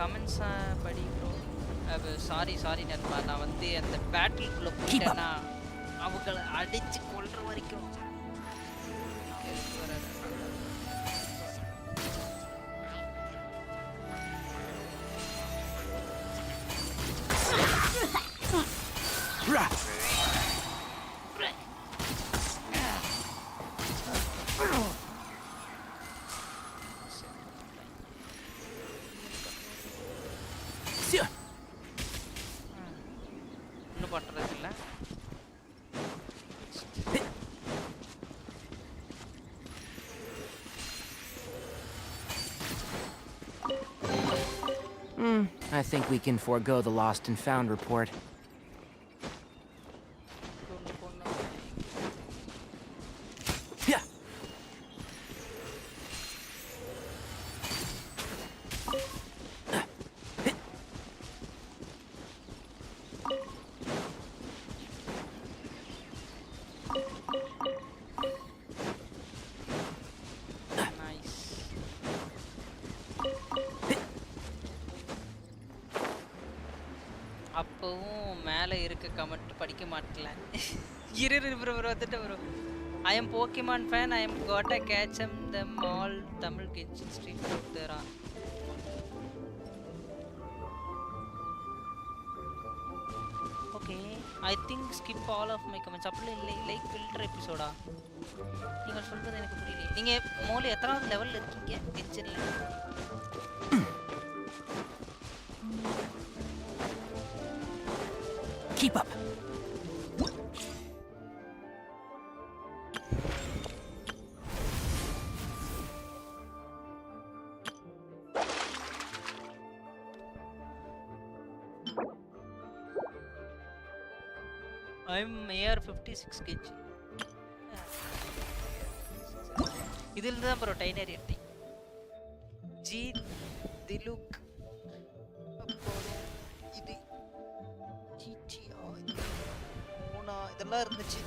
comments படி bro. Sorry நண்பா, நான் வந்து அந்த பேட்டிலுக்குள்ள போயிட்டேன்னா அவங்கள அடிச்சு கொல்ற வரைக்கும் ஒன்றும் பண்ணுறது இல்லை. I think we can forego the lost and found report. அப்பவும் மேலே இருக்க கமெண்ட் படிக்க மாட்டல. இரு ப்ரோ வந்துட்டு bro. I am Pokemon fan. I am gotta catch them all. Tamil Genshin stream out there. Okay I think skip all of my comments அப்படி இல்லை like filter எபிசோடா நீங்கள் சொல்கிறது எனக்கு புரியல நீங்கள் மோலி எத்தனாவது லெவலில் இருக்கீங்க கென்ஷனில் Keep up. I'm AR 56 kg. இதில் தான் ப்ரோ டைனரி எடுத்தேன் ஜீன் திலுக் இது GTI மூணா இதெல்லாம் இருந்துச்சு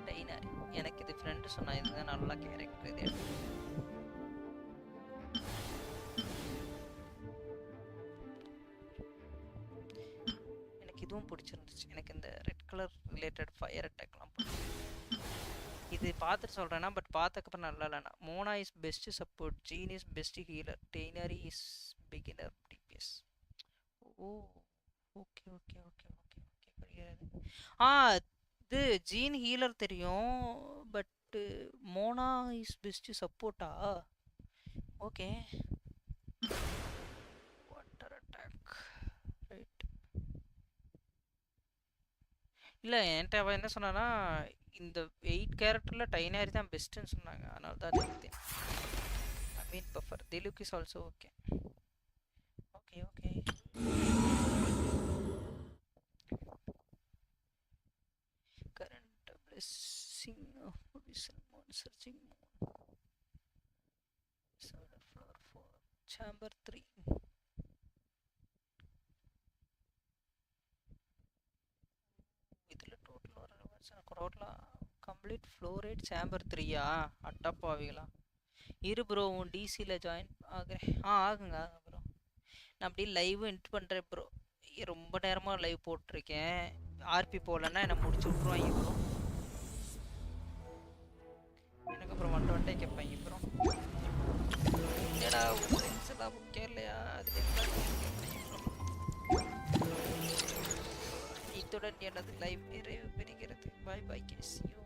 டைனரி எனக்கு இது ஃப்ரெண்டு சொன்னா இதுதான் நல்ல கேரக்டர் இது இதுவும் பிடிச்சிருந்துச்சு எனக்கு இந்த ரெட் கலர் ரிலேட்டட் ஃபயர் அட்டாக்லாம் இது பார்த்துட்டு சொல்கிறேன்னா பட் பார்த்ததுக்கப்புறம் நல்லா இல்லைண்ணா Mona is best support Jean is best healer டெய்னரி is beginner DPS oh okay okay okay okay okay புரியாது இது ஜீன் ஹீலர் தெரியும் பட்டு மோனா இஸ் பெஸ்ட் சப்போர்ட்டா ஓகே வாட்டர் அட்டாக் ரைட் இல்லை என்கிட்ட அவன் என்ன சொன்னான்னா இந்த 8 கேரக்டரில் டைனரி தான் பெஸ்ட்டுன்னு சொன்னாங்க அதனால தான் எடுத்தேன் I mean buffer Diluc is also okay okay okay current blessing searching floor 4 chamber 3 complete ஃப்ளோரேட் சேம்பர் 3யா அட்டப்பாவிங்களா இரு ப்ரோ உன் டிசியில் ஜாயின் ஆகிறேன் ஆகுங்க ப்ரோ நான் அப்படியே லைவும் என்ட் பண்ணுறேன் ப்ரோ ரொம்ப நேரமாக லைவ் போட்டிருக்கேன் ஆர்பி போகலன்னா என்னை முடிச்சு விட்ருவாங்க ப்ரோ எனக்கு அப்புறம் வந்துட்டே கேட்பாங்க ப்ரோ ஏடா ஃப்ரெண்ட்ஸ் எல்லாம் முக்கியம் இல்லையா அது இத்துடன் எனது லைவ் நிறைவு பெறுகிறது. By by case you